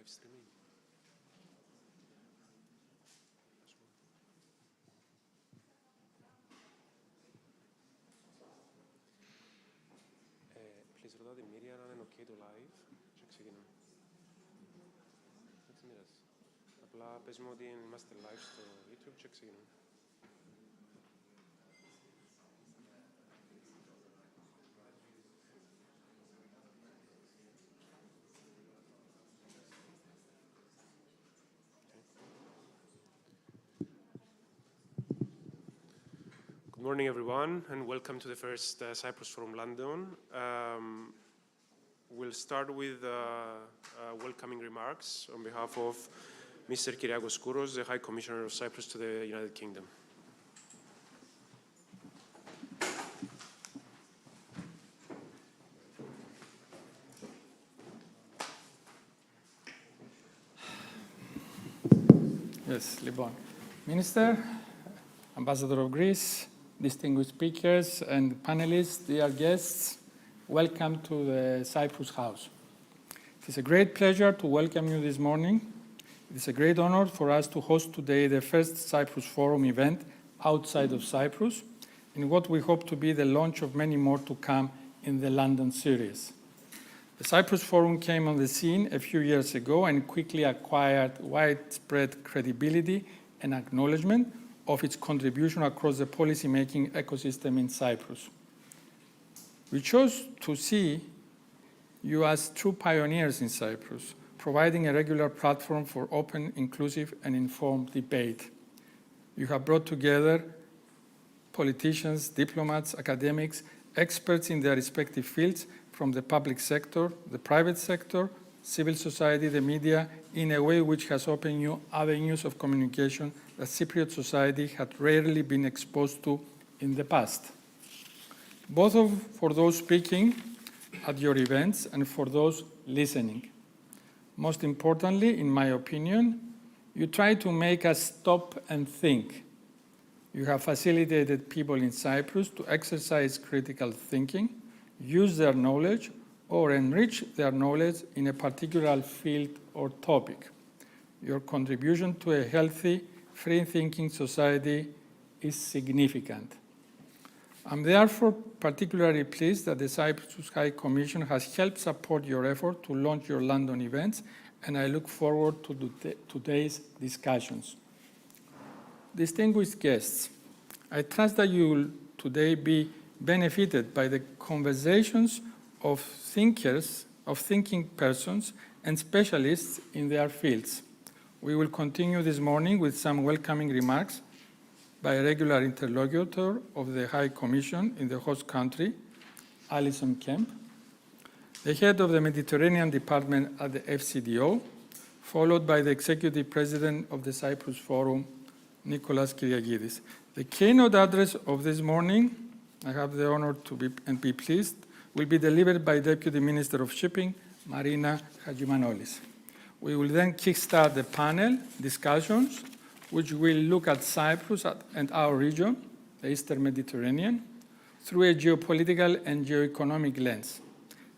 live streaming. Please ρωτάω τη Μύρια αν είναι ok το live και ξεκινάμε. Έτσι μοιράζει. Απλά πες μου ότι είμαστε live στο YouTube και ξεκινάμε. Good morning, everyone, and welcome to the first Cyprus Forum London. We'll start with welcoming remarks on behalf of Mr. Kyriakos Kouros, the High Commissioner of Cyprus to the United Kingdom. Yes, Libon. Minister, Ambassador of Greece, distinguished speakers and panelists, dear guests, welcome to the Cyprus House. It is a great pleasure to welcome you this morning. It is a great honor for us to host today the first Cyprus Forum event outside of Cyprus, in what we hope to be the launch of many more to come in the London series. The Cyprus Forum came on the scene a few years ago and quickly acquired widespread credibility and acknowledgement of its contribution across the policy-making ecosystem in Cyprus. We chose to see you as true pioneers in Cyprus, providing a regular platform for open, inclusive, and informed debate. You have brought together politicians, diplomats, academics, experts in their respective fields from the public sector, the private sector, civil society, the media, in a way which has opened new avenues of communication that Cypriot society had rarely been exposed to in the past, both for those speaking at your events and for those listening. Most importantly, in my opinion, you try to make us stop and think. You have facilitated people in Cyprus to exercise critical thinking, use their knowledge, or enrich their knowledge in a particular field or topic. Your contribution to a healthy, free-thinking society is significant. I'm therefore particularly pleased that the Cyprus High Commission has helped support your effort to launch your London events, and I look forward to today's discussions. Distinguished guests, I trust that you will today be benefited by the conversations of thinking persons and specialists in their fields. We will continue this morning with some welcoming remarks by a regular interlocutor of the High Commission in the host country, Alison Kemp, the head of the Mediterranean Department at the FCDO, followed by the Executive President of the Cyprus Forum, Nicholas Kyriakidis. The keynote address of this morning, I have the honor to be pleased, will be delivered by Deputy Minister of Shipping, Marina Hadjimanolis. We will then kickstart the panel discussions, which will look at Cyprus and our region, the Eastern Mediterranean, through a geopolitical and geoeconomic lens.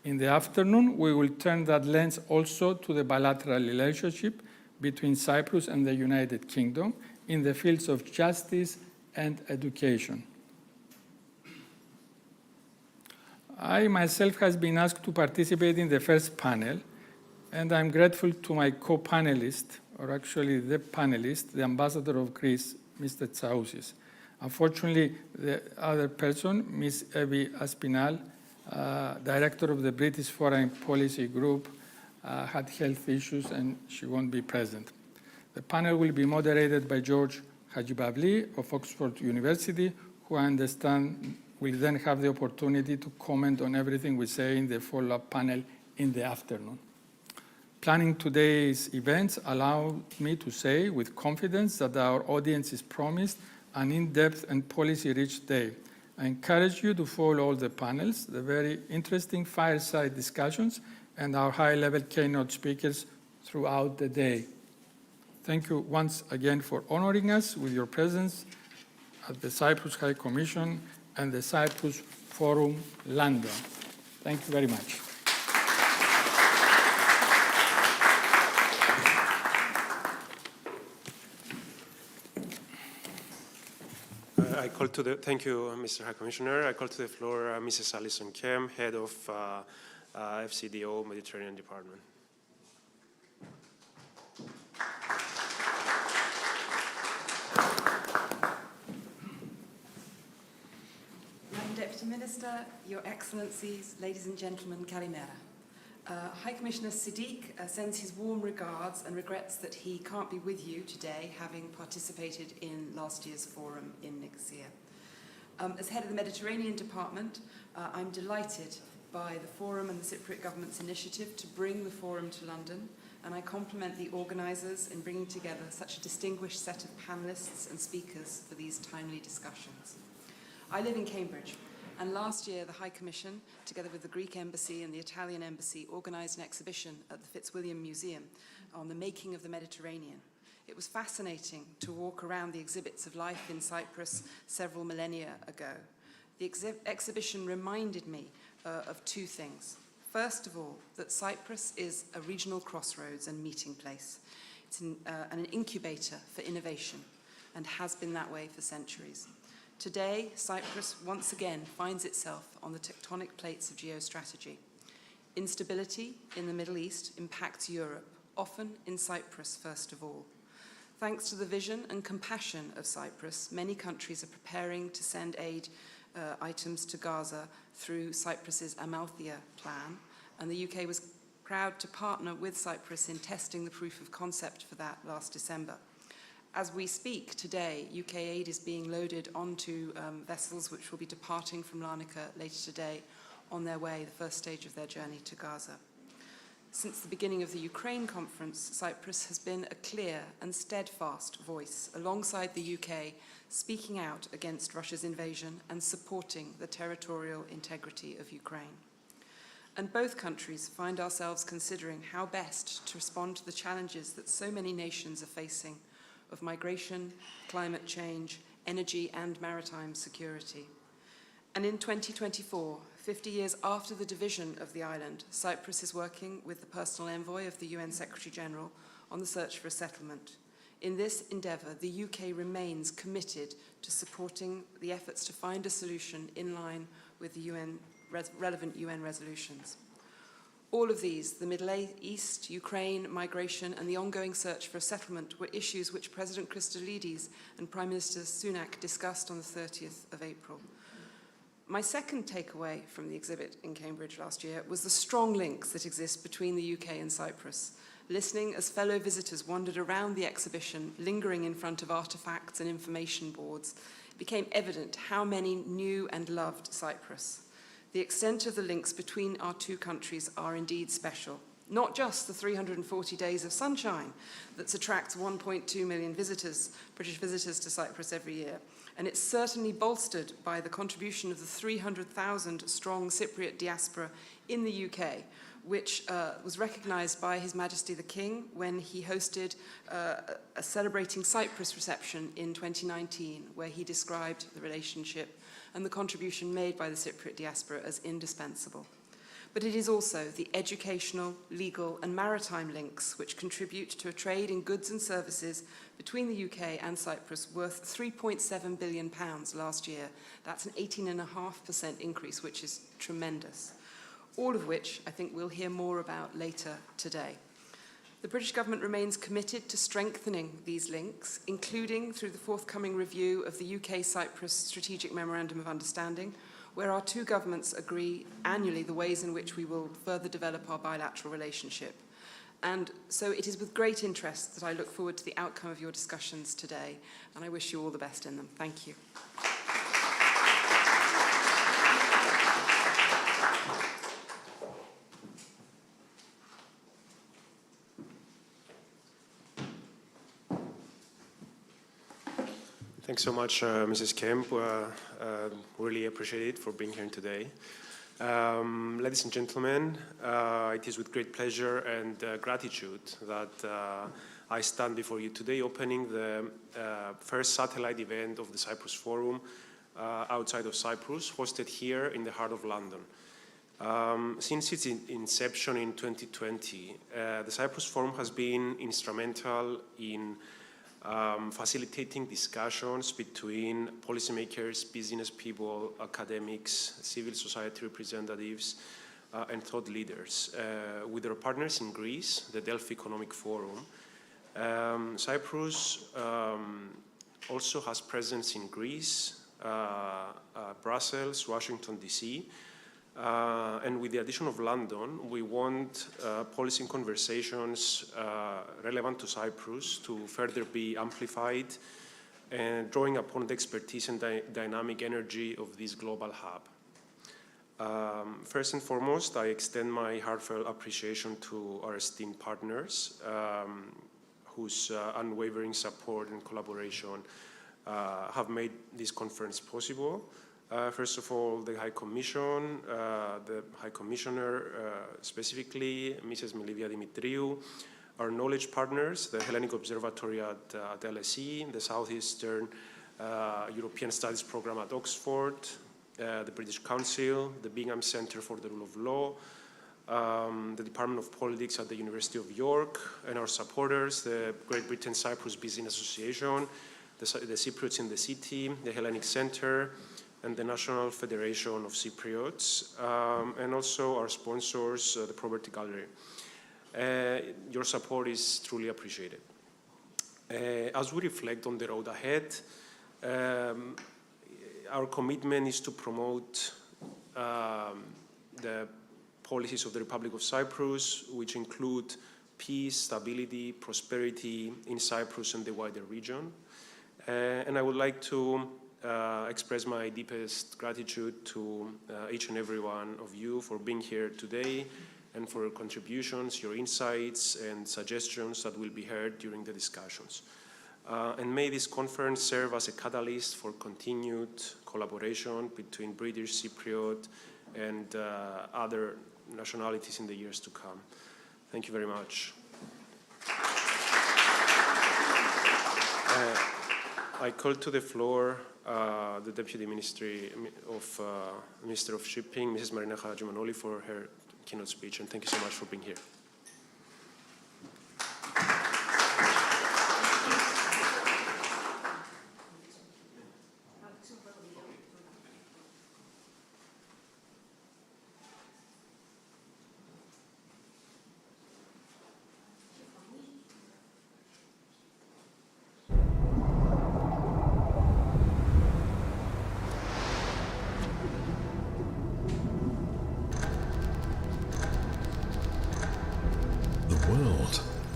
In the afternoon, we will turn that lens also to the bilateral relationship between Cyprus and the United Kingdom in the fields of justice and education. I myself have been asked to participate in the first panel, and I'm grateful to my co-panelist, or actually the panelist, the Ambassador of Greece, Mr. Tsaousis. Unfortunately, the other person, Ms. Evi Aspinal, Director of the British Foreign Policy Group, had health issues and she won't be present. The panel will be moderated by George Hajibabli of Oxford University, who I understand will then have the opportunity to comment on everything we say in the follow-up panel in the afternoon. Planning today's events allowed me to say with confidence that our audience is promised an in-depth and policy-rich day. I encourage you to follow all the panels, the very interesting fireside discussions, and our high-level keynote speakers throughout the day. Thank you once again for honoring us with your presence at the Cyprus High Commission and the Cyprus Forum London. Thank you very much. Thank you, Mr. High Commissioner. I call to the floor Mrs. Alison Kem, Head of FCDO Mediterranean Department. Madam Deputy Minister, Your Excellencies, ladies and gentlemen, Kalimera. High Commissioner Siddiq sends his warm regards and regrets that he can't be with you today, having participated in last year's forum in Nicosia. As head of the Mediterranean Department, I'm delighted by the forum and the Cypriot government's initiative to bring the forum to London, and I compliment the organisers in bringing together such a distinguished set of panellists and speakers for these timely discussions. I live in Cambridge, and last year the High Commission, together with the Greek Embassy and the Italian Embassy, organised an exhibition at the Fitzwilliam Museum on the making of the Mediterranean. It was fascinating to walk around the exhibits of life in Cyprus several millennia ago. The exhibition reminded me of two things. First of all, that Cyprus is a regional crossroads and meeting place. It's an incubator for innovation and has been that way for centuries. Today, Cyprus once again finds itself on the tectonic plates of geostrategy. Instability in the Middle East impacts Europe, often in Cyprus first of all. Thanks to the vision and compassion of Cyprus, many countries are preparing to send aid items to Gaza through Cyprus's Amalthea plan, and the UK was proud to partner with Cyprus in testing the proof of concept for that last December. As we speak today, UK aid is being loaded onto vessels which will be departing from Larnaca later today on their way, the first stage of their journey to Gaza. Since the beginning of the Ukraine conference, Cyprus has been a clear and steadfast voice alongside the UK, speaking out against Russia's invasion and supporting the territorial integrity of Ukraine. And both countries find ourselves considering how best to respond to the challenges that so many nations are facing of migration, climate change, energy and maritime security. And in 2024, 50 years after the division of the island, Cyprus is working with the personal envoy of the UN Secretary-General on the search for a settlement. In this endeavour, the UK remains committed to supporting the efforts to find a solution in line with the relevant UN resolutions. All of these, the Middle East, Ukraine, migration, and the ongoing search for a settlement, were issues which President Christodoulidis and Prime Minister Sunak discussed on the 30th of April. My second takeaway from the exhibit in Cambridge last year was the strong links that exist between the UK and Cyprus. Listening as fellow visitors wandered around the exhibition, lingering in front of artefacts and information boards, it became evident how many knew and loved Cyprus. The extent of the links between our two countries are indeed special. Not just the 340 days of sunshine that attracts 1.2 million visitors, British visitors to Cyprus every year, and it's certainly bolstered by the contribution of the 300,000 strong Cypriot diaspora in the UK, which was recognised by His Majesty the King when he hosted a Celebrating Cyprus reception in 2019, where he described the relationship and the contribution made by the Cypriot diaspora as indispensable. But it is also the educational, legal and maritime links which contribute to a trade in goods and services between the UK and Cyprus worth £3.7 billion last year. That's an 18.5% increase, which is tremendous. All of which I think we'll hear more about later today. The British government remains committed to strengthening these links, including through the forthcoming review of the UK-Cyprus Strategic Memorandum of Understanding, where our two governments agree annually the ways in which we will further develop our bilateral relationship. And so it is with great interest that I look forward to the outcome of your discussions today, and I wish you all the best in them. Thank you. Thanks so much, Mrs. Kemp. Really appreciate it for being here today. Ladies and gentlemen, it is with great pleasure and gratitude that I stand before you today opening the first satellite event of the Cyprus Forum outside of Cyprus, hosted here in the heart of London. Since its inception in 2020, the Cyprus Forum has been instrumental in facilitating discussions between policymakers, business people, academics, civil society representatives, and thought leaders. With our partners in Greece, the Delphi Economic Forum, Cyprus also has presence in Greece, Brussels, Washington, D.C., and with the addition of London, we want policy conversations relevant to Cyprus to further be amplified and drawing upon the expertise and dynamic energy of this global hub. First and foremost, I extend my heartfelt appreciation to our esteemed partners whose unwavering support and collaboration have made this conference possible. First of all, the High Commission, the High Commissioner specifically, Mrs. Milivia Dimitriou, our knowledge partners, the Hellenic Observatory at LSE, the Southeastern European Studies Programme at Oxford, the British Council, the Bingham Centre for the Rule of Law, the Department of Politics at the University of York, and our supporters, the Great Britain Cyprus Business Association, the Cypriots in the City, the Hellenic Centre, and the National Federation of Cypriots, and also our sponsors, the Property Gallery. Your support is truly appreciated. As we reflect on the road ahead, our commitment is to promote the policies of the Republic of Cyprus, which include peace, stability, prosperity in Cyprus and the wider region. And I would like to express my deepest gratitude to each and every one of you for being here today and for your contributions, your insights and suggestions that will be heard during the discussions. And may this conference serve as a catalyst for continued collaboration between British, Cypriot and other nationalities in the years to come. Thank you very much. I call to the floor the Deputy Minister of Shipping, Mrs. Marina Haragimanoli, for her keynote speech, and thank you so much for being here.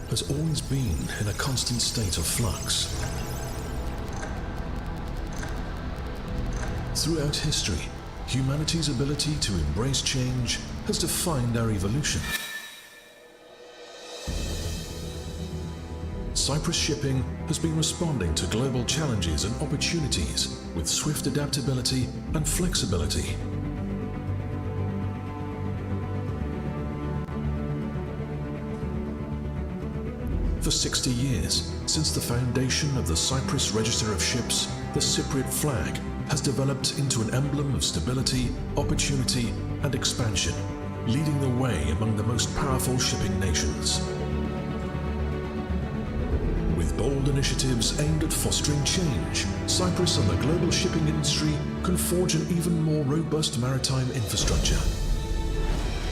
Has always been in a constant state of flux. Throughout history, humanity's ability to embrace change has defined our evolution. Cyprus shipping has been responding to global challenges and opportunities with swift adaptability and flexibility. For 60 years, since the foundation of the Cyprus Register of Ships, the Cypriot flag has developed into an emblem of stability, opportunity, and expansion, leading the way among the most powerful shipping nations. With bold initiatives aimed at fostering change, Cyprus and the global shipping industry can forge an even more robust maritime infrastructure.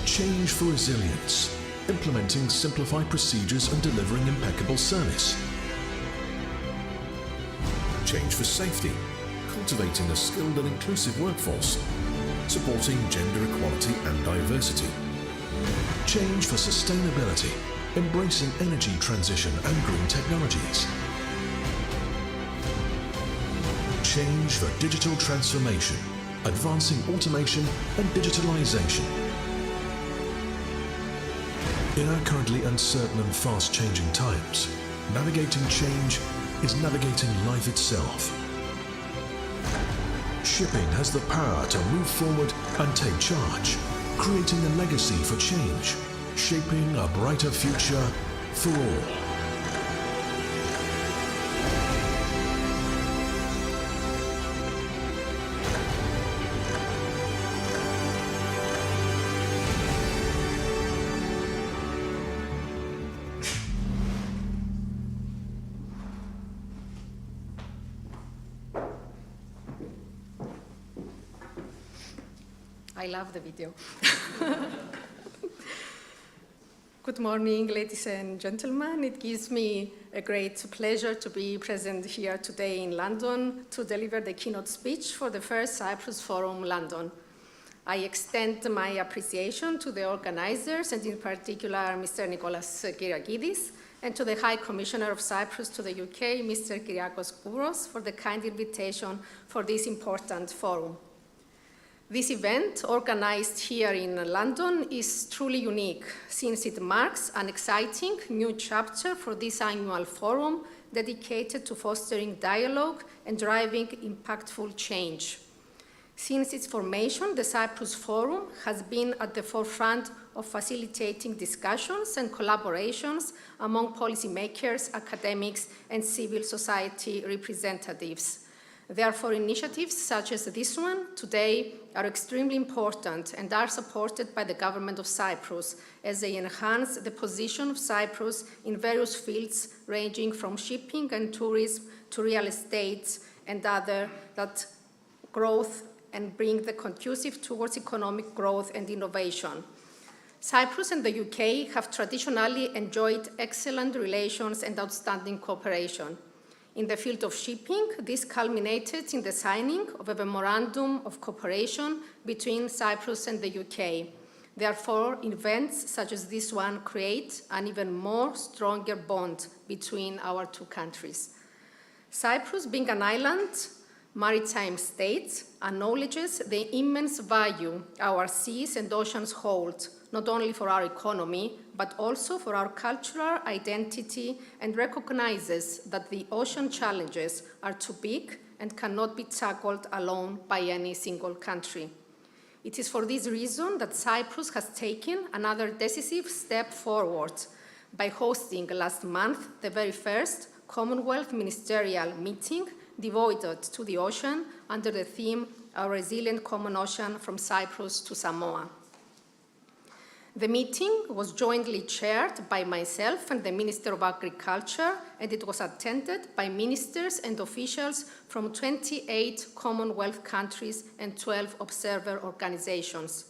Change for resilience, implementing simplified procedures and delivering impeccable service. Change for safety, cultivating a skilled and inclusive workforce, supporting gender equality and diversity. Change for sustainability, embracing energy transition and green technologies. Change for digital transformation, advancing automation and digitalization. In our currently uncertain and fast-changing times, navigating change is navigating life itself. Shipping has the power to move forward and take charge, creating a legacy for change, shaping a brighter future for all. I love the video. Good morning, ladies and gentlemen. It gives me a great pleasure to be present here today in London to deliver the keynote speech for the first Cyprus Forum London. I extend my appreciation to the organizers, and in particular, Mr. Nicholas Kyriakidis, and to the High Commissioner of Cyprus to the UK, Mr. Kyriakos Kouros, for the kind invitation for this important forum. This event, organized here in London, is truly unique, since it marks an exciting new chapter for this annual forum dedicated to fostering dialogue and driving impactful change. Since its formation, the Cyprus Forum has been at the forefront of facilitating discussions and collaborations among policymakers, academics, and civil society representatives. Therefore, initiatives such as this one today are extremely important and are supported by the government of Cyprus as they enhance the position of Cyprus in various fields ranging from shipping and tourism to real estate and other that growth and bring the conducive towards economic growth and innovation. Cyprus and the UK have traditionally enjoyed excellent relations and outstanding cooperation. In the field of shipping, this culminated in the signing of a memorandum of cooperation between Cyprus and the UK. Therefore, events such as this one create an even more stronger bond between our two countries. Cyprus, being an island, maritime state, acknowledges the immense value our seas and oceans hold, not only for our economy, but also for our cultural identity, and recognizes that the ocean challenges are too big and cannot be tackled alone by any single country. It is for this reason that Cyprus has taken another decisive step forward by hosting last month the very first Commonwealth Ministerial meeting devoted to the ocean under the theme A Resilient Common Ocean from Cyprus to Samoa. The meeting was jointly chaired by myself and the Minister of Agriculture, and it was attended by ministers and officials from 28 Commonwealth countries and 12 observer organizations.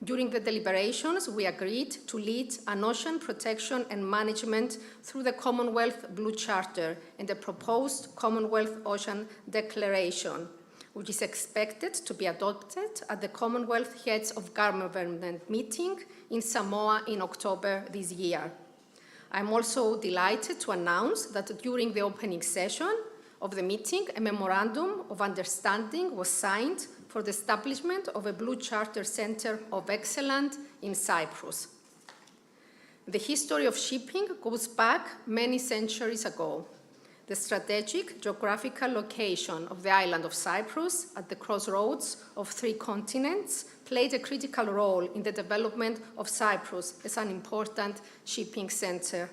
During the deliberations, we agreed to lead an ocean protection and management through the Commonwealth Blue Charter and the proposed Commonwealth Ocean Declaration, which is expected to be adopted at the Commonwealth Heads of Government meeting in Samoa in October this year. I'm also delighted to announce that during the opening session of the meeting, a memorandum of understanding was signed for the establishment of a Blue Charter Center of Excellence in Cyprus. The history of shipping goes back many centuries ago. The strategic geographical location of the island of Cyprus at the crossroads of three continents played a critical role in the development of Cyprus as an important shipping center.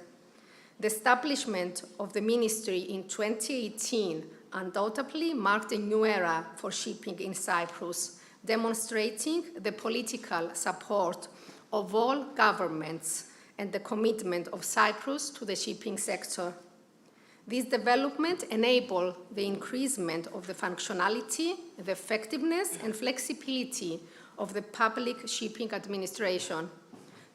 The establishment of the ministry in 2018 undoubtedly marked a new era for shipping in Cyprus, demonstrating the political support of all governments and the commitment of Cyprus to the shipping sector. This development enabled the increasement of the functionality, the effectiveness, and flexibility of the public shipping administration.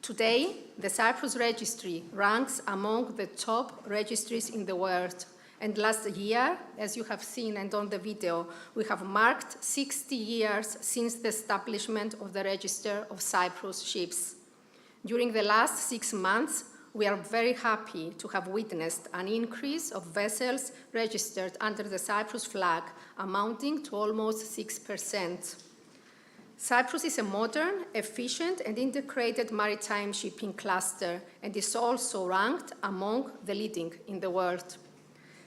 Today, the Cyprus Registry ranks among the top registries in the world. And last year, as you have seen and on the video, we have marked 60 years since the establishment of the Register of Cyprus Ships. During the last 6 months, we are very happy to have witnessed an increase of vessels registered under the Cyprus flag, amounting to almost 6%. Cyprus is a modern, efficient, and integrated maritime shipping cluster, and is also ranked among the leading in the world.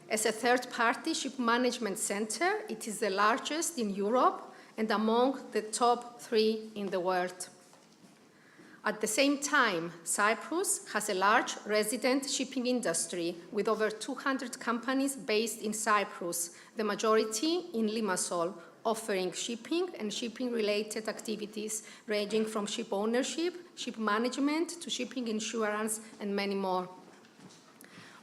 As a third-party ship management center, it is the largest in Europe and among the top 3 in the world. At the same time, Cyprus has a large resident shipping industry with over 200 companies based in Cyprus, the majority in Limassol, offering shipping and shipping-related activities ranging from ship ownership, ship management, to shipping insurance, and many more.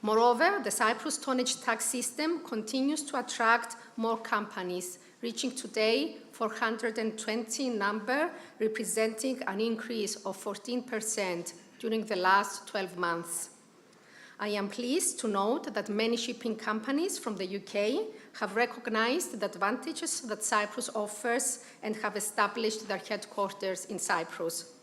Moreover, the Cyprus tonnage tax system continues to attract more companies, reaching today 420 in number, representing an increase of 14% during the last 12 months. I am pleased to note that many shipping companies from the UK have recognized the advantages that Cyprus offers and have established their headquarters in Cyprus.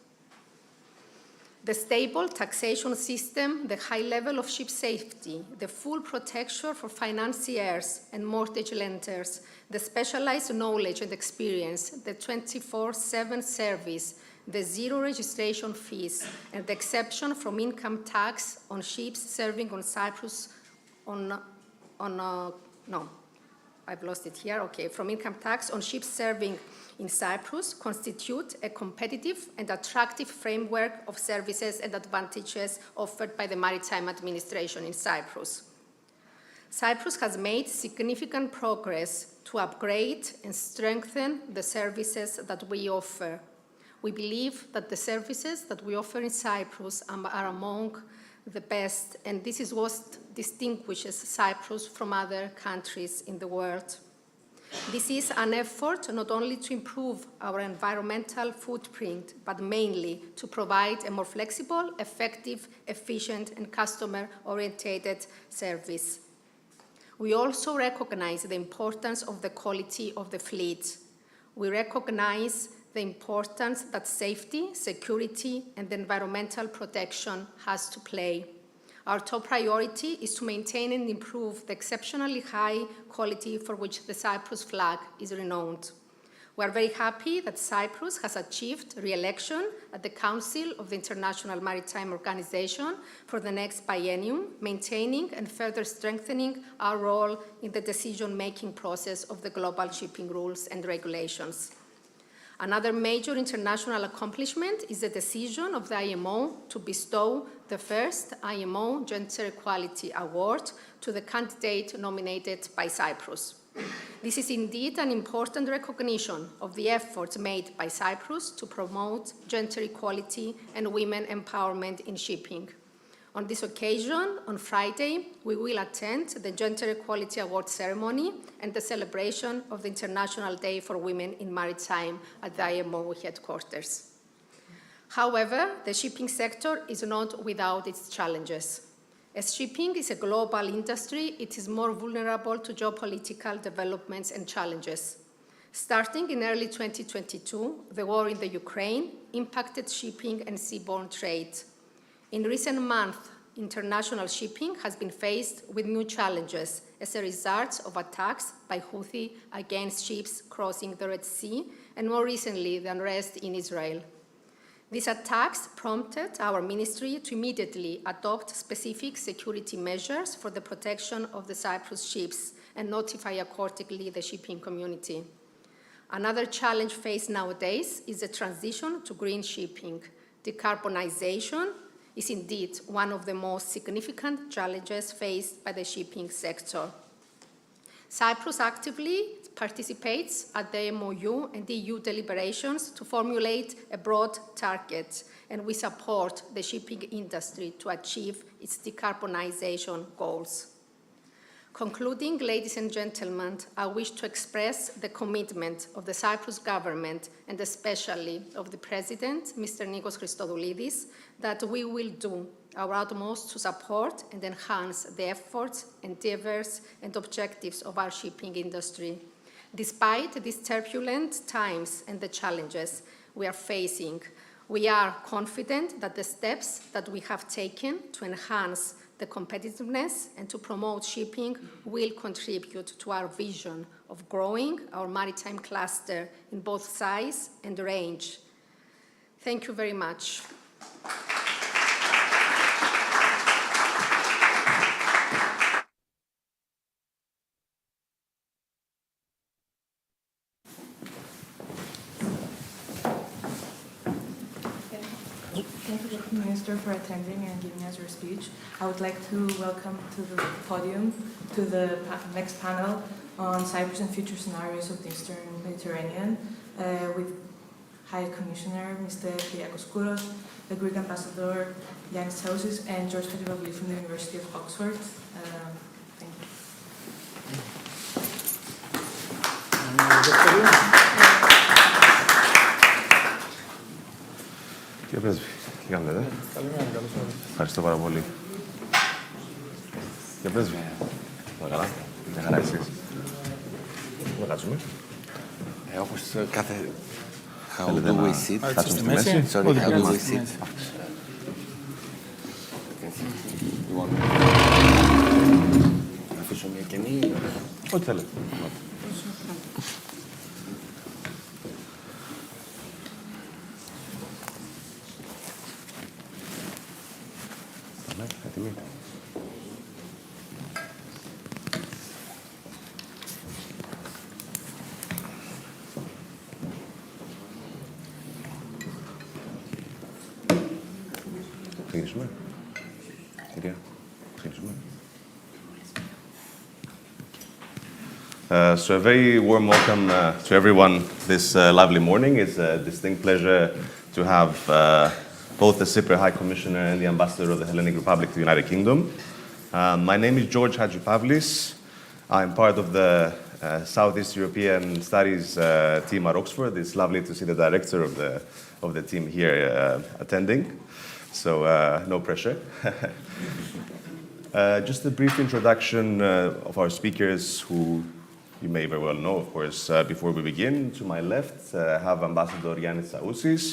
The stable taxation system, the high level of ship safety, the full protection for financiers and mortgage lenders, the specialized knowledge and experience, the 24/7 service, the zero registration fees, and the exception from income tax on ships serving on Cyprus from income tax on ships serving in Cyprus constitute a competitive and attractive framework of services and advantages offered by the Maritime Administration in Cyprus. Cyprus has made significant progress to upgrade and strengthen the services that we offer. We believe that the services that we offer in Cyprus are among the best, and this is what distinguishes Cyprus from other countries in the world. This is an effort not only to improve our environmental footprint, but mainly to provide a more flexible, effective, efficient, and customer-oriented service. We also recognize the importance of the quality of the fleet. We recognize the importance that safety, security, and environmental protection has to play. Our top priority is to maintain and improve the exceptionally high quality for which the Cyprus flag is renowned. We are very happy that Cyprus has achieved re-election at the Council of the International Maritime Organization for the next biennium, maintaining and further strengthening our role in the decision-making process of the global shipping rules and regulations. Another major international accomplishment is the decision of the IMO to bestow the first IMO Gender Equality Award to the candidate nominated by Cyprus. This is indeed an important recognition of the efforts made by Cyprus to promote gender equality and women empowerment in shipping. On this occasion, on Friday, we will attend the Gender Equality Award ceremony and the celebration of the International Day for Women in Maritime at the IMO headquarters. However, the shipping sector is not without its challenges. As shipping is a global industry, it is more vulnerable to geopolitical developments and challenges. Starting in early 2022, the war in the Ukraine impacted shipping and seaborne trade. In recent months, international shipping has been faced with new challenges as a result of attacks by Houthi against ships crossing the Red Sea, and more recently, the unrest in Israel. These attacks prompted our ministry to immediately adopt specific security measures for the protection of the Cyprus ships and notify accordingly the shipping community. Another challenge faced nowadays is the transition to green shipping. Decarbonization is indeed one of the most significant challenges faced by the shipping sector. Cyprus actively participates at the MOU and EU deliberations to formulate a broad target, and we support the shipping industry to achieve its decarbonization goals. Concluding, ladies and gentlemen, I wish to express the commitment of the Cyprus government and especially of the President, Mr. Nikos Christodoulidis, that we will do our utmost to support and enhance the efforts, endeavors, and objectives of our shipping industry. Despite these turbulent times and the challenges we are facing, we are confident that the steps that we have taken to enhance the competitiveness and to promote shipping will contribute to our vision of growing our maritime cluster in both size and range. Thank you very much. Thank you, Minister, for attending and giving us your speech. I would like to welcome to the podium to the next panel on Cyprus and future scenarios of the Eastern Mediterranean with High Commissioner Mr. Kyriakos Kouros, the Greek Ambassador Yannis Tsaousis, and George Hadjivaouliou from the University of Oxford. Thank you. πρέσβη. Τι κάνετε, Καλημέρα, καλώς ήρθατε. Ευχαριστώ πάρα πολύ. Κύριε πρέσβη. Όλα καλά. Μια χαρά εσείς. Να κάτσουμε. Όπως κάθε... How Θέλετε do να we sit? κάτσουμε στη μέση. Sorry, Ό,τι how do we κάνεις στη sit? μέση. You want να αφήσω μια κενή? Ό,τι θέλετε. Έτοιμοι. Ξεκινήσουμε. Κυρία, ξεκινήσουμε. So a very warm welcome to everyone this lovely morning. It's a distinct pleasure to have both the Cypriot High Commissioner and the Ambassador of the Hellenic Republic to the United Kingdom. My name is George Hadjipavlis. I'm part of the Southeast European Studies team at Oxford. It's lovely to see the director of the team here attending. So no pressure. Just a brief introduction of our speakers, who you may very well know, of course. Before we begin, to my left, I have Ambassador Yannis Saousis,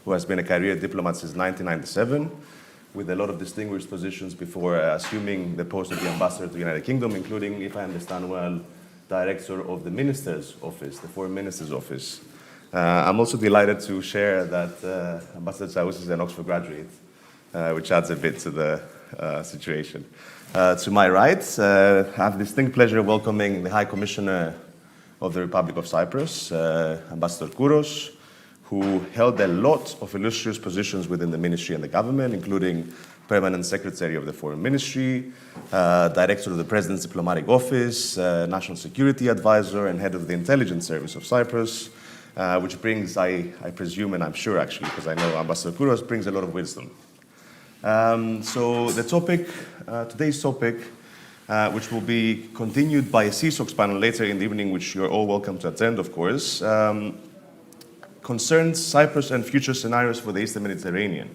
who has been a career diplomat since 1997, with a lot of distinguished positions before assuming the post of the Ambassador to the United Kingdom, including, if I understand well, Director of the Minister's Office, the Foreign Minister's Office. I'm also delighted to share that Ambassador Saousis is an Oxford graduate, which adds a bit to the situation. To my right, I have the distinct pleasure of welcoming the High Commissioner of the Republic of Cyprus, Ambassador Kouros, who held a lot of illustrious positions within the ministry and the government, including Permanent Secretary of the Foreign Ministry, Director of the President's Diplomatic Office, National Security Advisor, and Head of the Intelligence Service of Cyprus, which brings, I presume, and I'm sure actually, because I know Ambassador Kouros, brings a lot of wisdom. So the topic, today's topic, which will be continued by a CSOX panel later in the evening, which you're all welcome to attend, of course, concerns Cyprus and future scenarios for the Eastern Mediterranean.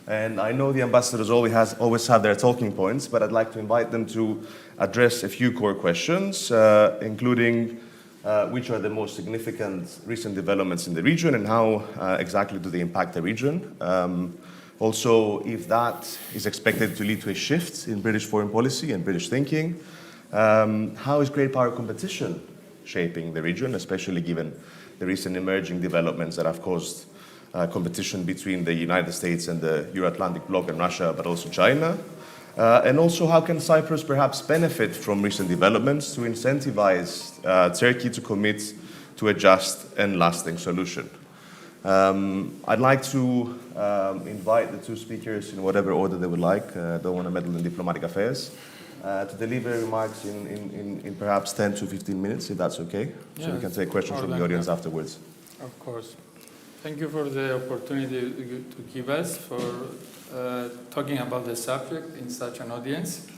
And I know the ambassadors always have their talking points, but I'd like to invite them to address a few core questions, including which are the most significant recent developments in the region and how exactly do they impact the region. Also, if that is expected to lead to a shift in British foreign policy and British thinking, how is great power competition shaping the region, especially given the recent emerging developments that have caused competition between the United States and the Euro-Atlantic bloc and Russia, but also China? And also, how can Cyprus perhaps benefit from recent developments to incentivize Turkey to commit to a just and lasting solution? I'd like to invite the two speakers in whatever order they would like. Don't want to meddle in diplomatic affairs. To deliver remarks in perhaps 10 to 15 minutes, if that's okay. So we can take questions from the audience afterwards. Of course. Thank you for the opportunity to give us for talking about the subject in such an audience,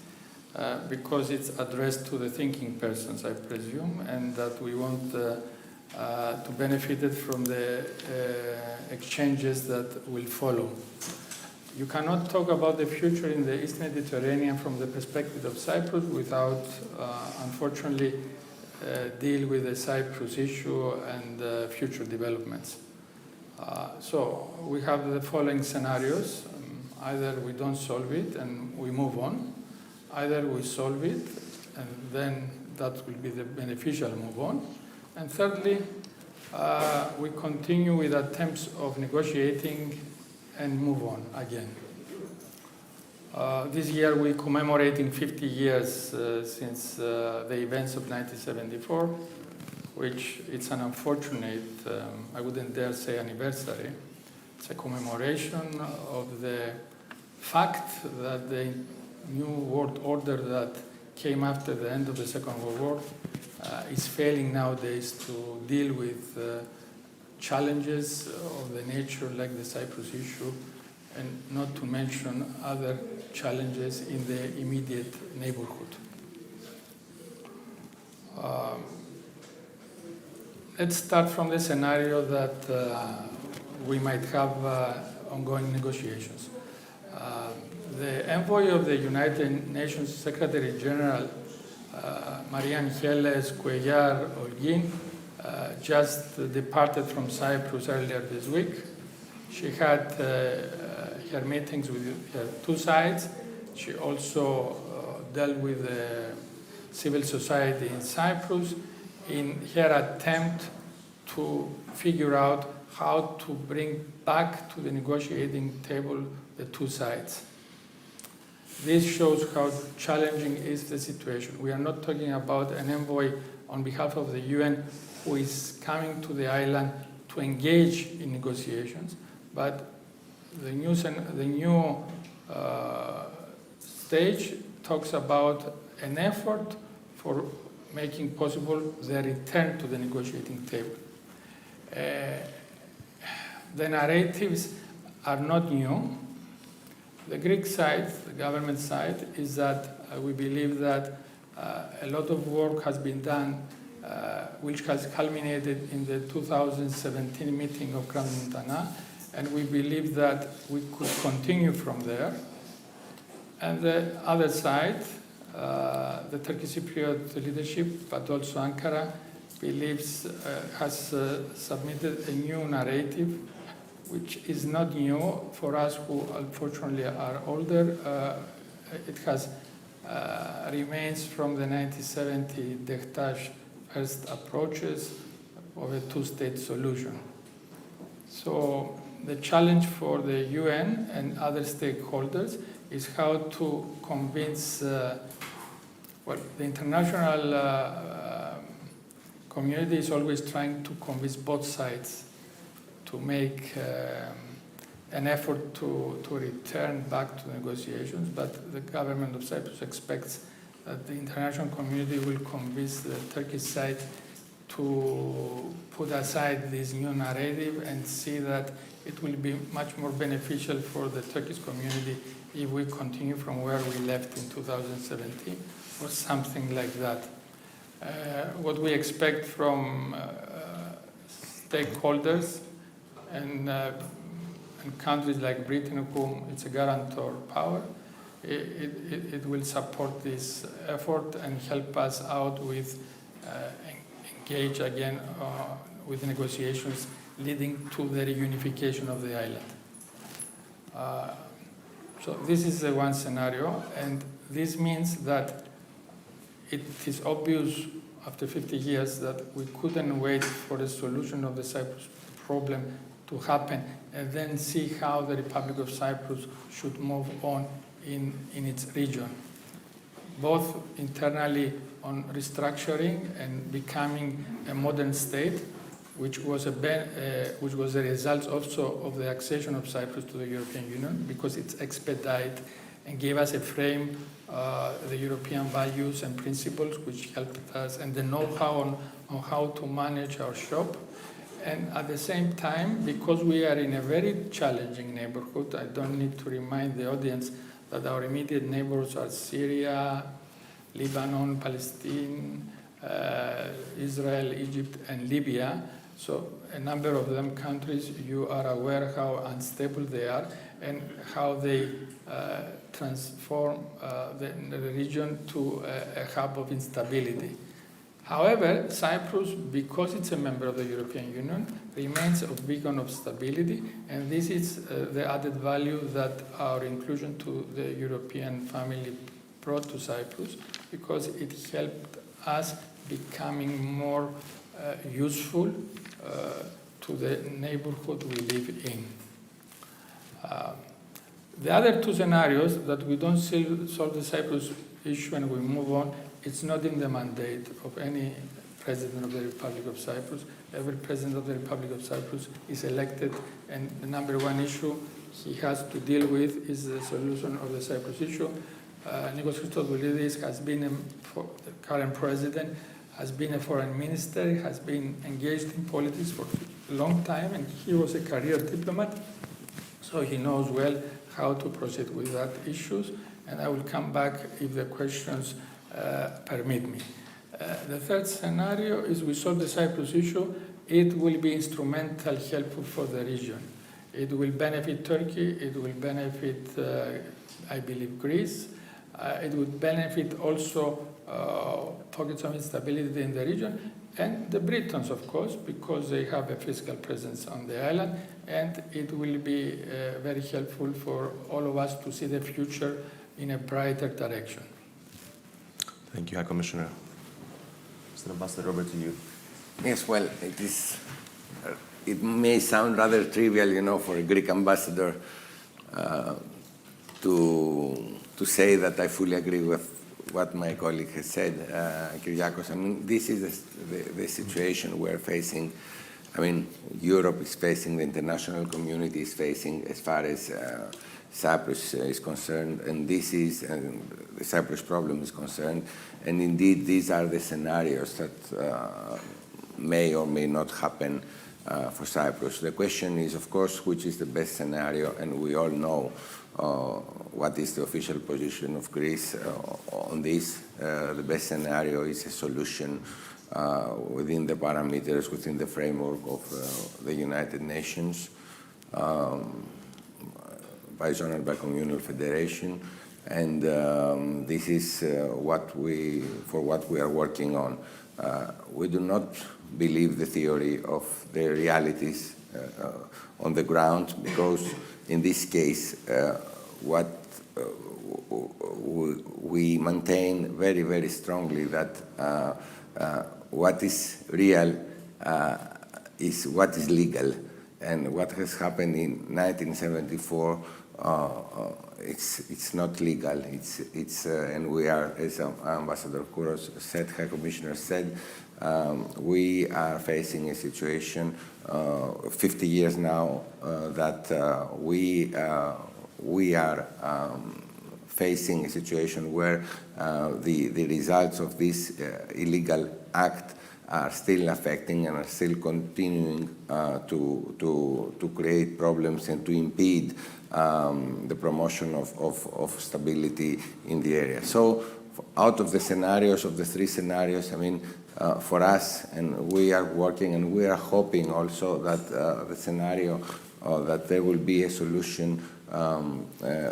because it's addressed to the thinking persons, I presume, and that we want to benefit from the exchanges that will follow. You cannot talk about the future in the East Mediterranean from the perspective of Cyprus without, unfortunately, deal with the Cyprus issue and future developments. So we have the following scenarios. Either we don't solve it and we move on, either we solve it and then that will be the beneficial move on, and thirdly, we continue with attempts of negotiating and move on again. This year we're commemorating 50 years since the events of 1974, which it's an unfortunate, I wouldn't dare say anniversary. It's a commemoration of the fact that the new world order that came after the end of the Second World War is failing nowadays to deal with challenges of the nature like the Cyprus issue, and not to mention other challenges in the immediate neighborhood. Let's start from the scenario that we might have ongoing negotiations. The envoy of the United Nations Secretary General, Marie-Angèle Cuellar-Olguin, just departed from Cyprus earlier this week. She had her meetings with her two sides. She also dealt with civil society in Cyprus in her attempt to figure out how to bring back to the negotiating table the two sides. This shows how challenging is the situation. We are not talking about an envoy on behalf of the UN who is coming to the island to engage in negotiations, but the new stage talks about an effort for making possible the return to the negotiating table. The narratives are not new. The Greek side, the government side, is that we believe that a lot of work has been done which has culminated in the 2017 meeting of Grand Montana, and we believe that we could continue from there. And the other side, the Turkish Cypriot leadership, but also Ankara, believes has submitted a new narrative, which is not new for us who unfortunately are older. It has remains from the 1970 Denktash first approaches of a two-state solution. So the challenge for the UN and other stakeholders is how to convince, the international community is always trying to convince both sides to make an effort to return back to negotiations, but the government of Cyprus expects that the international community will convince the Turkish side to put aside this new narrative and see that it will be much more beneficial for the Turkish community if we continue from where we left in 2017 or something like that. What we expect from stakeholders and countries like Britain, whom it's a guarantor power, it will support this effort and help us out with engage again with negotiations leading to the reunification of the island. So this is the one scenario, and this means that it is obvious after 50 years that we couldn't wait for the solution of the Cyprus problem to happen and then see how the Republic of Cyprus should move on in its region, both internally on restructuring and becoming a modern state, which was a result also of the accession of Cyprus to the European Union, because it's expedited and gave us a frame, the European values and principles, which helped us, and the know-how on how to manage our shop. And at the same time, because we are in a very challenging neighborhood, I don't need to remind the audience that our immediate neighbors are Syria, Lebanon, Palestine, Israel, Egypt, and Libya. So a number of them countries, you are aware how unstable they are and how they transform the region to a hub of instability. However, Cyprus, because it's a member of the European Union, remains a beacon of stability, and this is the added value that our inclusion to the European family brought to Cyprus, because it helped us becoming more useful to the neighborhood we live in. The other two scenarios, that we don't solve the Cyprus issue and we move on, it's not in the mandate of any president of the Republic of Cyprus. Every president of the Republic of Cyprus is elected, and the number one issue he has to deal with is the solution of the Cyprus issue. Nikos Christodoulidis has been the current president, has been a foreign minister, has been engaged in politics for a long time, and he was a career diplomat, so he knows well how to proceed with that issues, and I will come back if the questions permit me. The third scenario is we solve the Cyprus issue. It will be instrumental, helpful for the region. It will benefit Turkey, it will benefit, I believe, Greece. It would benefit also pockets of instability in the region, and the Britons, of course, because they have a physical presence on the island, and it will be very helpful for all of us to see the future in a brighter direction. Thank you, High Commissioner. Mr. Ambassador, over to you. Yes, well, it may sound rather trivial, for a Greek ambassador to say that I fully agree with what my colleague has said, Kyriakos. I mean, this is the situation we're facing. I mean, Europe is facing, the international community is facing as far as Cyprus is concerned, and this is the Cyprus problem is concerned. And indeed, these are the scenarios that may or may not happen for Cyprus. The question is, of course, which is the best scenario, and we all know what is the official position of Greece on this. The best scenario is a solution within the parameters, within the framework of the United Nations, bizonal, bicommunal federation, and this is what we are working on. We do not believe the theory of the realities on the ground, because in this case, what we maintain very, very strongly that what is real is what is legal, and what has happened in 1974. It's not legal. And we are, as Ambassador Kouros said, High Commissioner said, we are facing a situation 50 years now that we are facing a situation where the results of this illegal act are still affecting and are still continuing to create problems and to impede the promotion of stability in the area. So out of the scenarios, of the three scenarios, I mean, for us, and we are working and we are hoping also that the scenario that there will be a solution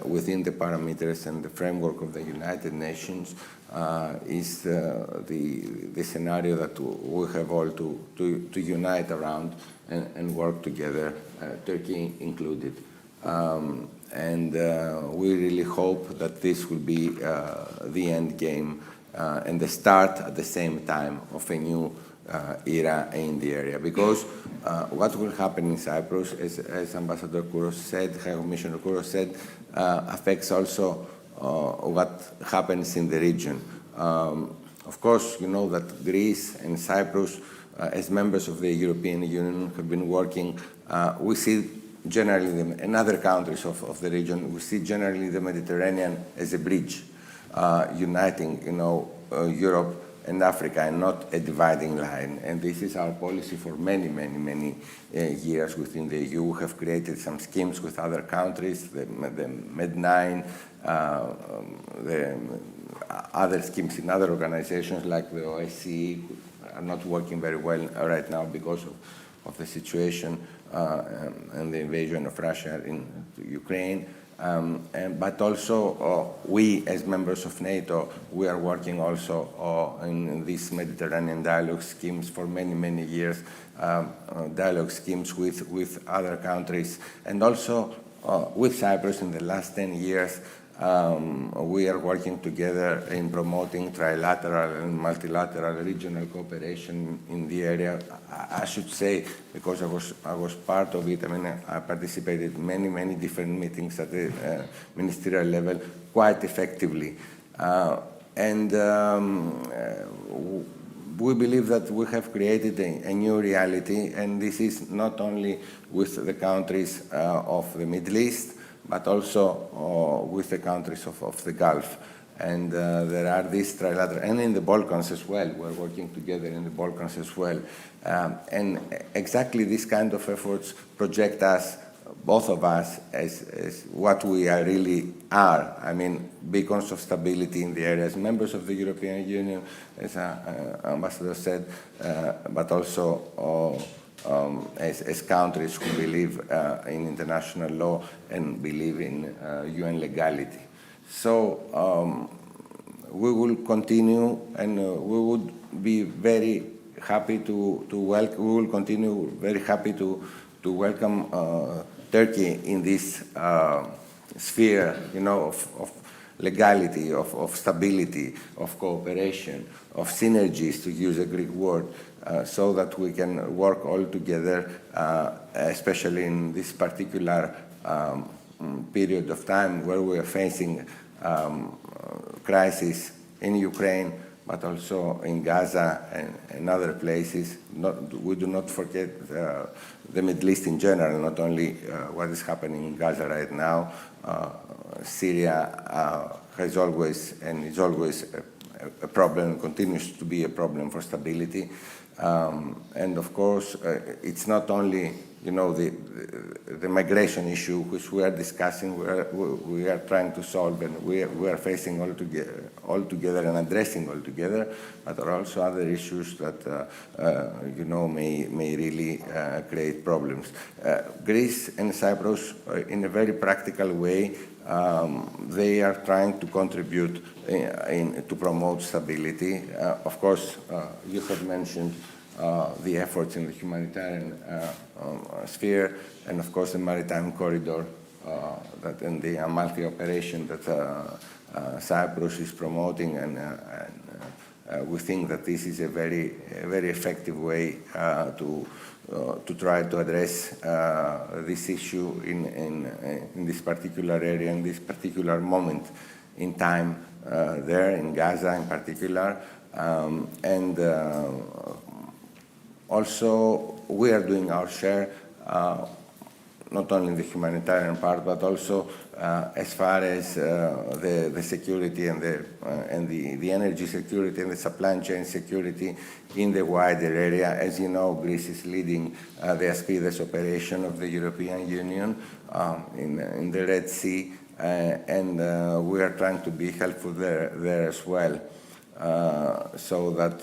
within the parameters and the framework of the United Nations is the scenario that we have all to unite around and work together, Turkey included. And we really hope that this will be the end game and the start at the same time of a new era in the area. Because what will happen in Cyprus, as Ambassador Kouros said, High Commissioner Kouros said, affects also what happens in the region. Of course, you know that Greece and Cyprus, as members of the European Union, have been working. We see generally, in other countries of the region, we see generally the Mediterranean as a bridge, uniting, Europe and Africa, and not a dividing line. And this is our policy for many, many, many years within the EU. We have created some schemes with other countries, the Med9, the other schemes in other organizations like the OSCE are not working very well right now because of the situation and the invasion of Russia in Ukraine. But also we, as members of NATO, we are working also in these Mediterranean dialogue schemes for many, many years, dialogue schemes with other countries, and also with Cyprus in the last 10 years. We are working together in promoting trilateral and multilateral regional cooperation in the area. I should say, because I was part of it, I mean, I participated in many, many different meetings at the ministerial level quite effectively. And we believe that we have created a new reality, and this is not only with the countries of the Middle East, but also with the countries of the Gulf. And there are these trilateral, and in the Balkans as well. We're working together in the Balkans as well. And exactly this kind of efforts project us, both of us, as what we really are. I mean, beacons of stability in the area, as members of the European Union, as Ambassador said, but also as countries who believe in international law and believe in UN legality. So we will continue, and we would be very happy to welcome. We will continue very happy to welcome Turkey in this sphere, of legality, of stability, of cooperation, of synergies, to use a Greek word, so that we can work all together, especially in this particular period of time where we are facing crisis in Ukraine, but also in Gaza and other places. We do not forget the Middle East in general, not only what is happening in Gaza right now. Syria has always and is always a problem, continues to be a problem for stability. And of course, it's not only the migration issue which we are discussing, we are trying to solve, and we are facing all together and addressing all together, but there are also other issues that may really create problems. Greece and Cyprus, in a very practical way, they are trying to contribute to promote stability. Of course, you have mentioned the efforts in the humanitarian sphere, and of course the maritime corridor and the Amalfi operation that Cyprus is promoting, and we think that this is a very effective way to try to address this issue in this particular area, in this particular moment in time there in Gaza in particular, and also we are doing our share, not only in the humanitarian part, but also as far as the security and the energy security and the supply chain security in the wider area. As you know, Greece is leading the Aspides operation of the European Union in the Red Sea, and we are trying to be helpful there as well. So that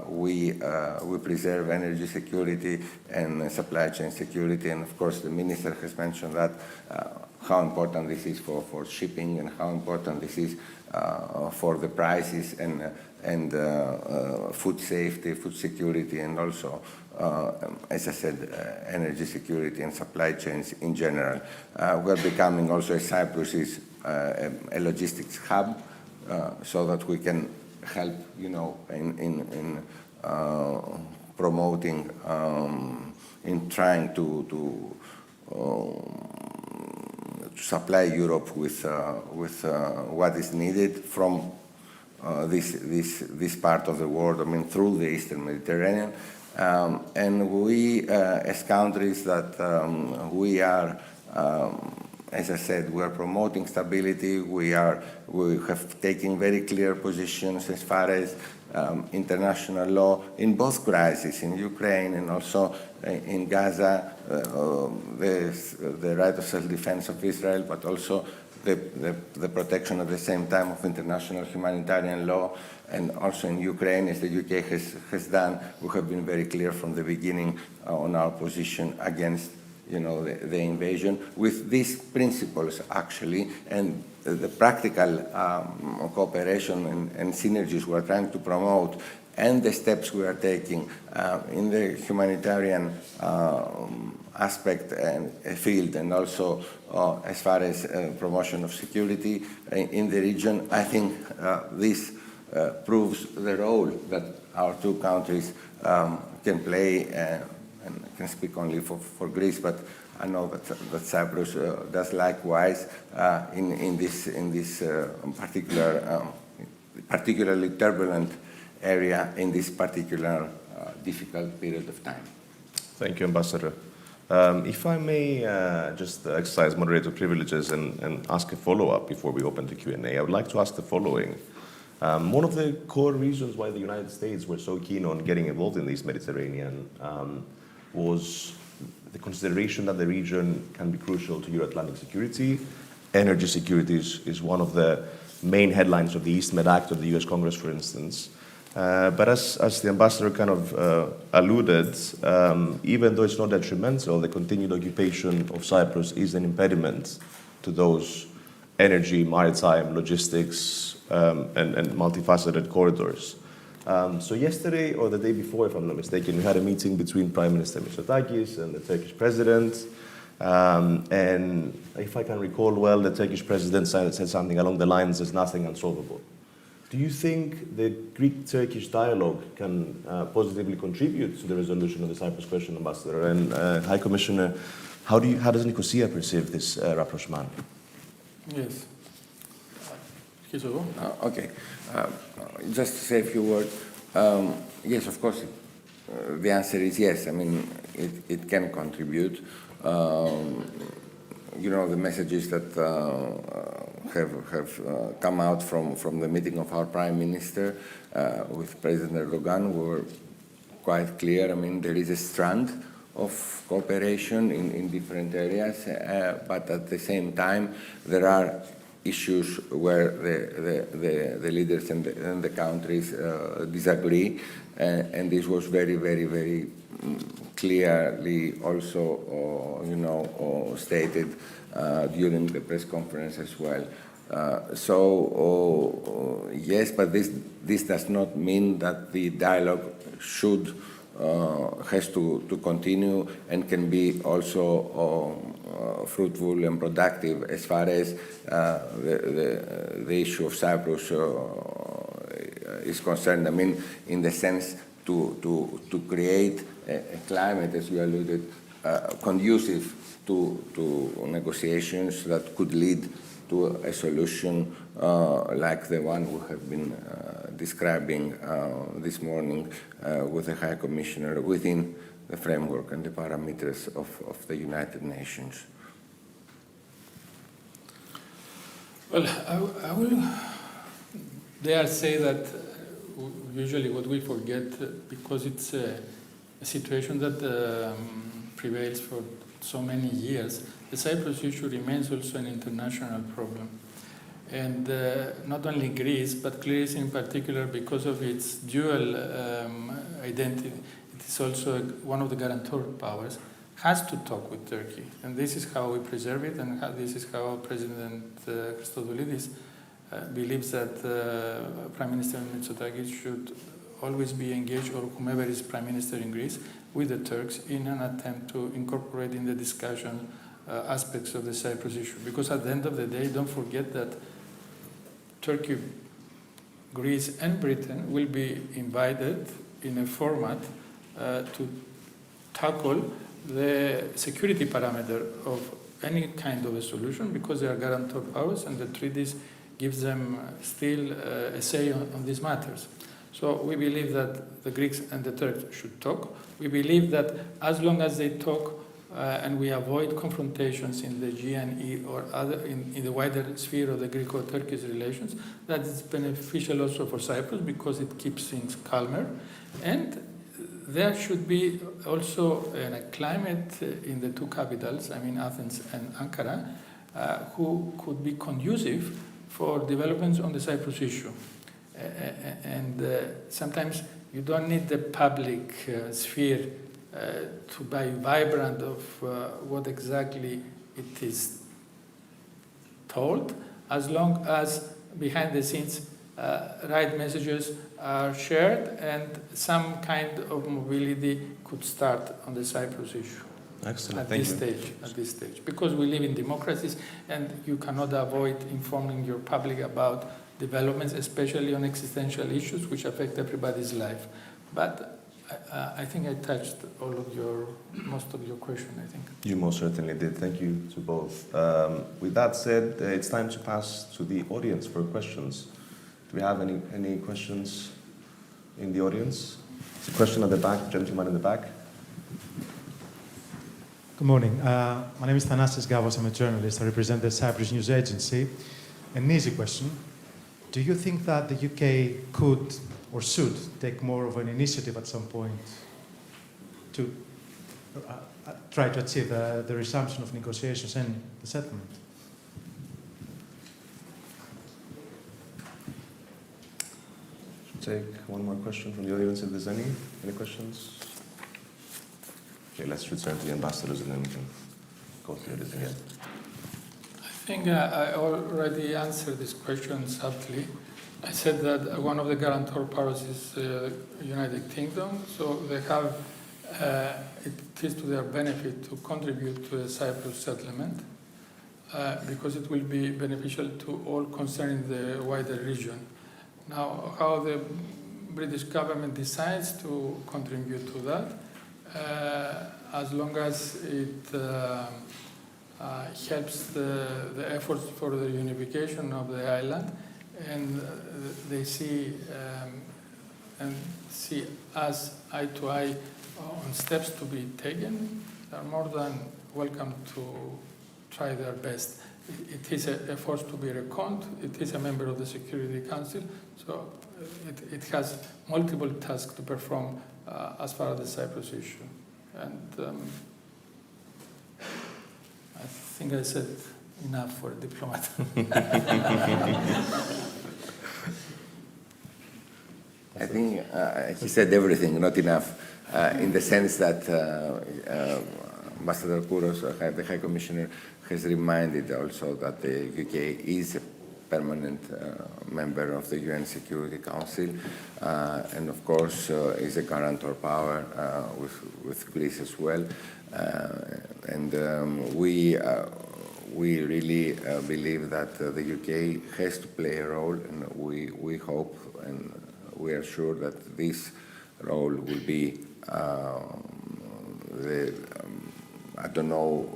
we preserve energy security and supply chain security, and of course the minister has mentioned that how important this is for shipping, and how important this is for the prices and food safety, food security, and also, as I said, energy security and supply chains in general. We are becoming also, as Cyprus is, a logistics hub. So that we can help, in promoting, in trying to supply Europe with what is needed from this part of the world. Through the Eastern Mediterranean, and we, as countries that we are. As I said, we are promoting stability. We have taken very clear positions as far as international law in both crises, in Ukraine and also in Gaza, the right of self-defense of Israel, but also the protection at the same time of international humanitarian law. And also in Ukraine, as the UK has done, we have been very clear from the beginning on our position against the invasion, with these principles actually, and the practical cooperation and synergies we are trying to promote, and the steps we are taking in the humanitarian aspect and field, and also as far as promotion of security in the region. I think this proves the role that our two countries can play. And I can speak only for Greece, but I know that Cyprus does likewise in this particularly turbulent area in this particular difficult period of time. Thank you, Ambassador. If I may just exercise moderator privileges and ask a follow-up before we open the Q&A, I would like to ask the following. One of the core reasons why the United States were so keen on getting involved in the East Mediterranean was the consideration that the region can be crucial to Euro-Atlantic security. Energy security is one of the main headlines of the East Med Act of the US Congress, for instance. But as the ambassador kind of alluded, even though it's not detrimental, the continued occupation of Cyprus is an impediment to those energy, maritime, logistics, and multifaceted corridors. So yesterday, or the day before, if I'm not mistaken, we had a meeting between Prime Minister Mitsotakis and the Turkish president. And if I can recall well, the Turkish president said something along the lines, there's nothing unsolvable. Do you think the Greek-Turkish dialogue can positively contribute to the resolution of the Cyprus question, Ambassador? And High Commissioner, how does Nicosia perceive this rapprochement? Yes. Okay. Just to say a few words. Yes, of course, the answer is yes. I mean, it can contribute. You know, the messages that have come out from the meeting of our Prime Minister with President Erdogan were quite clear. I mean, there is a strand of cooperation in different areas, but at the same time, there are issues where the leaders and the countries disagree, and this was very, very, very clearly also, stated during the press conference as well. Yes, but this does not mean that the dialogue has to continue and can be also fruitful and productive as far as the issue of Cyprus is concerned. I mean, in the sense to create a climate, as you alluded, conducive to negotiations that could lead to a solution like the one we have been describing this morning with the High Commissioner within the framework and the parameters of the United Nations. Well, I will dare say that usually what we forget, because it's a situation that prevails for so many years, the Cyprus issue remains also an international problem. And not only Greece, but Greece in particular, because of its dual identity, it is also one of the guarantor powers, has to talk with Turkey. And this is how we preserve it, and this is how President Christodoulidis believes that Prime Minister Mitsotakis should always be engaged, or whomever is Prime Minister in Greece, with the Turks in an attempt to incorporate in the discussion aspects of the Cyprus issue. Because at the end of the day, don't forget that Turkey, Greece, and Britain will be invited in a format to tackle the security parameter of any kind of a solution, because they are guarantor powers and the treaties gives them still a say on these matters. So we believe that the Greeks and the Turks should talk. We believe that as long as they talk and we avoid confrontations in the GNE or other in the wider sphere of the Greco-Turkish relations, that is beneficial also for Cyprus because it keeps things calmer. And there should be also a climate in the two capitals, I mean Athens and Ankara, who could be conducive for developments on the Cyprus issue. And sometimes you don't need the public sphere to be vibrant of what exactly it is told, as long as behind the scenes right messages are shared and some kind of mobility could start on the Cyprus issue. Excellent. At this stage, because we live in democracies and you cannot avoid informing your public about developments, especially on existential issues which affect everybody's life. But I think I touched most of your question, I think. You most certainly did. Thank you to both. With that said, it's time to pass to the audience for questions. Do we have any questions in the audience? There's a question at the back, gentleman in the back. Good morning. My name is Thanasis Gavos. I'm a journalist. I represent the Cyprus News Agency. An easy question. Do you think that the UK could or should take more of an initiative at some point to try to achieve the resumption of negotiations and the settlement? take one more question from the audience if there's any. Any questions? Okay, let's return to the ambassadors and then we can go through this again. I think I already answered this question subtly. I said that one of the guarantor powers is United Kingdom, so they have, it is to their benefit to contribute to the Cyprus settlement because it will be beneficial to all concerned in the wider region. Now, how the British government decides to contribute to that, as long as it helps the efforts for the unification of the island, and they see us eye to eye on steps to be taken, they are more than welcome to try their best. It is a force to be reckoned. It is a member of the Security Council, so it has multiple tasks to perform as far as the Cyprus issue. And I think I said enough for a diplomat. I think he said everything, not enough, in the sense that Ambassador Kouros, the High Commissioner, has reminded also that the UK is a permanent member of the UN Security Council, and of course is a guarantor power with Greece as well. And we really believe that the UK has to play a role, and we hope and we are sure that this role will be I don't know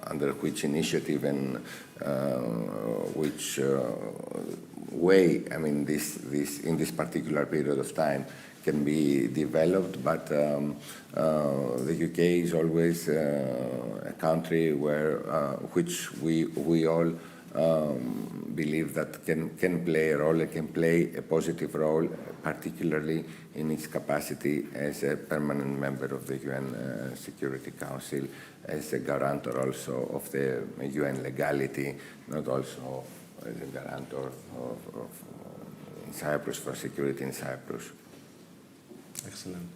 under which initiative and which way, I mean, this in this particular period of time can be developed, but the UK is always a country where which we all believe that can play a role, can play a positive role, particularly in its capacity as a permanent member of the UN Security Council, as a guarantor also of the UN legality, not also as a guarantor of in Cyprus, for security in Cyprus. Excellent.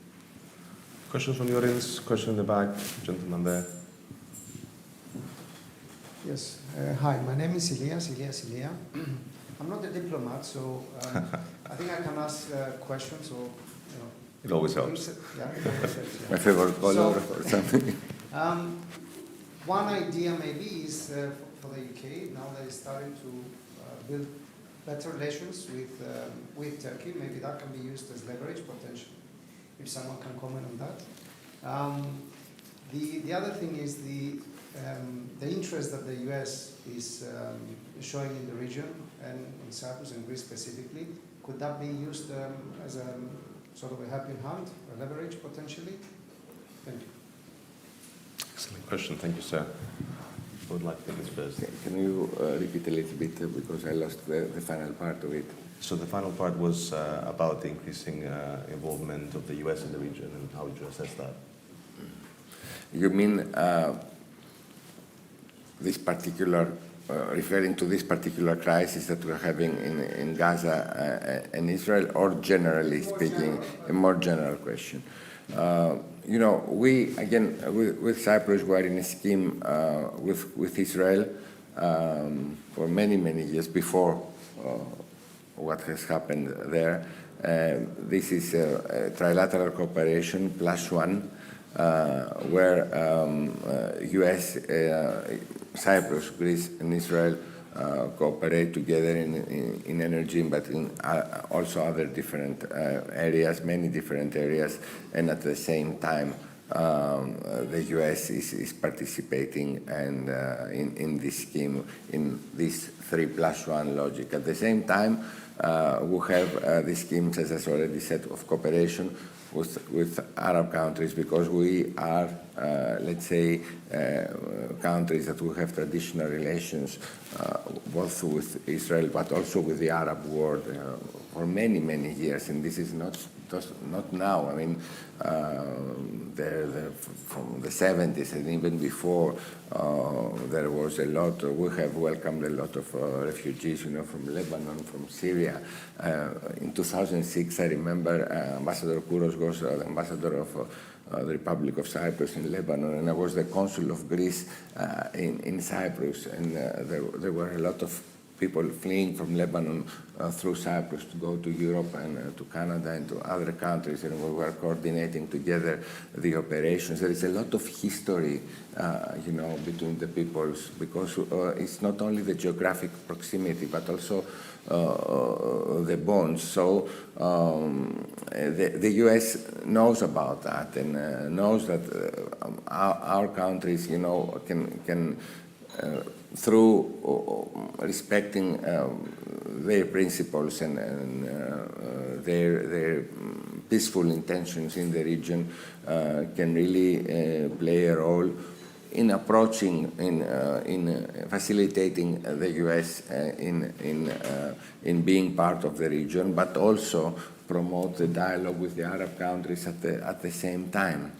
Question from the audience, question in the back, gentleman there. Yes. Hi, my name is Ilia. I'm not a diplomat, so I think I can ask questions or, you know. It always helps. Yeah, it always helps, yeah. My favorite color or something. One idea maybe is for the UK, now that it's starting to build better relations with Turkey, maybe that can be used as leverage potentially, if someone can comment on that. The other thing is the interest that the US is showing in the region and in Cyprus and Greece specifically. Could that be used as a sort of a helping hand, a leverage potentially? Thank you. Excellent question. Thank you, sir. I would like to take this first. Can you repeat a little bit because I lost the final part of it? So the final part was about the increasing involvement of the US in the region and how would you assess that? You mean this particular, referring to this particular crisis that we're having in Gaza and Israel, or generally speaking, a more general question? You know, we, again, with Cyprus, we are in a scheme with Israel for many, many years before what has happened there. This is a trilateral cooperation +1, where US, Cyprus, Greece, and Israel cooperate together in energy, but in also other different areas, many different areas, and at the same time, the US is participating and in this scheme, in this 3+1 logic. At the same time, we have these schemes, as I already said, of cooperation with Arab countries, because we are, let's say, countries that we have traditional relations both with Israel but also with the Arab world, for many, many years, and this is not now. I mean, from the 70s and even before, there was a lot. We have welcomed a lot of refugees, from Lebanon, from Syria. In 2006, I remember Ambassador Kouros was the ambassador of the Republic of Cyprus in Lebanon, and I was the consul of Greece in Cyprus, and there were a lot of people fleeing from Lebanon through Cyprus to go to Europe and to Canada and to other countries, and we were coordinating together the operations. There is a lot of history, between the peoples, because it's not only the geographic proximity, but also the bonds. So the U.S. knows about that and knows that our countries, can through respecting their principles and their peaceful intentions in the region, can really play a role in approaching, in facilitating the U.S. in being part of the region, but also promote the dialogue with the Arab countries at the same time.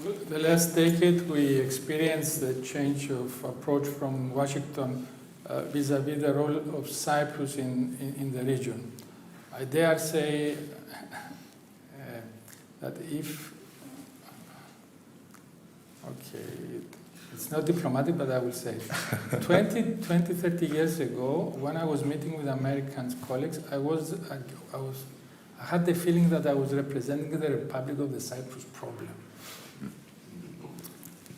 Well, the last decade, we experienced the change of approach from Washington vis-à-vis the role of Cyprus in the region. I dare say that it's not diplomatic, but I will say it. 30 years ago, when I was meeting with American colleagues, I had the feeling that I was representing the Republic of the Cyprus problem.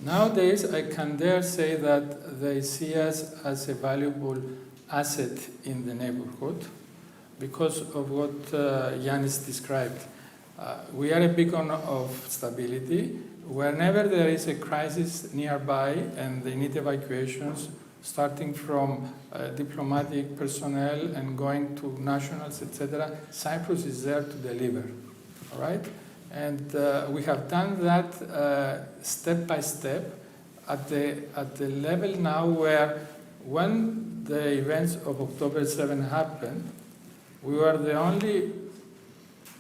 Nowadays, I can dare say that they see us as a valuable asset in the neighborhood because of what Yanis described. We are a beacon of stability. Whenever there is a crisis nearby and they need evacuations, starting from diplomatic personnel and going to nationals, etc., Cyprus is there to deliver, all right? And we have done that step by step at the level now where when the events of October 7 happened, we were the only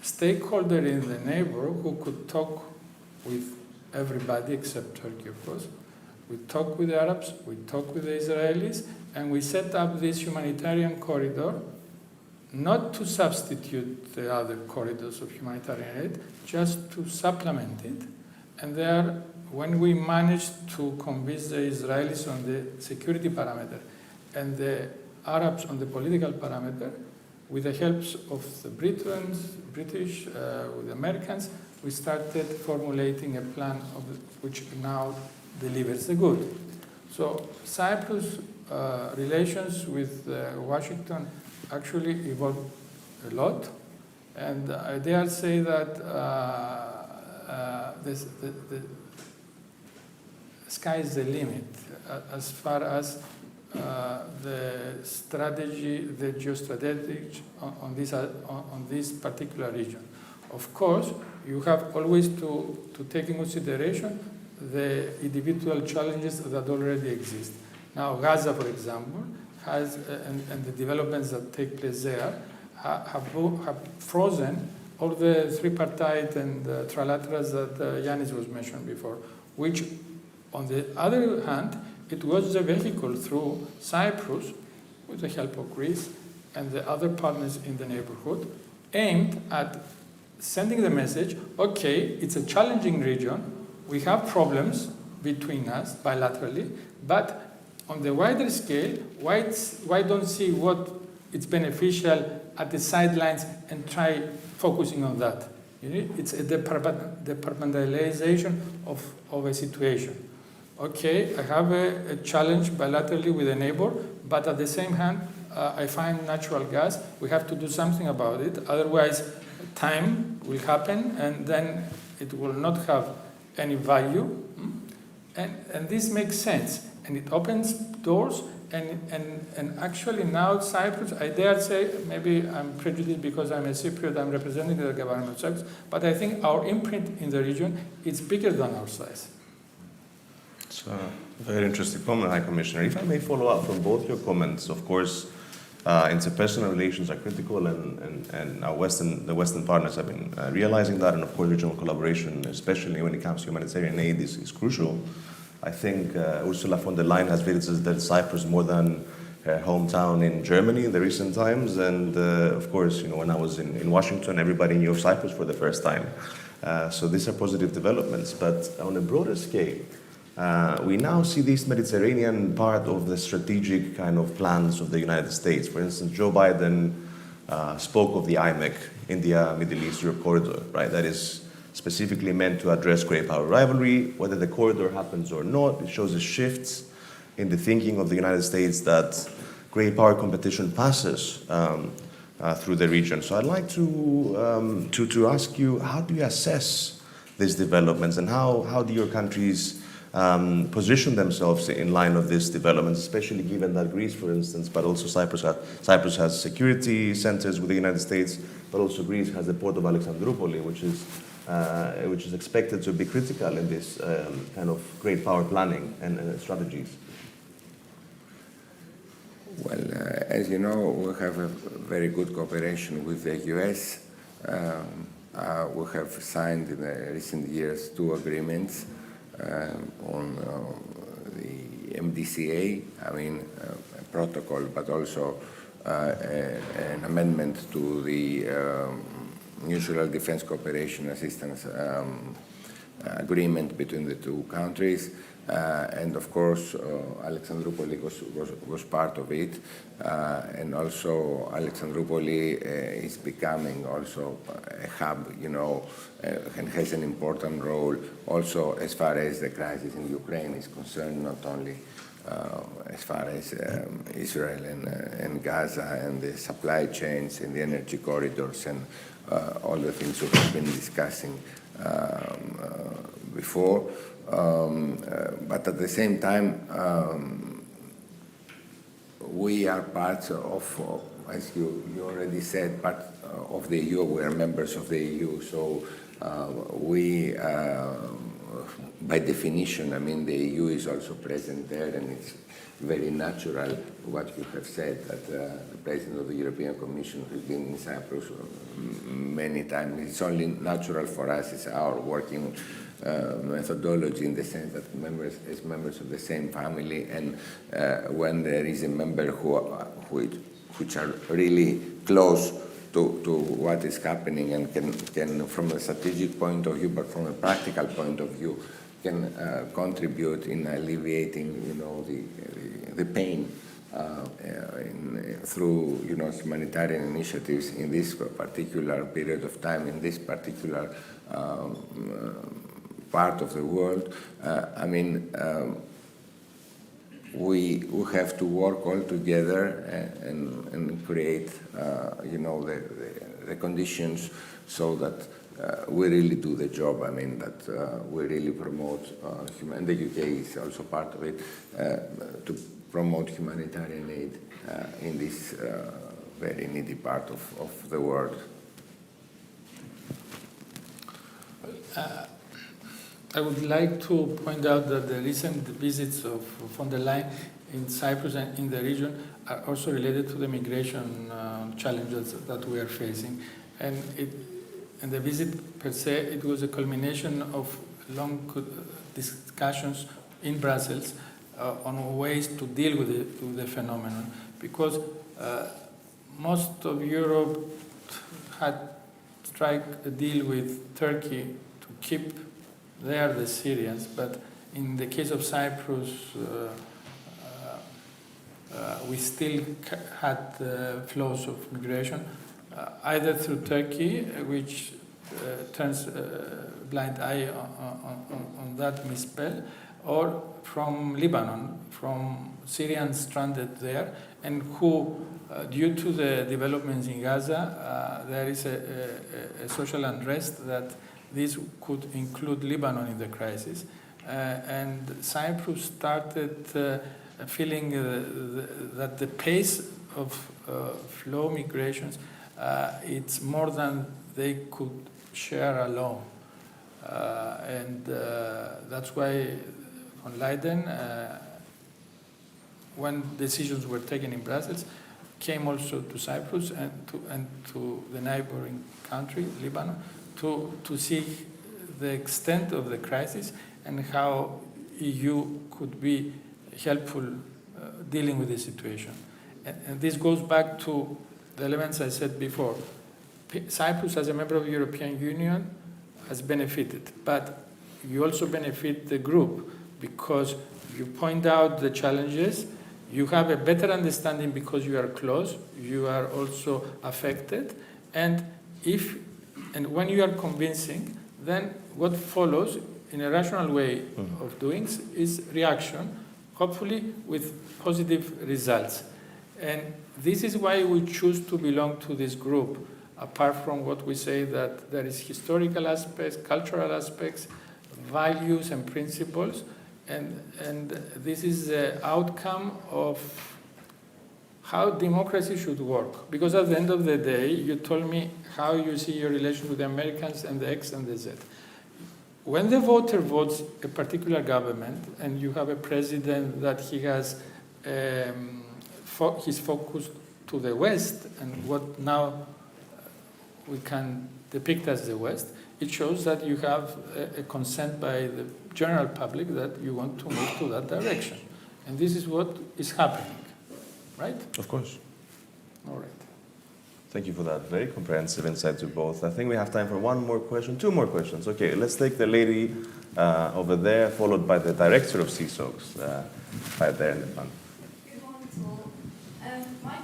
stakeholder in the neighborhood who could talk with everybody except Turkey, of course. We talked with the Arabs, we talked with the Israelis, and we set up this humanitarian corridor not to substitute the other corridors of humanitarian aid, just to supplement it. And there, when we managed to convince the Israelis on the security parameter and the Arabs on the political parameter, with the help of the British, with the Americans, we started formulating a plan which now delivers the good. So Cyprus relations with Washington actually evolved a lot, and I dare say that the sky is the limit as far as the strategy, the geostrategy on this particular region. Of course, you have always to take in consideration the individual challenges that already exist. Now, Gaza, for example, has, and the developments that take place there, have frozen all the tripartite and trilaterals that Yanis was mentioned before, which, on the other hand, it was the vehicle through Cyprus, with the help of Greece and the other partners in the neighborhood, aimed at sending the message, okay, it's a challenging region, we have problems between us bilaterally, but on the wider scale, why don't see what is beneficial at the sidelines and try focusing on that? It's a departmentalization of a situation. Okay, I have a challenge bilaterally with a neighbor, but at the same hand, I find natural gas. We have to do something about it. Otherwise, time will happen, and then it will not have any value. And this makes sense, and it opens doors. And actually now Cyprus, I dare say, maybe I'm prejudiced because I'm a Cypriot, I'm representing the government of Cyprus, but I think our imprint in the region is bigger than our size. It's a very interesting comment, High Commissioner. If I may follow up from both your comments, of course, Interpersonal relations are critical, and the Western partners have been realizing that, and of course regional collaboration, especially when it comes to humanitarian aid, is crucial. I think Ursula von der Leyen has visited Cyprus more than her hometown in Germany in the recent times, and of course, when I was in Washington, everybody knew of Cyprus for the first time. So these are positive developments, but on a broader scale, we now see this Mediterranean part of the strategic kind of plans of the United States. For instance, Joe Biden spoke of the IMEC, India, Middle East, Europe corridor, right? That is specifically meant to address great power rivalry. Whether the corridor happens or not, it shows a shift in the thinking of the United States that great power competition passes through the region. So I'd like to ask you, how do you assess these developments, and how do your countries position themselves in line of these developments, especially given that Greece, for instance, but also Cyprus has security centers with the United States, but also Greece has the port of Alexandroupolis, which is expected to be critical in this kind of great power planning and strategies. Well, as you know, we have a very good cooperation with the US. We have signed in the recent years 2 agreements on the MDCA, a protocol, but also an amendment to the Mutual Defense Cooperation Assistance agreement between the 2 countries. And of course, Alexandroupolis was part of it, and also Alexandroupolis is becoming also a hub, and has an important role also as far as the crisis in Ukraine is concerned, not only as far as Israel and Gaza and the supply chains and the energy corridors and all the things we have been discussing before. But at the same time, we are part of, as you already said, part of the EU. We are members of the EU, so we, by definition, the EU is also present there, and it's very natural what you have said, that the President of the European Commission has been in Cyprus many times. It's only natural for us, it's our working methodology, in the sense that as members of the same family, and when there is a member which are really close to what is happening and can from a strategic point of view, but from a practical point of view, can contribute in alleviating, the pain through, humanitarian initiatives in this particular period of time, in this particular part of the world. We have to work all together and create, the conditions so that we really do the job. That we really promote, and the UK is also part of it, to promote humanitarian aid in this very needy part of the world. I would like to point out that the recent visits of von der Leyen in Cyprus and in the region are also related to the migration challenges that we are facing. And the visit per se, it was a culmination of long discussions in Brussels on ways to deal with the phenomenon, because most of Europe had struck a deal with Turkey to keep there the Syrians, but in the case of Cyprus, we still had flows of migration, either through Turkey, which turns a blind eye on that misspell, or from Lebanon, from Syrians stranded there, and who, due to the developments in Gaza, there is a social unrest that this could include Lebanon in the crisis. And Cyprus started feeling that the pace of flow migrations, it's more than they could share alone. And that's why von Leyen, when decisions were taken in Brussels, came also to Cyprus and to the neighboring country, Lebanon, to see the extent of the crisis and how EU could be helpful dealing with the situation. And this goes back to the elements I said before. Cyprus, as a member of the European Union, has benefited, but you also benefit the group because you point out the challenges, you have a better understanding because you are close, you are also affected, and when you are convincing, then what follows in a rational way of doing is reaction, hopefully with positive results. And this is why we choose to belong to this group, apart from what we say that there is historical aspects, cultural aspects, values and principles, and this is the outcome of how democracy should work. Because at the end of the day, you told me how you see your relation with the Americans and the X and the Z. When the voter votes a particular government and you have a president that he has his focus to the West and what now we can depict as the West, it shows that you have a consent by the general public that you want to move to that direction. And this is what is happening, right? Of course. All right. Thank you for that very comprehensive insight to both. I think we have time for one more question, two more questions. Okay, let's take the lady over there, followed by the director of CSOCs, right there in the front. Good morning to all. My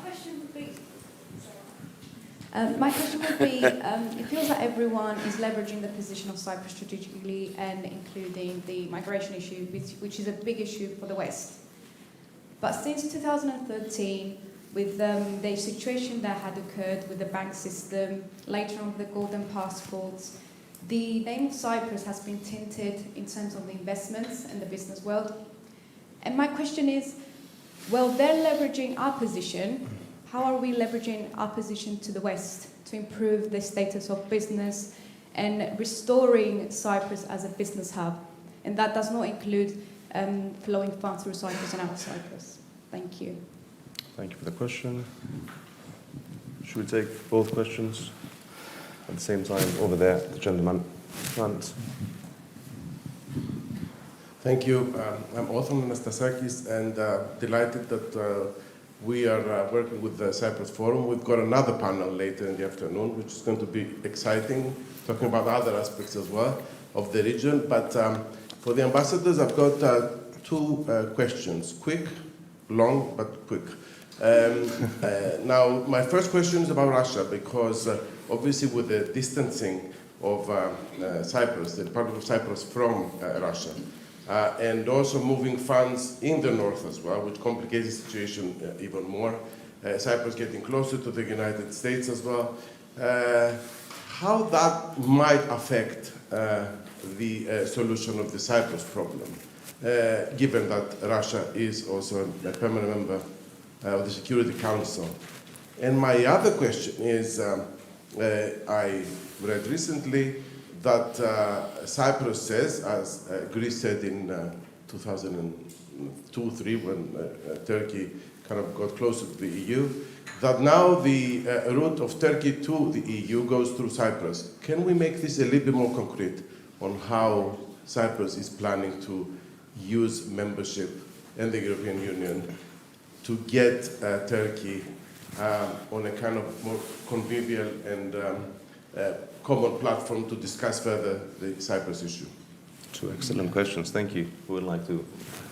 question would be, it feels that everyone is leveraging the position of Cyprus strategically and including the migration issue, which is a big issue for the West. But since 2013, with the situation that had occurred with the bank system, later on the golden passports, the name of Cyprus has been tinted in terms of the investments and the business world. And my question is, well, they're leveraging our position. How are we leveraging our position to the West to improve the status of business and restoring Cyprus as a business hub? And that does not include flowing funds through Cyprus and out of Cyprus. Thank you. Thank you for the question. Should we take both questions at the same time? Over there, the gentleman in front. Thank you. I'm Othon Anastasakis, and delighted that we are working with the Cyprus Forum. We've got another panel later in the afternoon, which is going to be exciting, talking about other aspects as well of the region. But for the ambassadors, I've got two questions, quick, long, but quick. Now, my first question is about Russia, because obviously with the distancing of Cyprus, the Republic of Cyprus from Russia, and also moving funds in the north as well, which complicates the situation even more. Cyprus getting closer to the United States as well. How that might affect the solution of the Cyprus problem, given that Russia is also a permanent member of the Security Council. And my other question is, I read recently that Cyprus says, as Greece said in 2002-03, when Turkey kind of got closer to the EU, that now the route of Turkey to the EU goes through Cyprus. Can we make this a little bit more concrete on how Cyprus is planning to use membership in the European Union to get Turkey on a kind of more convivial and common platform to discuss further the Cyprus issue? Two excellent questions. Thank you. Who would like to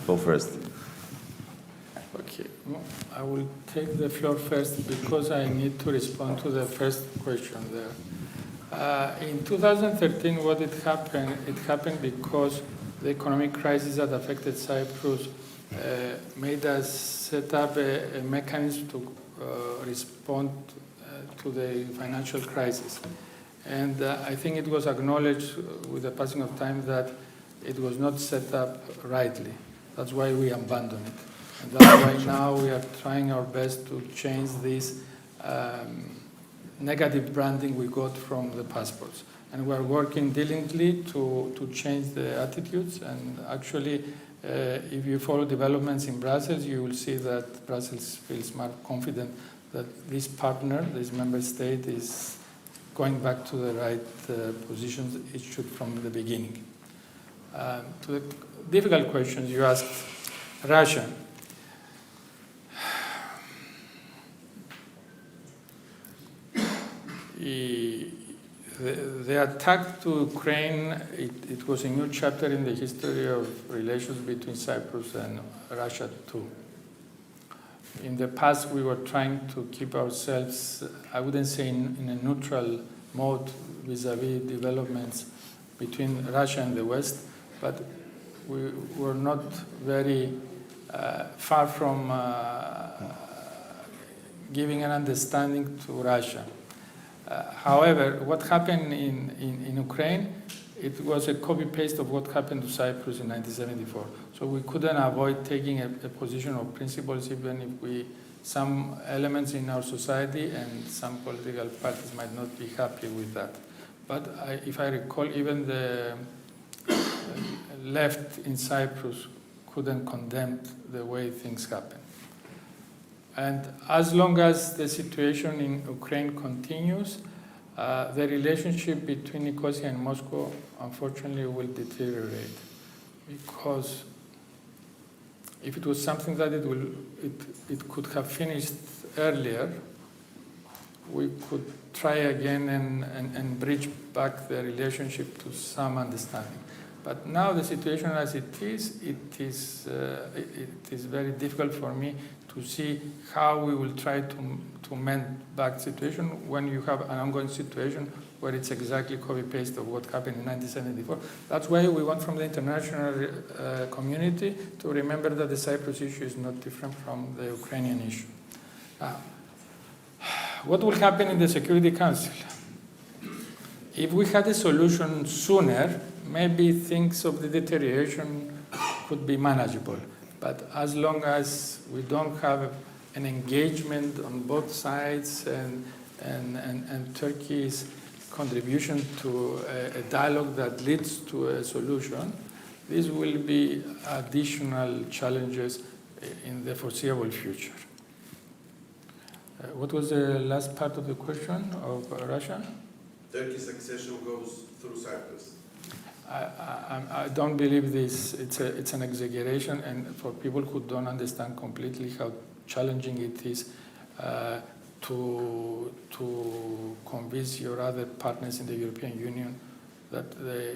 go first? Okay, I will take the floor first because I need to respond to the first question there. In 2013, what it happened because the economic crisis that affected Cyprus made us set up a mechanism to respond to the financial crisis. And I think it was acknowledged with the passing of time that it was not set up rightly. That's why we abandoned it. And that's why now we are trying our best to change this negative branding we got from the passports. And we are working diligently to change the attitudes. And actually, if you follow developments in Brussels, you will see that Brussels feels more confident that this partner, this member state, is going back to the right positions it should from the beginning. To the difficult questions you asked, Russia. The attack to Ukraine, it was a new chapter in the history of relations between Cyprus and Russia too. In the past, we were trying to keep ourselves, I wouldn't say in a neutral mode vis-à-vis developments between Russia and the West, but we were not very far from giving an understanding to Russia. However, what happened in Ukraine, it was a copy-paste of what happened to Cyprus in 1974. So we couldn't avoid taking a position of principles, even if some elements in our society and some political parties might not be happy with that. But if I recall, even the left in Cyprus couldn't condemn the way things happened. And as long as the situation in Ukraine continues, the relationship between Nicosia and Moscow, unfortunately, will deteriorate. Because if it was something that it could have finished earlier, we could try again and bridge back the relationship to some understanding. But now the situation as it is very difficult for me to see how we will try to mend back the situation when you have an ongoing situation where it's exactly copy-paste of what happened in 1974. That's why we want from the international community to remember that the Cyprus issue is not different from the Ukrainian issue. What will happen in the Security Council? If we had a solution sooner, maybe things of the deterioration could be manageable. But as long as we don't have an engagement on both sides and Turkey's contribution to a dialogue that leads to a solution, these will be additional challenges in the foreseeable future. What was the last part of the question of Russia? Turkey's accession goes through Cyprus. I don't believe this. It's an exaggeration, and for people who don't understand completely how challenging it is to convince your other partners in the European Union that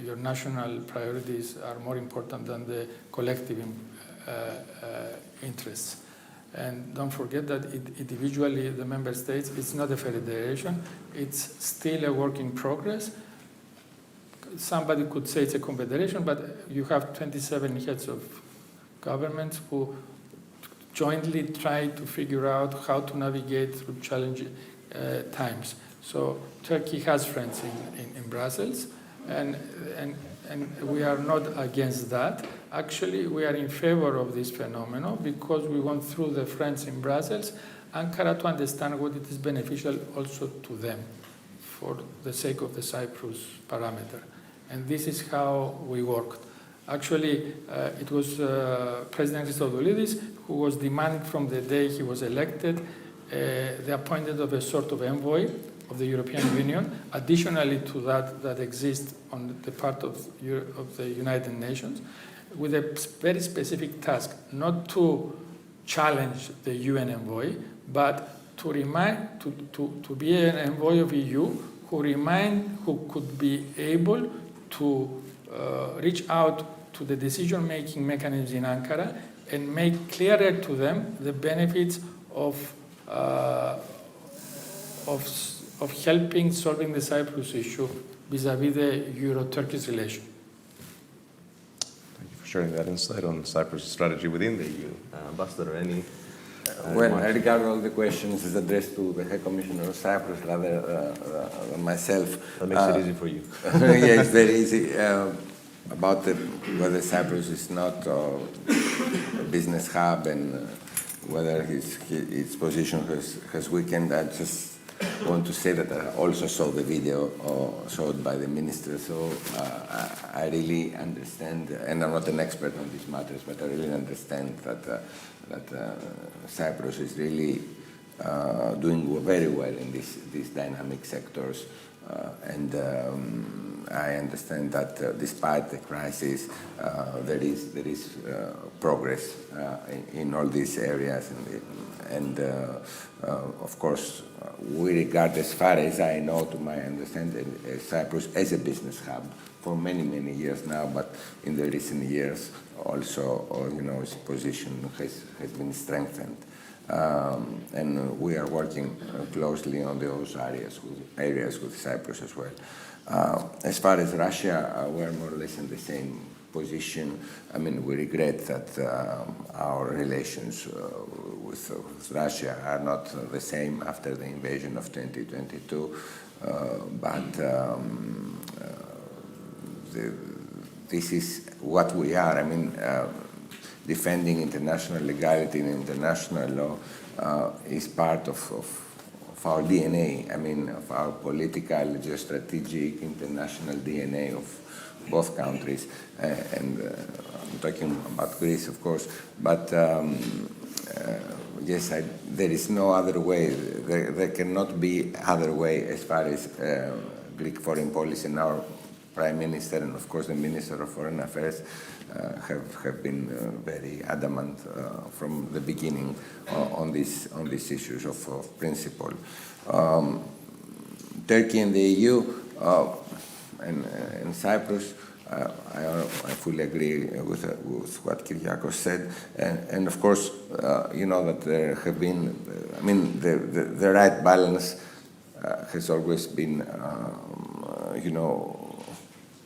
your national priorities are more important than the collective interests. And don't forget that individually the member states, it's not a federation, it's still a work in progress. Somebody could say it's a confederation, but you have 27 heads of governments who jointly try to figure out how to navigate through challenging times. So Turkey has friends in Brussels, and we are not against that. Actually, we are in favor of this phenomenon because we want, through the friends in Brussels, Ankara to understand what it is beneficial also to them for the sake of the Cyprus parameter. And this is how we worked. Actually, it was President Christodoulidis who was demanding from the day he was elected the appointment of a sort of envoy of the European Union, additionally to that exists on the part of the United Nations, with a very specific task, not to challenge the UN envoy, but to be an envoy of EU who could be able to reach out to the decision-making mechanisms in Ankara and make clearer to them the benefits of helping solving the Cyprus issue vis-à-vis the Euro-Turkish relation. Thank you for sharing that insight on Cyprus' strategy within the EU. Ambassador, any? Well, I regard all the questions as addressed to the High Commissioner of Cyprus rather than myself. That makes it easy for you. Yeah, it's very easy. About whether Cyprus is not a business hub and whether its position has weakened, I just want to say that I also saw the video showed by the minister, so I really understand, and I'm not an expert on these matters, but I really understand that Cyprus is really doing very well in these dynamic sectors. And I understand that despite the crisis, there is progress in all these areas. And of course, we regard, as far as I know, to my understanding, Cyprus as a business hub for many, many years now, but in the recent years also, its position has been strengthened. And we are working closely on those areas with Cyprus as well. As far as Russia, we're more or less in the same position. I mean, we regret that our relations with Russia are not the same after the invasion of 2022, but this is what we are. I mean, defending international legality and international law is part of our DNA, I mean, of our political, geostrategic, international DNA of both countries. And I'm talking about Greece, of course, but yes, there is no other way. There cannot be other way as far as Greek foreign policy, and our Prime Minister and, of course, the Minister of Foreign Affairs have been very adamant from the beginning on these issues of principle. Turkey and the EU and Cyprus, I fully agree with what Kyriakos said, and of course, you know that there have been, I mean, the right balance has always been, you know,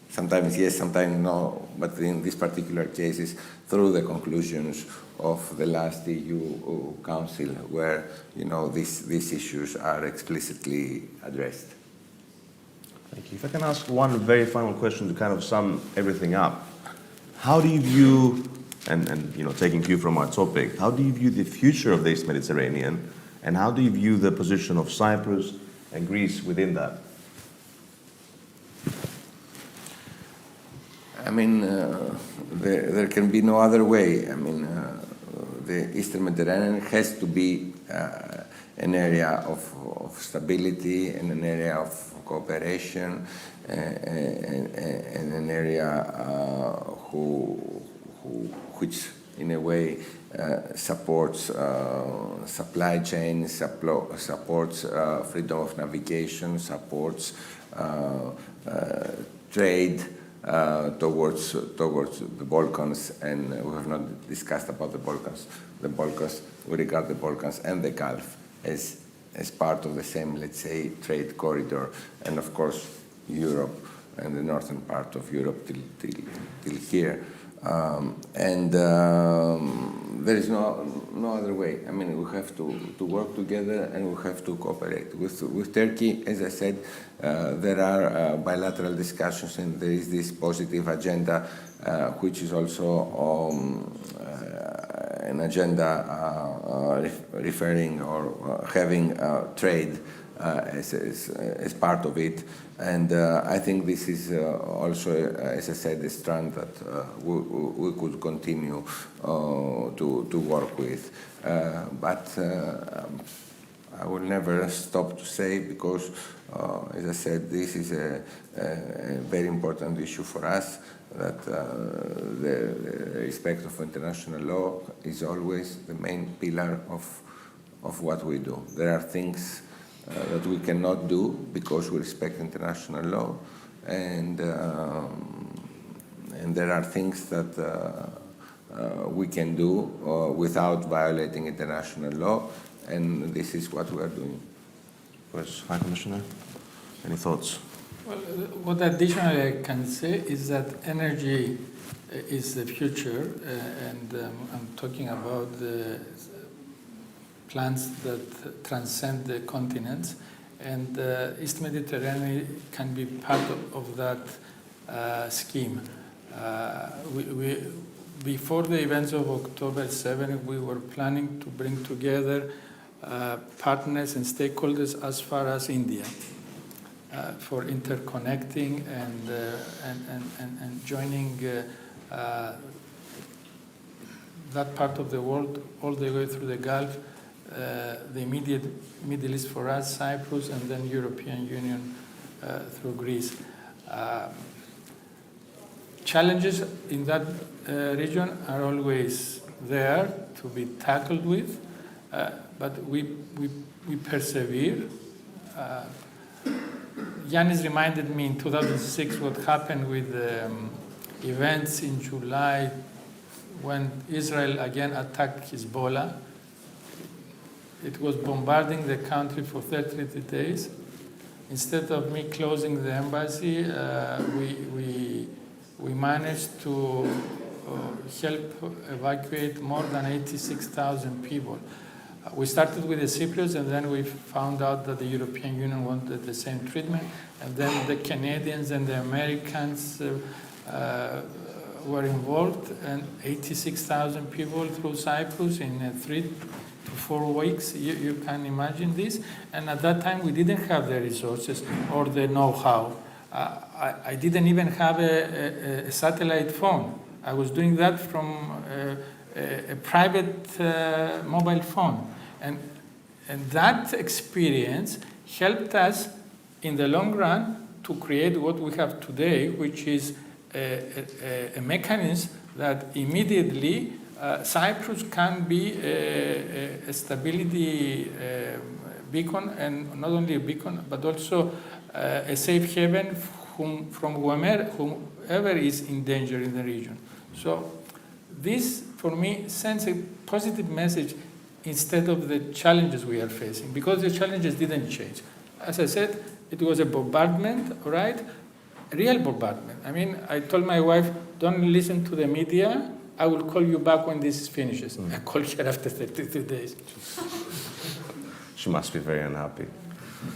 sometimes yes, sometimes no, but in these particular cases, through the conclusions of the last EU Council, where, you know, these issues are explicitly addressed. Thank you. If I can ask one very final question to kind of sum everything up. How do you view, and you know, taking cue from our topic, how do you view the future of the East Mediterranean, and how do you view the position of Cyprus and Greece within that? I mean, there can be no other way. I mean, the Eastern Mediterranean has to be an area of stability and an area of cooperation and an area which, in a way, supports supply chains, supports freedom of navigation, supports trade towards the Balkans, and we have not discussed about the Balkans. We regard the Balkans and the Gulf as part of the same, let's say, trade corridor, and of course Europe and the northern part of Europe till here. And there is no other way. I mean, we have to work together and we have to cooperate. With Turkey, as I said, there are bilateral discussions, and there is this positive agenda, which is also an agenda referring or having trade as part of it. And I think this is also, as I said, a strand that we could continue to work with. But I will never stop to say, because, as I said, this is a very important issue for us, that the respect of international law is always the main pillar of what we do. There are things that we cannot do because we respect international law, and there are things that we can do without violating international law, and this is what we are doing. Yes, High Commissioner, any thoughts? Well, what additionally I can say is that energy is the future, and I'm talking about the plants that transcend the continents, and East Mediterranean can be part of that scheme. Before the events of October 7, we were planning to bring together partners and stakeholders as far as India for interconnecting and joining that part of the world all the way through the Gulf the immediate Middle East for us, Cyprus, and then European Union through Greece. Challenges in that region are always there to be tackled with, but we persevere. Yanis reminded me in 2006 what happened with events in July when Israel again attacked Hezbollah. It was bombarding the country for 33 days. Instead of me closing the embassy, we managed to help evacuate more than 86,000 people. We started with the Cypriots, and then we found out that the European Union wanted the same treatment, and then the Canadians and the Americans were involved, and 86,000 people through Cyprus in 3 to 4 weeks. You can imagine this. And at that time, we didn't have the resources or the know-how. I didn't even have a satellite phone. I was doing that from a private mobile phone. And that experience helped us in the long run to create what we have today, which is a mechanism that immediately Cyprus can be a stability beacon, and not only a beacon, but also a safe haven from whomever is in danger in the region. So this, for me, sends a positive message instead of the challenges we are facing, because the challenges didn't change. As I said, it was a bombardment, right? A real bombardment. I mean, I told my wife, don't listen to the media. I will call you back when this finishes. I called her after 32 days. She must be very unhappy.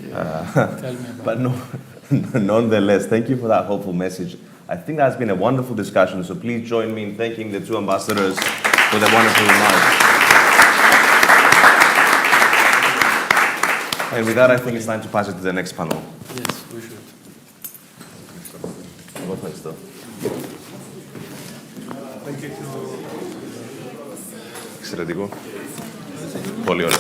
Yeah. Tell me about but nonetheless, thank you for that hopeful message. I think that's been a wonderful discussion, so please join me in thanking the two ambassadors for their wonderful remarks. And with that, I think it's time to pass it to the next panel. Yes, we should. Thank you. Εξαιρετικό. Πολύ ωραία.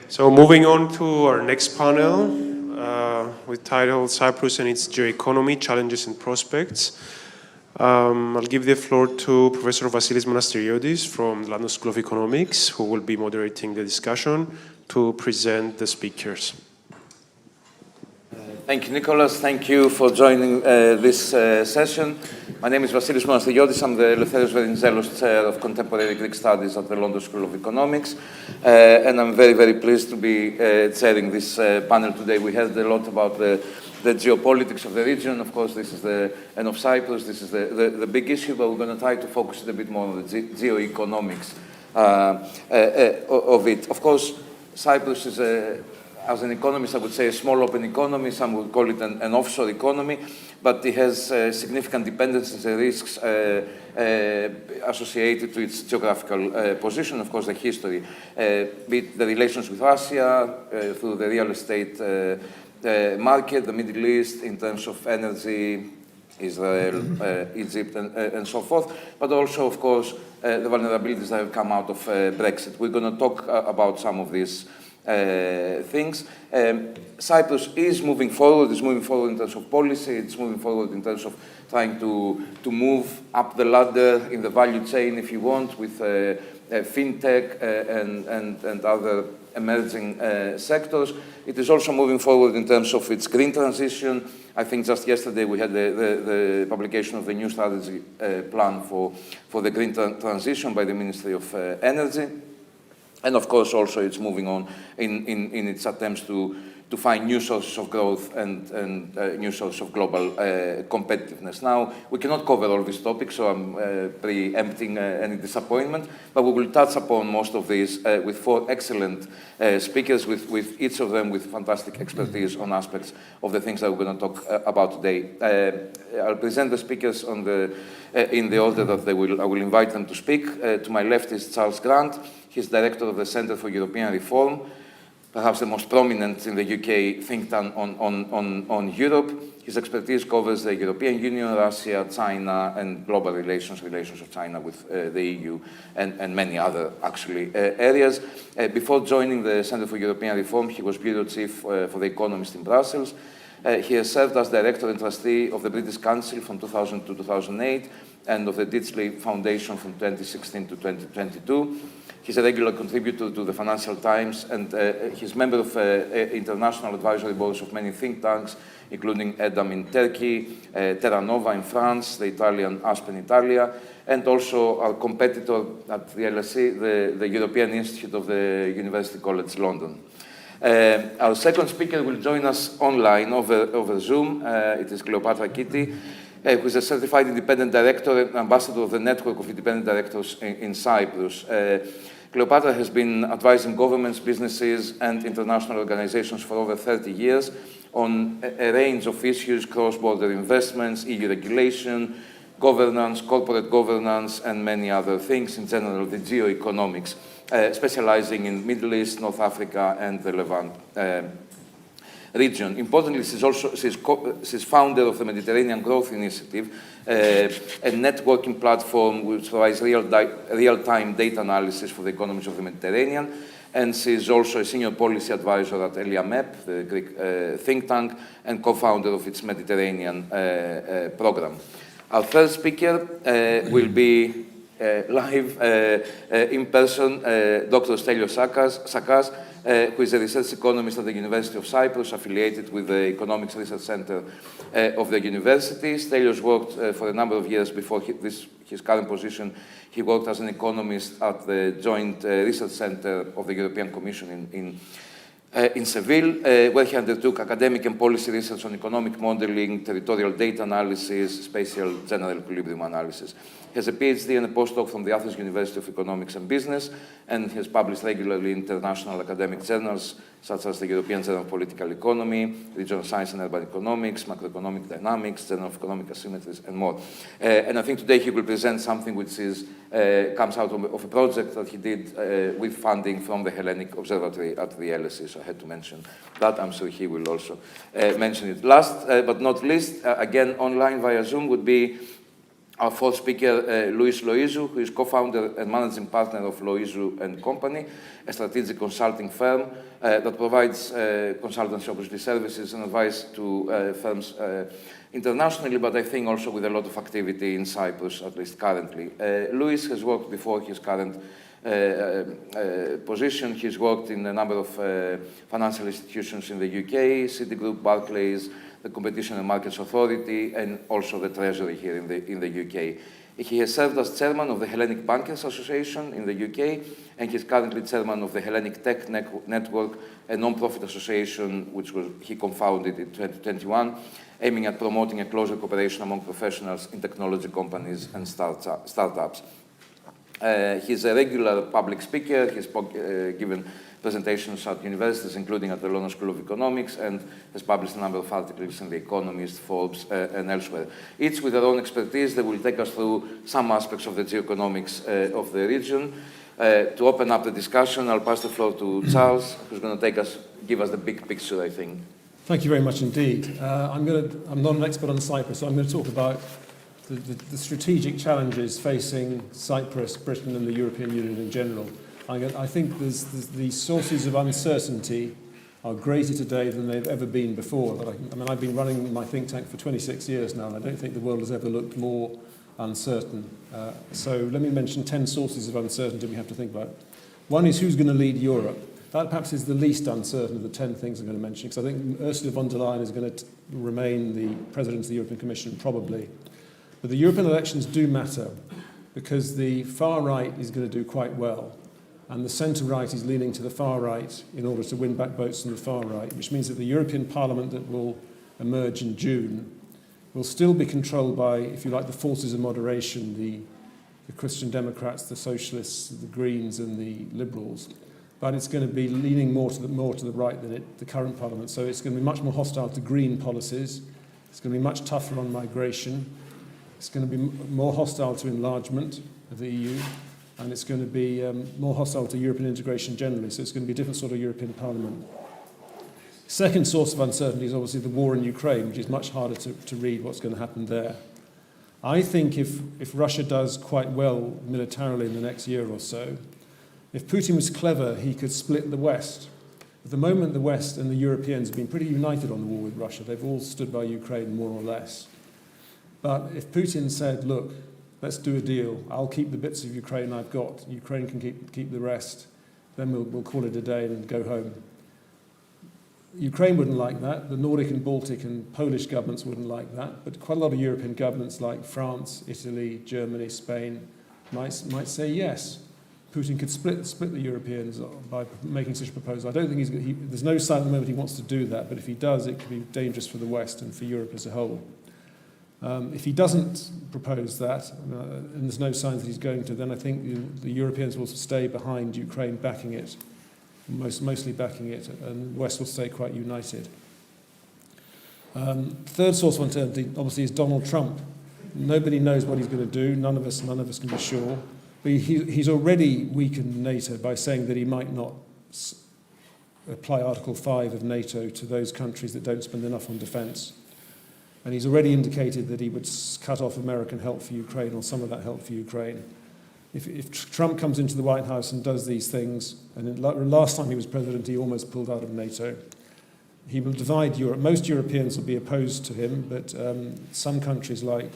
So moving on to our next panel, with title Cyprus and its Geoeconomy, Challenges and Prospects. I'll give the floor to Professor Vasilis Monasteriodis from the London School of Economics, who will be moderating the discussion to present the speakers. Thank you, Nicholas. Thank you for joining this session. My name is Vasilis Monasteriodis. I'm the Eleftherios Venizelos Chair of Contemporary Greek Studies at the London School of Economics. And I'm very, very pleased to be chairing this panel today. We heard a lot about the geopolitics of the region. Of course, this is and of Cyprus. This is the big issue, but we're going to try to focus it a bit more on the geoeconomics of it. Of course, Cyprus is as an economist, I would say a small open economy. Some would call it an offshore economy, but it has significant dependencies and risks associated to its geographical position. Of course, the history, be it the relations with Russia, through the real estate market, the Middle East, in terms of energy, Israel, Egypt, and so forth, but also, of course, the vulnerabilities that have come out of Brexit. We're going to talk about some of these things. Cyprus is moving forward. It's moving forward in terms of policy. It's moving forward in terms of trying to move up the ladder in the value chain, if you want, with fintech and other emerging sectors. It is also moving forward in terms of its green transition. I think just yesterday we had the publication of the new strategy plan for the green transition by the Ministry of Energy. And of course, also it's moving on in its attempts to find new sources of growth and new sources of global competitiveness. Now, we cannot cover all these topics, so I'm preempting any disappointment, but we will touch upon most of these with 4 excellent speakers, with each of them with fantastic expertise on aspects of the things that we're going to talk about today. I'll present the speakers in the order that I will invite them to speak. To my left is Charles Grant. He's director of the Centre for European Reform, perhaps the most prominent in the UK think tank on Europe. His expertise covers the European Union, Russia, China, and global relations of China with the EU, and many other, actually, areas. Before joining the Centre for European Reform, he was bureau chief for The Economist in Brussels. He has served as director and trustee of the British Council from 2000 to 2008, and of the Digital Foundation from 2016 to 2022. He's a regular contributor to the Financial Times, and he's member of international advisory boards of many think tanks, including EDAM in Turkey, Terra Nova in France, the Italian Aspen Italia, and also our competitor at the LSE, the European Institute of the University College London. Our second speaker will join us online over Zoom. It is Cleopatra Kitty, who is a certified independent director and ambassador of the network of independent directors in Cyprus. Cleopatra has been advising governments, businesses, and international organizations for over 30 years on a range of issues: cross-border investments, EU regulation, governance, corporate governance, and many other things, in general, the geoeconomics, specializing in Middle East, North Africa, and the Levant region. Importantly, she's founder of the Mediterranean Growth Initiative, a networking platform which provides real-time data analysis for the economies of the Mediterranean. And she's also a senior policy advisor at ELIAMEP, the Greek think tank, and co-founder of its Mediterranean program. Our third speaker will be live in person, Dr. Stelios Sakas, who is a research economist at the University of Cyprus, affiliated with the Economics Research Center of the university. Stelios worked for a number of years before his current position. He worked as an economist at the Joint Research Center of the European Commission in Seville, where he undertook academic and policy research on economic modeling, territorial data analysis, spatial general equilibrium analysis. He has a PhD and a postdoc from the Athens University of Economics and Business, and has published regularly in international academic journals such as the European Journal of Political Economy, Regional Science and Urban Economics, Macroeconomic Dynamics, Journal of Economic Asymmetries, and more. And I think today he will present something which comes out of a project that he did with funding from the Hellenic Observatory at the LSE, so I had to mention that. I'm sure he will also mention it. Last but not least, again online via Zoom, would be Our fourth speaker, Luis Loizou, who is co-founder and managing partner of Loizou and Company, a strategic consulting firm that provides consultancy, obviously, services and advice to firms internationally, but I think also with a lot of activity in Cyprus, at least currently. Luis has worked before his current position. He's worked in a number of financial institutions in the UK, Citigroup, Barclays, the Competition and Markets Authority, and also the Treasury here in the UK. He has served as chairman of the Hellenic Bankers Association in the UK, and he's currently chairman of the Hellenic Tech Network, a non-profit association which he co-founded in 2021, aiming at promoting a closer cooperation among professionals in technology companies and startups. He's a regular public speaker. He's given presentations at universities, including at the London School of Economics, and has published a number of articles in The Economist, Forbes, and elsewhere. Each with their own expertise, they will take us through some aspects of the geoeconomics of the region. To open up the discussion, I'll pass the floor to Charles, who's going to give us the big picture, I think. Thank you very much indeed. I'm not an expert on Cyprus, so I'm going to talk about the strategic challenges facing Cyprus, Britain, and the European Union in general. I think the sources of uncertainty are greater today than they've ever been before. I've been running my think tank for 26 years now, and I don't think the world has ever looked more uncertain. So let me mention 10 sources of uncertainty we have to think about. One is who's going to lead Europe. That perhaps is the least uncertain of the 10 things I'm going to mention, because I think Ursula von der Leyen is going to remain the President of the European Commission, probably. But the European elections do matter, because the far right is going to do quite well, and the centre-right is leaning to the far right in order to win back votes from the far right, which means that the European Parliament that will emerge in June will still be controlled by, if you like, the forces of moderation, the Christian Democrats, the Socialists, the Greens, and the Liberals. But it's going to be leaning more to the right than the current Parliament. So it's going to be much more hostile to green policies. It's going to be much tougher on migration. It's going to be more hostile to enlargement of the EU. And it's going to be more hostile to European integration generally. So it's going to be a different sort of European Parliament. Second source of uncertainty is obviously the war in Ukraine, which is much harder to read what's going to happen there. I think if Russia does quite well militarily in the next year or so, if Putin was clever, he could split the West. At the moment, the West and the Europeans have been pretty united on the war with Russia. They've all stood by Ukraine, more or less. But if Putin said, look, let's do a deal, I'll keep the bits of Ukraine I've got, Ukraine can keep the rest, then we'll call it a day and go home. Ukraine wouldn't like that. The Nordic and Baltic and Polish governments wouldn't like that. But quite a lot of European governments like France, Italy, Germany, Spain might say yes. Putin could split the Europeans by making such a proposal. I don't think there's no sign at the moment he wants to do that, but if he does, it could be dangerous for the West and for Europe as a whole. If he doesn't propose that, and there's no signs that he's going to, then I think the Europeans will stay behind Ukraine, backing it, mostly backing it, and the West will stay quite united. Third source of uncertainty, obviously, is Donald Trump. Nobody knows what he's going to do. None of us can be sure. But he's already weakened NATO by saying that he might not apply Article 5 of NATO to those countries that don't spend enough on defence. And he's already indicated that he would cut off American help for Ukraine, or some of that help for Ukraine. If Trump comes into the White House and does these things, and last time he was president, he almost pulled out of NATO, he will divide Europe. Most Europeans will be opposed to him, but some countries like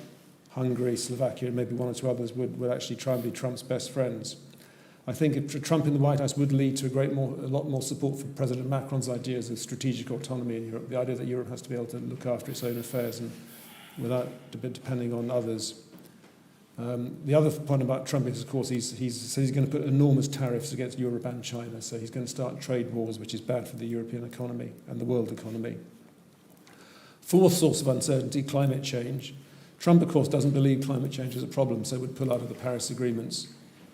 Hungary, Slovakia, and maybe one or two others would actually try and be Trump's best friends. I think if Trump in the White House would lead to a lot more support for President Macron's ideas of strategic autonomy in Europe, the idea that Europe has to be able to look after its own affairs and without depending on others. The other point about Trump is, of course, he said he's going to put enormous tariffs against Europe and China, so he's going to start trade wars, which is bad for the European economy and the world economy. Fourth source of uncertainty, climate change. Trump, of course, doesn't believe climate change is a problem, so would pull out of the Paris agreements,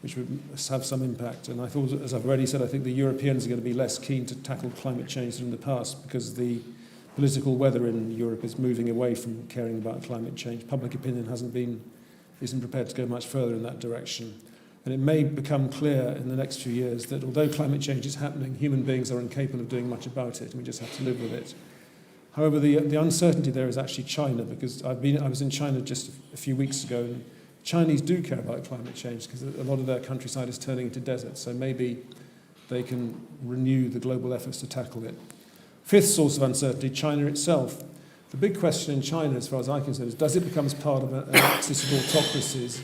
which would have some impact. And I thought, as I've already said, I think the Europeans are going to be less keen to tackle climate change than in the past, because the political weather in Europe is moving away from caring about climate change. Public opinion isn't prepared to go much further in that direction. And it may become clear in the next few years that although climate change is happening, human beings are incapable of doing much about it, and we just have to live with it. However, the uncertainty there is actually China, because I was in China just a few weeks ago, and Chinese do care about climate change because a lot of their countryside is turning into desert, so maybe they can renew the global efforts to tackle it. Fifth source of uncertainty, China itself. The big question in China, as far as I can say, is does it become part of an axis of autocracies,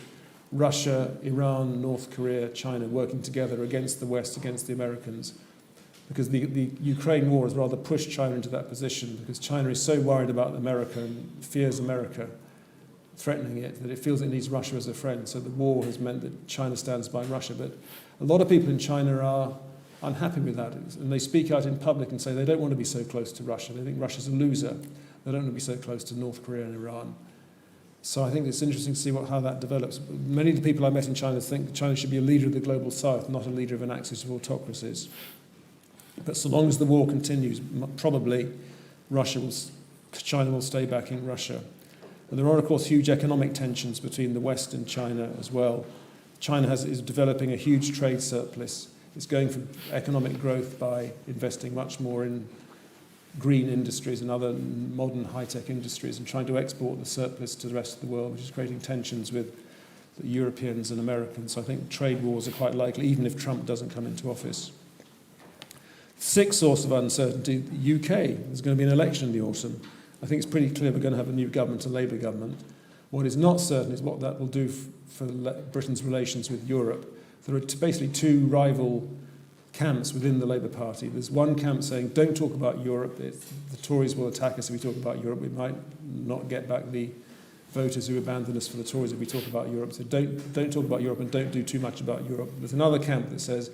Russia, Iran, North Korea, China, working together against the West, against the Americans? Because the Ukraine war has rather pushed China into that position, because China is so worried about America and fears America threatening it that it feels it needs Russia as a friend. So the war has meant that China stands by Russia. But a lot of people in China are unhappy with that, and they speak out in public and say they don't want to be so close to Russia. They think Russia's a loser. They don't want to be so close to North Korea and Iran. So I think it's interesting to see how that develops. Many of the people I met in China think China should be a leader of the global south, not a leader of an axis of autocracies. But so long as the war continues, probably China will stay backing Russia. And there are, of course, huge economic tensions between the West and China as well. China is developing a huge trade surplus. It's going for economic growth by investing much more in green industries and other modern high-tech industries, and trying to export the surplus to the rest of the world, which is creating tensions with the Europeans and Americans. So I think trade wars are quite likely, even if Trump doesn't come into office. Sixth source of uncertainty, the UK. There's going to be an election in the autumn. I think it's pretty clear we're going to have a new government, a Labour government. What is not certain is what that will do for Britain's relations with Europe. There are basically two rival camps within the Labour Party. There's one camp saying, don't talk about Europe. The Tories will attack us if we talk about Europe. We might not get back the voters who abandon us for the Tories if we talk about Europe. So don't talk about Europe and don't do too much about Europe. There's another camp that says,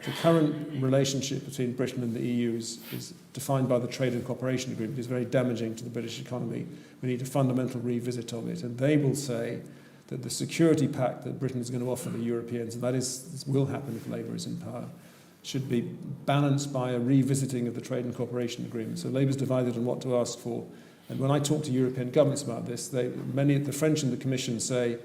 the current relationship between Britain and the EU is defined by the Trade and Cooperation Agreement. It's very damaging to the British economy. We need a fundamental revisit of it. And they will say that the security pact that Britain is going to offer the Europeans, and this will happen if Labour is in power, should be balanced by a revisiting of the Trade and Cooperation Agreement. So Labour's divided on what to ask for. And when I talk to European governments about this, many of the French and the Commission say,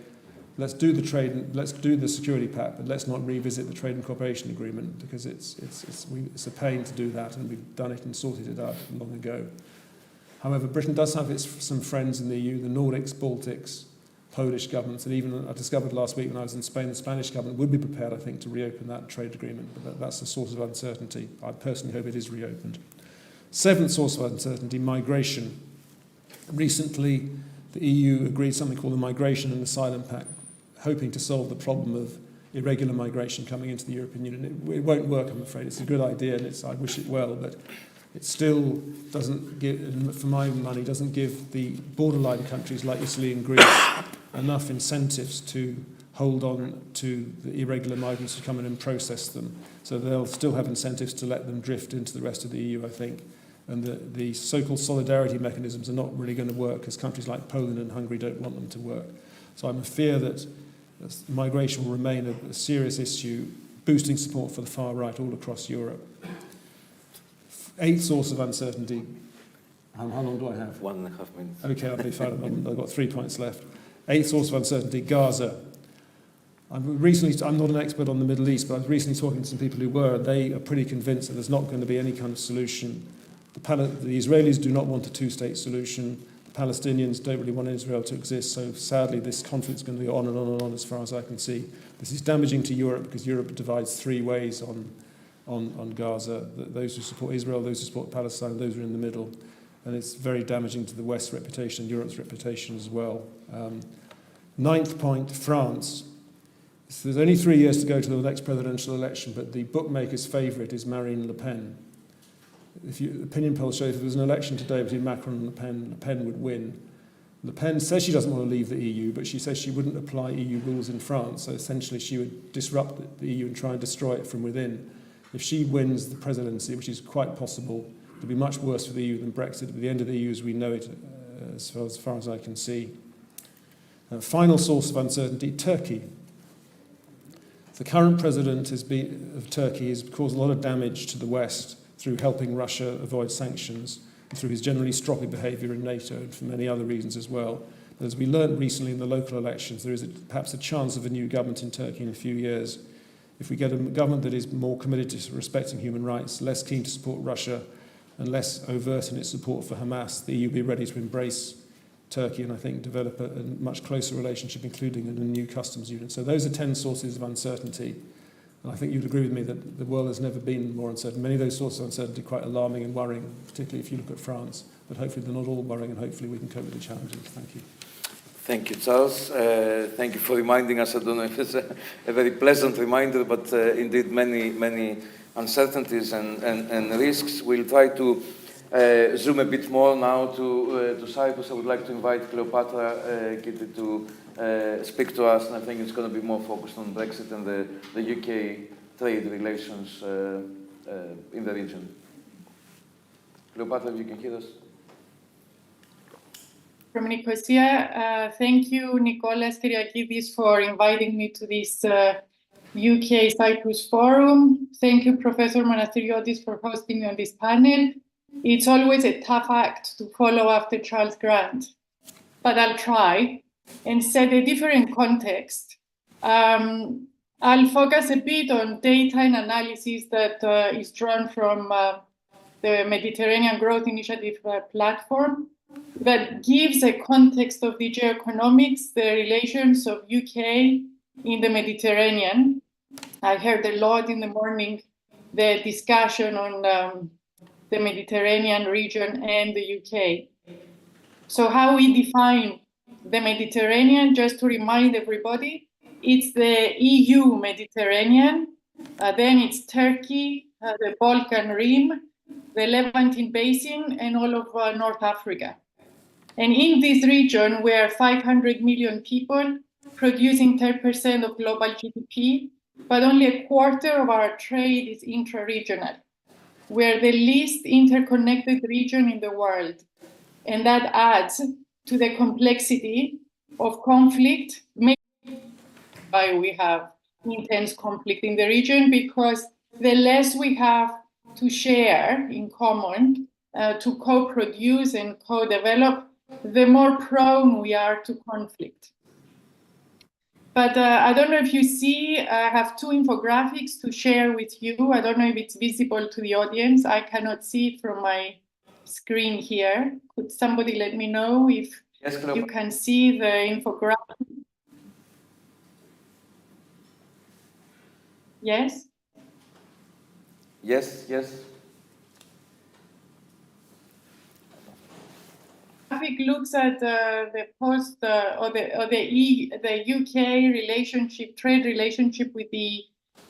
let's do the trade, let's do the security pact, but let's not revisit the Trade and Cooperation Agreement, because it's a pain to do that, and we've done it and sorted it out long ago. However, Britain does have some friends in the EU, the Nordics, Baltics, Polish governments, and even I discovered last week when I was in Spain, the Spanish government would be prepared, I think, to reopen that trade agreement, but that's a source of uncertainty. I personally hope it is reopened. Seventh source of uncertainty, migration. Recently, the EU agreed something called the Migration and Asylum Pact, hoping to solve the problem of irregular migration coming into the European Union. It won't work, I'm afraid. It's a good idea, and I wish it well, but it still doesn't give, for my money, doesn't give the borderline countries like Italy and Greece enough incentives to hold on to the irregular migrants who come in and process them. So they'll still have incentives to let them drift into the rest of the EU, I think. And the so-called solidarity mechanisms are not really going to work, because countries like Poland and Hungary don't want them to work. So I'm afraid that migration will remain a serious issue, boosting support for the far right all across Europe. Eighth source of uncertainty. How long do I have? 1.5 minutes. Okay, I'll be fine. I've got 3 points left. Eighth source of uncertainty, Gaza. I'm not an expert on the Middle East, but I was recently talking to some people who were. They are pretty convinced that there's not going to be any kind of solution. The Israelis do not want a two-state solution. The Palestinians don't really want Israel to exist. So sadly, this conflict's going to go on and on and on as far as I can see. This is damaging to Europe, because Europe divides three ways on Gaza. Those who support Israel, those who support Palestine, those who are in the middle. And it's very damaging to the West's reputation, Europe's reputation as well. Ninth point, France. So there's only 3 years to go to the next presidential election, but the bookmakers' favourite is Marine Le Pen. Opinion polls show if there was an election today between Macron and Le Pen would win. Le Pen says she doesn't want to leave the EU, but she says she wouldn't apply EU rules in France, so essentially she would disrupt the EU and try and destroy it from within. If she wins the presidency, which is quite possible, it'll be much worse for the EU than Brexit. It'll be the end of the EU as we know it, as far as I can see. Final source of uncertainty, Turkey. The current president of Turkey has caused a lot of damage to the West through helping Russia avoid sanctions, and through his generally stroppy behaviour in NATO, and for many other reasons as well. But as we learned recently in the local elections, there is perhaps a chance of a new government in Turkey in a few years. If we get a government that is more committed to respecting human rights, less keen to support Russia, and less overt in its support for Hamas, the EU will be ready to embrace Turkey and I think develop a much closer relationship, including in a new customs union. So those are 10 sources of uncertainty. And I think you'd agree with me that the world has never been more uncertain. Many of those sources of uncertainty are quite alarming and worrying, particularly if you look at France. But hopefully they're not all worrying, and hopefully we can cope with the challenges. Thank you. Thank you, Charles. Thank you for reminding us. I don't know if it's a very pleasant reminder, but indeed many uncertainties and risks. We'll try to zoom a bit more now to Cyprus. I would like to invite Cleopatra Kitty to speak to us, and I think it's going to be more focused on Brexit and the UK trade relations in the region. Cleopatra, if you can hear us. From Nicosia, thank you, Nicolas Kyriakidis, for inviting me to this UK Cyprus Forum. Thank you, Professor Monastiriotis, for hosting me on this panel. It's always a tough act to follow after Charles Grant, but I'll try and set a different context. I'll focus a bit on data and analysis that is drawn from the Mediterranean Growth Initiative platform that gives a context of the geoeconomics, the relations of UK in the Mediterranean. I heard a lot in the morning the discussion on the Mediterranean region and the UK. So how we define the Mediterranean, just to remind everybody, it's the EU Mediterranean, then it's Turkey, the Balkan Rim, the Levantine Basin, and all of North Africa. And in this region, we are 500 million people producing 10% of global GDP, but only a quarter of our trade is intra-regional. We're the least interconnected region in the world. And that adds to the complexity of conflict, maybe why we have intense conflict in the region, because the less we have to share in common, to co-produce and co-develop, the more prone we are to conflict. But I don't know if you see, I have two infographics to share with you. I don't know if it's visible to the audience. I cannot see it from my screen here. Could somebody let me know if you can see the infographic? Yes? Yes, yes. Graphic looks at the post or the UK relationship, trade relationship with the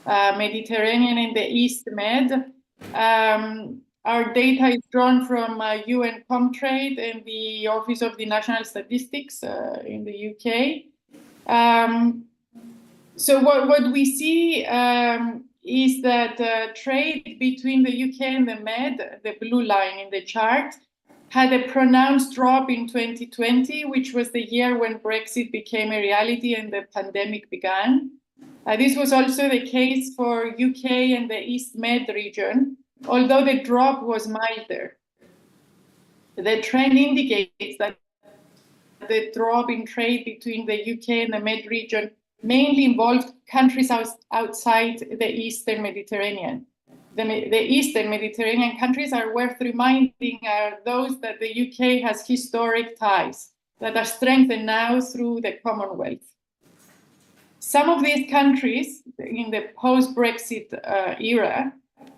Mediterranean and the East Med. Our data is drawn from UN Comtrade and the Office of the National Statistics in the UK. So what we see is that trade between the UK and the Med, the blue line in the chart, had a pronounced drop in 2020, which was the year when Brexit became a reality and the pandemic began. This was also the case for UK and the East Med region, although the drop was milder. The trend indicates that the drop in trade between the UK and the Med region mainly involved countries outside the Eastern Mediterranean. The Eastern Mediterranean countries are worth reminding are those that the UK has historic ties that are strengthened now through the Commonwealth. Some of these countries in the post-Brexit era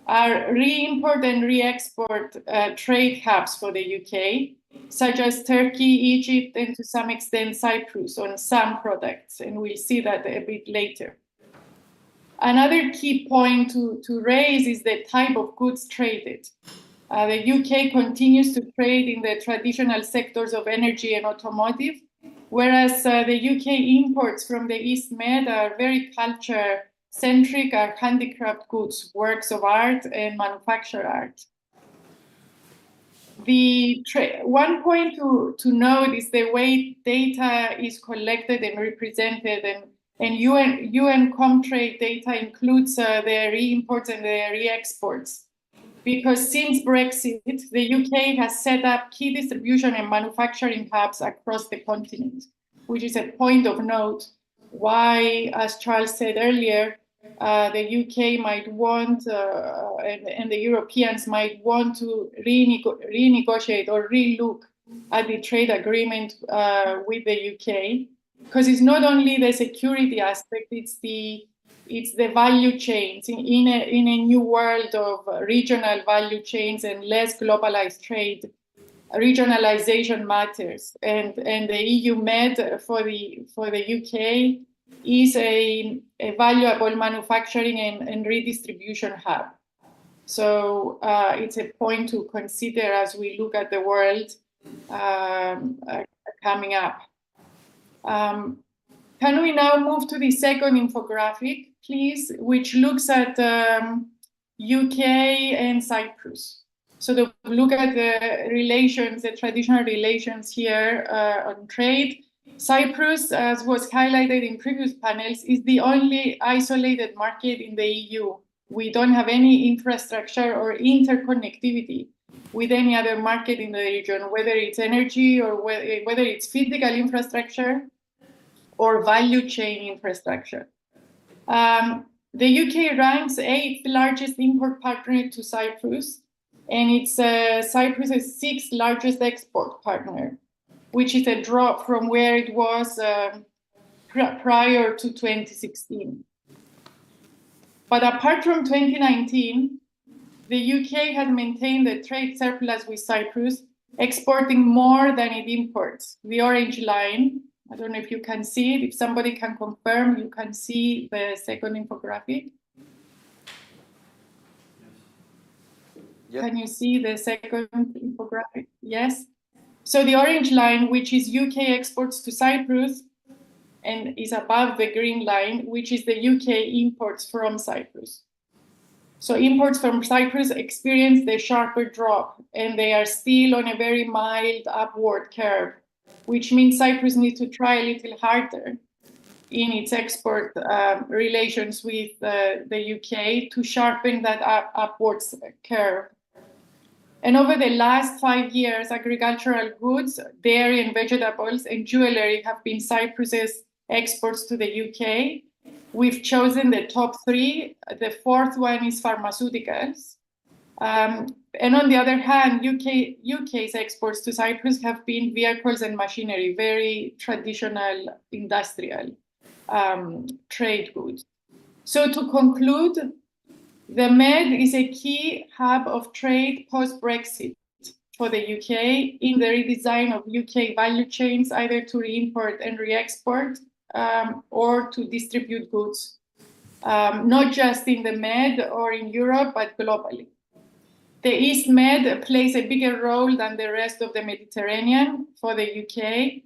are re-import and re-export trade hubs for the UK, such as Turkey, Egypt, and to some extent Cyprus on some products, and we'll see that a bit later. Another key point to raise is the type of goods traded. The UK continues to trade in the traditional sectors of energy and automotive, whereas the UK imports from the East Med are very culture-centric, are handicraft goods, works of art, and manufactured art. One point to note is the way data is collected and represented, and UN Comtrade data includes the re-imports and the re-exports. Because since Brexit, the UK has set up key distribution and manufacturing hubs across the continent, which is a point of note why, as Charles said earlier, the UK might want and the Europeans might want to renegotiate or relook at the trade agreement with the UK, because it's not only the security aspect, it's the value chains in a new world of regional value chains and less globalized trade. Regionalization matters, and the EU Med for the UK is a valuable manufacturing and redistribution hub. So it's a point to consider as we look at the world coming up. Can we now move to the second infographic, please, which looks at UK and Cyprus. So to look at the relations, the traditional relations here on trade. Cyprus, as was highlighted in previous panels, is the only isolated market in the EU. We don't have any infrastructure or interconnectivity with any other market in the region, whether it's energy or whether it's physical infrastructure or value chain infrastructure. The UK ranks 8th largest import partner to Cyprus, and it's Cyprus's 6th largest export partner, which is a drop from where it was prior to 2016. But apart from 2019, the UK has maintained a trade surplus with Cyprus, exporting more than it imports. The orange line, I don't know if you can see it. If somebody can confirm, you can see the second infographic. Yes. Can you see the second infographic? Yes. So the orange line, which is UK exports to Cyprus, and is above the green line, which is the UK imports from Cyprus. So imports from Cyprus experienced a sharper drop, and they are still on a very mild upward curve, which means Cyprus needs to try a little harder in its export relations with the UK to sharpen that upwards curve. And over the last 5 years, agricultural goods, dairy and vegetables, and jewelry have been Cyprus's exports to the UK. We've chosen the top 3. The 4th one is pharmaceuticals. And on the other hand, UK's exports to Cyprus have been vehicles and machinery, very traditional industrial trade goods. So to conclude, the Med is a key hub of trade post-Brexit for the UK in the redesign of UK value chains, either to re-import and re-export or to distribute goods, not just in the Med or in Europe, but globally. The East Med plays a bigger role than the rest of the Mediterranean for the UK,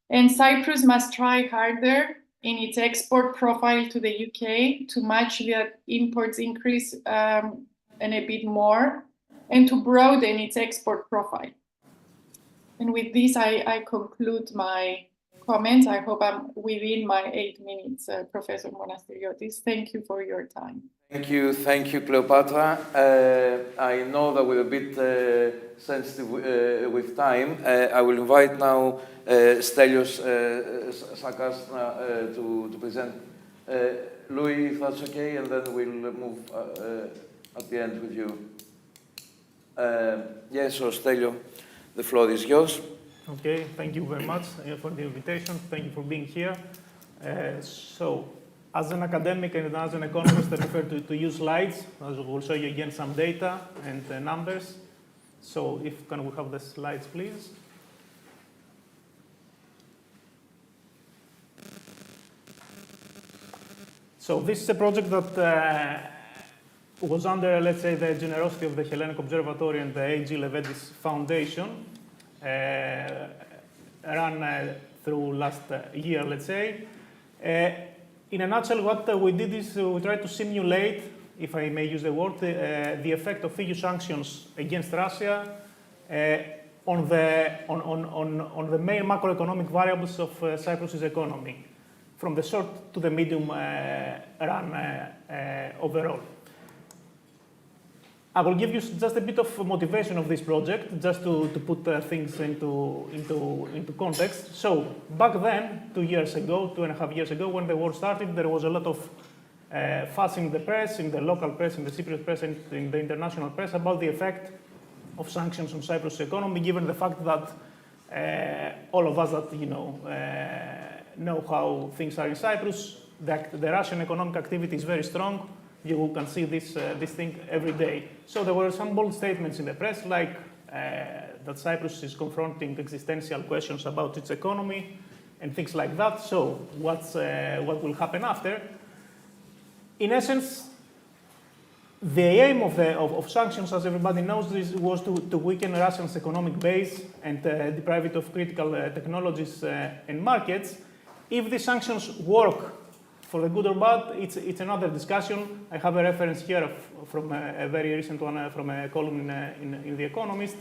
and Cyprus must try harder in its export profile to the UK to match the imports increase and a bit more, and to broaden its export profile. And with this, I conclude my comments. I hope I'm within my 8 minutes, Professor Monasteriotis. Thank you for your time. Thank you, Cleopatra. I know that we're a bit sensitive with time. I will invite now Stelios Sakas to present. Louis, if that's okay, and then we'll move at the end with you. Yes, so Stelios, the floor is yours. Okay, thank you very much for the invitation. Thank you for being here. So, as an academic and as an economist, I prefer to use slides, as we'll show you again some data and numbers. So, can we have the slides, please? So, this is a project that was under, let's say, the generosity of the Hellenic Observatory and the A.G. Levedis Foundation, run through last year, let's say. In a nutshell, what we did is we tried to simulate, if I may use the word, the effect of EU sanctions against Russia on the main macroeconomic variables of Cyprus's economy, from the short to the medium run overall. I will give you just a bit of motivation of this project, just to put things into context. So back then, 2.5 years ago, when the war started, there was a lot of fuss in the press, in the local press, in the Cypriot press, and in the international press about the effect of sanctions on Cyprus' economy, given the fact that all of us that know how things are in Cyprus, the Russian economic activity is very strong. You can see this thing every day. So there were some bold statements in the press, like that Cyprus is confronting existential questions about its economy and things like that. So what will happen after? In essence, the aim of sanctions, as everybody knows, was to weaken Russia's economic base and deprive it of critical technologies and markets. If these sanctions work for the good or bad, it's another discussion. I have a reference here from a very recent one from a column in The Economist.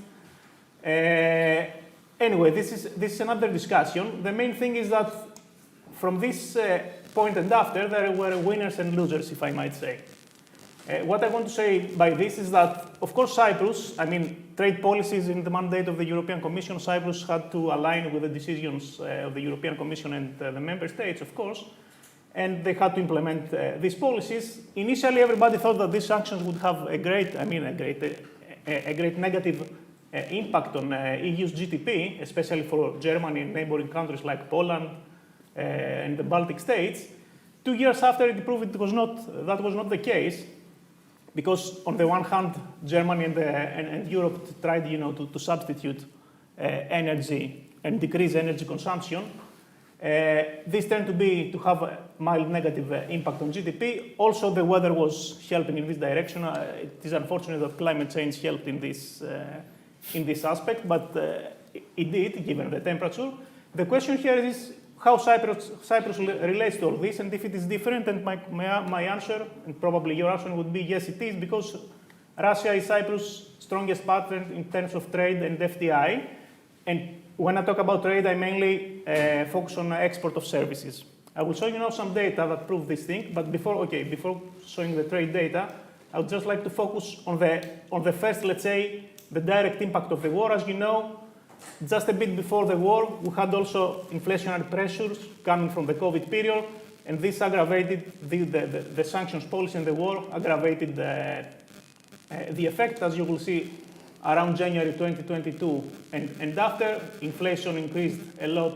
Anyway, this is another discussion. The main thing is that from this point and after, there were winners and losers, if I might say. What I want to say by this is that, of course, Cyprus, trade policies in the mandate of the European Commission, Cyprus had to align with the decisions of the European Commission and the member states, of course, and they had to implement these policies. Initially, everybody thought that these sanctions would have a great negative impact on EU's GDP, especially for Germany and neighboring countries like Poland and the Baltic states. 2 years after, it proved that was not the case, because on the one hand, Germany and Europe tried, to substitute energy and decrease energy consumption. This turned to have a mild negative impact on GDP. Also, the weather was helping in this direction. It is unfortunate that climate change helped in this aspect, but it did, given the temperature. The question here is how Cyprus relates to all this, and if it is different. And my answer, and probably your answer, would be yes, it is, because Russia is Cyprus' strongest partner in terms of trade and FDI. And when I talk about trade, I mainly focus on export of services. I will show you now some data that prove this thing, but before showing the trade data, I would just like to focus on the first, let's say, the direct impact of the war. As you know, just a bit before the war, we had also inflationary pressures coming from the COVID period, and this aggravated the sanctions policy and the war aggravated the effect, as you will see, around January 2022 and after. Inflation increased a lot,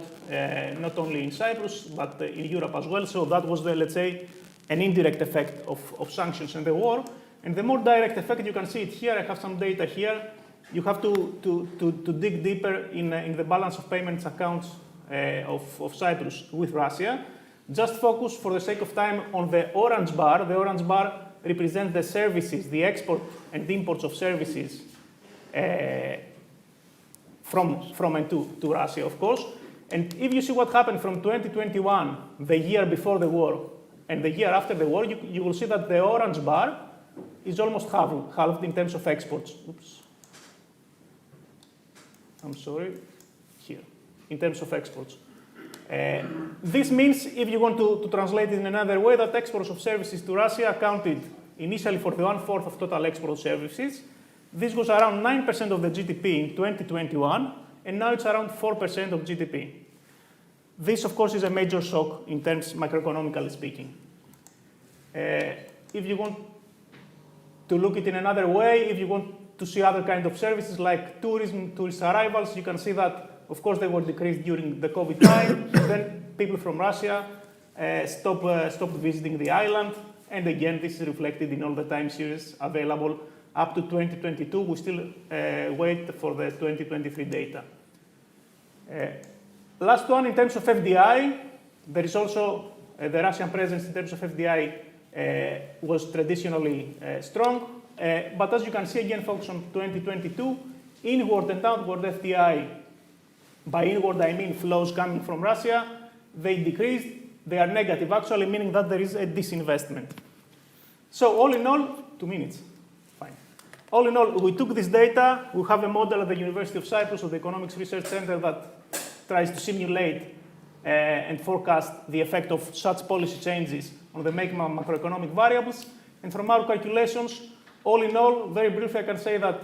not only in Cyprus, but in Europe as well. So that was let's say, an indirect effect of sanctions and the war. And the more direct effect, you can see it here. I have some data here. You have to dig deeper in the balance of payments accounts of Cyprus with Russia. Just focus, for the sake of time, on the orange bar. The orange bar represents the services, the export and imports of services from and to Russia, of course. And if you see what happened from 2021, the year before the war, and the year after the war, you will see that the orange bar is almost halved in terms of exports. Oops. I'm sorry, here, in terms of exports. This means, if you want to translate it in another way, that exports of services to Russia accounted initially for the 1/4 of total export of services. This was around 9% of the GDP in 2021, and now it's around 4% of GDP. This, of course, is a major shock in terms macroeconomically speaking. If you want to look at it in another way, if you want to see other kinds of services like tourism, tourist arrivals, you can see that, of course, they were decreased during the COVID time. Then people from Russia stopped visiting the island. And again, this is reflected in all the time series available up to 2022. We still wait for the 2023 data. Last one, in terms of FDI, there is also the Russian presence in terms of FDI was traditionally strong. But as you can see, again, focus on 2022, inward and outward FDI. By inward, I mean flows coming from Russia. They decreased. They are negative, actually, meaning that there is a disinvestment. So all in all, 2 minutes. Fine. All in all, we took this data. We have a model at the University of Cyprus, of the Economics Research Center, that tries to simulate and forecast the effect of such policy changes on the main macroeconomic variables. And from our calculations, all in all, very briefly, I can say that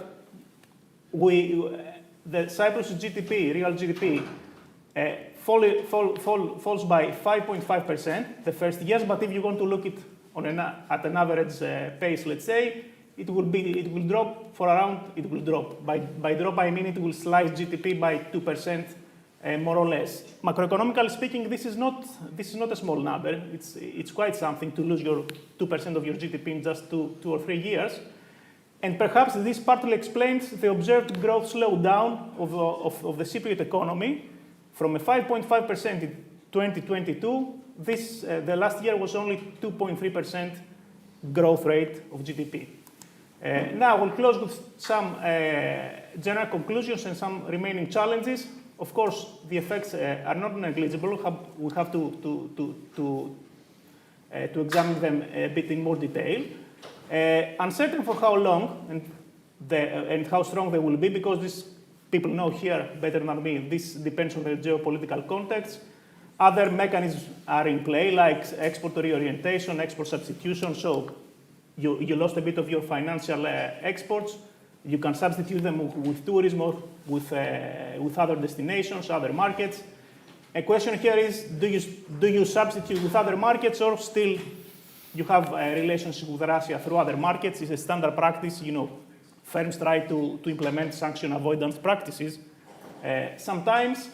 the Cyprus GDP, real GDP, falls by 5.5% the first years. But if you want to look at at an average pace, let's say, it will drop for around, it will drop. By drop, I mean it will slice GDP by 2%, more or less. Macroeconomically speaking, this is not a small number. It's quite something to lose your 2% of your GDP in just two or 3 years. And perhaps this partly explains the observed growth slowdown of the Cypriot economy from a 5.5% in 2022. The last year was only 2.3% growth rate of GDP. Now we'll close with some general conclusions and some remaining challenges. Of course, the effects are not negligible. We have to examine them a bit in more detail. Uncertain for how long and how strong they will be, because these people know here better than me. This depends on the geopolitical context. Other mechanisms are in play, like export reorientation, export substitution. So you lost a bit of your financial exports. You can substitute them with tourism or with other destinations, other markets. A question here is, do you substitute with other markets, or still you have a relationship with Russia through other markets? It's a standard practice. Firms try to implement sanction avoidance practices sometimes.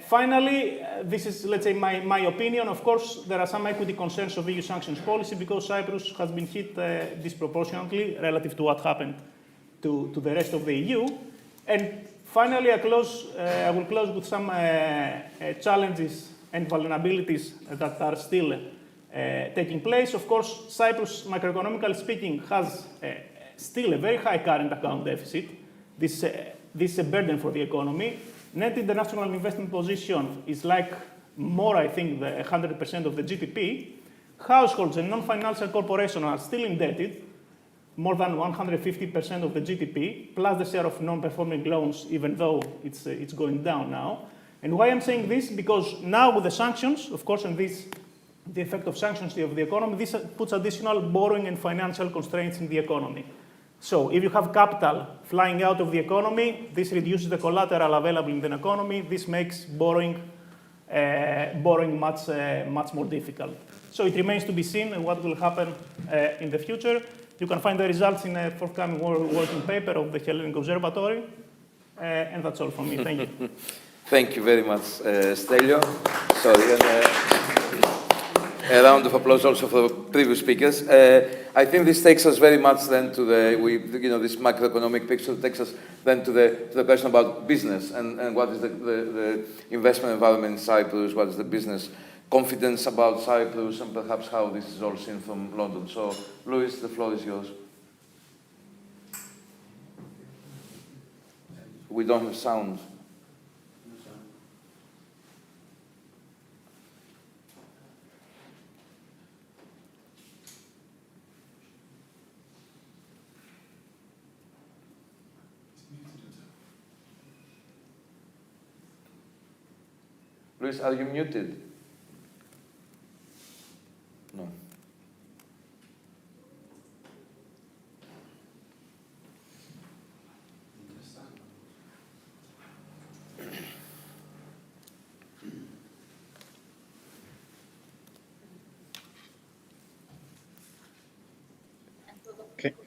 Finally, this is, let's say, my opinion. Of course, there are some equity concerns of EU sanctions policy because Cyprus has been hit disproportionately relative to what happened to the rest of the EU. And finally, I will close with some challenges and vulnerabilities that are still taking place. Of course, Cyprus, macroeconomically speaking, has still a very high current account deficit. This is a burden for the economy. Net international investment position is like more, I think, 100% of the GDP. Households and non-financial corporations are still indebted, more than 150% of the GDP, plus the share of non-performing loans, even though it's going down now. And why I'm saying this? Because now with the sanctions, of course, and the effect of sanctions of the economy, this puts additional borrowing and financial constraints in the economy. So if you have capital flying out of the economy, this reduces the collateral available in the economy. This makes borrowing much more difficult. So it remains to be seen what will happen in the future. You can find the results in a forthcoming working paper of the Hellenic Observatory. And that's all from me. Thank you. Thank you very much, Stelios. Sorry, and a round of applause also for the previous speakers. I think this takes us very much then to this macroeconomic picture takes us then to the question about business and what is the investment environment in Cyprus, what is the business confidence about Cyprus, and perhaps how this is all seen from London. So, Louis, the floor is yours. We don't have sound. Louis, are you muted? No.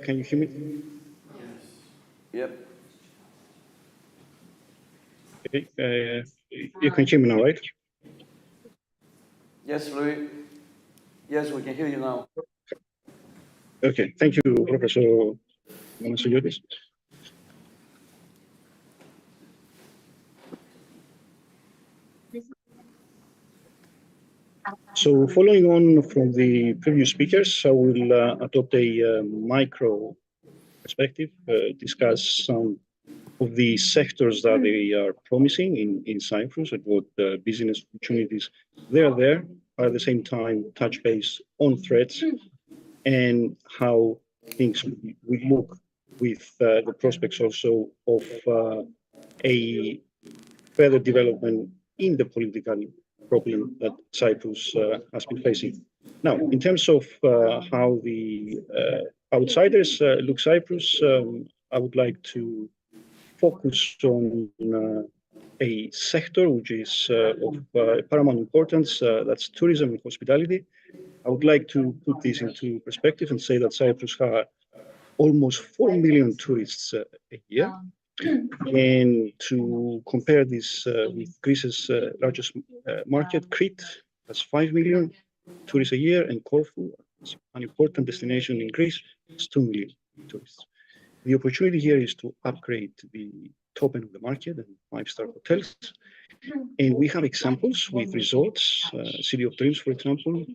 Can you hear me? Yep. Okay, you can hear me now, right? Yes, Louis. Yes, we can hear you now. Okay, thank you, Professor Manassiotis. So following on from the previous speakers, I will adopt a micro perspective, discuss some of the sectors that they are promising in Cyprus and what business opportunities they are there, but at the same time touch base on threats and how things will look with the prospects also of a further development in the political problem that Cyprus has been facing. Now, in terms of how the outsiders look Cyprus, I would like to focus on a sector which is of paramount importance, that's tourism and hospitality. I would like to put this into perspective and say that Cyprus has almost 4 million tourists a year. And to compare this with Greece's largest market, Crete has 5 million tourists a year, and Corfu, an important destination in Greece, has 2 million tourists. The opportunity here is to upgrade the top end of the market and five-star hotels. And we have examples with resorts, City of Dreams, for example,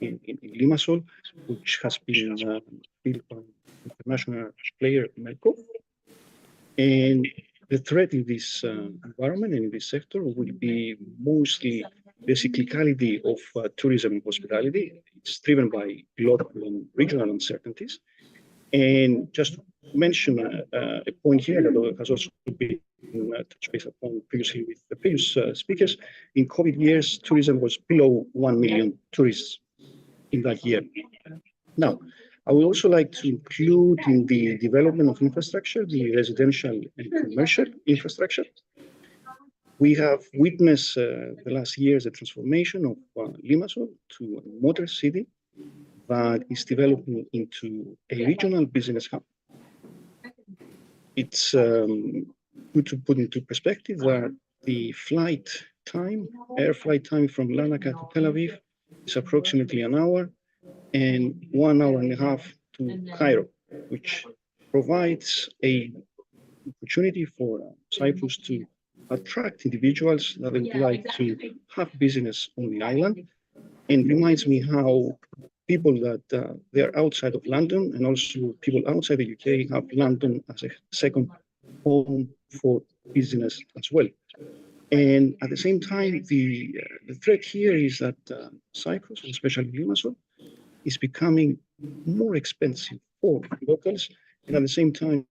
in Limassol, which has been built by international player Melco. And the threat in this environment and in this sector will be mostly the cyclicality of tourism and hospitality. It's driven by local and regional uncertainties. And just to mention a point here that has also been touched base upon previously with the previous speakers, in COVID years, tourism was below 1 million tourists in that year. Now, I would also like to include in the development of infrastructure, the residential and commercial infrastructure. We have witnessed the last years a transformation of Limassol to a modern city that is developing into a regional business hub. It's good to put into perspective that the air flight time from Larnaca to Tel Aviv is approximately an hour, and 1 hour and a half to Cairo, which provides an opportunity for Cyprus to attract individuals that would like to have business on the island, and reminds me how people that they're outside of London and also people outside the UK have London as a second home for business as well. And at the same time, the threat here is that Cyprus, especially Limassol, is becoming more expensive for locals, and at the same time,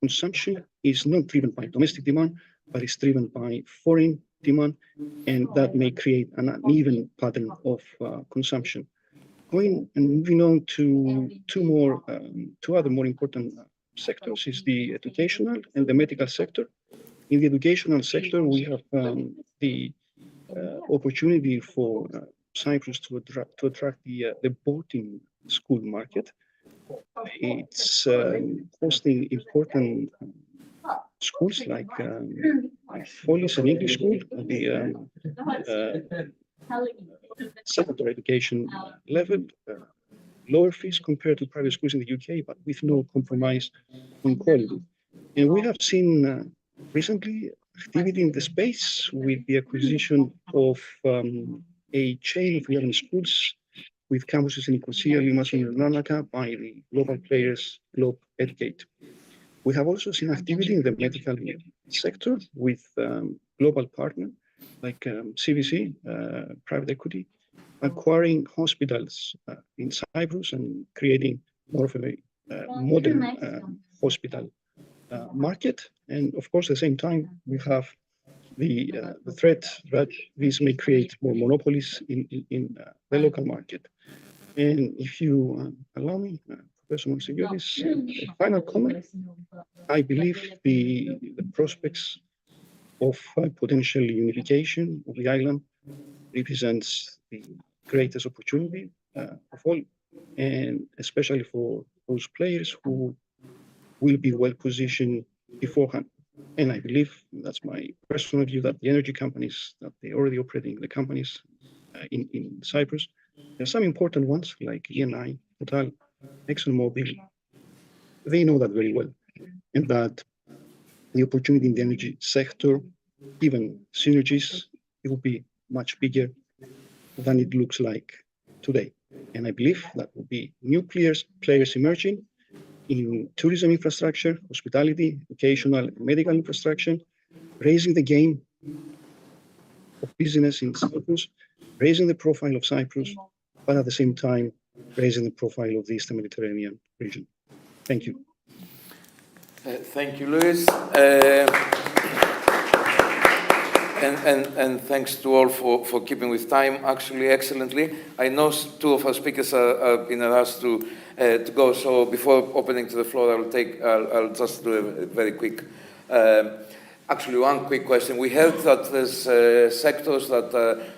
consumption is not driven by domestic demand, but it's driven by foreign demand, and that may create an uneven pattern of consumption. Going and moving on to two other more important sectors is the educational and the medical sector. In the educational sector, we have the opportunity for Cyprus to attract the boarding school market. It's hosting important schools like Polish and English school, the secondary education level, lower fees compared to private schools in the UK, but with no compromise on quality. And we have seen recently activity in the space with the acquisition of a chain of 11 schools with campuses in Nicosia, Limassol, and Larnaca by the global players Globe Educate. We have also seen activity in the medical sector with global partners like CVC, private equity, acquiring hospitals in Cyprus and creating more of a modern hospital market. And of course, at the same time, we have the threat that this may create more monopolies in the local market. And if you allow me, Professor Monsigiotis, a final comment. I believe the prospects of potential unification of the island represents the greatest opportunity of all, and especially for those players who will be well positioned beforehand. And I believe, that's my personal view, that the energy companies, that they already operating the companies in Cyprus, there are some important ones like Eni, Total, ExxonMobil. They know that very well, and that the opportunity in the energy sector, even synergies, it will be much bigger than it looks like today. And I believe that will be new players emerging in tourism infrastructure, hospitality, educational, and medical infrastructure, raising the game of business in Cyprus, raising the profile of Cyprus, but at the same time, raising the profile of the Eastern Mediterranean region. Thank you. Thank you, Luis. And thanks to all for keeping with time, actually, excellently. I know two of our speakers are in a rush to go, so before opening to the floor, I'll just do a very quick Actually, one quick question. We heard that there's sectors that,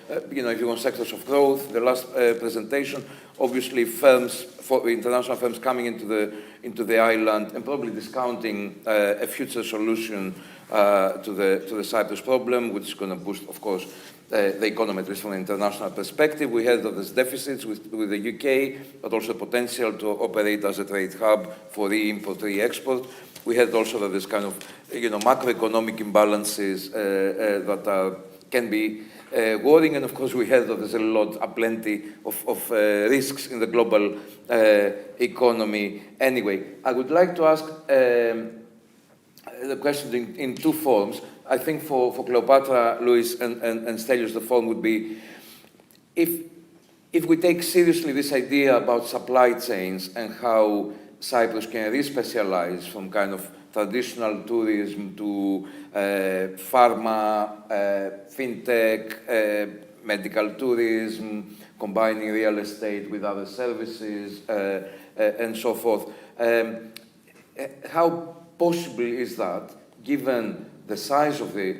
if you want sectors of growth, the last presentation, obviously international firms coming into the island and probably discounting a future solution to the Cyprus problem, which is going to boost, of course, the economy, at least from an international perspective. We heard that there's deficits with the UK, but also potential to operate as a trade hub for re-import, re-export. We heard also that there's kind of, macroeconomic imbalances that can be worrying, and of course we heard that there's plenty of risks in the global economy. Anyway, I would like to ask the question in two forms. I think for Cleopatra, Louis, and Stelios, the form would be, if we take seriously this idea about supply chains and how Cyprus can re-specialize from kind of traditional tourism to pharma, fintech, medical tourism, combining real estate with other services, and so forth. How possible is that, given the size of the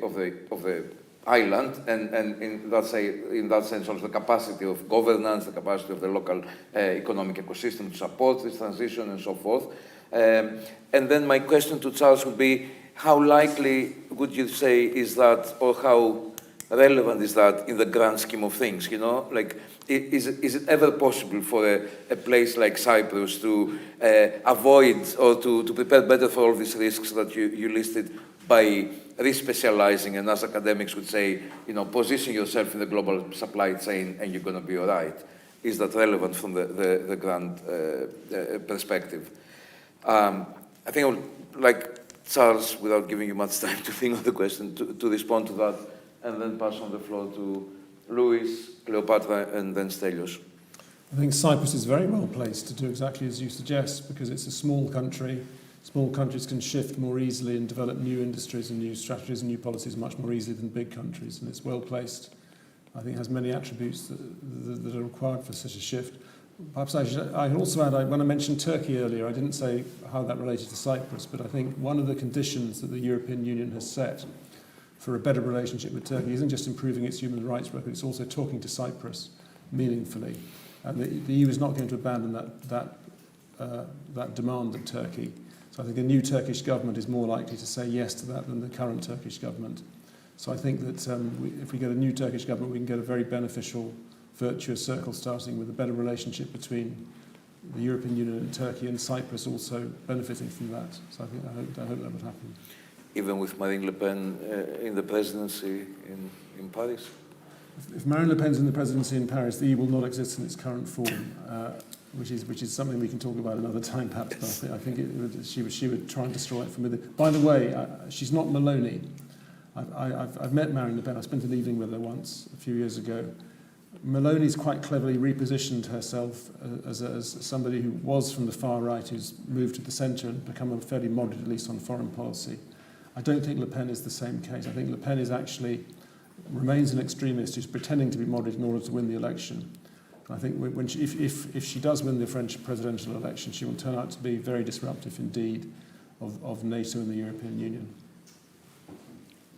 island, and in that sense also the capacity of governance, the capacity of the local economic ecosystem to support this transition and so forth? And then my question to Charles would be, how likely would you say is that, or how relevant is that in the grand scheme of things? Is it ever possible for a place like Cyprus to avoid or to prepare better for all these risks that you listed by re-specializing, and as academics would say, position yourself in the global supply chain and you're going to be all right? Is that relevant from the grand perspective? I think I would like Charles, without giving you much time to think of the question, to respond to that, and then pass on the floor to Louis, Cleopatra, and then Stelios. I think Cyprus is very well placed to do exactly as you suggest, because it's a small country. Small countries can shift more easily and develop new industries and new strategies and new policies much more easily than big countries, and it's well placed. I think it has many attributes that are required for such a shift. Perhaps I can also add, when I mentioned Turkey earlier, I didn't say how that related to Cyprus, but I think one of the conditions that the European Union has set for a better relationship with Turkey isn't just improving its human rights record, it's also talking to Cyprus meaningfully. And the EU is not going to abandon that demand of Turkey. So I think a new Turkish government is more likely to say yes to that than the current Turkish government. So I think that if we get a new Turkish government, we can get a very beneficial, virtuous circle starting with a better relationship between the European Union and Turkey, and Cyprus also benefiting from that. So I hope that would happen. Even with Marine Le Pen in the presidency in Paris? If Marine Le Pen's in the presidency in Paris, the EU will not exist in its current form, which is something we can talk about another time, perhaps. But I think she would try and destroy it from within. By the way, she's not Maloney. I've met Marine Le Pen. I spent an evening with her once a few years ago. Maloney's quite cleverly repositioned herself as somebody who was from the far right, who's moved to the centre and become a fairly moderate, at least on foreign policy. I don't think Le Pen is the same case. I think Le Pen remains an extremist who's pretending to be moderate in order to win the election. And I think if she does win the French presidential election, she will turn out to be very disruptive indeed of NATO and the European Union.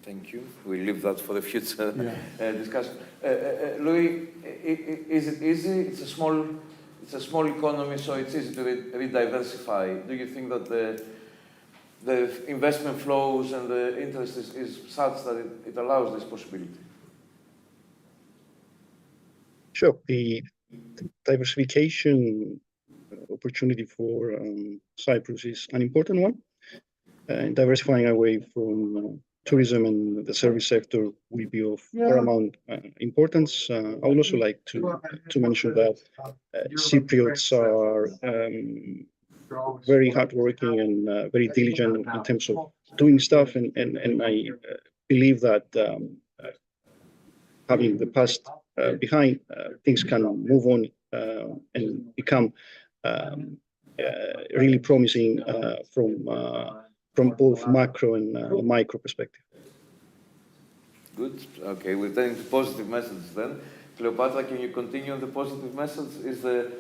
Thank you. We'll leave that for the future discussion. Louis, is it easy? It's a small economy, so it's easy to re-diversify. Do you think that the investment flows and the interest is such that it allows this possibility? Sure. The diversification opportunity for Cyprus is an important one. Diversifying away from tourism and the service sector will be of paramount importance. I would also like to mention that Cypriots are very hardworking and very diligent in terms of doing stuff, and I believe that having the past behind, things can move on and become really promising from both macro and micro perspective. Good. Okay, we're turning to positive messages then. Cleopatra, can you continue on the positive message? Is the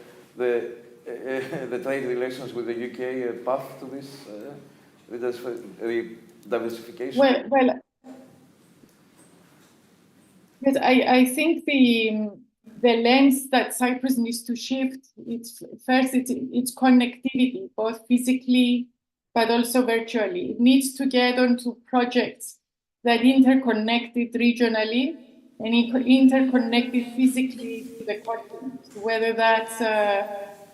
trade relations with the UK a path to this diversification? Well, yes, I think the lens that Cyprus needs to shift, it's connectivity, both physically but also virtually. It needs to get onto projects that interconnected regionally and interconnected physically to the continent, whether that's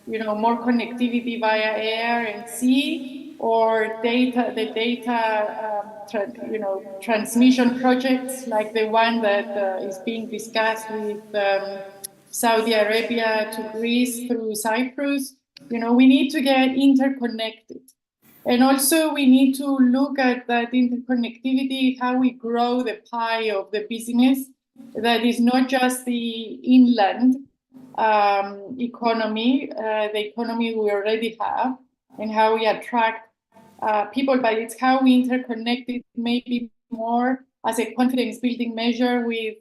more connectivity via air and sea, or transmission projects like the one that is being discussed with Saudi Arabia to Greece through Cyprus. We need to get interconnected. And also we need to look at that interconnectivity, how we grow the pie of the business that is not just the inland economy, the economy we already have, and how we attract people, but it's how we interconnect it maybe more as a confidence building measure with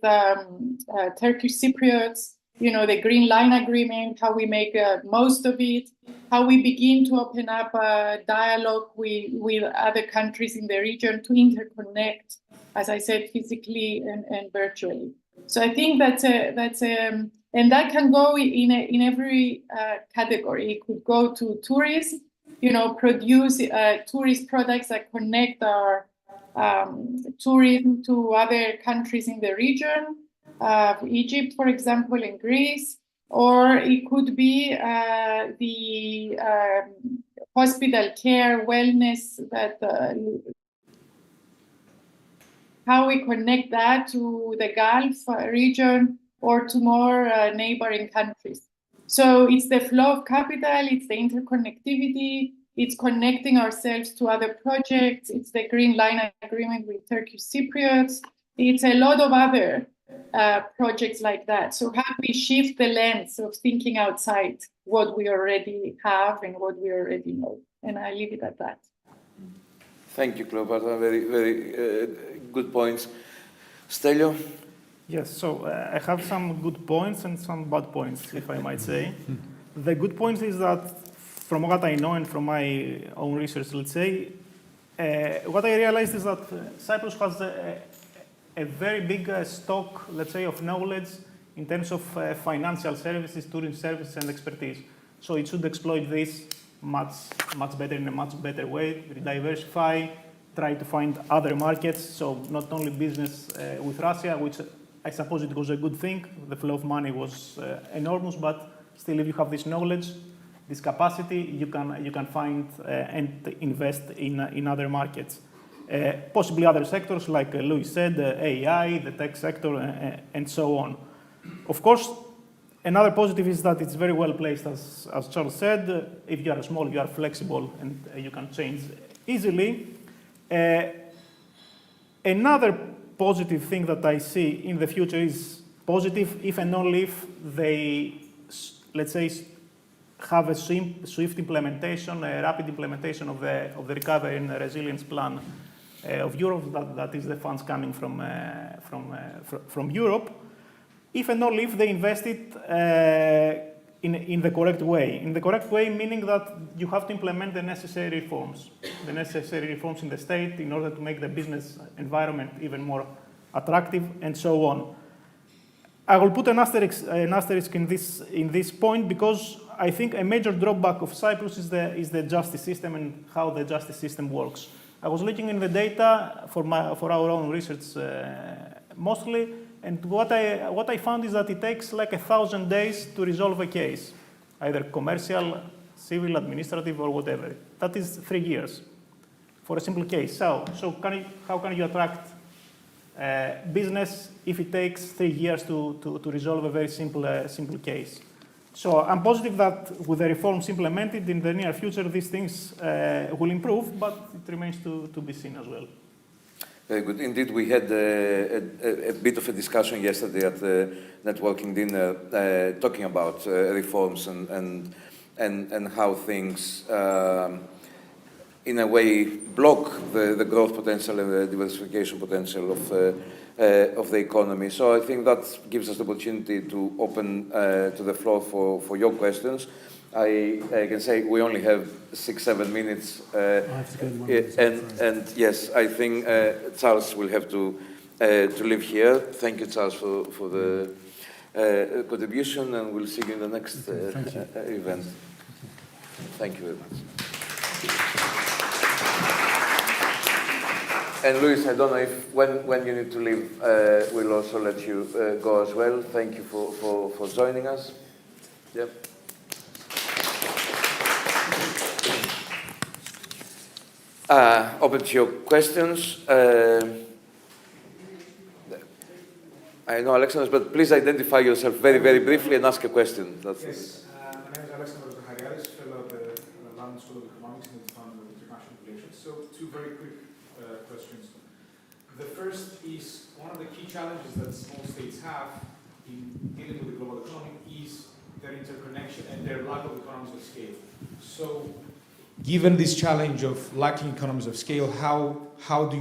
Turkish Cypriots, the Green Line Agreement, how we make most of it, how we begin to open up a dialogue with other countries in the region to interconnect, as I said, physically and virtually. So I think and that can go in every category. It could go to tourism, produce tourist products that connect our tourism to other countries in the region, Egypt, for example, and Greece, or it could be the hospital care, wellness, that how we connect that to the Gulf region or to more neighboring countries. So it's the flow of capital, it's the interconnectivity, it's connecting ourselves to other projects, it's the Green Line Agreement with Turkish Cypriots, it's a lot of other projects like that. So how do we shift the lens of thinking outside what we already have and what we already know? And I leave it at that. Thank you, Cleopatra. Very, very good points. Stelio? Yes, so I have some good points and some bad points, if I might say. The good point is that, from what I know and from my own research, let's say, what I realized is that Cyprus has a very big stock, let's say, of knowledge in terms of financial services, tourism services, and expertise. So it should exploit this much better, in a much better way, diversify, try to find other markets. So not only business with Russia, which I suppose it was a good thing. The flow of money was enormous, but still, if you have this knowledge, this capacity, you can find and invest in other markets. Possibly other sectors, like Louis said, AI, the tech sector, and so on. Of course, another positive is that it's very well placed, as Charles said. If you are small, you are flexible, and you can change easily. Another positive thing that I see in the future is positive if and only if they, let's say, have a swift implementation, a rapid implementation of the recovery and resilience plan of Europe. That is the funds coming from Europe. If and only if they invest it in the correct way. In the correct way, meaning that you have to implement the necessary reforms in the state in order to make the business environment even more attractive, and so on. I will put an asterisk in this point, because I think a major drawback of Cyprus is the justice system and how the justice system works. I was looking in the data for our own research mostly, and what I found is that it takes like 1,000 days to resolve a case, either commercial, civil, administrative, or whatever. That is 3 years for a simple case. So how can you attract business if it takes 3 years to resolve a very simple case? So I'm positive that with the reforms implemented in the near future, these things will improve, but it remains to be seen as well. Very good. Indeed, we had a bit of a discussion yesterday at the networking dinner, talking about reforms and how things, in a way, block the growth potential and the diversification potential of the economy. So I think that gives us the opportunity to open to the floor for your questions. I can say we only have 6-7 minutes, and yes, I think Charles will have to live here. Thank you, Charles, for the contribution, and we'll see you in the next event. Thank you very much. And Luis, I don't know if when you need to leave, we'll also let you go as well. Thank you for joining us. Yep. Open to your questions. I know Alexander, but please identify yourself very, very briefly and ask a question. Yes, my name is Alexander Zachariadis, fellow at the London School of Economics and the Department of International Relations. So, two very quick questions. The first is, one of the key challenges that small states have in dealing with the global economy is their interconnection and their lack of economies of scale. So, given this challenge of lacking economies of scale, how do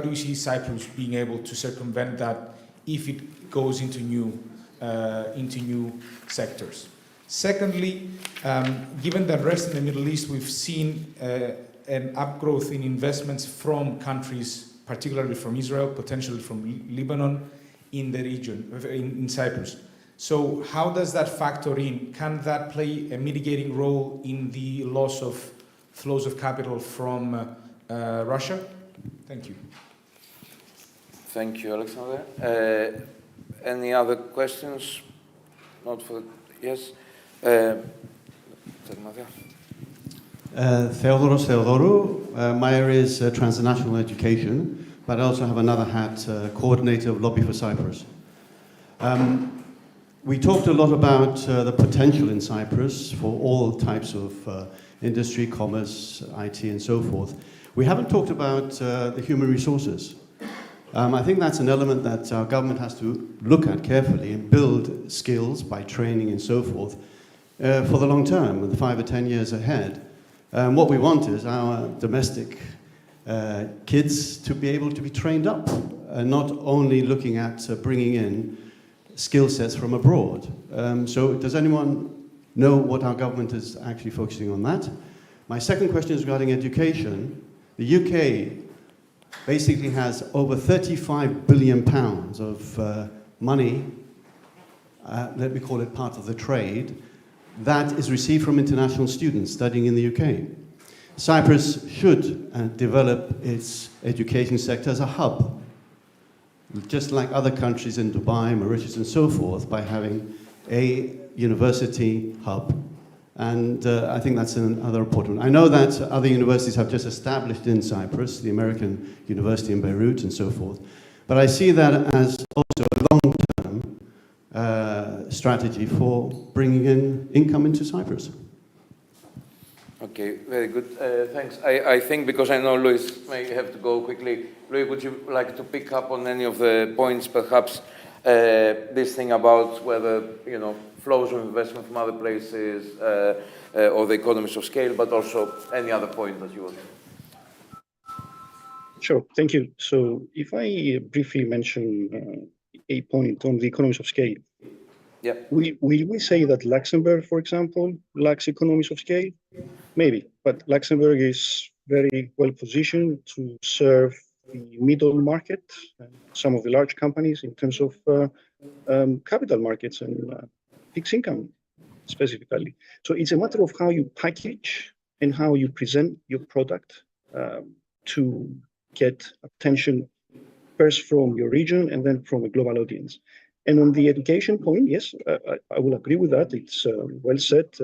you see Cyprus being able to circumvent that if it goes into new sectors? Secondly, given the rest in the Middle East, we've seen an upgrowth in investments from countries, particularly from Israel, potentially from Lebanon, in the region, in Cyprus. So how does that factor in? Can that play a mitigating role in the loss of flows of capital from Russia? Thank you. Thank you, Alexander. Any other questions? Not for, yes? Theodoros Theodorou. My area is transnational education, but I also have another hat, coordinator of Lobby for Cyprus. We talked a lot about the potential in Cyprus for all types of industry, commerce, IT, and so forth. We haven't talked about the human resources. I think that's an element that our government has to look at carefully and build skills by training and so forth for the long term, the 5 or 10 years ahead. What we want is our domestic kids to be able to be trained up, and not only looking at bringing in skill sets from abroad. So does anyone know what our government is actually focusing on that? My second question is regarding education. The UK basically has over £35 billion of money, let me call it part of the trade, that is received from international students studying in the UK. Cyprus should develop its education sector as a hub, just like other countries in Dubai, Mauritius, and so forth, by having a university hub. And I think that's another important. I know that other universities have just established in Cyprus, the American University in Beirut and so forth. But I see that as also a long-term strategy for bringing in income into Cyprus. Okay, very good. Thanks. I think, because I know Luis may have to go quickly, Luis, would you like to pick up on any of the points, perhaps this thing about whether, flows of investment from other places or the economies of scale, but also any other point that you want? Sure, thank you. So if I briefly mention a point on the economies of scale, will we say that Luxembourg, for example, lacks economies of scale? Maybe, but Luxembourg is very well positioned to serve the middle market and some of the large companies in terms of capital markets and fixed income specifically. So it's a matter of how you package and how you present your product to get attention first from your region and then from a global audience. And on the education point, yes, I will agree with that. It's a well said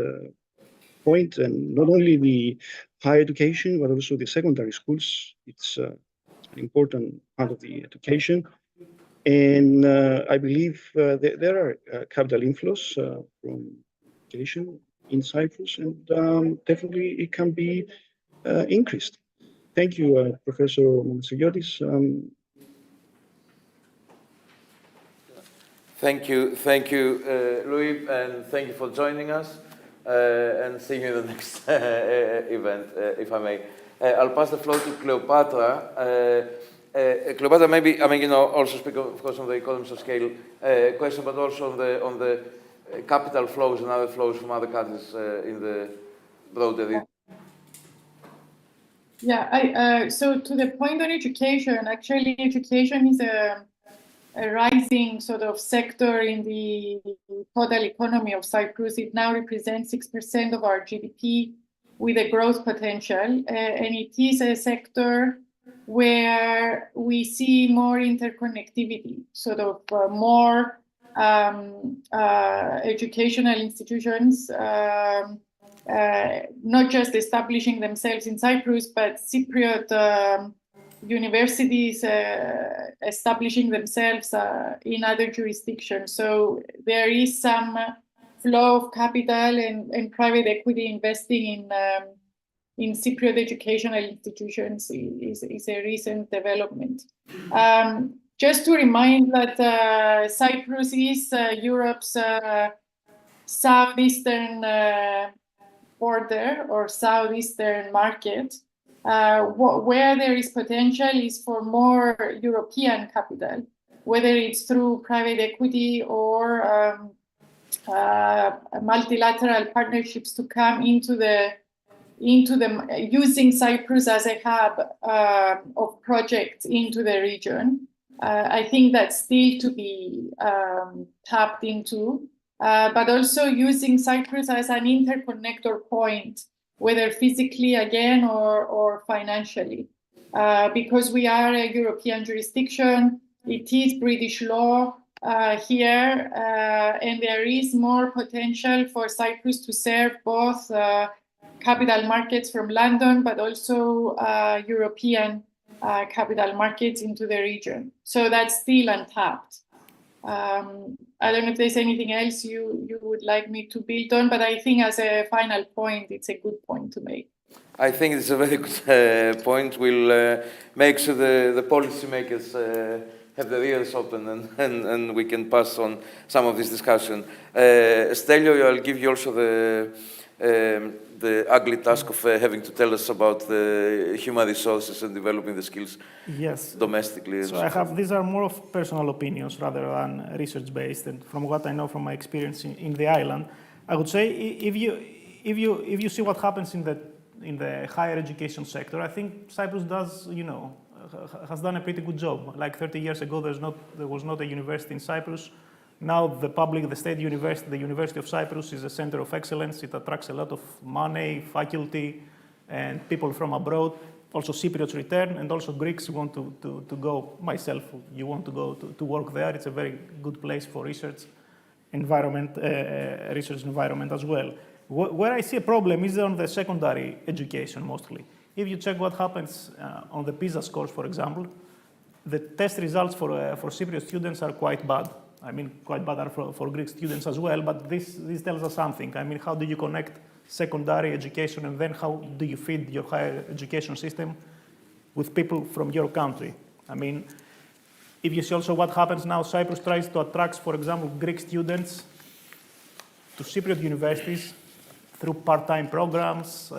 point, and not only the higher education, but also the secondary schools. It's an important part of the education. And I believe there are capital inflows from education in Cyprus, and definitely it can be increased. Thank you, Professor Monosigiotis. Thank you, Louis, and thank you for joining us. And see you in the next event, if I may. I'll pass the floor to Cleopatra. Cleopatra, maybe, also speak, of course, on the economies of scale question, but also on the capital flows and other flows from other countries in the broader region? Yeah, so to the point on education, actually education is a rising sort of sector in the total economy of Cyprus. It now represents 6% of our GDP with a growth potential. And it is a sector where we see more interconnectivity, sort of more educational institutions, not just establishing themselves in Cyprus, but Cypriot universities establishing themselves in other jurisdictions. So there is some flow of capital and private equity investing in Cypriot educational institutions is a recent development. Just to remind that Cyprus is Europe's southeastern border or southeastern market. Where there is potential is for more European capital, whether it's through private equity or multilateral partnerships to come into the using Cyprus as a hub of projects into the region. I think that's still to be tapped into, but also using Cyprus as an interconnector point, whether physically again or financially, because we are a European jurisdiction. It is British law here, and there is more potential for Cyprus to serve both capital markets from London, but also European capital markets into the region. So that's still untapped. I don't know if there's anything else you would like me to build on, but I think as a final point, it's a good point to make. I think it's a very good point. We'll make sure the policymakers have their ears open and we can pass on some of this discussion. Stelio, I'll give you also the ugly task of having to tell us about the human resources and developing the skills domestically. So these are more of personal opinions rather than research-based, and from what I know from my experience in the island, I would say if you see what happens in the higher education sector, I think Cyprus has done a pretty good job. Like 30 years ago, there was not a university in Cyprus. Now the state university, the University of Cyprus, is a center of excellence. It attracts a lot of money, faculty, and people from abroad. Also Cypriots return, and also Greeks want to go. Myself, you want to go to work there. It's a very good place for research environment as well. Where I see a problem is on the secondary education mostly. If you check what happens on the PISA scores, for example, the test results for Cypriot students are quite bad. I mean, quite bad for Greek students as well, but this tells us something. I mean, how do you connect secondary education and then how do you feed your higher education system with people from your country? I mean, if you see also what happens now, Cyprus tries to attract, for example, Greek students to Cypriot universities through part-time programs,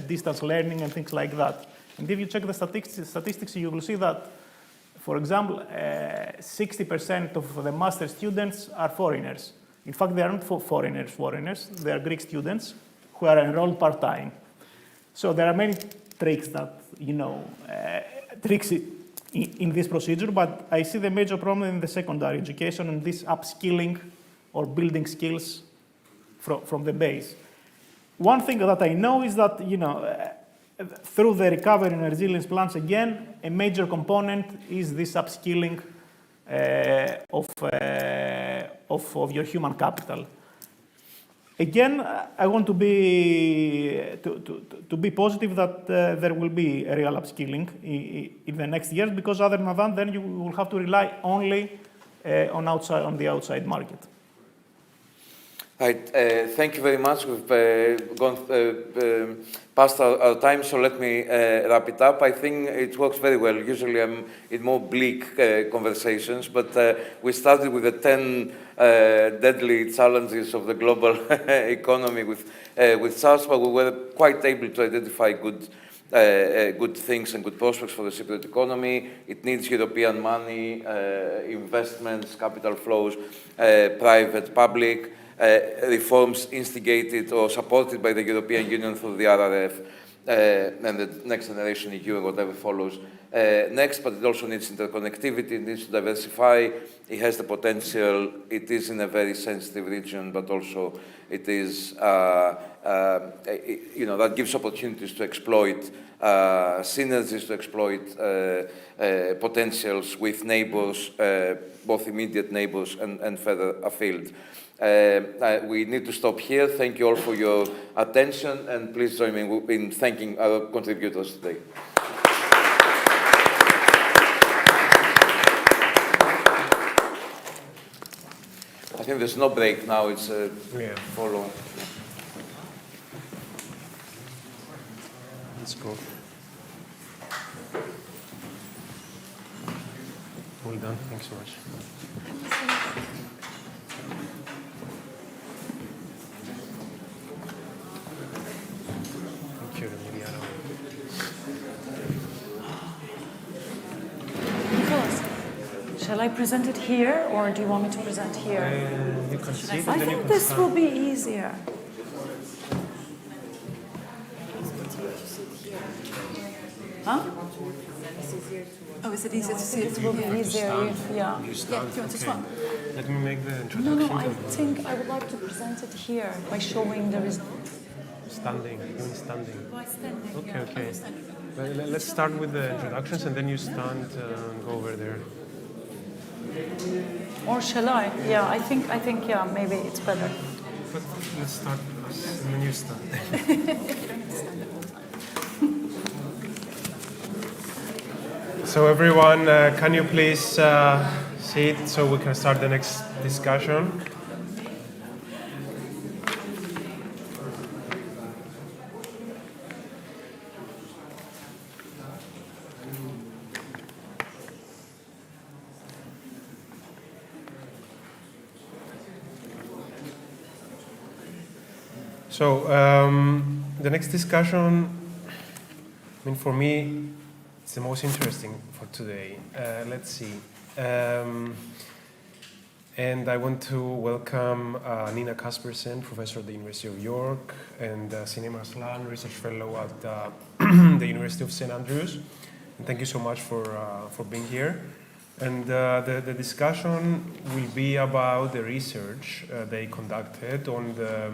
distance learning and things like that. And if you check the statistics, you will see that, for example, 60% of the master students are foreigners. In fact, they are not foreigners, they are Greek students who are enrolled part-time. So there are many tricks that, tricks in this procedure, but I see the major problem in the secondary education and this upskilling or building skills from the base. One thing that I know is that, through the recovery and resilience plans, again, a major component is this upskilling of your human capital. Again, I want to be positive that there will be a real upskilling in the next years, because other than that, then you will have to rely only on the outside market. Right, thank you very much. We've gone past our time, so let me wrap it up. I think it works very well. Usually I'm in more bleak conversations, but we started with the 10 deadly challenges of the global economy with SARS, but we were quite able to identify good things and good prospects for the Cypriot economy. It needs European money, investments, capital flows, private, public. reforms instigated or supported by the European Union through the RRF and the Next Generation EU and whatever follows next, but it also needs interconnectivity, it needs to diversify, it has the potential, it is in a very sensitive region, but also it is, that gives opportunities to exploit synergies, to exploit potentials with neighbors, both immediate neighbors and further afield. We need to stop here. Thank you all for your attention, and please join me in thanking our contributors today. I think there's no break now, it's follow. Let's go. Well done, thanks so much. Thank you, Emiliano. Nicholas, shall I present it here, or do you want me to present here? You can see it, I and then you think can this stand. will be easier. Huh? Oh, is it easier to see it? It will be easier if, yeah. You stand, Yeah, do you want to okay. swap? Let me make the No, introduction. no, I think I would like to present it here by showing the results. Standing, even standing. Why standing? Okay, Yeah, okay. I'm standing. Let's start with the introductions, and then you stand and go over there. Or shall I? Yeah, I think, yeah, maybe it's better. But let's start us, and then you stand. So everyone, can you please sit so we can start the next discussion? So the next discussion, I mean, for me, it's the most interesting for today. Let's see. And I want to welcome Nina Kaspersen, professor at the University of York, and Sinem Aslan, research fellow at the University of St. Andrews. And thank you so much for being here. And the discussion will be about the research they conducted on the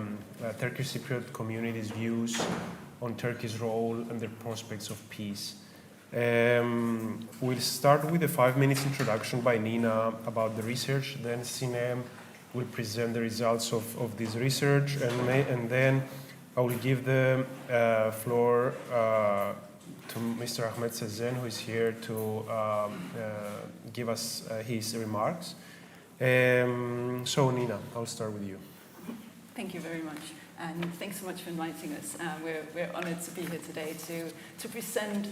Turkish Cypriot community's views on Turkey's role and the prospects of peace. We'll start with a 5-minute introduction by Nina about the research, then Sinem will present the results of this research, and then I will give the floor to Mr. Ahmed Sezen, who is here to give us his remarks. So Nina, I'll start with you. Thank you very much. And thanks so much for inviting us. We're honored to be here today to present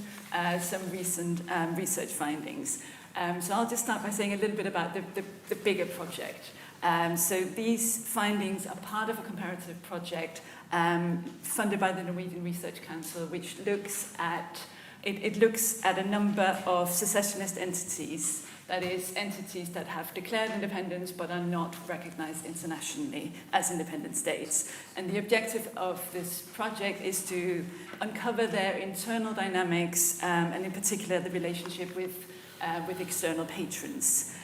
some recent research findings. So I'll just start by saying a little bit about the bigger project. So these findings are part of a comparative project funded by the Norwegian Research Council, which looks at a number of secessionist entities, that is, entities that have declared independence but are not recognized internationally as independent states. And the objective of this project is to uncover their internal dynamics, and in particular the relationship with external patrons.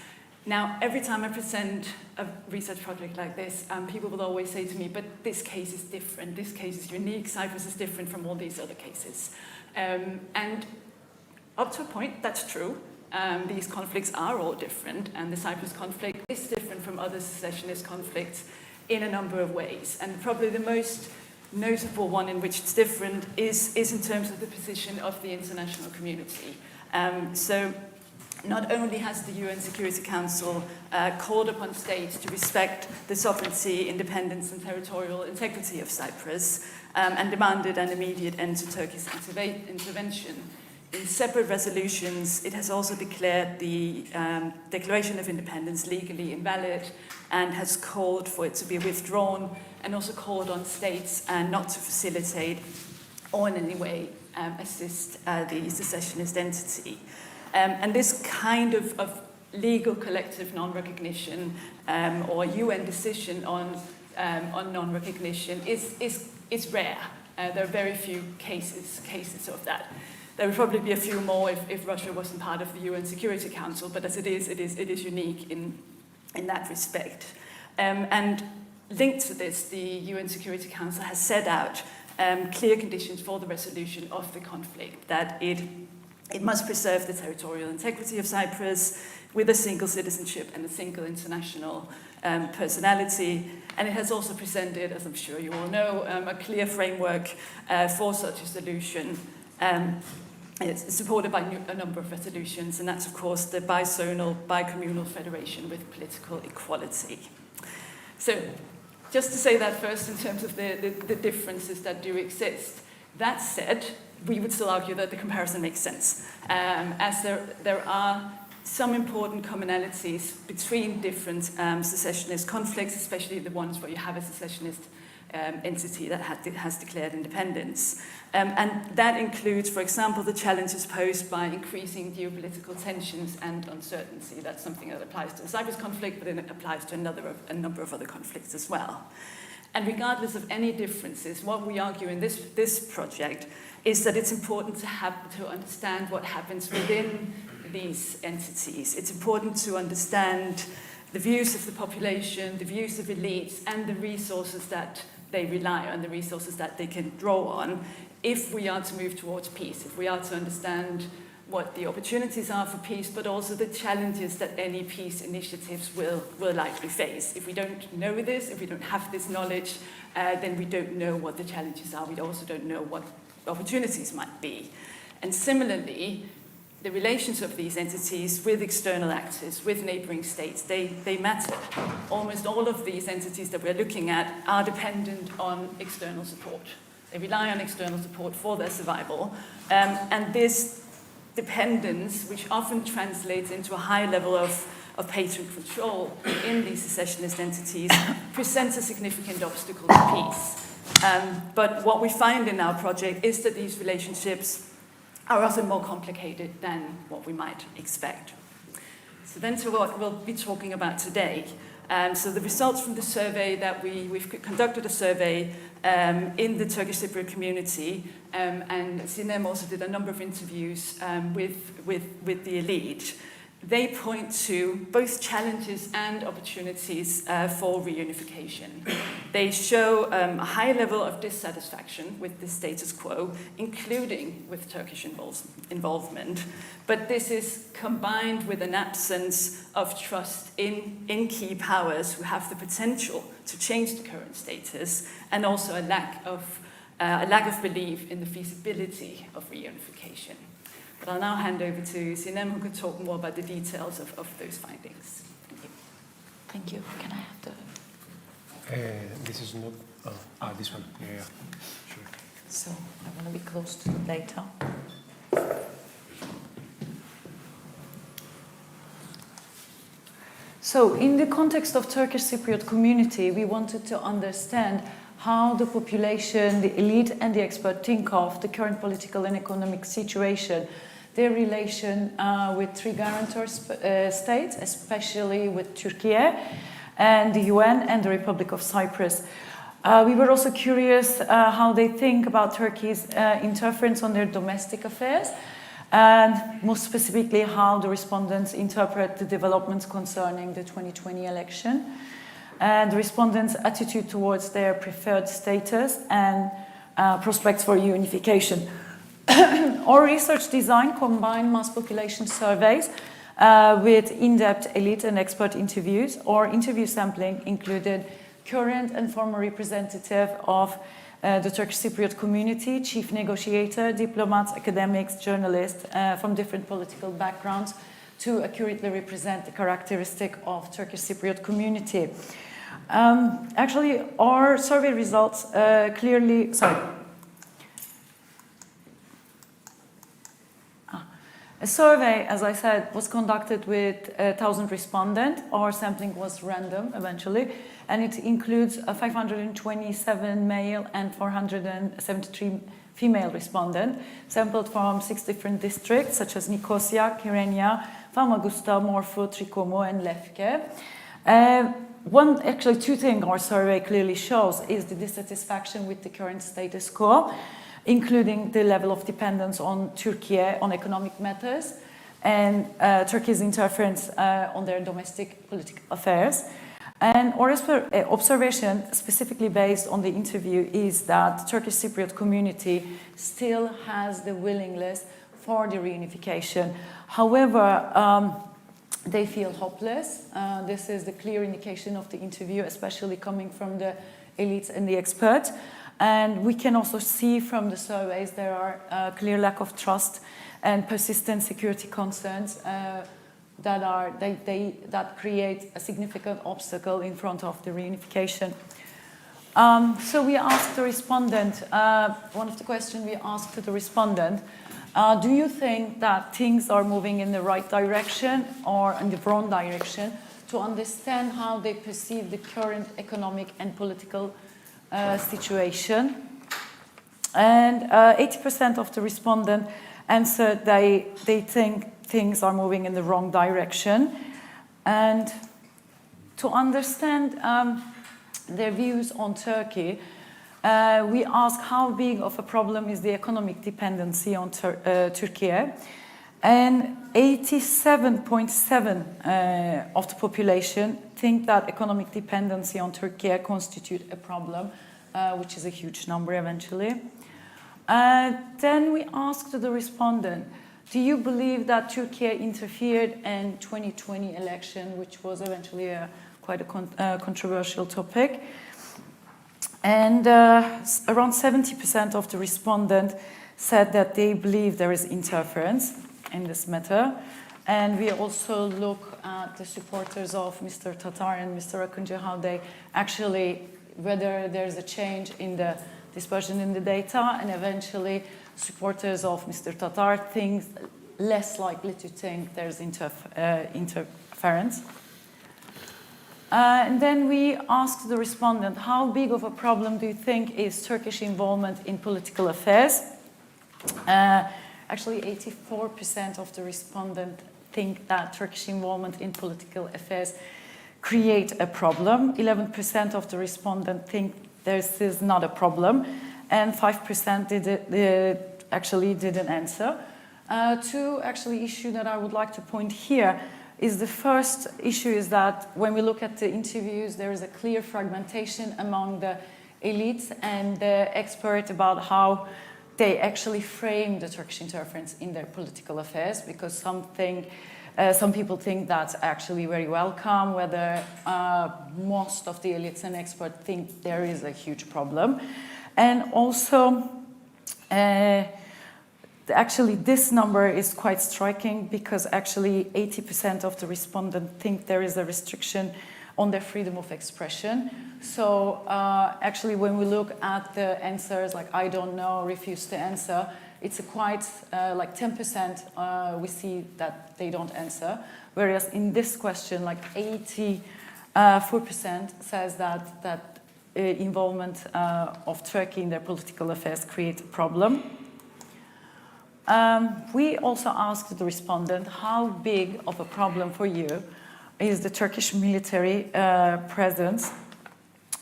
Now, every time I present a research project like this, people will always say to me, but this case is different, this case is unique, Cyprus is different from all these other cases. And up to a point, that's true. These conflicts are all different, and the Cyprus conflict is different from other secessionist conflicts in a number of ways. And probably the most notable one in which it's different is in terms of the position of the international community. So not only has the UN Security Council called upon states to respect the sovereignty, independence, and territorial integrity of Cyprus, and demanded an immediate end to Turkey's intervention. In separate resolutions, it has also declared the Declaration of Independence legally invalid and has called for it to be withdrawn, and also called on states not to facilitate or in any way assist the secessionist entity. And this kind of legal collective non-recognition or UN decision on on non-recognition is rare. There are very few cases of that. There would probably be a few more if Russia wasn't part of the UN Security Council, but as it is unique in that respect. And linked to this, the UN Security Council has set out clear conditions for the resolution of the conflict, that it must preserve the territorial integrity of Cyprus with a single citizenship and a single international personality. And it has also presented, as I'm sure you all know, a clear framework for such a solution. It's supported by a number of resolutions, and that's, of course, the bizonal, bicommunal federation with political equality. So, just to say that first in terms of the differences that do exist. That said, we would still argue that the comparison makes sense, as there are some important commonalities between different secessionist conflicts, especially the ones where you have a secessionist entity that has declared independence. And that includes, for example, the challenges posed by increasing geopolitical tensions and uncertainty. That's something that applies to the Cyprus conflict, but then it applies to a number of other conflicts as well. And regardless of any differences, what we argue in this project is that it's important to understand what happens within these entities. It's important to understand the views of the population, the views of elites, and the resources that they rely on, the resources that they can draw on, if we are to move towards peace, if we are to understand what the opportunities are for peace, but also the challenges that any peace initiatives will likely face. If we don't know this, if we don't have this knowledge, then we don't know what the challenges are. We also don't know what opportunities might be. And similarly, the relations of these entities with external actors, with neighboring states, they matter. Almost all of these entities that we're looking at are dependent on external support. They rely on external support for their survival. And this dependence, which often translates into a high level of patron control in these secessionist entities, presents a significant obstacle to peace. But what we find in our project is that these relationships are often more complicated than what we might expect. So then to what we'll be talking about today. So the results from the survey that we've conducted a survey in the Turkish Cypriot community, and Sinem also did a number of interviews with the elite. They point to both challenges and opportunities for reunification. They show a high level of dissatisfaction with the status quo, including with Turkish involvement. But this is combined with an absence of trust in key powers who have the potential to change the current status, and also a lack of belief in the feasibility of reunification. But I'll now hand over to Sinem, who can talk more about the details of those findings. Thank you. Thank you. Can I have the... This is not... this one. Yeah, sure. So I want to be close to the data. So in the context of Turkish Cypriot community, we wanted to understand how the population, the elite and the expert think of the current political and economic situation, their relation with three guarantor states, especially with Turkey and the UN and the Republic of Cyprus. We were also curious how they think about Turkey's interference on their domestic affairs, and most specifically how the respondents interpret the developments concerning the 2020 election, and the respondents' attitude towards their preferred status and prospects for unification. Our research design combined mass population surveys with in-depth elite and expert interviews. Our interview sampling included current and former representative of the Turkish Cypriot community, chief negotiator, diplomats, academics, journalists from different political backgrounds to accurately represent the characteristic of Turkish Cypriot community. Actually, our survey results clearly, a survey, as I said, was conducted with 1,000 respondents. Our sampling was random eventually, and it includes 527 male and 473 female respondents, sampled from 6 different districts, such as Nicosia, Kyrenia, Famagusta, Morpho, Trikomo, and Lefke. Two things our survey clearly shows is the dissatisfaction with the current status quo, including the level of dependence on Turkey on economic matters and Turkey's interference on their domestic political affairs. And our observation, specifically based on the interview, is that Turkish Cypriot community still has the willingness for the reunification. However, they feel hopeless. This is the clear indication of the interview, especially coming from the elites and the experts. And we can also see from the surveys there are a clear lack of trust and persistent security concerns that create a significant obstacle in front of the reunification. So we asked the respondent, one of the questions we asked to the respondent, do you think that things are moving in the right direction or in the wrong direction, to understand how they perceive the current economic and political situation? And 80% of the respondents answered they think things are moving in the wrong direction. And to understand their views on Turkey, we asked how big of a problem is the economic dependency on Turkey. And 87.7% of the population think that economic dependency on Turkey constitutes a problem, which is a huge number eventually. Then we asked the respondent, do you believe that Turkey interfered in 2020 election, which was eventually quite a controversial topic? And around 70% of the respondents said that they believe there is interference in this matter. And we also look at the supporters of Mr. Tatar and Mr. Akıncı, how they actually, whether there's a change in the dispersion in the data, and eventually supporters of Mr. Tatar think less likely to think there's interference. And then we asked the respondent, how big of a problem do you think is Turkish involvement in political affairs? Actually, 84% of the respondents think that Turkish involvement in political affairs create a problem. 11% of the respondents think this is not a problem, and 5% actually didn't answer. Two actually issues that I would like to point here is the first issue is that when we look at the interviews, there is a clear fragmentation among the elites and the experts about how they actually frame the Turkish interference in their political affairs, because some people think that's actually very welcome, whether most of the elites and experts think there is a huge problem. And also, actually this number is quite striking, because actually 80% of the respondents think there is a restriction on their freedom of expression. So actually when we look at the answers, like I don't know, refuse to answer, it's a quite like 10% we see that they don't answer. Whereas in this question, like 84% says that involvement of Turkey in their political affairs creates a problem. We also asked the respondent, how big of a problem for you is the Turkish military presence?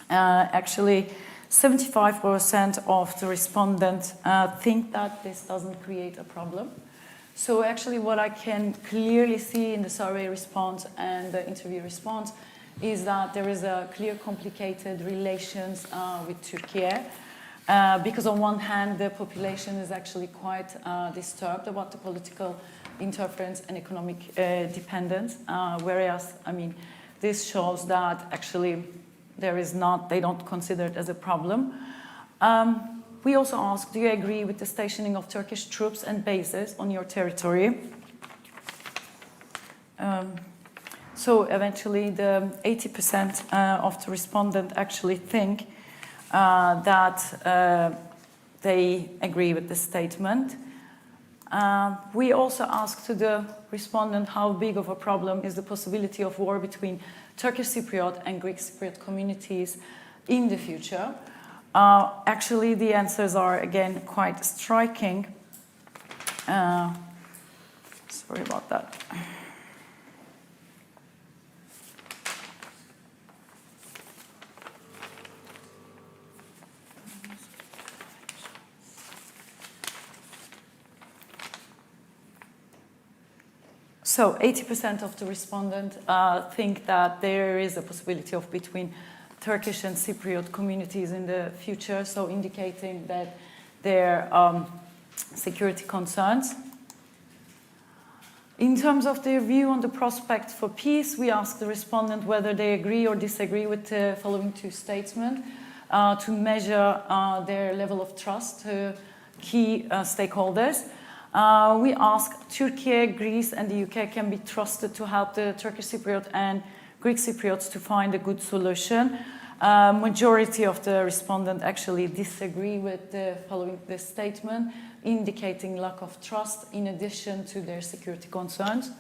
Actually, 75% of the respondents think that this doesn't create a problem. So actually what I can clearly see in the survey response and the interview response is that there is a clear complicated relations with Turkey. Because on one hand, the population is actually quite disturbed about the political interference and economic dependence, whereas, I mean, this shows that actually there is not, they don't consider it as a problem. We also asked, do you agree with the stationing of Turkish troops and bases on your territory? So eventually the 80% of the respondents actually think that they agree with the statement. We also asked to the respondent how big of a problem is the possibility of war between Turkish Cypriot and Greek Cypriot communities in the future. Actually, the answers are again quite striking. Sorry about that. So 80% of the respondents think that there is a possibility of between Turkish and Cypriot communities in the future, so indicating that there are security concerns. In terms of their view on the prospects for peace, we asked the respondent whether they agree or disagree with the following two statements to measure their level of trust to key stakeholders. We asked Turkey, Greece, and the UK can be trusted to help the Turkish Cypriot and Greek Cypriots to find a good solution. Majority of the respondents actually disagree with the following this statement, indicating lack of trust in addition to their security concerns.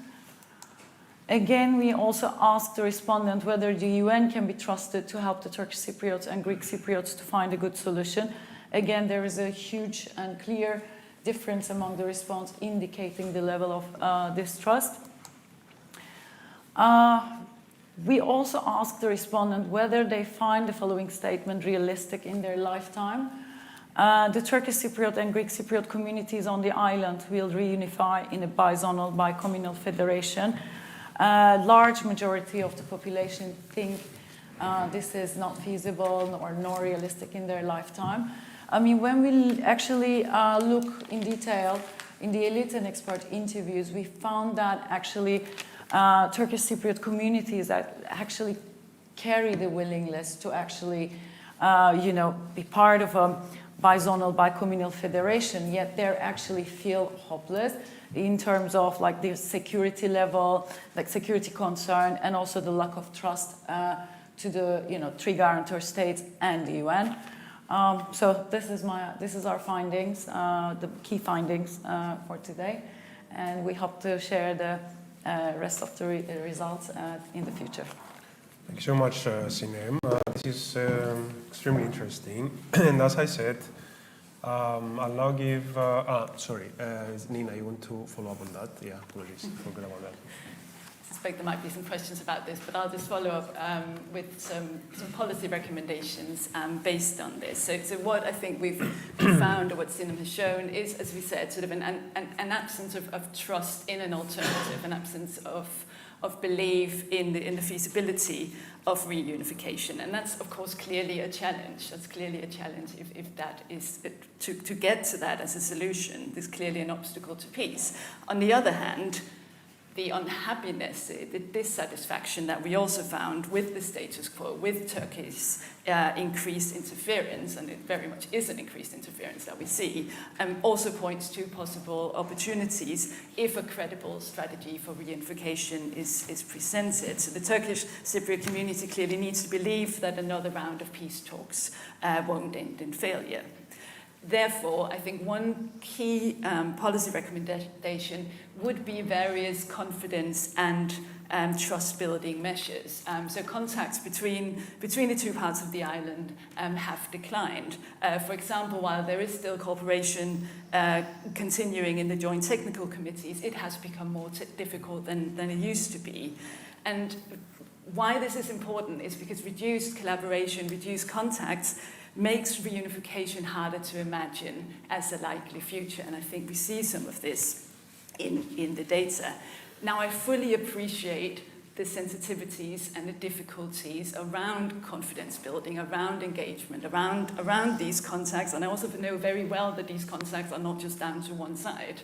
Again, we also asked the respondent whether the UN can be trusted to help the Turkish Cypriots and Greek Cypriots to find a good solution. Again, there is a huge and clear difference among the response, indicating the level of distrust. We also asked the respondent whether they find the following statement realistic in their lifetime. The Turkish Cypriot and Greek Cypriot communities on the island will reunify in a bizonal, bicommunal federation. Large majority of the population think this is not feasible nor realistic in their lifetime. I mean, when we actually look in detail in the elite and expert interviews, we found that actually Turkish Cypriot communities that actually carry the willingness to actually, be part of a bizonal, bicommunal federation, yet they actually feel hopeless in terms of like the security level, like security concern, and also the lack of trust to the three guarantor states and the UN. So this is our findings, the key findings for today, and we hope to share the rest of the results in the future. Thank you so much, Sinem. This is extremely interesting. And as I said, I'll now give... Nina, you want to follow up on that? Yeah, apologies, forgot about that. I suspect there might be some questions about this, but I'll just follow up with some policy recommendations based on this. So what I think we've found, or what Sinem has shown, is, as we said, sort of an absence of trust in an alternative, an absence of belief in the feasibility of reunification. And that's, of course, clearly a challenge. That's clearly a challenge if that is, to get to that as a solution, there's clearly an obstacle to peace. On the other hand, the unhappiness, the dissatisfaction that we also found with the status quo, with Turkey's increased interference, and it very much is an increased interference that we see, also points to possible opportunities if a credible strategy for reunification is presented. So the Turkish Cypriot community clearly needs to believe that another round of peace talks won't end in failure. Therefore, I think one key policy recommendation would be various confidence and trust-building measures. So contacts between the two parts of the island have declined. For example, while there is still cooperation continuing in the joint technical committees, it has become more difficult than it used to be. And why this is important is because reduced collaboration, reduced contacts, makes reunification harder to imagine as a likely future. And I think we see some of this in the data. Now, I fully appreciate the sensitivities and the difficulties around confidence building, around engagement, around these contacts. And I also know very well that these contacts are not just down to one side.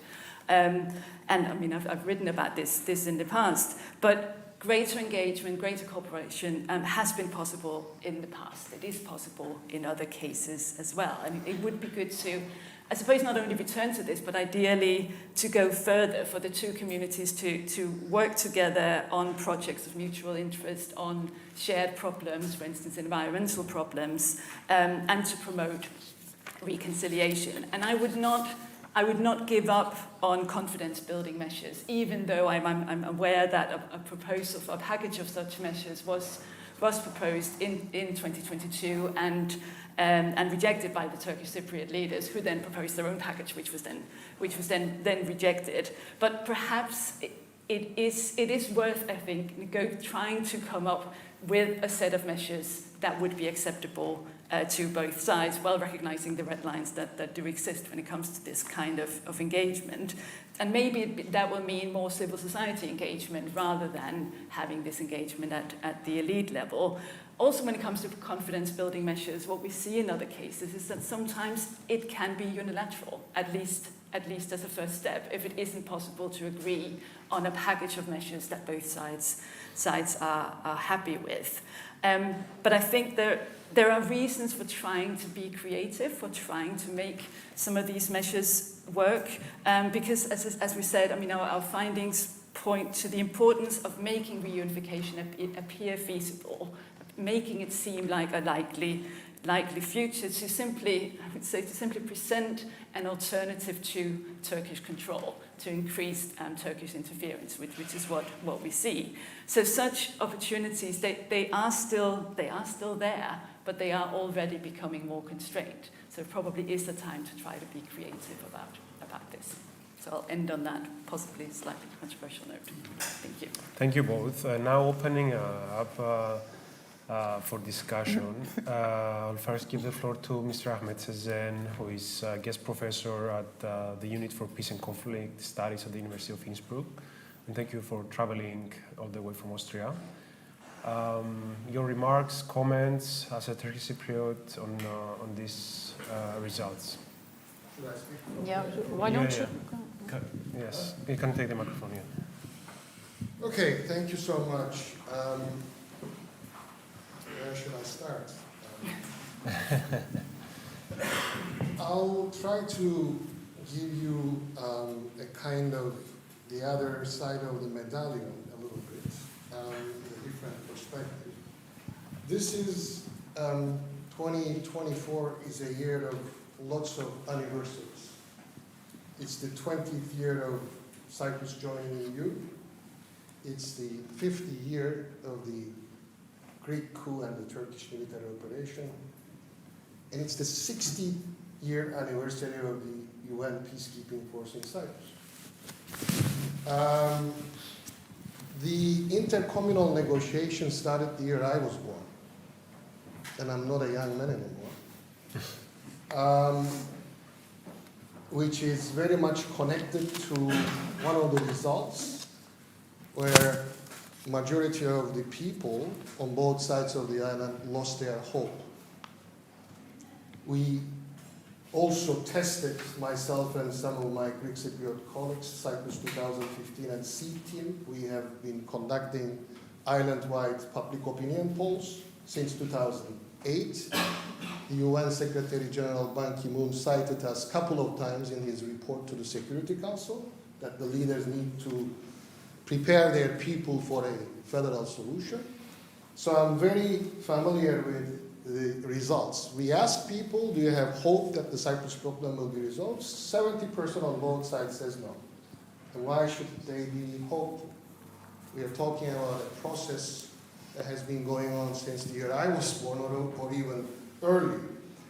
And I mean, I've written about this in the past, but greater engagement, greater cooperation has been possible in the past. It is possible in other cases as well. And it would be good to, I suppose, not only return to this, but ideally to go further for the two communities to work together on projects of mutual interest, on shared problems, for instance, environmental problems, and to promote reconciliation. And I would not give up on confidence-building measures, even though I'm aware that a package of such measures was proposed in 2022 and rejected by the Turkish Cypriot leaders, who then proposed their own package, which was then rejected. But perhaps it is worth, I think, trying to come up with a set of measures that would be acceptable to both sides, while recognizing the red lines that do exist when it comes to this kind of engagement. And maybe that will mean more civil society engagement rather than having this engagement at the elite level. Also, when it comes to confidence-building measures, what we see in other cases is that sometimes it can be unilateral, at least as a first step, if it isn't possible to agree on a package of measures that both sides are happy with. But I think there are reasons for trying to be creative, for trying to make some of these measures work, because as we said, I mean, our findings point to the importance of making reunification appear feasible, making it seem like a likely future, to simply present an alternative to Turkish control, to increased Turkish interference, which is what we see. So such opportunities, they are still there, but they are already becoming more constrained. So it probably is the time to try to be creative about this. So I'll end on that possibly slightly controversial note. Thank you. Thank you both. Now opening up for discussion. I'll first give the floor to Mr. Ahmed Sezen, who is a guest professor at the Unit for Peace and Conflict Studies at the University of Innsbruck. And thank you for traveling all the way from Austria. Your remarks, comments as a Turkish Cypriot on these results. Should I speak? Yeah, why don't you? Yes, you can take the microphone, yeah. Okay, thank you so much. Where should I start? I'll try to give you a kind of the other side of the medallion a little bit, a different perspective. This is 2024 is a year of lots of anniversaries. It's the 20th year of Cyprus joining the EU. It's the 50th year of the Greek coup and the Turkish military operation. And it's the 60th year anniversary of the UN peacekeeping force in Cyprus. The intercommunal negotiations started the year I was born. And I'm not a young man anymore. Which is very much connected to one of the results where majority of the people on both sides of the island lost their hope. We also tested, myself and some of my Greek Cypriot colleagues, Cyprus 2015 and C team. We have been conducting island-wide public opinion polls since 2008. The UN Secretary General Ban Ki-moon cited us a couple of times in his report to the Security Council that the leaders need to prepare their people for a federal solution. So I'm very familiar with the results. We asked people, do you have hope that the Cyprus problem will be resolved? 70% on both sides says no. And why should they be hopeful? We are talking about a process that has been going on since the year I was born or even earlier.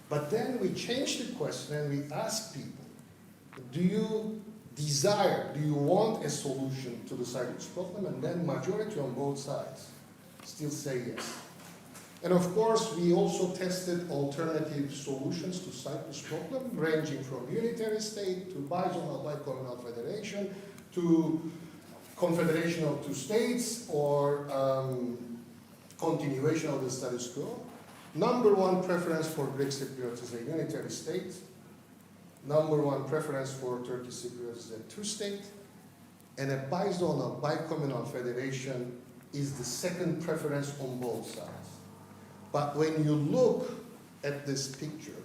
But then we changed the question and we asked people, do you want a solution to the Cyprus problem? And then majority on both sides still say yes. And of course, we also tested alternative solutions to Cyprus problem, ranging from unitary state to bizonal bicommunal federation to confederation of two states or continuation of the status quo. Number one preference for Greek Cypriots is a unitary state. Number one preference for Turkish Cypriots is a two-state. And a bizonal, bicommunal federation is the second preference on both sides. But when you look at this picture,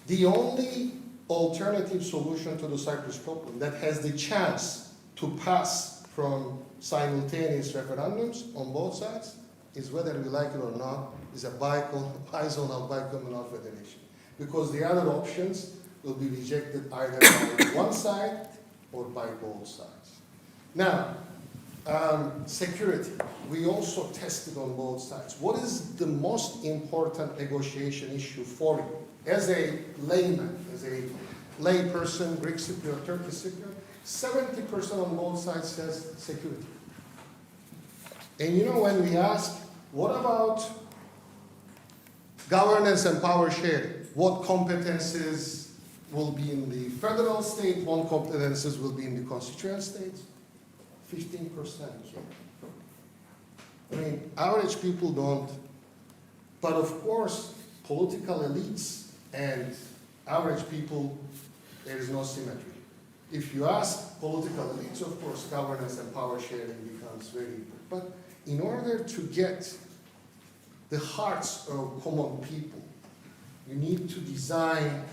the only alternative solution to the Cyprus problem that has the chance to pass from simultaneous referendums on both sides is, whether we like it or not, is a bizonal, bicommunal federation. Because the other options will be rejected either by one side or by both sides. Now, security. We also tested on both sides. What is the most important negotiation issue for you? As a layman, as a lay person, Greek Cypriot, Turkish Cypriot, 70% on both sides says security. And you know, when we ask, what about governance and power sharing? What competences will be in the federal state? What competences will be in the constituent states? 15%. I mean, average people don't. But of course, political elites and average people, there is no symmetry. If you ask political elites, of course, governance and power sharing becomes very important. But in order to get the hearts of common people, you need to design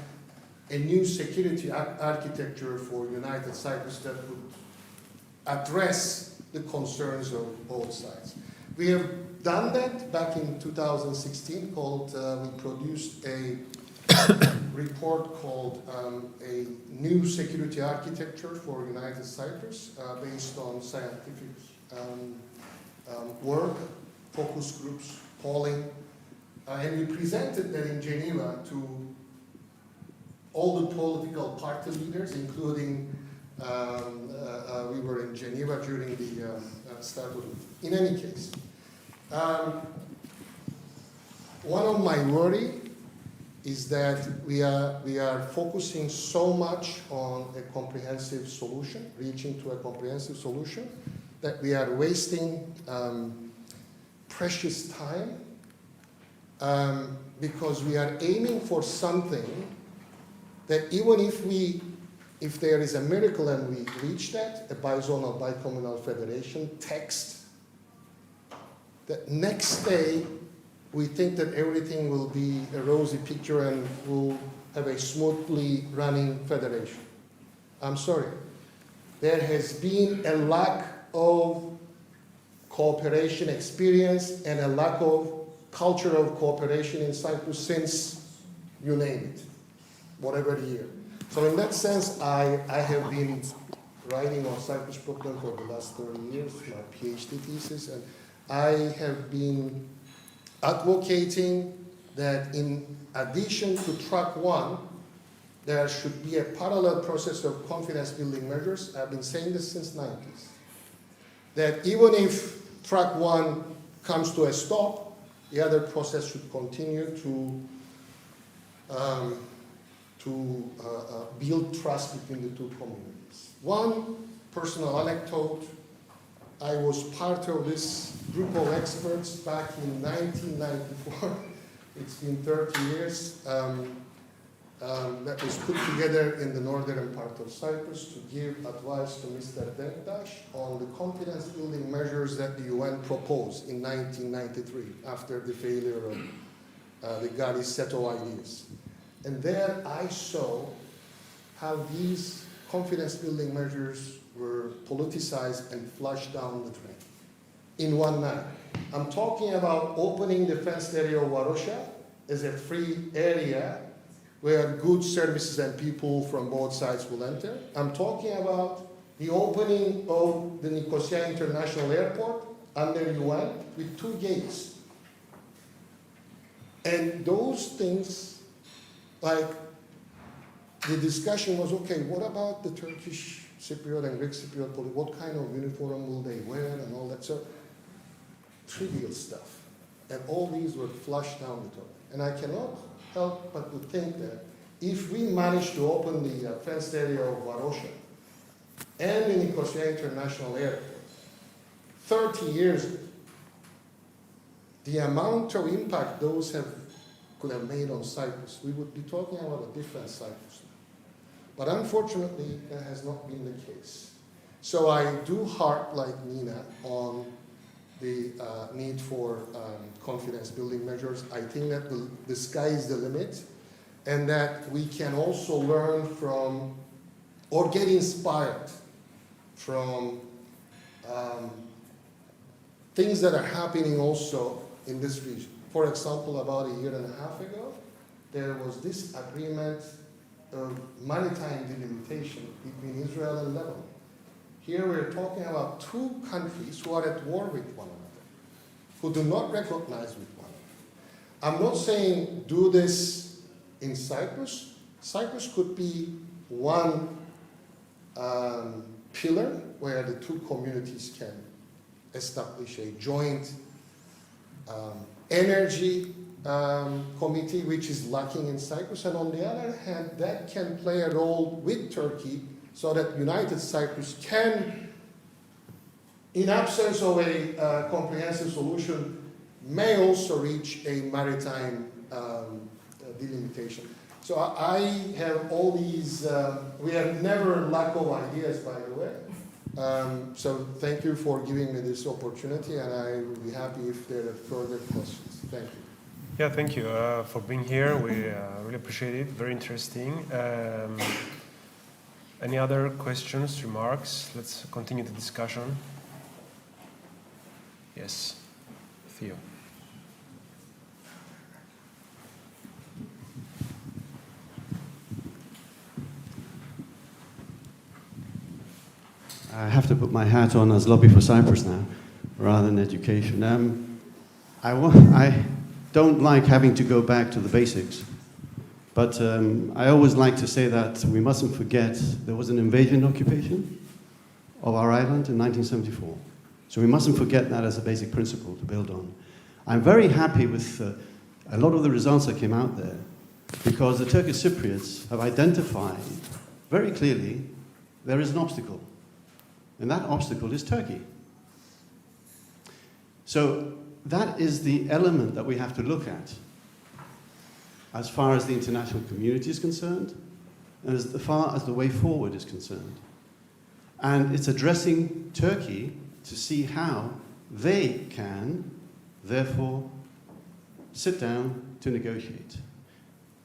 a new security architecture for United Cyprus that would address the concerns of both sides. We have done that back in 2016 called, we produced a report called a new security architecture for United Cyprus based on scientific work, focus groups, polling, and we presented that in Geneva to all the political party leaders, including we were in Geneva during the start of it. In any case, one of my worry is that we are focusing so much on a comprehensive solution, reaching to a comprehensive solution, that we are wasting precious time because we are aiming for something that even if there is a miracle and we reach that, a bizonal bicommunal federation text, that next day we think that everything will be a rosy picture and we'll have a smoothly running federation. I'm sorry. There has been a lack of cooperation experience and a lack of culture of cooperation in Cyprus since you name it, whatever year. So in that sense, I have been writing on Cyprus problem for the last 30 years, my PhD thesis, and I have been advocating that in addition to track one, there should be a parallel process of confidence building measures. I've been saying this since the 90s. That even if track one comes to a stop, the other process should continue to build trust between the two communities. One personal anecdote, I was part of this group of experts back in 1994. It's been 30 years. That was put together in the northern part of Cyprus to give advice to Mr. Denktash on the confidence building measures that the UN proposed in 1993 after the failure of the Gavi set of ideas. And there I saw how these confidence building measures were politicized and flushed down the drain in one night. I'm talking about opening the fenced area of Varosha as a free area where goods, services, and people from both sides will enter. I'm talking about the opening of the Nicosia International Airport under UN with 2 gates. And those things, like the discussion was, okay, what about the Turkish Cypriot and Greek Cypriot police? What kind of uniform will they wear and all that? So trivial stuff. And all these were flushed down the toilet. And I cannot help but to think that if we manage to open the fenced area of Varosha and the Nicosia International Airport 30 years ago, the amount of impact those could have made on Cyprus, we would be talking about a different Cyprus now. But unfortunately, that has not been the case. So I do harp like Nina on the need for confidence building measures. I think that the sky is the limit, and that we can also learn from or get inspired from things that are happening also in this region. For example, about 1.5 years ago, there was this agreement of maritime delimitation between Israel and Lebanon. Here we're talking about 2 countries who are at war with one another, who do not recognize with one another. I'm not saying do this in Cyprus. Cyprus could be one pillar where the two communities can establish a joint energy committee, which is lacking in Cyprus, and on the other hand, that can play a role with Turkey so that United Cyprus can, in absence of a comprehensive solution, may also reach a maritime delimitation. So I have all these, we have never lack of ideas, by the way. So thank you for giving me this opportunity, and I will be happy if there are further questions. Thank you. Yeah, thank you for being here. We really appreciate it. Very interesting. Any other questions, remarks? Let's continue the discussion. Yes, Theo. I have to put my hat on as Lobby for Cyprus now, rather than education. I don't like having to go back to the basics, but I always like to say that we mustn't forget there was an invasion occupation of our island in 1974. So we mustn't forget that as a basic principle to build on. I'm very happy with a lot of the results that came out there, because the Turkish Cypriots have identified very clearly there is an obstacle. And that obstacle is Turkey. So that is the element that we have to look at as far as the international community is concerned, and as far as the way forward is concerned. And it's addressing Turkey to see how they can, therefore, sit down to negotiate.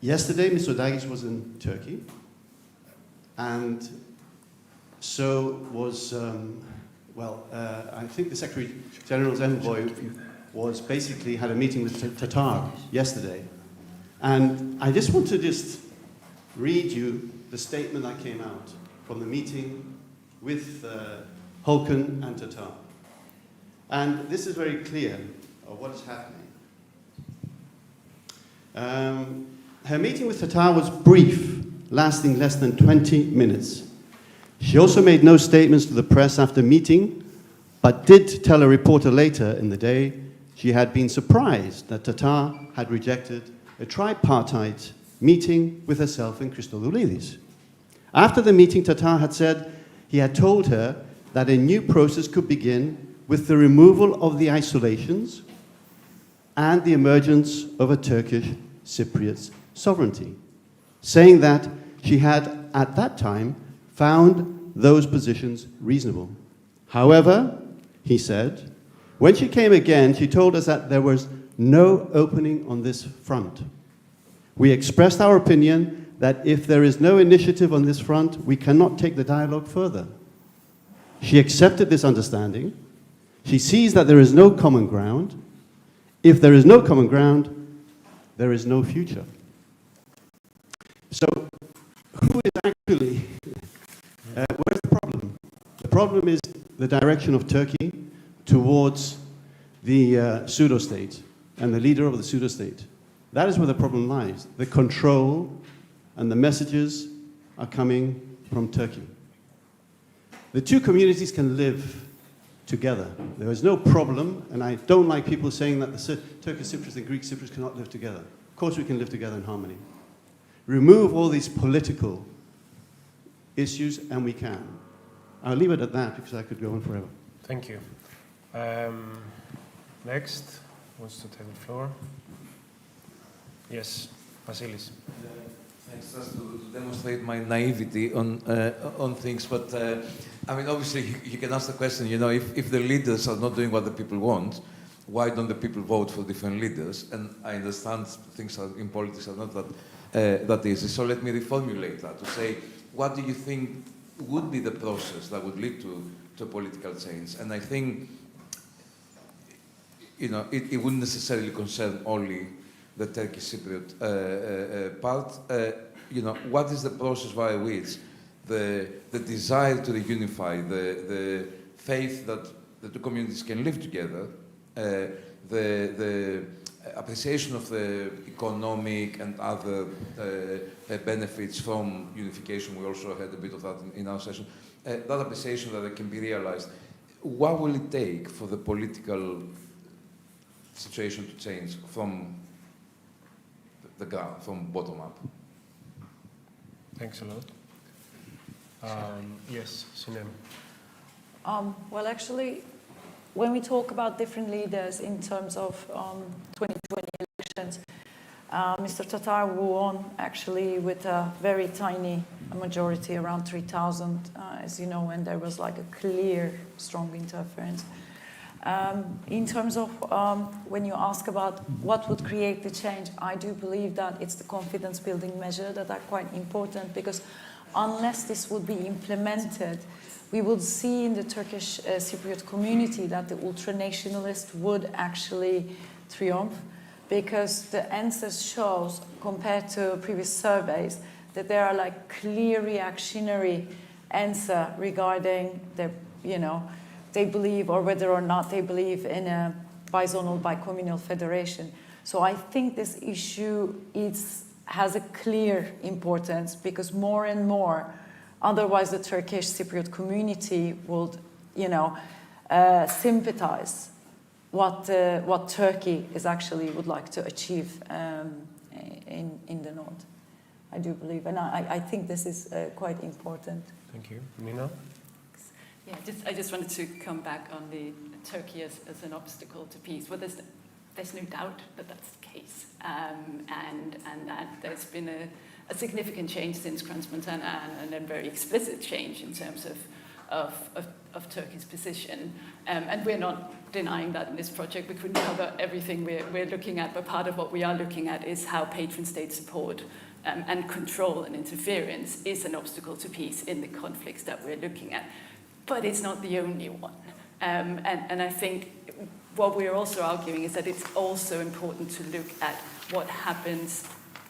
Yesterday, Mr. Dagis was in Turkey, and so was, I think the Secretary General's envoy was basically had a meeting with Tatar yesterday. And I just want to read you the statement that came out from the meeting with Holken and Tatar. And this is very clear of what is happening. Her meeting with Tatar was brief, lasting less than 20 minutes. She also made no statements to the press after meeting, but did tell a reporter later in the day she had been surprised that Tatar had rejected a tripartite meeting with herself and Christodoulidis. After the meeting, Tatar had said he had told her that a new process could begin with the removal of the isolations and the emergence of a Turkish Cypriot sovereignty, saying that she had, at that time, found those positions reasonable. However, he said, when she came again, she told us that there was no opening on this front. We expressed our opinion that if there is no initiative on this front, we cannot take the dialogue further. She accepted this understanding. She sees that there is no common ground. If there is no common ground, there is no future. So, who is actually, where's the problem? The problem is the direction of Turkey towards the pseudo-state and the leader of the pseudo-state. That is where the problem lies. The control and the messages are coming from Turkey. The two communities can live together. There is no problem, and I don't like people saying that the Turkish Cypriots and Greek Cypriots cannot live together. Of course we can live together in harmony. Remove all these political issues, and we can. I'll leave it at that because I could go on forever. Thank you. Next, wants to take the floor? Yes, Vasilis. Thanks, just to demonstrate my naivety on things, but I mean, obviously, you can ask the question, you know, if the leaders are not doing what the people want, why don't the people vote for different leaders? And I understand things in politics are not that easy. So let me reformulate that to say, what do you think would be the process that would lead to political change? And I think, you know, it wouldn't necessarily concern only the Turkish Cypriot part. You know, what is the process by which the desire to reunify, the faith that the two communities can live together, the appreciation of the economic and other benefits from unification. We also had a bit of that in our session. That appreciation that it can be realized. What will it take for the political situation to change from the ground, from bottom up? Thanks a lot. Yes, Sinem. Well, actually, when we talk about different leaders in terms of 2020 elections, Mr. Tatar won actually with a very tiny majority, around 3,000, as you know, and there was like a clear, strong interference. In terms of when you ask about what would create the change, I do believe that it's the confidence building measure that are quite important, because unless this would be implemented, we would see in the Turkish Cypriot community that the ultranationalist would actually triumph, because the answers shows, compared to previous surveys, that there are like clear reactionary answer regarding the, they believe, or whether or not they believe in a bizonal, bicommunal federation. So I think this issue has a clear importance, because more and more, otherwise the Turkish Cypriot community would, sympathize what Turkey is actually would like to achieve in the north. I do believe, and I think this is quite important. Thank you. Nina? Yeah, I just wanted to come back on the Turkey as an obstacle to peace. Well, there's no doubt that that's the case, and that there's been a significant change since Crans-Montana, and a very explicit change in terms of Turkey's position. And we're not denying that in this project. We couldn't cover everything we're looking at, but part of what we are looking at is how patron state support and control and interference is an obstacle to peace in the conflicts that we're looking at. But it's not the only one. And I think what we're also arguing is that it's also important to look at what happens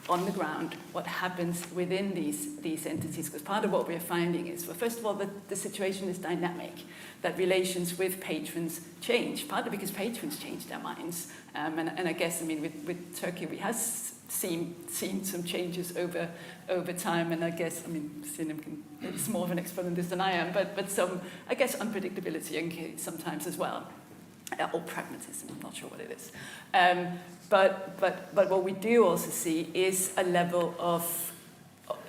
on the ground, what happens within these entities, because part of what we're finding is, well, first of all, that the situation is dynamic, that relations with patrons change, partly because patrons change their minds. And I guess, with Turkey, we have seen some changes over time, and I guess, Sinem is more of an expert on this than I am, but some, I guess, unpredictability sometimes as well, or pragmatism, I'm not sure what it is. But what we do also see is a level of,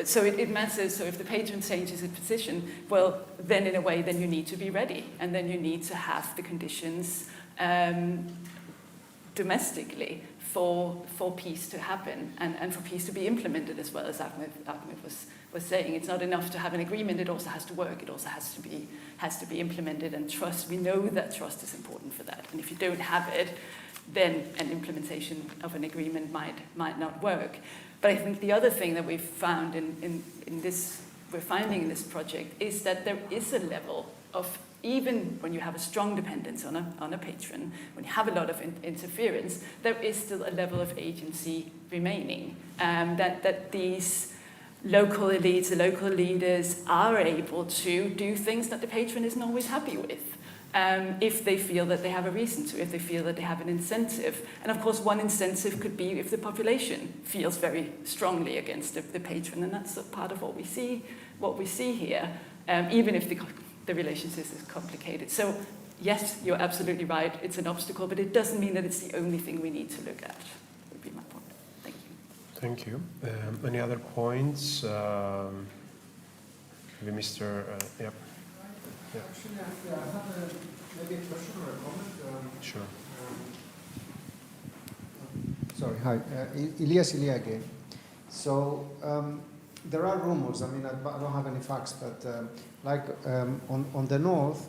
so it matters, so if the patron changes its position, well, then in a way, then you need to be ready, and then you need to have the conditions domestically for peace to happen, and for peace to be implemented, as well as Ahmed was saying. It's not enough to have an agreement, it also has to work, it also has to be implemented, and trust, we know that trust is important for that, and if you don't have it, then an implementation of an agreement might not work. But I think the other thing that we've found we're finding in this project is that there is a level of, even when you have a strong dependence on a patron, when you have a lot of interference, there is still a level of agency remaining. That these local elites, the local leaders, are able to do things that the patron isn't always happy with. If they feel that they have a reason to, if they feel that they have an incentive. And of course, one incentive could be if the population feels very strongly against the patron, and that's a part of what we see here, even if the relationship is complicated. So yes, you're absolutely right, it's an obstacle, but it doesn't mean that it's the only thing we need to look at, would be my point. Thank you. Thank you. Any other points? Maybe Mr. Yep. Yeah. Actually, I have maybe a question or a comment. Sure. Sorry, hi. Ilias Ilia again. So there are rumors, I don't have any facts, but on the north,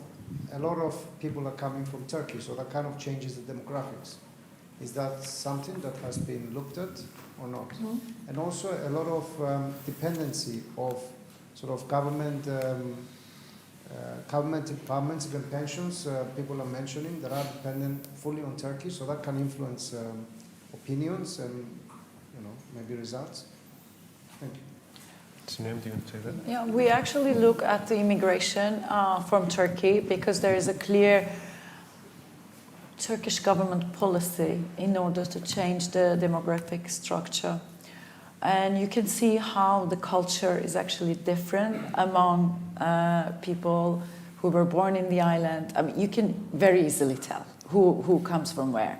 a lot of people are coming from Turkey, so that kind of changes the demographics. Is that something that has been looked at or not? Mm-hmm. And also a lot of dependency of sort of government empowerments, even pensions, people are mentioning that are dependent fully on Turkey, so that can influence opinions and maybe results. Thank you. Sinem, do you want to say that? Yeah, we actually look at the immigration from Turkey, because there is a clear Turkish government policy in order to change the demographic structure. And you can see how the culture is actually different among people who were born in the island. I mean, you can very easily tell who comes from where.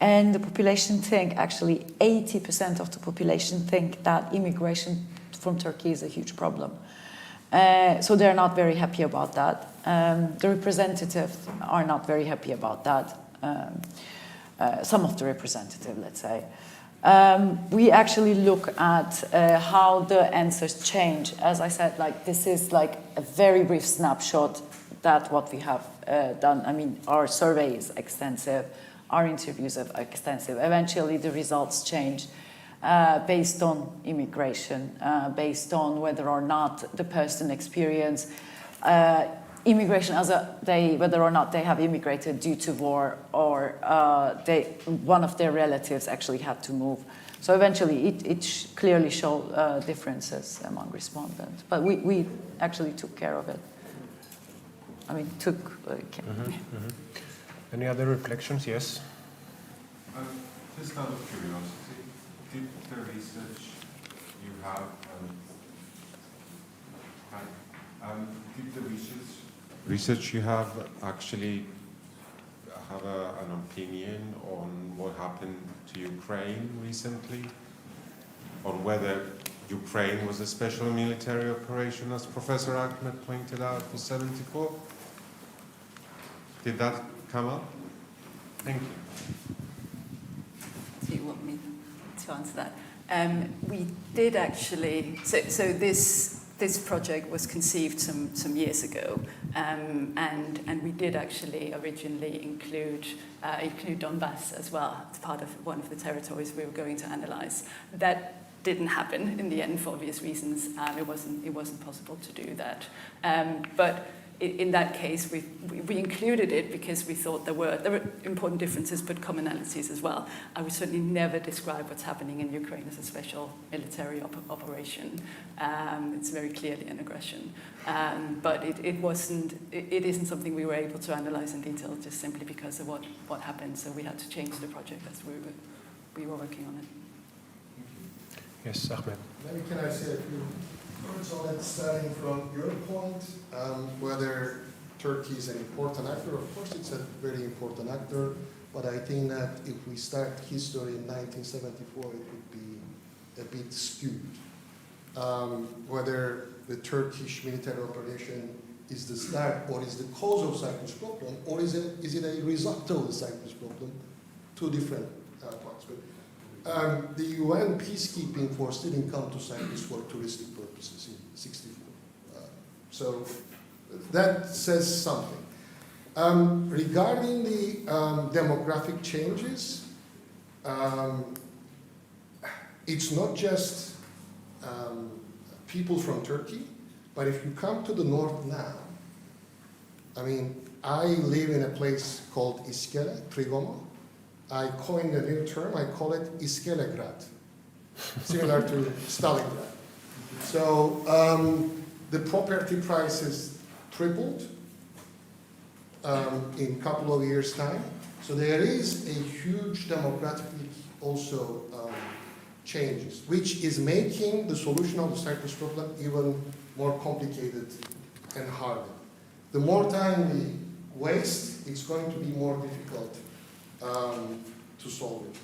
And the population think, actually 80% of the population think that immigration from Turkey is a huge problem. So they're not very happy about that. The representatives are not very happy about that. Some of the representatives, let's say. We actually look at how the answers change. As I said, like this is like a very brief snapshot that what we have done. I mean, our survey is extensive, our interviews are extensive. Eventually, the results change based on immigration, based on whether or not the person experience immigration whether or not they have immigrated due to war or one of their relatives actually had to move. So eventually it clearly showed differences among respondents. But we actually took care of it. I mean, took care. Any other reflections? Yes? Just out of curiosity, did the research you have, did the research you have actually have an opinion on what happened to Ukraine recently? On whether Ukraine was a special military operation, as Professor Ahmed pointed out, for 74? Did that come up? Thank you. Do you want me to answer that? We did actually, so this project was conceived some years ago, and we did actually originally include Donbass as well as part of one of the territories we were going to analyze. That didn't happen in the end for obvious reasons. It wasn't possible to do that. But in that case, we included it because we thought there were important differences but commonalities as well. I would certainly never describe what's happening in Ukraine as a special military operation. It's very clearly an aggression. But it isn't something we were able to analyze in detail just simply because of what happened. So we had to change the project as we were working on it. Yes, Ahmed. Maybe can I say a few words on it, starting from your point, whether Turkey is an important actor. Of course, it's a very important actor, but I think that if we start history in 1974, it would be a bit skewed. Whether the Turkish military operation is the start or is the cause of Cyprus problem, or is it a result of the Cyprus problem? Two different parts. But the UN peacekeeping force didn't come to Cyprus for touristic purposes in '64. So that says something. Regarding the demographic changes, it's not just people from Turkey, but if you come to the north now, I mean, I live in a place called Iskele, Trigono. I coined a new term, I call it Iskelegrad, similar to Stalingrad. So the property prices tripled in a couple of years' time. So there is a huge demographic also changes, which is making the solution of the Cyprus problem even more complicated and harder. The more time we waste, it's going to be more difficult to solve it.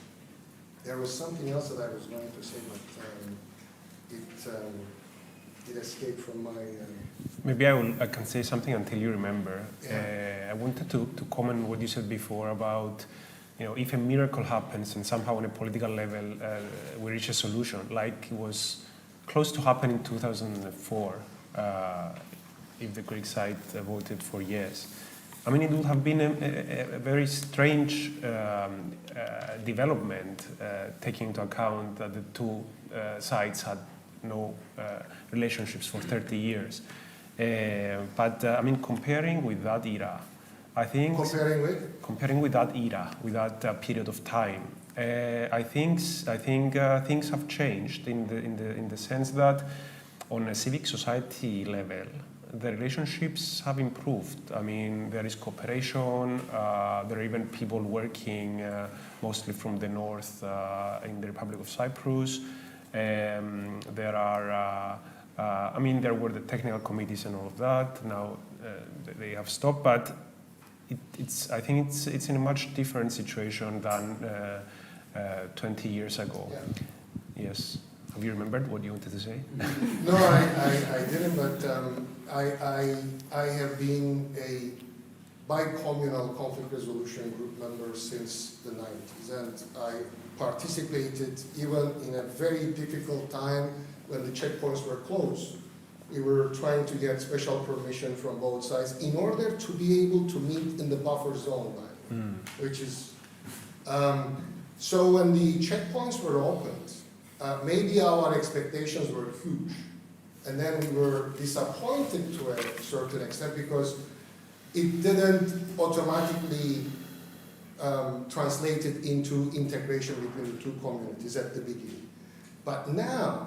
There was something else that I was going to say, but it escaped from my... Maybe I can say something until you remember. Yeah. I wanted to comment what you said before about, if a miracle happens and somehow on a political level we reach a solution, like it was close to happen in 2004, if the Greek side voted for yes. I mean, it would have been a very strange development, taking into account that the two sides had no relationships for 30 years. But I mean, comparing with that era, I think... Comparing with that era, with that period of time, I think things have changed in the sense that on a civic society level, the relationships have improved. I mean, there is cooperation. There are even people working mostly from the north in the Republic of Cyprus. There are, I mean, there were the technical committees and all of that. Now they have stopped, but I think it's in a much different situation than 20 years ago. Yeah. Yes. Have you remembered what you wanted to say? No, I didn't, but I have been a bicommunal conflict resolution group member since the 90s, and I participated even in a very difficult time when the checkpoints were closed. We were trying to get special permission from both sides in order to be able to meet in the buffer zone line, which is, so when the checkpoints were opened, maybe our expectations were huge, and then we were disappointed to a certain extent because it didn't automatically translate it into integration between the two communities at the beginning. But now,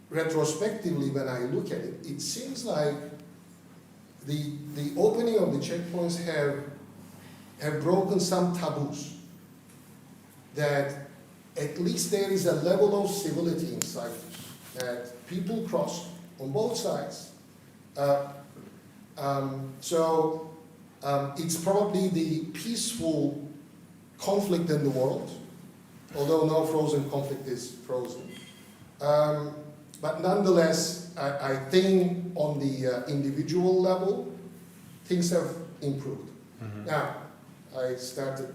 retrospectively, when I look at it, it seems like the opening of the checkpoints have broken some taboos, that at least there is a level of civility in Cyprus, that people cross on both sides. It's probably the peaceful conflict in the world, although no frozen conflict is frozen. But nonetheless, I think on the individual level, things have improved. Now, I started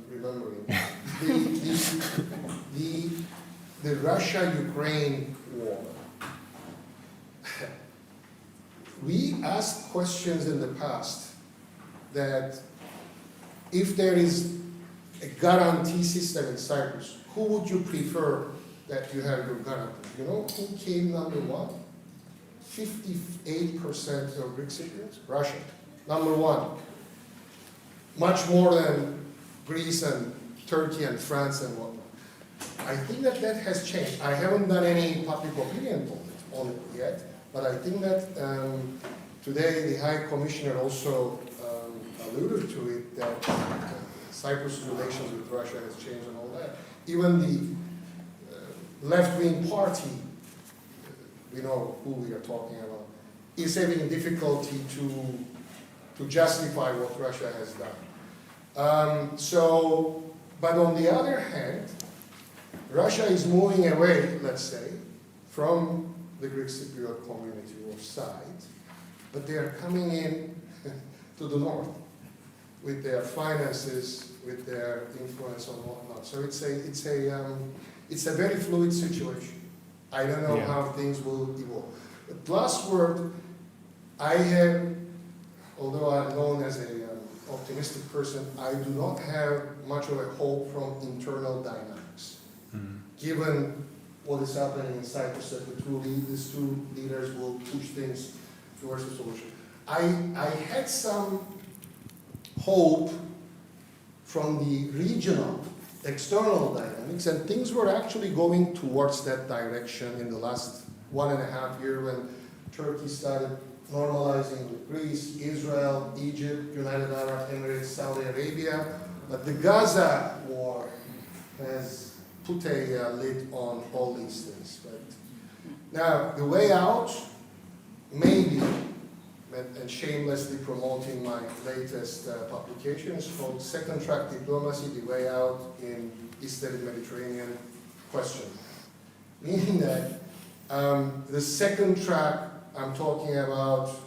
remembering the Russia-Ukraine war. We asked questions in the past that if there is a guarantee system in Cyprus, who would you prefer that you have your guarantee? You know who came number one? 58% of Greek Cypriots? Russia. Number one. Much more than Greece and Turkey and France and whatnot. I think that has changed. I haven't done any public opinion on it yet, but I think that today the High Commissioner also alluded to it, that Cyprus' relations with Russia has changed and all that. Even the left-wing party, we know who we are talking about, is having difficulty to justify what Russia has done. But on the other hand, Russia is moving away, let's say, from the Greek Cypriot community or side, but they are coming in to the north with their finances, with their influence and whatnot. So it's a very fluid situation. I don't know how things will evolve. But last word, although I'm known as an optimistic person, I do not have much of a hope from internal dynamics. Given what is happening in Cyprus, that these two leaders will push things towards a solution. I had some hope from the regional, external dynamics, and things were actually going towards that direction in the last 1.5 years when Turkey started normalizing with Greece, Israel, Egypt, United Arab Emirates, Saudi Arabia. But the Gaza war has put a lid on all these things. But now, the way out, maybe, and shamelessly promoting my latest publication, is called Second Track Diplomacy, the Way Out in Eastern Mediterranean Question. Meaning that the second track, I'm talking about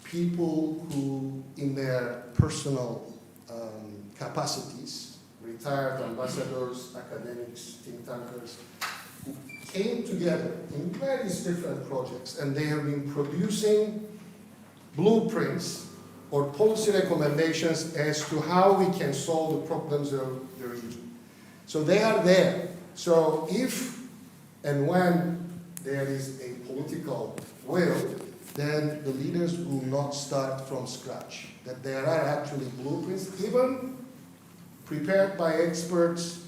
people who, in their personal capacities, retired ambassadors, academics, think tankers, who came together in various different projects, and they have been producing blueprints or policy recommendations as to how we can solve the problems of the region. So they are there. So if and when there is a political will, then the leaders will not start from scratch. That there are actually blueprints, even prepared by experts,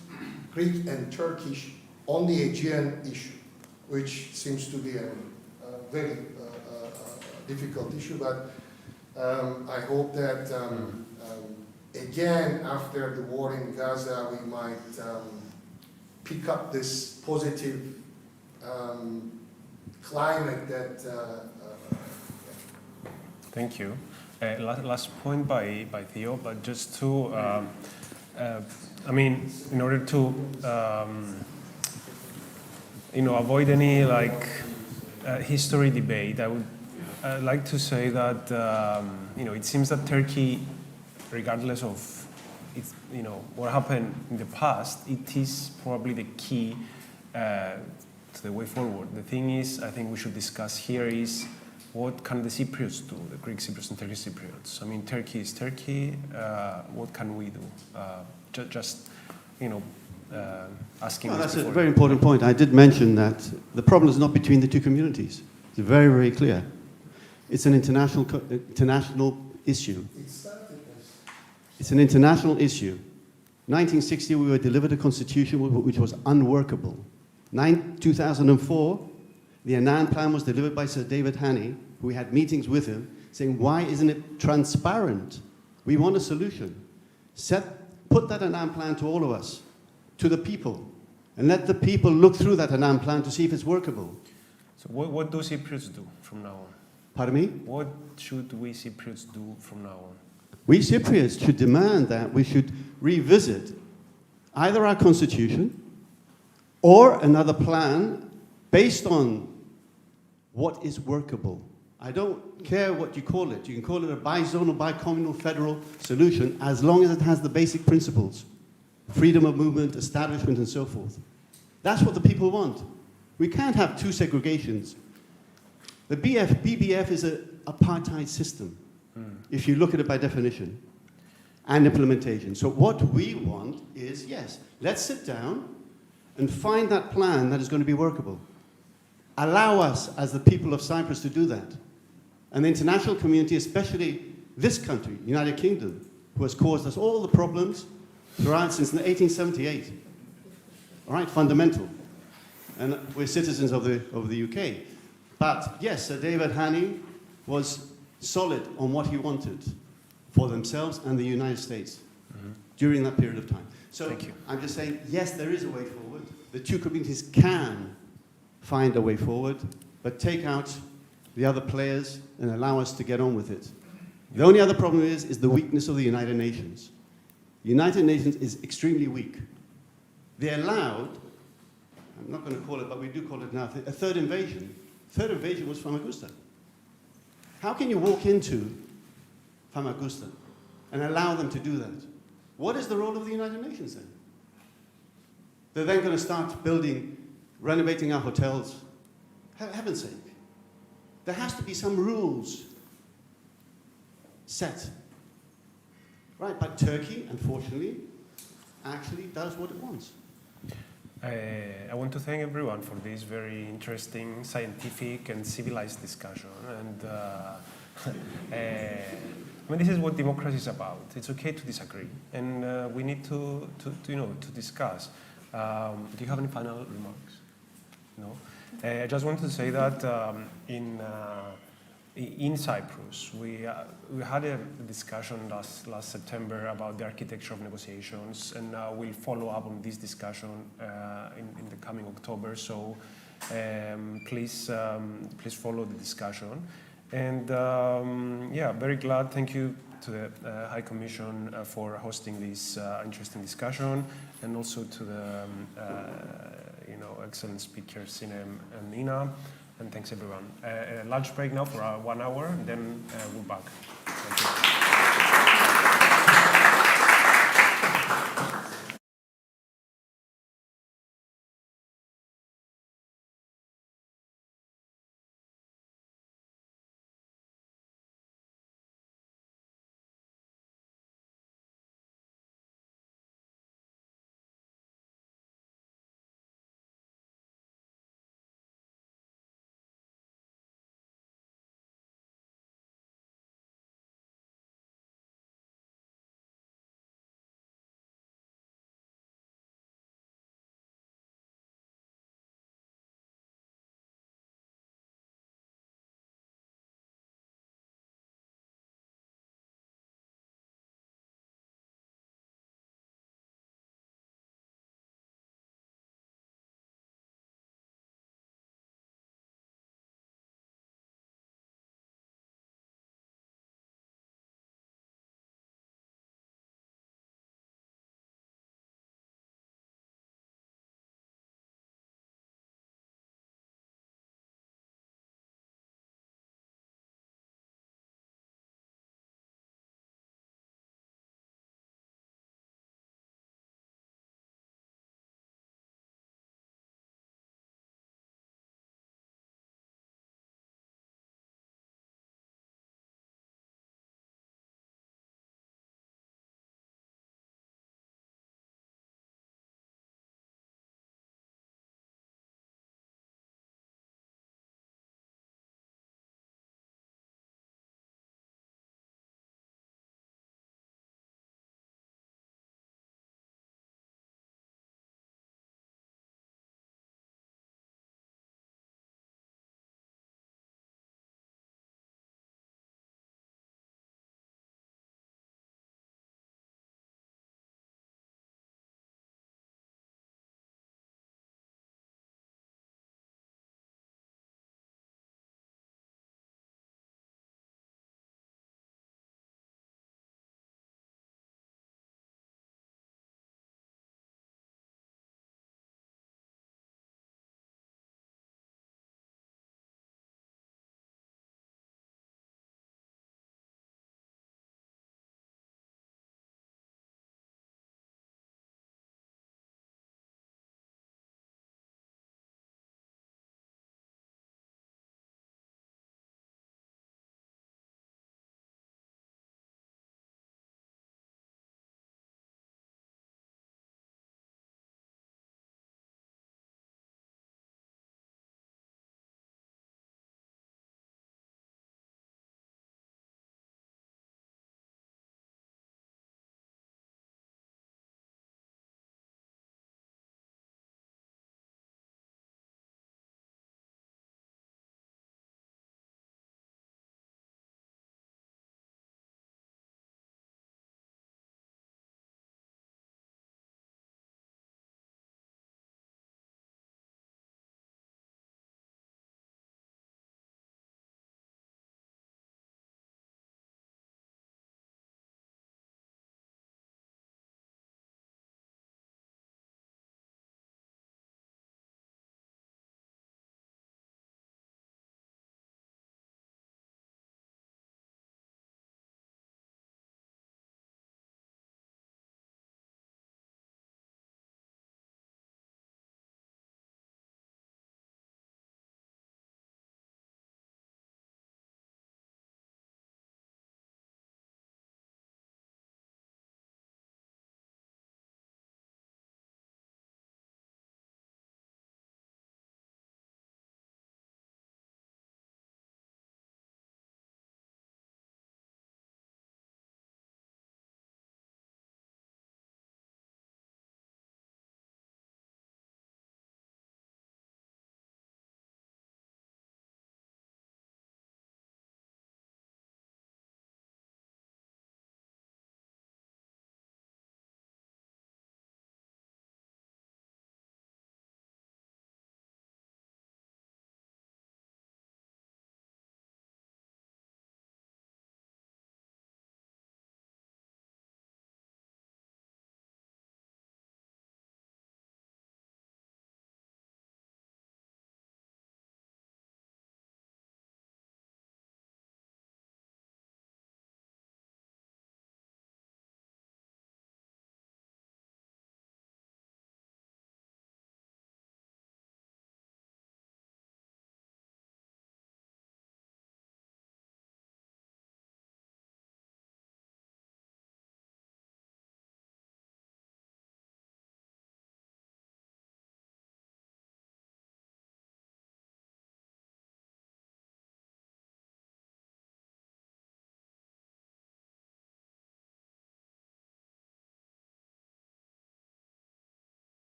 Greek and Turkish, on the Aegean issue, which seems to be a very difficult issue, but I hope that again, after the war in Gaza, we might pick up this positive climate that. Thank you. Last point by Theo, but just to, I mean, in order to, avoid any history debate, I would like to say that it seems that Turkey, regardless of what happened in the past, it is probably the key to the way forward. The thing is, I think we should discuss here is what can the Cypriots do, the Greek Cypriots and Turkish Cypriots? I mean, Turkey is Turkey. What can we do? Asking. No, that's a very important point. I did mention that the problem is not between the two communities. It's very, very clear. It's an international issue. It's an international issue. 1960, we were delivered a constitution which was unworkable. 2004, the Annan Plan was delivered by Sir David Haney, who we had meetings with him, saying, why isn't it transparent? We want a solution. Put that Annan Plan to all of us, to the people, and let the people look through that Annan Plan to see if it's workable. So what do Cypriots do from now on? Pardon me? What should we Cypriots do from now on? We Cypriots should demand that we should revisit either our constitution or another plan based on what is workable. I don't care what you call it. You can call it a bizonal, bicommunal federal solution as long as it has the basic principles. Freedom of movement, establishment, and so forth. That's what the people want. We can't have two segregations. The BBF is an apartheid system, if you look at it by definition, and implementation. So what we want is, yes, let's sit down and find that plan that is going to be workable. Allow us, as the people of Cyprus, to do that. And the international community, especially this country, United Kingdom, who has caused us all the problems throughout since 1878. All right, fundamental. And we're citizens of the UK. But yes, Sir David Haney was solid on what he wanted for themselves and the United States during that period of time. So thank you. I'm just saying, yes, there is a way forward. The two communities can find a way forward, but take out the other players and allow us to get on with it. The only other problem is the weakness of the United Nations. The United Nations is extremely weak. They allowed, I'm not going to call it, but we do call it now, a third invasion. Third invasion was Famagusta. How can you walk into Famagusta and allow them to do that? What is the role of the United Nations then? They're then going to start renovating our hotels. Heaven's sake. There has to be some rules set. Right, but Turkey, unfortunately, actually does what it wants. I want to thank everyone for this very interesting, scientific, and civilized discussion. And I mean, this is what democracy is about. It's okay to disagree, and we need to discuss. Do you have any final remarks? No. I just wanted to say that in Cyprus, we had a discussion last September about the architecture of negotiations, and we'll follow up on this discussion in the coming October. So please follow the discussion. And yeah, very glad. Thank you to the High Commission for hosting this interesting discussion, and also to the excellent speakers Sinem and Nina. And thanks everyone. Lunch break now for 1 hour, and then we're back. Thank you.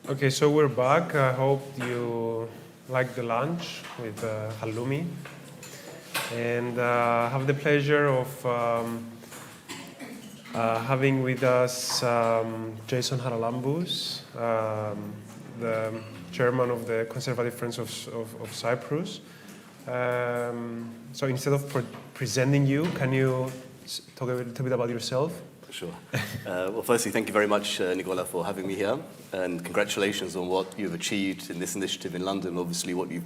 Okay, so we're back. I hope you like the lunch with halloumi. And have the pleasure of having with us Jason Haralambous, the chairman of the Conservative Friends of Cyprus. So instead of presenting you, can you talk a little bit about yourself? Sure. Well, firstly, thank you very much, Nicola, for having me here, and congratulations on what you've achieved in this initiative in London, obviously what you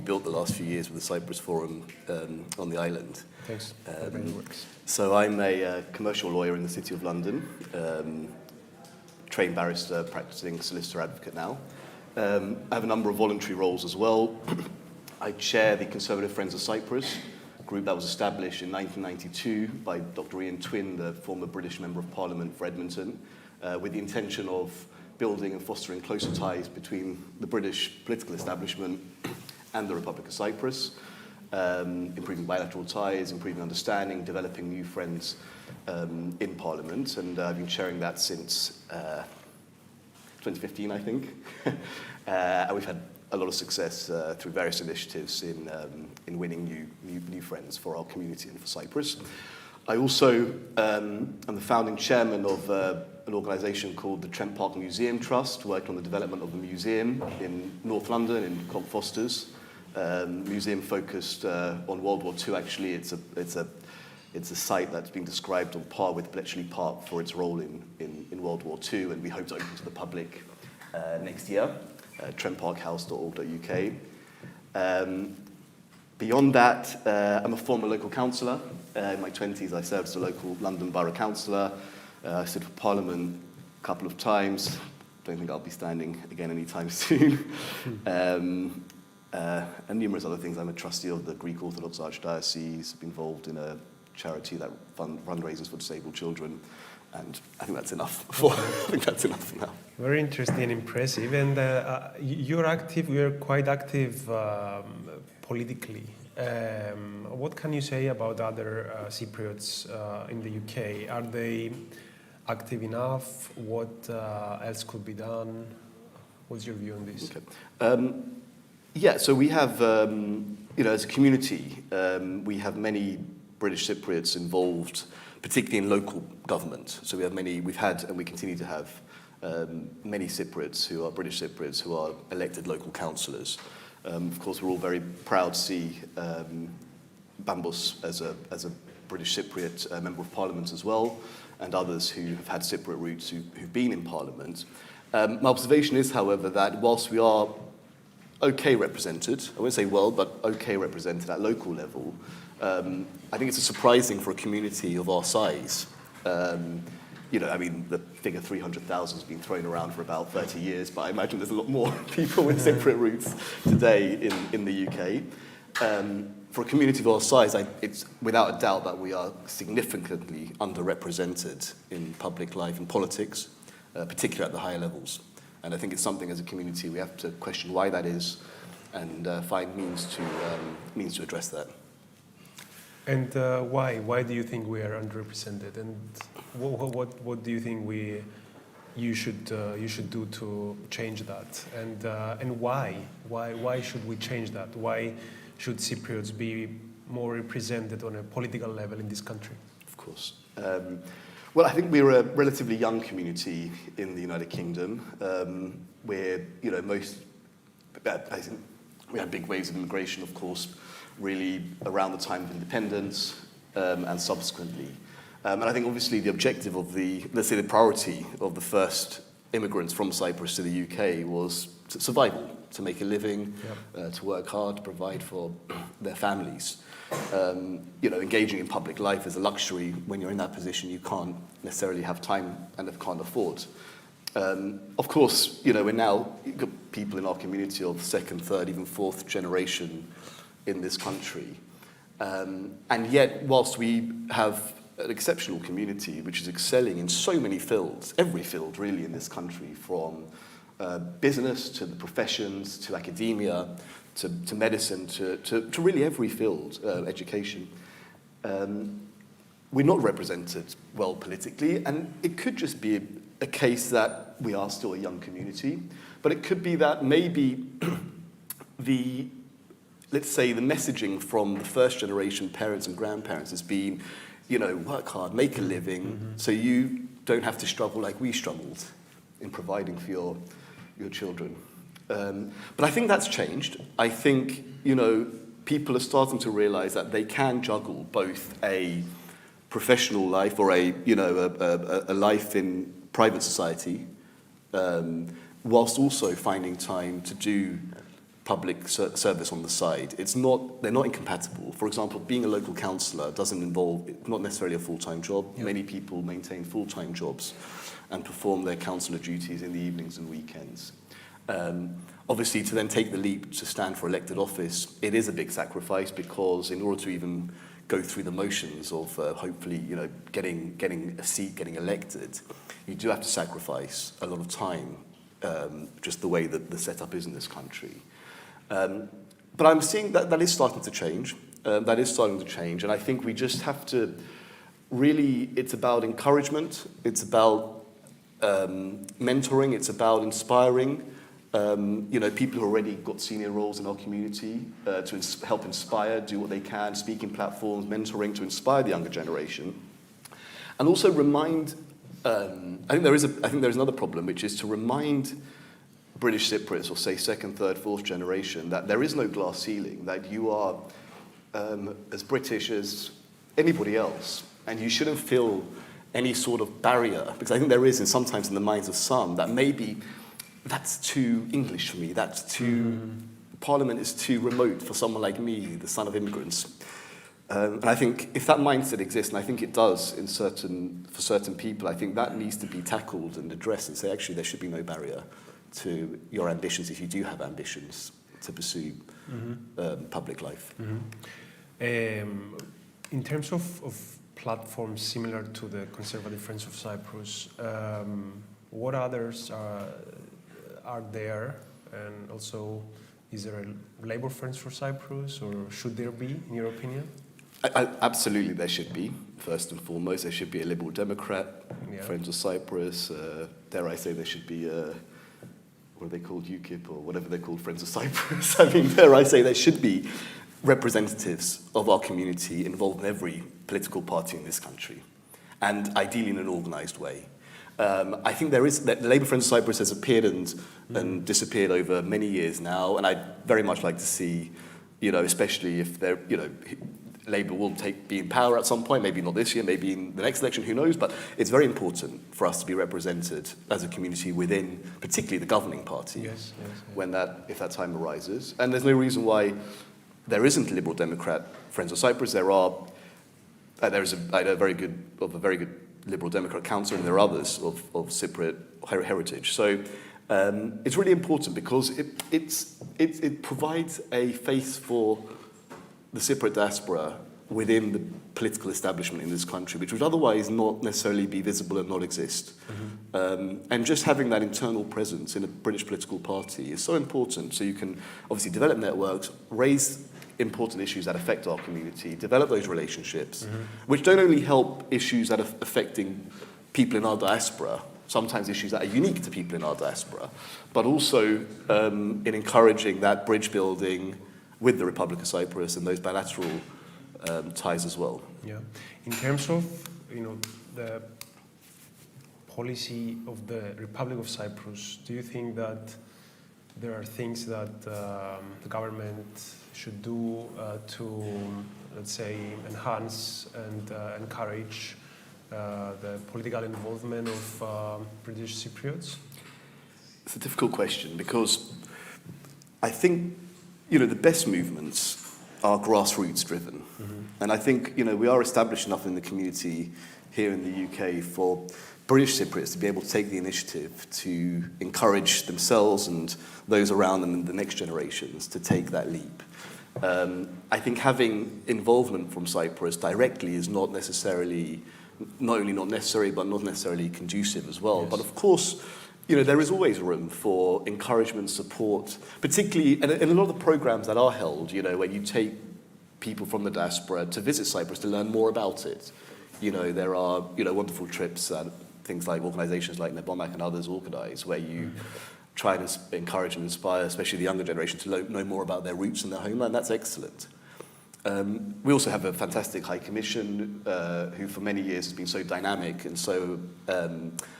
built the last few years with the Cyprus Forum on the island. Thanks. So I'm a commercial lawyer in the City of London, trained barrister, practicing solicitor advocate now. I have a number of voluntary roles as well. I chair the Conservative Friends of Cyprus, a group that was established in 1992 by Dr. Ian Twin, the former British Member of Parliament for Edmonton, with the intention of building and fostering closer ties between the British political establishment and the Republic of Cyprus, improving bilateral ties, improving understanding, developing new friends in Parliament, and I've been chairing that since 2015, I think. And we've had a lot of success through various initiatives in winning new friends for our community and for Cyprus. I also am the founding chairman of an organisation called the Trent Park Museum Trust, working on the development of a museum in North London, in Cobb Foster's. Museum focused on World War II. Actually, it's a site that's been described on par with Bletchley Park for its role in World War II, and we hope to open to the public next year. trentparkhouse.org.uk. Beyond that, I'm a former local councillor. In my 20s, I served as a local London Borough Councillor. I stood for Parliament a couple of times. Don't think I'll be standing again anytime soon. And numerous other things. I'm a trustee of the Greek Orthodox Archdiocese, been involved in a charity that fundraises for disabled children. And I think that's enough for now. Very interesting and impressive. And you're quite active politically. What can you say about other Cypriots in the UK? Are they active enough? What else could be done? What's your view on this? Okay. Yeah, so we have, as a community, we have many British Cypriots involved, particularly in local government. So we've had, and we continue to have, many Cypriots who are British Cypriots who are elected local councillors. Of course, we're all very proud to see Bambos as a British Cypriot Member of Parliament as well, and others who have had Cypriot roots who've been in Parliament. My observation is, however, that whilst we are okay represented, I won't say well, but okay represented at local level, I think it's surprising for a community of our size. The figure 300,000 has been thrown around for about 30 years, but I imagine there's a lot more people with Cypriot roots today in the UK. For a community of our size, it's without a doubt that we are significantly underrepresented in public life and politics, particularly at the higher levels. And I think it's something as a community we have to question why that is and find means to address that. And why? Why do you think we are underrepresented? And what do you think you should do to change that? And why? Why should we change that? Why should Cypriots be more represented on a political level in this country? Of course. Well, I think we're a relatively young community in the United Kingdom. Where I think we had big waves of immigration, of course, really around the time of independence and subsequently. And I think obviously the objective of the priority of the first immigrants from Cyprus to the UK was survival, to make a living, to work hard, to provide for their families. Engaging in public life is a luxury. When you're in that position, you can't necessarily have time and can't afford. Of course, we're now you've got people in our community of second, third, even fourth generation in this country. And yet, whilst we have an exceptional community which is excelling in so many fields, every field really in this country, from business to the professions to academia to medicine to really every field, education, we're not represented well politically, and it could just be a case that we are still a young community. but it could be that maybe let's say the messaging from the first generation parents and grandparents has been, work hard, make a living, so you don't have to struggle like we struggled in providing for your children. But I think that's changed. I think, people are starting to realize that they can juggle both a professional life or a life in private society, whilst also finding time to do public service on the side. They're not incompatible. For example, being a local councillor doesn't involve, not necessarily a full-time job. Yep. Many people maintain full-time jobs and perform their councillor duties in the evenings and weekends. Obviously, to then take the leap to stand for elected office, it is a big sacrifice, because in order to even go through the motions of hopefully, getting a seat, getting elected, you do have to sacrifice a lot of time, just the way that the setup is in this country. But I'm seeing that is starting to change. That is starting to change, and I think we just have to really, it's about encouragement, it's about mentoring, it's about inspiring people who already got senior roles in our community to help inspire, do what they can, speaking platforms, mentoring to inspire the younger generation, and also remind. I think there is another problem, which is to remind British Cypriots, or say second, third, fourth generation, that there is no glass ceiling, that you are as British as anybody else, and you shouldn't feel any sort of barrier, because I think there is, and sometimes in the minds of some, that maybe that's too English for me, that's too, Parliament is too remote for someone like me, the son of immigrants. And I think if that mindset exists, and I think it does for certain people, I think that needs to be tackled and addressed and say, actually, there should be no barrier to your ambitions, if you do have ambitions to pursue public life. In terms of platforms similar to the Conservative Friends of Cyprus, what others are there? And also, is there a Labour Friends for Cyprus, or should there be, in your opinion? Absolutely, there should be. First and foremost, there should be a Liberal Democrat, Friends of Cyprus. Dare I say there should be what are they called, UKIP, or whatever they're called, Friends of Cyprus. I mean, dare I say there should be representatives of our community involved in every political party in this country, and ideally in an organised way. I think there is, the Labour Friends of Cyprus has appeared and disappeared over many years now, and I'd very much like to see, especially if they're, Labour will be in power at some point, maybe not this year, maybe in the next election, who knows, but it's very important for us to be represented as a community within, particularly the governing party, if that time arises. And there's no reason why there isn't a Liberal Democrat Friends of Cyprus. There is a very good Liberal Democrat councillor, and there are others of Cypriot heritage. So it's really important, because it provides a face for the Cypriot diaspora within the political establishment in this country, which would otherwise not necessarily be visible and not exist. And just having that internal presence in a British political party is so important, so you can obviously develop networks, raise important issues that affect our community, develop those relationships, which don't only help issues that are affecting people in our diaspora, sometimes issues that are unique to people in our diaspora, but also in encouraging that bridge building with the Republic of Cyprus and those bilateral ties as well. Yeah. In terms of, the policy of the Republic of Cyprus, do you think that there are things that the government should do to, let's say, enhance and encourage the political involvement of British Cypriots? It's a difficult question, because I think, the best movements are grassroots driven. And I think, we are established enough in the community here in the UK for British Cypriots to be able to take the initiative to encourage themselves and those around them and the next generations to take that leap. I think having involvement from Cyprus directly is not only not necessary, but not necessarily conducive as well. Yes. But of course, there is always room for encouragement, support, particularly in a lot of the programs that are held, where you take people from the diaspora to visit Cyprus to learn more about it. There are, wonderful trips that things like organisations like Nebomak and others organise, where you trying to encourage and inspire, especially the younger generation, to know more about their roots and their homeland. That's excellent. We also have a fantastic High Commission who for many years has been so dynamic and so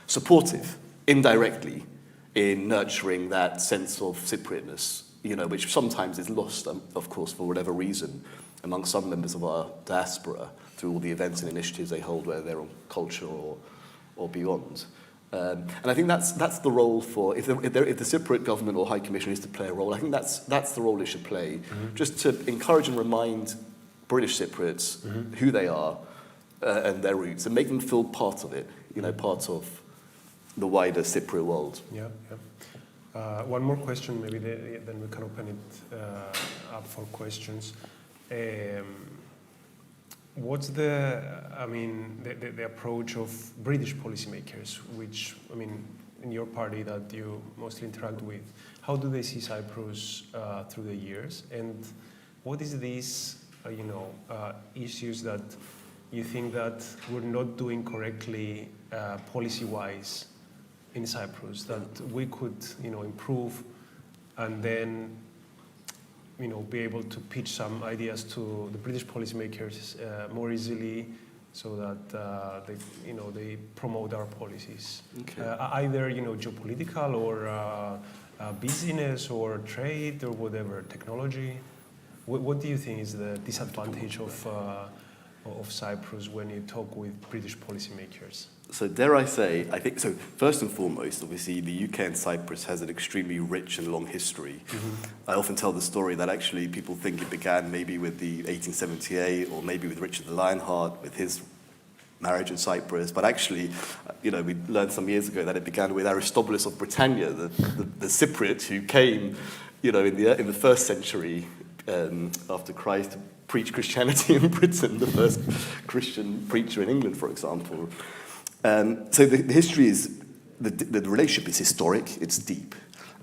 supportive, indirectly, in nurturing that sense of Cypriotness, which sometimes is lost, of course, for whatever reason, among some members of our diaspora through all the events and initiatives they hold, whether they're on culture or beyond. And I think that's the role for, if the Cypriot government or High Commission is to play a role, I think that's the role it should play, just to encourage and remind British Cypriots who they are and their roots, and make them feel part of it, part of the wider Cypriot world. Yeah. One more question, maybe then we can open it up for questions. What's the approach of British policymakers, which, in your party that you mostly interact with, how do they see Cyprus through the years? And what is these, issues that you think that we're not doing correctly policy-wise in Cyprus, that we could, improve and then be able to pitch some ideas to the British policymakers more easily, so that they promote our policies, either geopolitical or business or trade or whatever, technology. What do you think is the disadvantage of Cyprus when you talk with British policymakers? So dare I say, I think, so first and foremost, obviously the UK and Cyprus has an extremely rich and long history. I often tell the story that actually people think it began maybe with the 1878 or maybe with Richard the Lionheart, with his marriage in Cyprus, but actually, we learned some years ago that it began with Aristobulus of Britannia, the Cypriot who came, in the first century after Christ to preach Christianity in Britain, the first Christian preacher in England, for example. So the history is, the relationship is historic, it's deep,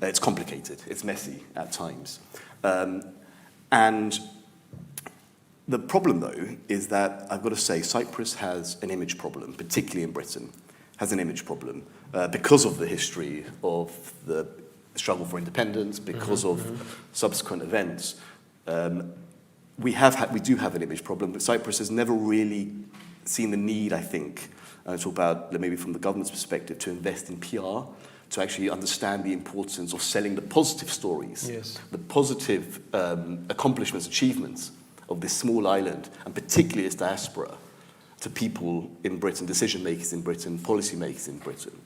it's complicated, it's messy at times. And the problem, though, is that I've got to say Cyprus has an image problem, particularly in Britain, has an image problem because of the history of the struggle for independence, because of subsequent events. We do have an image problem, but Cyprus has never really seen the need, I think, talk about maybe from the government's perspective, to invest in PR, to actually understand the importance of selling the positive stories, the positive accomplishments, achievements of this small island, and particularly its diaspora, to people in Britain, decision makers in Britain, policy makers in Britain.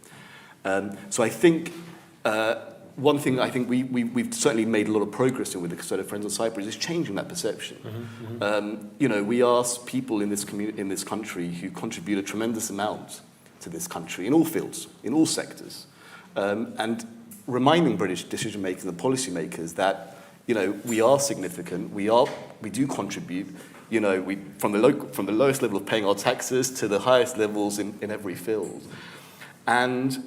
So I think one thing I think we've certainly made a lot of progress in with the Keynote Friends of Cyprus is changing that perception. We are people in this country who contribute a tremendous amount to this country in all fields, in all sectors, and reminding British decision makers and policy makers that we are significant, we do contribute. From the lowest level of paying our taxes to the highest levels in every field, and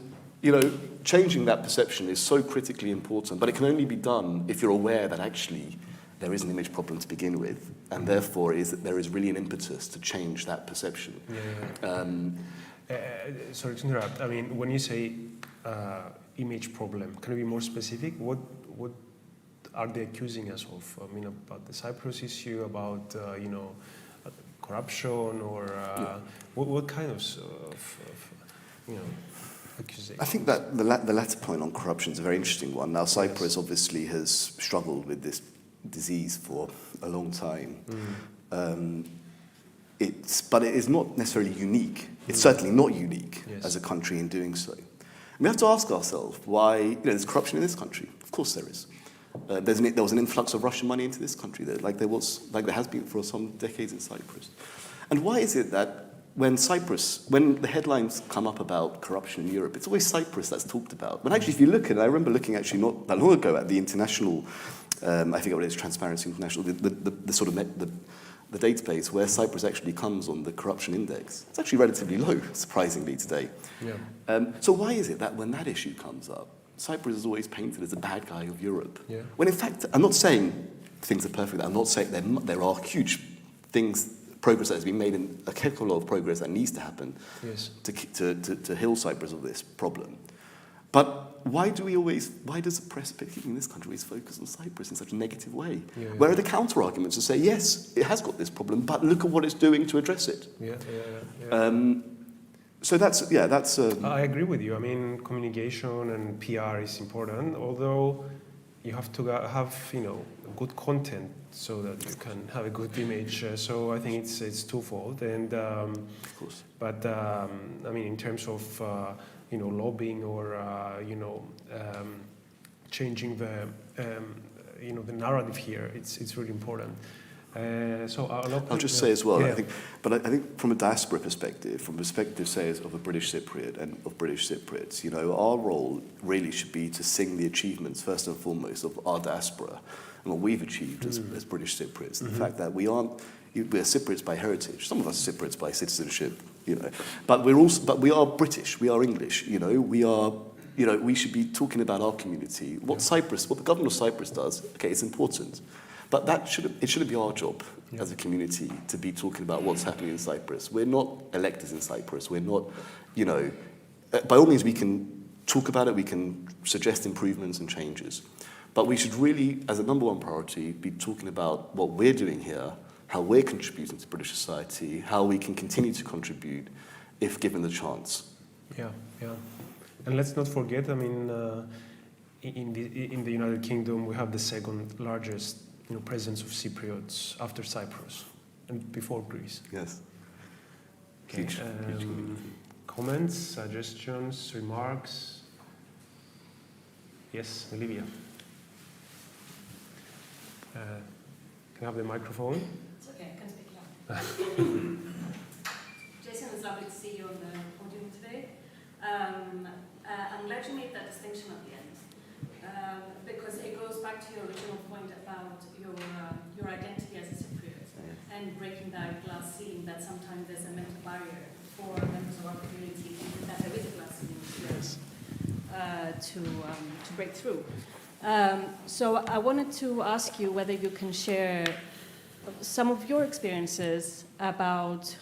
changing that perception is so critically important, but it can only be done if you're aware that actually there is an image problem to begin with, and therefore there is really an impetus to change that perception. Sorry to interrupt. When you say image problem, can you be more specific? What are they accusing us of? About the Cyprus issue, about corruption, or what kind of accusation? I think that the latter point on corruption is a very interesting one. Now, Cyprus obviously has struggled with this disease for a long time. But it is not necessarily unique. It's certainly not unique as a country in doing so. We have to ask ourselves why there's corruption in this country. Of course there is. There was an influx of Russian money into this country, like there has been for some decades in Cyprus. And why is it that when the headlines come up about corruption in Europe, it's always Cyprus that's talked about? When actually, if you look at it, I remember looking actually not that long ago at the international, I think it is Transparency International, the sort of the database where Cyprus actually comes on the corruption index. It's actually relatively low, surprisingly, today. So why is it that when that issue comes up, Cyprus is always painted as the bad guy of Europe? When in fact, I'm not saying things are perfect. I'm not saying there are huge things, progress that has been made, and a heck of a lot of progress that needs to happen to heal Cyprus of this problem. But why does the press, particularly in this country, always focus on Cyprus in such a negative way? Yeah, Where are the counter-arguments to say, yes, it has got this problem, but look at what it's doing to address it? So that's. I agree with you. I mean, communication and PR is important, although you have to have, good content so that you can have a good image. So I think it's twofold. And of course. But I mean, in terms of lobbying or changing the the narrative here, it's really important. I'll just say as well, I think from a diaspora perspective, from a perspective, say, of a British Cypriot and of British Cypriots, our role really should be to sing the achievements, first and foremost, of our diaspora and what we've achieved as British Cypriots. The fact that we're Cypriots by heritage. Some of us are Cypriots by citizenship, but we are British. We are English. We should be talking about our community. What the government of Cyprus does, okay, it's important. But it shouldn't be our job as a community to be talking about what's happening in Cyprus. We're not electors in Cyprus. We're not, by all means we can talk about it, we can suggest improvements and changes. But we should really, as a number one priority, be talking about what we're doing here, how we're contributing to British society, how we can continue to contribute if given the chance. Yeah. And let's not forget, I mean, in the United Kingdom, we have the second largest presence of Cypriots after Cyprus and before Greece. Yes. Okay. Huge Comments, suggestions, remarks? Yes, Olivia. Can I have the microphone? It's okay, I can speak loud. Jason, it's lovely to see you on the podium today. I'm glad you made that distinction at the end. Because it goes back to your original point about your identity as a Cypriot and breaking that glass ceiling that sometimes there's a mental barrier for members of our community that there is a glass ceiling to break through. So I wanted to ask you whether you can share some of your experiences about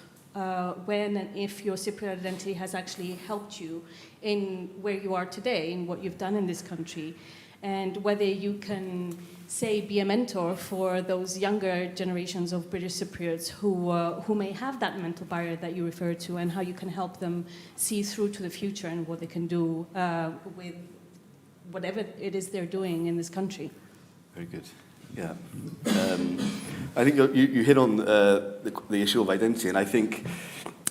when and if your Cypriot identity has actually helped you in where you are today, in what you've done in this country, and whether you can, say, be a mentor for those younger generations of British Cypriots who may have that mental barrier that you refer to, and how you can help them see through to the future and what they can do with whatever it is they're doing in this country. Very good. Yeah. I think you hit on the issue of identity, and I think,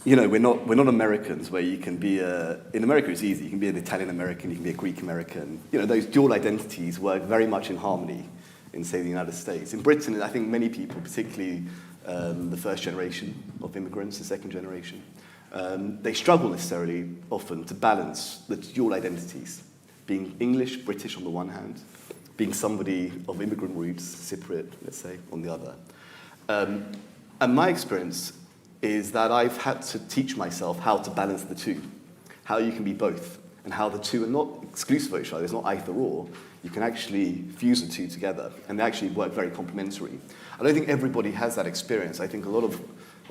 we're not Americans where you can be in America it's easy. You can be an Italian American, you can be a Greek American. Those dual identities work very much in harmony in, say, the United States. In Britain, I think many people, particularly the first generation of immigrants, the second generation, they struggle necessarily often to balance the dual identities, being English, British on the one hand, being somebody of immigrant roots, Cypriot, let's say, on the other. And my experience is that I've had to teach myself how to balance the two, how you can be both, and how the two are not exclusive of each other. It's not either or. You can actually fuse the two together, and they actually work very complementary. I don't think everybody has that experience. I think a lot of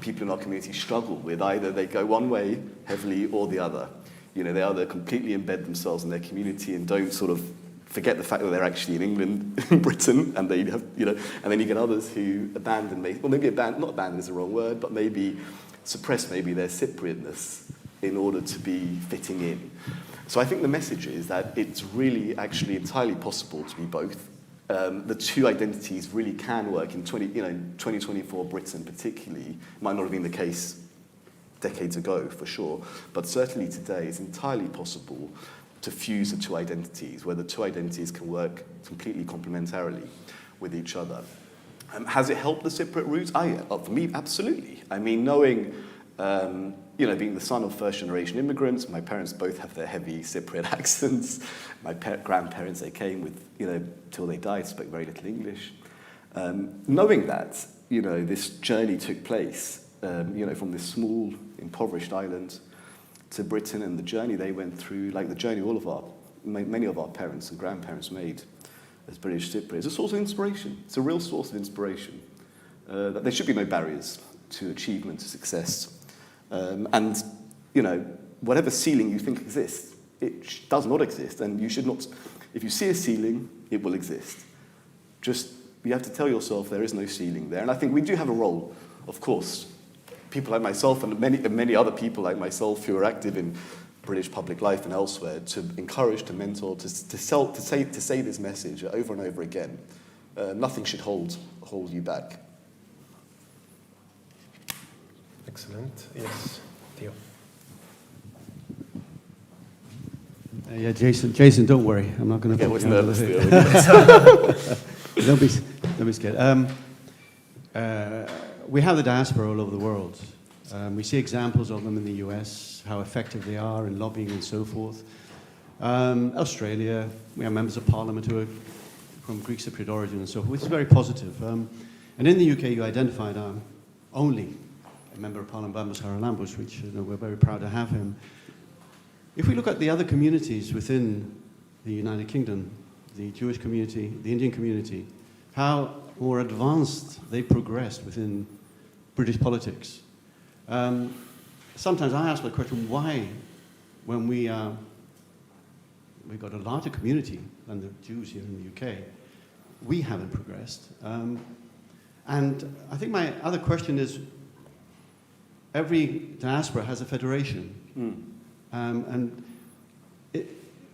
people in our community struggle with either they go one way heavily or the other. They either completely embed themselves in their community and don't sort of forget the fact that they're actually in England, in Britain, and they have, and then you get others who abandon, not abandon is the wrong word, but maybe suppress their Cypriotness in order to be fitting in. So I think the message is that it's really actually entirely possible to be both. The two identities really can work in 2024 Britain particularly. Might not have been the case decades ago, for sure, but certainly today it's entirely possible to fuse the two identities, where the two identities can work completely complementarily with each other. Has it helped the Cypriot roots? For me, absolutely. I mean, knowing, being the son of first-generation immigrants, my parents both have their heavy Cypriot accents. My grandparents, they came with, till they died, spoke very little English. Knowing that, this journey took place, from this small, impoverished island to Britain, and the journey they went through, like the journey many of our parents and grandparents made as British Cypriots. It's a source of inspiration. It's a real source of inspiration. That there should be no barriers to achievement, to success. And, whatever ceiling you think exists, it does not exist, and you should not. If you see a ceiling, it will exist. Just you have to tell yourself there is no ceiling there, and I think we do have a role, of course. People like myself and many other people like myself who are active in British public life and elsewhere to encourage, to mentor, to say this message over and over again. Nothing should hold you back. Excellent. Yes, Theo. Yeah, Jason, don't worry. I'm not going to put you under the hood. Don't be scared. We have the diaspora all over the world. We see examples of them in the US, how effective they are in lobbying and so forth. Australia, we have members of parliament who are from Greek Cypriot origin and so forth, which is very positive. And in the UK, you identified only a member of parliament, Bambas Haralambos, which we're very proud to have him. If we look at the other communities within the United Kingdom, the Jewish community, the Indian community, how more advanced they progressed within British politics. Sometimes I ask the question, why, when we've got a larger community than the Jews here in the UK, we haven't progressed. And I think my other question is, every diaspora has a federation. And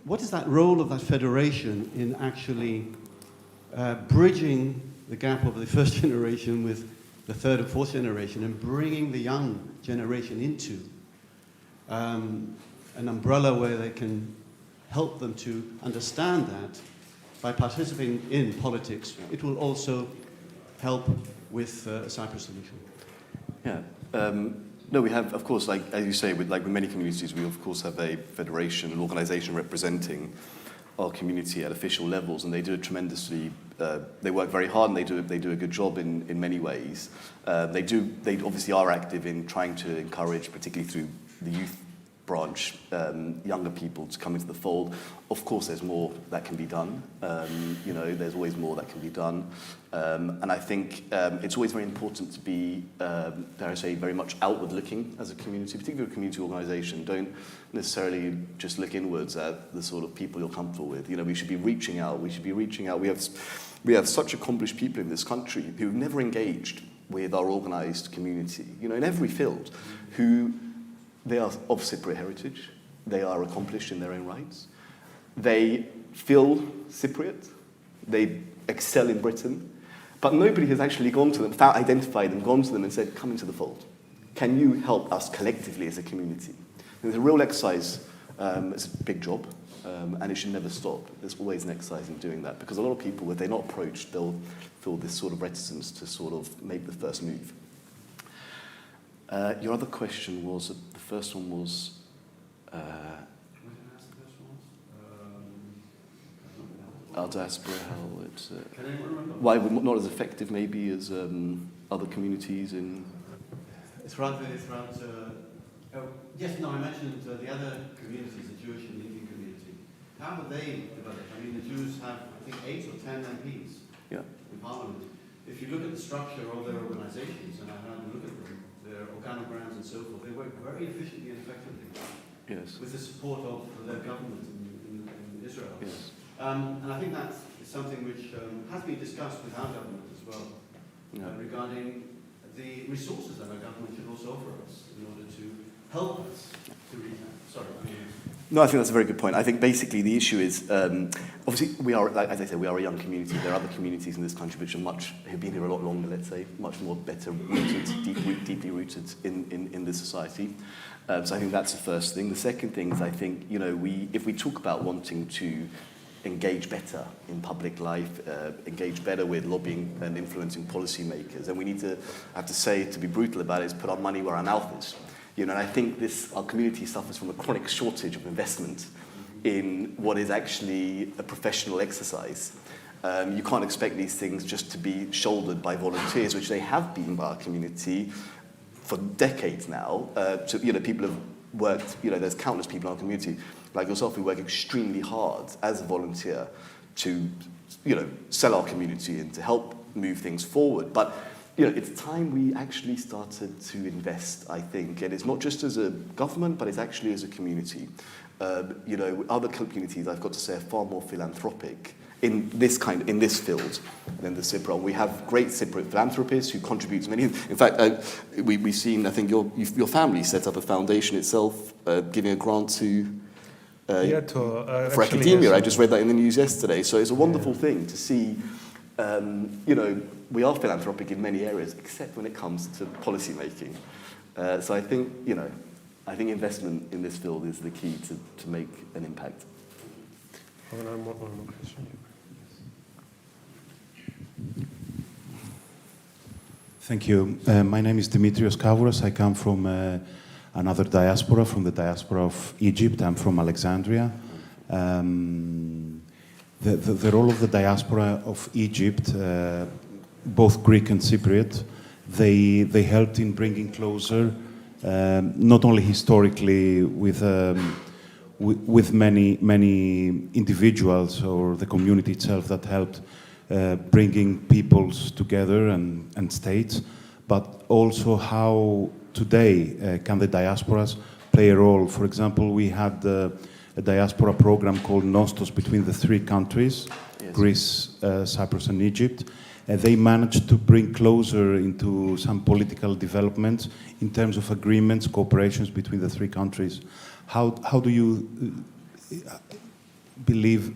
what is that role of that federation in actually bridging the gap of the first generation with the third and fourth generation and bringing the young generation into an umbrella where they can help them to understand that by participating in politics, it will also help with a Cyprus solution? Yeah. No, we have, of course, like as you say, with many communities, we of course have a federation, an organisation representing our community at official levels, and they do tremendously. They work very hard, and they do a good job in many ways. They obviously are active in trying to encourage, particularly through the youth branch, younger people to come into the fold. Of course, there's more that can be done. There's always more that can be done. And I think it's always very important to be, dare I say, very much outward-looking as a community, particularly a community organisation. Don't necessarily just look inwards at the sort of people you're comfortable with. We should be reaching out. We have such accomplished people in this country who've never engaged with our organised community, in every field, who they are of Cypriot heritage. They are accomplished in their own rights. They feel Cypriot. They excel in Britain. But nobody has actually gone to them, identified them, gone to them and said, come into the fold. Can you help us collectively as a community? And there's a real exercise. It's a big job, and it should never stop. There's always an exercise in doing that, because a lot of people, if they're not approached, they'll feel this sort of reticence to sort of make the first move. Your other question was, the first one was... our diaspora, how it's... why we're not as effective maybe as other communities in... It's around yes, no, I mentioned the other communities, the Jewish and the Indian community. How have they developed? I mean, the Jews have, I think, 8 or 10 MPs in Parliament. If you look at the structure of their organizations, and I had a look at them, their organograms and so forth, they work very efficiently and effectively. Yes. With the support of their government in Israel. Yes. And I think that is something which has been discussed with our government as well, regarding the resources that our government should also offer us in order to help us to reach that. Sorry. No, I think that's a very good point. I think basically the issue is, obviously we are, as I said, we are a young community. There are other communities in this country which are who've been here a lot longer, let's say, much more better rooted, deeply rooted in this society. So I think that's the first thing. The second thing is, I think, if we talk about wanting to engage better in public life, engage better with lobbying and influencing policymakers, and we need to, I have to say, to be brutal about it, is put our money where our mouth is. And I think our community suffers from a chronic shortage of investment in what is actually a professional exercise. You can't expect these things just to be shouldered by volunteers, which they have been by our community for decades now. People have worked, there's countless people in our community, like yourself, who work extremely hard as a volunteer to, sell our community and to help move things forward. But it's time we actually started to invest, I think, and it's not just as a government, but it's actually as a community. Other communities, I've got to say, are far more philanthropic in this field than the Cypriot. We have great Cypriot philanthropists who contribute to many. In fact, we've seen, I think your family set up a foundation itself, giving a grant to for academia. Yes. I just read that in the news yesterday. So it's a wonderful thing to see. We are philanthropic in many areas, except when it comes to policy making. So I think investment in this field is the key to make an impact. One more question. Thank you. My name is Dimitrios Kavouras. I come from another diaspora, from the diaspora of Egypt. I'm from Alexandria. The role of the diaspora of Egypt, both Greek and Cypriot, they helped in bringing closer, not only historically with many individuals or the community itself that helped bringing peoples together and states, but also how today can the diasporas play a role. For example, we had a diaspora program called Nostos between the three countries, yes. Greece, Cyprus and Egypt. They managed to bring closer into some political developments in terms of agreements, cooperations between the three countries. How do you believe,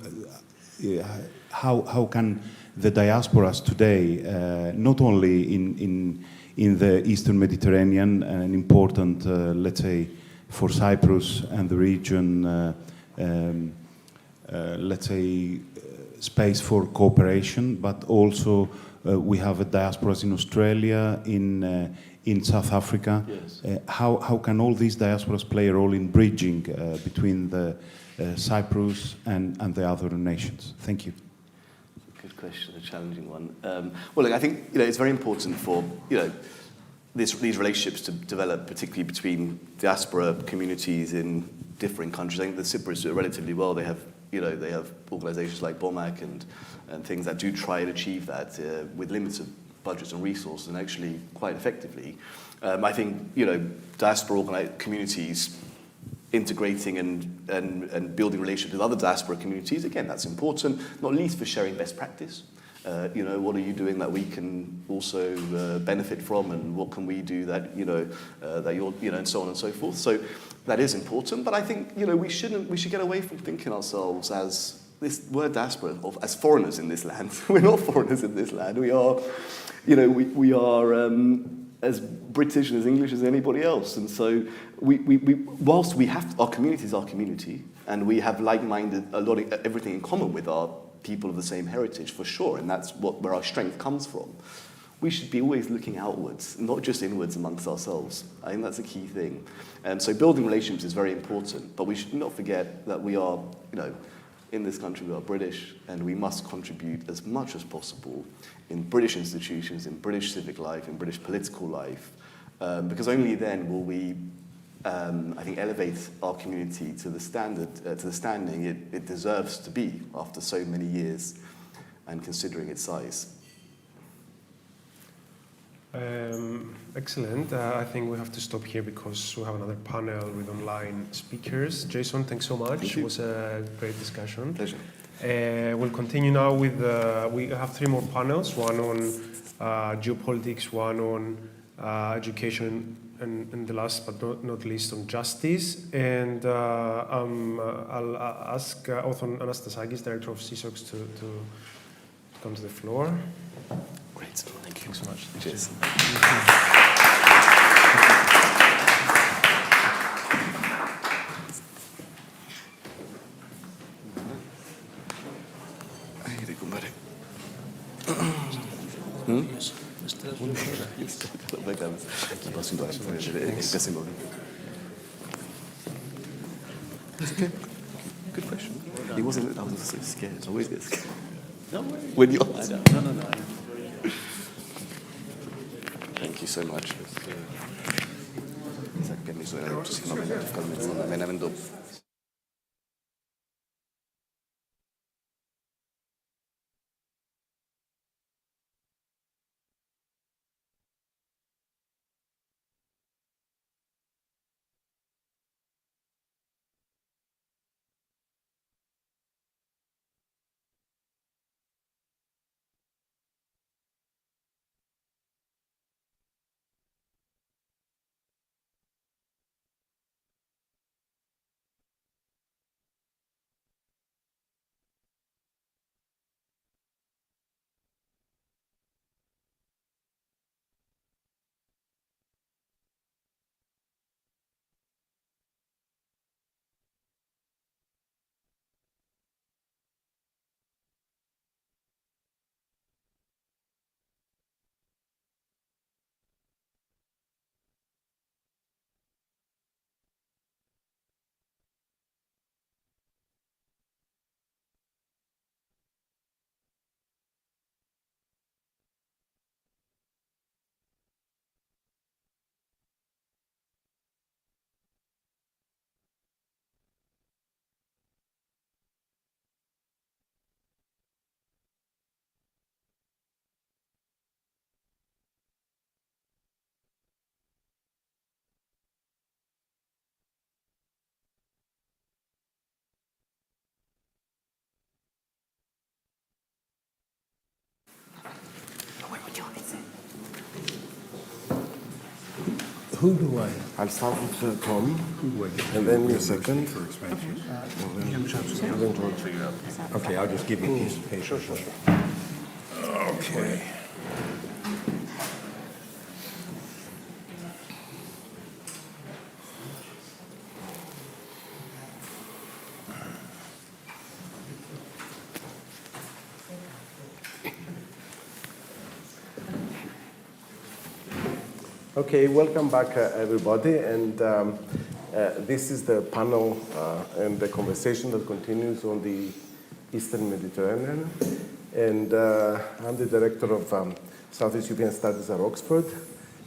how can the diasporas today, not only in the Eastern Mediterranean, an important, let's say, for Cyprus and the region, let's say, space for cooperation, but also we have a diasporas in Australia, in South Africa. Yes. How can all these diasporas play a role in bridging between the Cyprus and the other nations? Thank you. Good question, a challenging one. Well, look, I think it's very important for these relationships to develop, particularly between diaspora communities in different countries. I think the Cypriots do it relatively well. They have organisations like BOMAC and things that do try and achieve that with limited budgets and resources, and actually quite effectively. I think diaspora communities integrating and building relationships with other diaspora communities, again, that's important, not least for sharing best practice. What are you doing that we can also benefit from, and what can we do that that you're and so on and so forth. So that is important, but I think we should get away from thinking ourselves as this word diaspora as foreigners in this land. We're not foreigners in this land. We are, we are as British and as English as anybody else, and so whilst we have our community is our community, and we have like-minded everything in common with our people of the same heritage, for sure, and that's where our strength comes from. We should be always looking outwards, not just inwards amongst ourselves. I think that's a key thing. And so building relationships is very important, but we should not forget that we are, in this country we are British, and we must contribute as much as possible in British institutions, in British civic life, in British political life, because only then will we, I think, elevate our community to the standard, to the standing it deserves to be after so many years and considering its size. Excellent. I think we have to stop here because we have another panel with online speakers. Jason, thanks so much. It was a great discussion. Pleasure. We'll continue now with, we have 3 more panels, one on geopolitics, one on education, and the last but not least on justice. And I'll ask Othon Anastasakis, Director of CSOX, to come to the floor. Great, thank you. Thanks so much. Cheers. Okay. Good question. He wasn't. I was so scared. I always get scared. No way. When you ask. No. Thank you so much. Who do I? I'll start with Tom, and then me a second. Okay, I'll just give you a piece of paper. Sure. Okay. Okay, welcome back, everybody. And this is the panel and the conversation that continues on the Eastern Mediterranean. And I'm the director of Southeast European Studies at Oxford.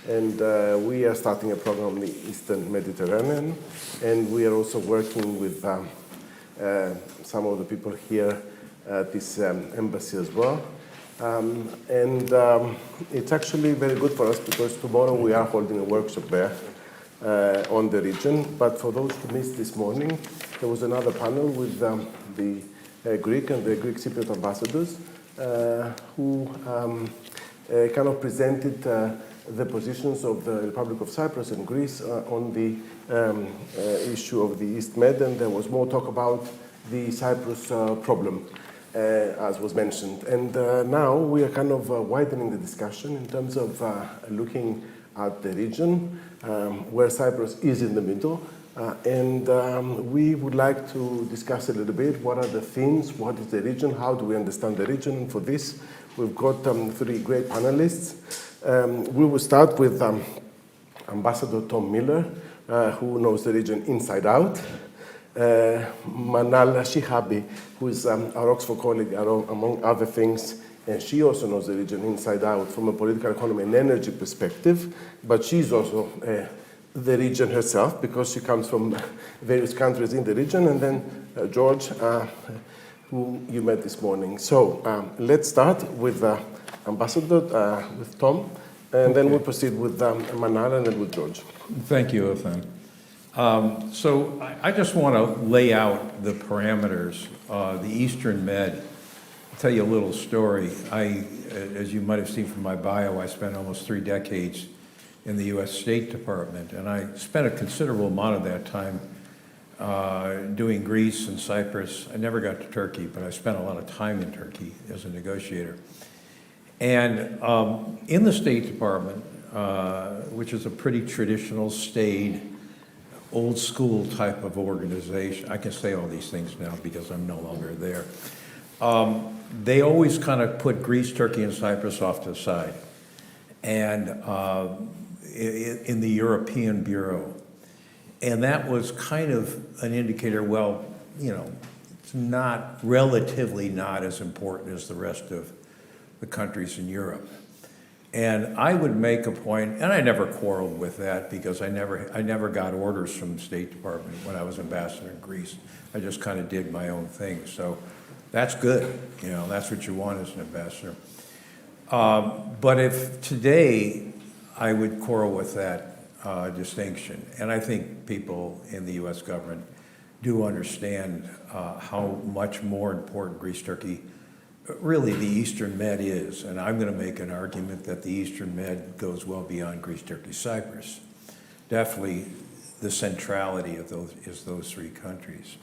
And we are starting a program on the Eastern Mediterranean. And we are also working with some of the people here at this embassy as well. It's actually very good for us because tomorrow we are holding a workshop there on the region. But for those who missed this morning, there was another panel with the Greek and the Greek Cypriot ambassadors who kind of presented the positions of the Republic of Cyprus and Greece on the issue of the East Med, and there was more talk about the Cyprus problem. As was mentioned. And now we are kind of widening the discussion in terms of looking at the region where Cyprus is in the middle. We would like to discuss a little bit what are the themes, what is the region, how do we understand the region. And for this, we've got three great panelists. We will start with Ambassador Tom Miller, who knows the region inside out. Manal Shihabi, who is our Oxford colleague, among other things, and she also knows the region inside out from a political economy and energy perspective, but she's also the region herself because she comes from various countries in the region, and then George, who you met this morning. So let's start with Ambassador, with Tom, and then we'll proceed with Manal and then with George. Thank you, Ethan. So I just want to lay out the parameters. The Eastern Med, I'll tell you a little story. As you might have seen from my bio, I spent almost 3 decades in the U.S. State Department, and I spent a considerable amount of that time doing Greece and Cyprus. I never got to Turkey, but I spent a lot of time in Turkey as a negotiator. And in the State Department, which is a pretty traditional, staid, old school type of organization. I can say all these things now because I'm no longer there. They always kind of put Greece, Turkey, and Cyprus off to the side. And in the European Bureau. And that was kind of an indicator, well, you know, it's not, relatively not as important as the rest of the countries in Europe. And I would make a point, and I never quarreled with that because I never got orders from the State Department when I was ambassador in Greece. I just kind of did my own thing. So that's good, you know, that's what you want as an ambassador. But if today I would quarrel with that distinction, and I think people in the US government do understand how much more important Greece, Turkey, really the Eastern Med is, and I'm going to make an argument that the Eastern Med goes well beyond Greece, Turkey, Cyprus. Definitely the centrality of those 3 countries.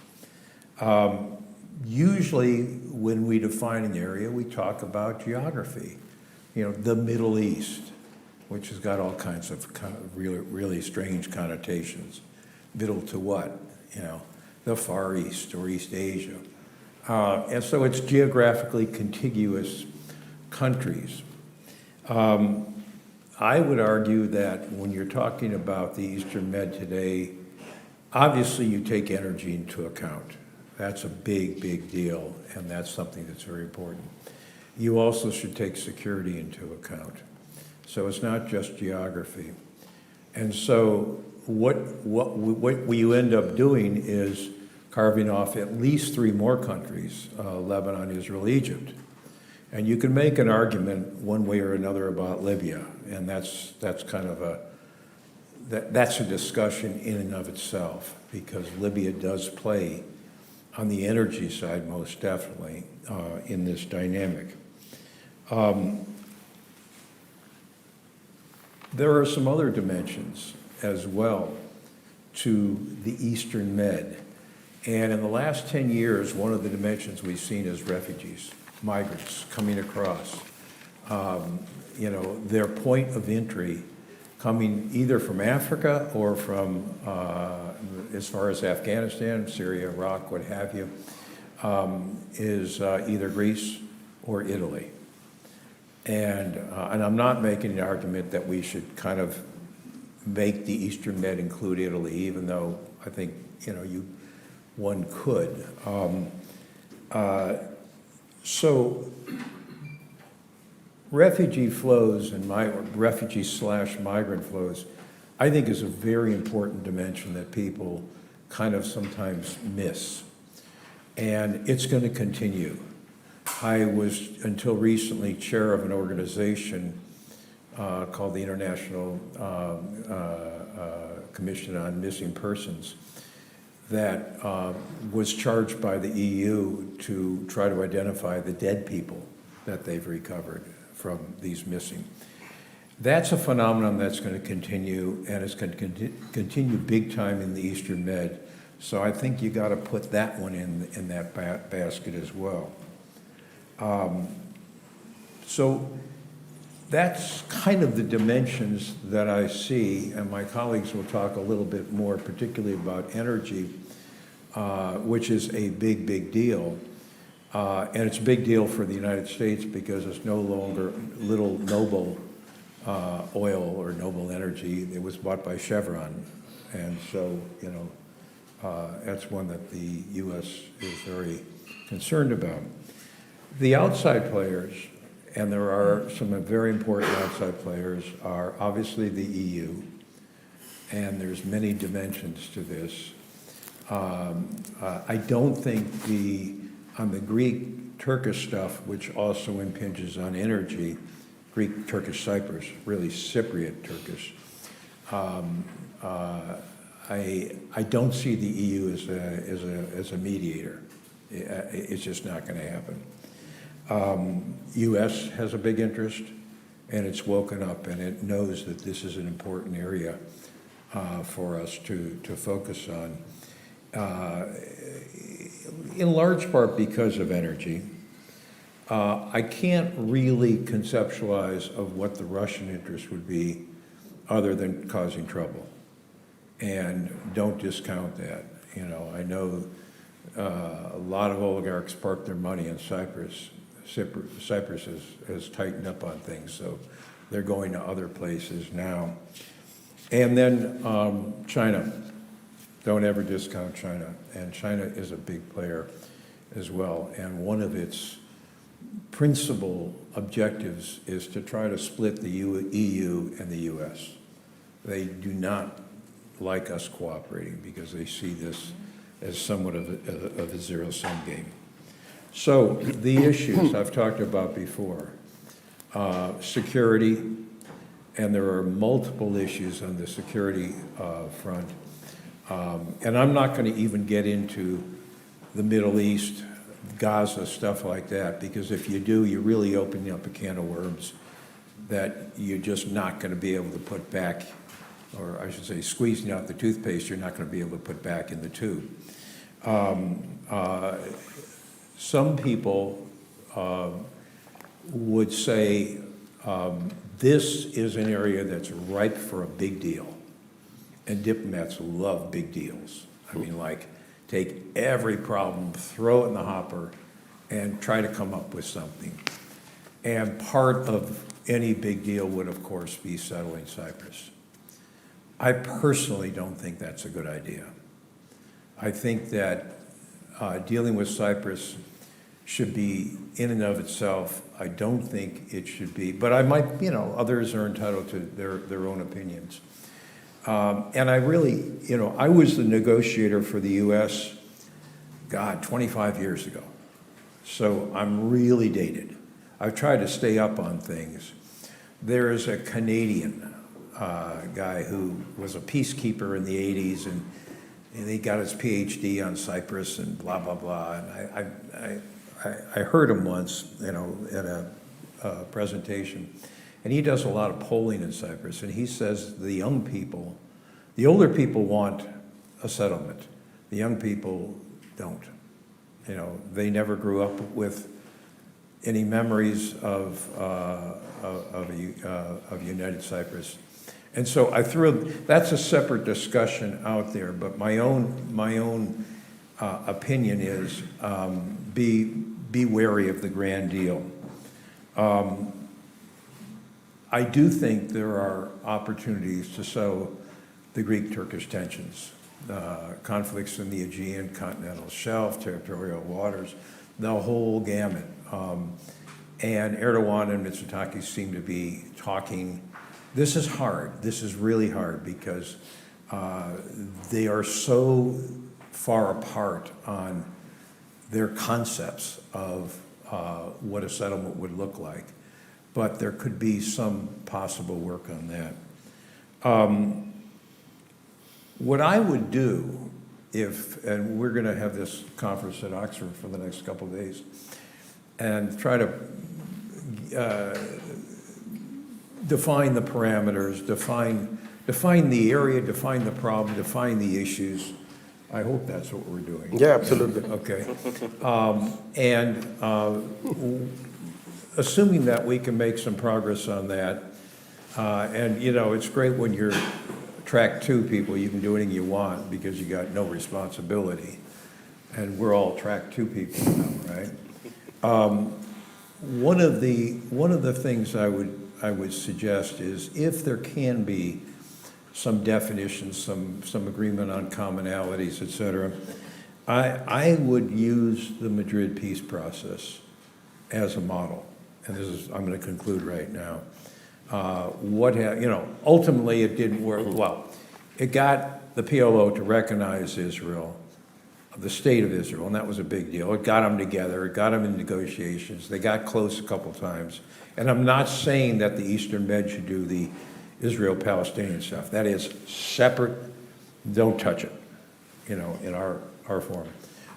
Usually when we define an area, we talk about geography. You know, the Middle East, which has got all kinds of really strange connotations. Middle to what? You know, the Far East or East Asia. And so it's geographically contiguous countries. I would argue that when you're talking about the Eastern Med today, obviously you take energy into account. That's a big, big deal, and that's something that's very important. You also should take security into account. So it's not just geography. And so what we end up doing is carving off at least 3 more countries, Lebanon, Israel, Egypt. And you can make an argument one way or another about Libya, and that's kind of that's a discussion in and of itself, because Libya does play on the energy side most definitely in this dynamic. There are some other dimensions. as well to the Eastern Med. And in the last 10 years, one of the dimensions we've seen is refugees, migrants coming across. Their point of entry coming either from Africa or from, as far as Afghanistan, Syria, Iraq, what have you, is either Greece or Italy. And I'm not making the argument that we should kind of make the Eastern Med include Italy, even though I think, one could. So refugee flows and refugee/migrant flows, I think, is a very important dimension that people kind of sometimes miss. And it's going to continue. I was, until recently, chair of an organization called the International Commission on Missing Persons that was charged by the EU to try to identify the dead people that they've recovered from these missing. That's a phenomenon that's going to continue, and it's going to continue big time in the Eastern Med. So I think you got to put that one in that basket as well. So that's kind of the dimensions that I see, and my colleagues will talk a little bit more, particularly about energy, which is a big, big deal. And it's a big deal for the United States because it's no longer little Noble oil or Noble Energy. It was bought by Chevron. And so, that's one that the U.S. is very concerned about. The outside players, and there are some very important outside players, are obviously the EU, and there's many dimensions to this. I don't think on the Greek-Turkish stuff, which also impinges on energy, Greek-Turkish-Cyprus, really Cypriot-Turkish, I don't see the EU as a mediator. It's just not going to happen. U.S. has a big interest, and it's woken up, and it knows that this is an important area for us to focus on, in large part because of energy. I can't really conceptualize of what the Russian interest would be other than causing trouble. And don't discount that. I know a lot of oligarchs park their money in Cyprus. Cyprus has tightened up on things, so they're going to other places now. And then China. Don't ever discount China. And China is a big player as well. And one of its principal objectives is to try to split the EU and the US. They do not like us cooperating because they see this as somewhat of a zero-sum game. So the issues I've talked about before, security, and there are multiple issues on the security front. And I'm not going to even get into the Middle East, Gaza, stuff like that, because if you do, you're really opening up a can of worms that you're just not going to be able to put back, or I should say squeezing out the toothpaste, you're not going to be able to put back in the tube. Some people would say this is an area that's ripe for a big deal. And diplomats love big deals. I mean, like, take every problem, throw it in the hopper, and try to come up with something. And part of any big deal would, of course, be settling Cyprus. I personally don't think that's a good idea. I think that dealing with Cyprus should be in and of itself. I don't think it should be, but I might, others are entitled to their own opinions. And I really, I was the negotiator for the U.S., 25 years ago. So I'm really dated. I've tried to stay up on things. There is a Canadian guy who was a peacekeeper in the 80s, and he got his PhD on Cyprus and blah, blah, blah. And I heard him once, at a presentation. And he does a lot of polling in Cyprus, and he says the young people The older people want a settlement. The young people don't. You know, they never grew up with any memories of United Cyprus. And so I that's a separate discussion out there, but my own opinion is be wary of the grand deal. I do think there are opportunities to sow the Greek-Turkish tensions, conflicts in the Aegean, continental shelf, territorial waters, the whole gamut. And Erdogan and Mitsotakis seem to be talking. This is hard. This is really hard because they are so far apart on their concepts of what a settlement would look like. But there could be some possible work on that. What I would do and we're going to have this conference at Oxford for the next couple of days, and try to define the parameters, define the area, define the problem, define the issues. I hope that's what we're doing. Yeah, absolutely. Okay. Assuming that we can make some progress on that, and you know, it's great when you're track 2 people, you can do anything you want because you got no responsibility, and we're all track 2 people now, right? One of the things I would suggest is if there can be some definitions, some agreement on commonalities, et cetera, I would use the Madrid peace process as a model. And I'm going to conclude right now. Ultimately it didn't work. Well, it got the PLO to recognize Israel, the state of Israel, and that was a big deal. It got them together. It got them in negotiations. They got close a couple times. And I'm not saying that the Eastern Med should do the Israel-Palestinian stuff. That is separate. Don't touch it, in our forum.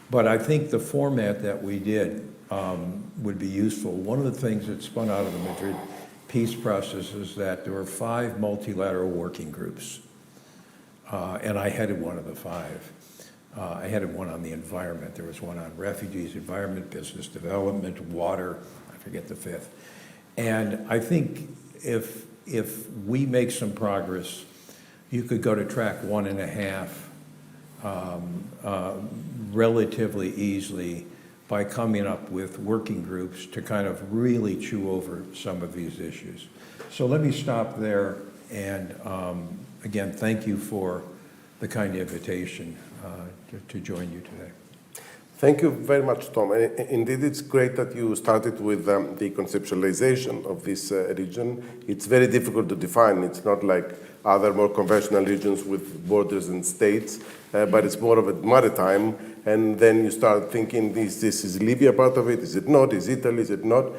But I think the format that we did would be useful. One of the things that spun out of the Madrid peace process is that there were 5 multilateral working groups, and I headed one of the 5. I headed one on the environment. There was one on refugees, environment, business development, water, I forget the 5th. And I think if we make some progress, you could go to track 1.5 relatively easily by coming up with working groups to kind of really chew over some of these issues. So let me stop there, and again, thank you for the kind invitation to join you today. Thank you very much, Tom. Indeed, it's great that you started with the conceptualization of this region. It's very difficult to define. It's not like other more conventional regions with borders and states, but it's more of a maritime. And then you start thinking, this is Libya part of it? Is it not? Is Italy? Is it not?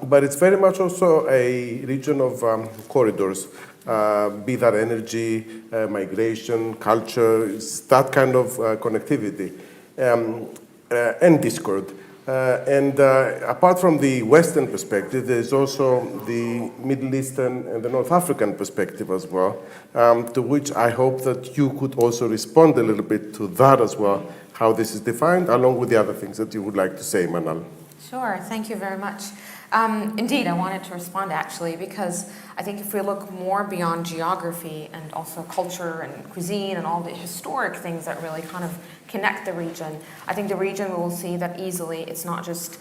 But it's very much also a region of corridors, be that energy, migration, culture, it's that kind of connectivity, and discord. Apart from the Western perspective, there's also the Middle Eastern and the North African perspective as well, to which I hope that you could also respond a little bit to that as well, how this is defined, along with the other things that you would like to say, Manal. Sure, thank you very much. Indeed, I wanted to respond actually, because I think if we look more beyond geography and also culture and cuisine and all the historic things that really kind of connect the region, I think the region will see that easily it's not just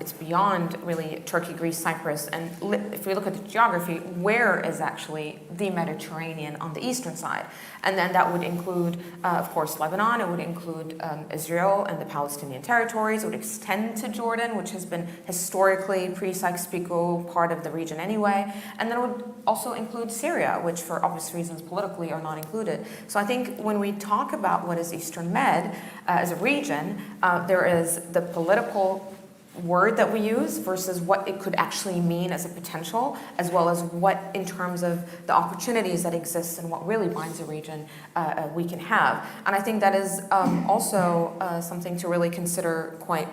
it's beyond really Turkey, Greece, Cyprus, and if we look at the geography, where is actually the Mediterranean on the eastern side? And then that would include, of course, Lebanon, it would include Israel and the Palestinian territories, it would extend to Jordan, which has been historically pre-Sykes-Picot part of the region anyway, and then it would also include Syria, which for obvious reasons politically are not included. So I think when we talk about what is Eastern Med as a region, there is the political word that we use versus what it could actually mean as a potential, as well as what in terms of the opportunities that exist and what really binds a region we can have. And I think that is also something to really consider quite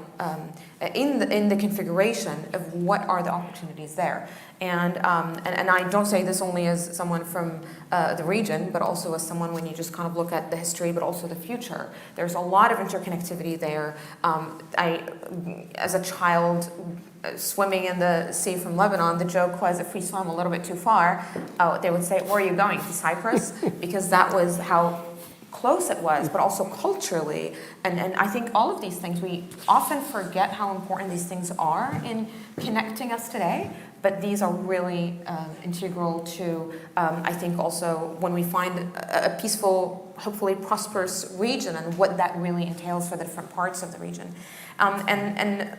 in the configuration of what are the opportunities there. And I don't say this only as someone from the region, but also as someone when you just kind of look at the history, but also the future. There's a lot of interconnectivity there. As a child, swimming in the sea from Lebanon, the joke was if we swam a little bit too far, they would say, "Where are you going? To Cyprus?" Because that was how close it was, but also culturally. And I think all of these things, we often forget how important these things are in connecting us today. But these are really integral to, I think, also when we find a peaceful, hopefully prosperous region and what that really entails for the different parts of the region. And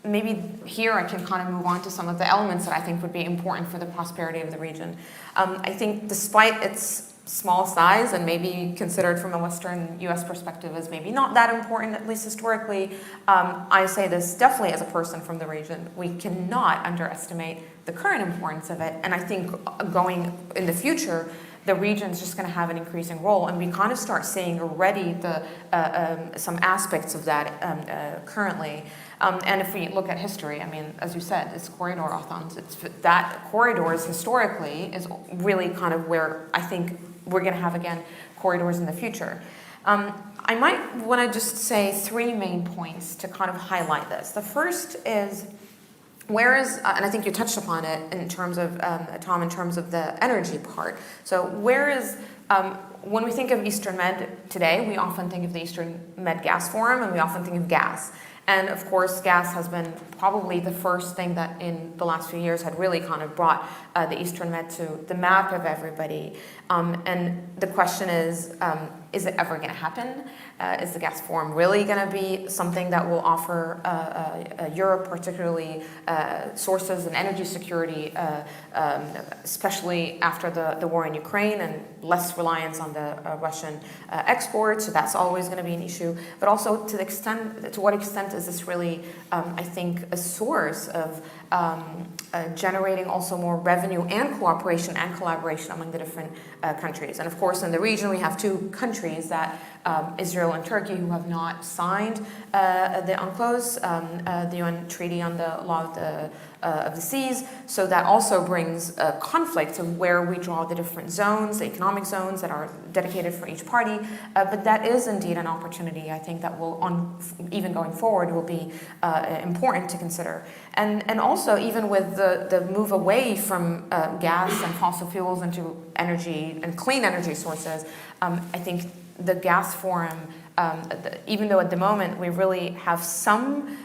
maybe here I can kind of move on to some of the elements that I think would be important for the prosperity of the region. I think despite its small size and maybe considered from a Western US perspective as maybe not that important, at least historically, I say this definitely as a person from the region. We cannot underestimate the current importance of it. And I think going in the future, the region's just going to have an increasing role. And we kind of start seeing already some aspects of that currently. And if we look at history, I mean, as you said, it's corridor authons. That corridors historically is really kind of where I think we're going to have, again, corridors in the future. I might want to just say three main points to kind of highlight this. The first is, and I think you touched upon it in terms of, Tom, in terms of the energy part. So when we think of Eastern Med today, we often think of the Eastern Med Gas Forum, and we often think of gas. And of course, gas has been probably the first thing that in the last few years had really kind of brought the Eastern Med to the map of everybody. And the question is it ever going to happen? Is the gas forum really going to be something that will offer Europe, particularly sources and energy security, especially after the war in Ukraine and less reliance on the Russian exports? So that's always going to be an issue. But also to what extent is this really, I think, a source of generating also more revenue and cooperation and collaboration among the different countries. And of course, in the region, we have two countries, that Israel and Turkey, who have not signed the UNCLOS, the UN Treaty on the Law of the Seas. So that also brings a conflict of where we draw the different zones, the economic zones that are dedicated for each party. But that is indeed an opportunity, I think, that will, even going forward, will be important to consider. And also, even with the move away from gas and fossil fuels into energy and clean energy sources, I think the gas forum, even though at the moment we really have some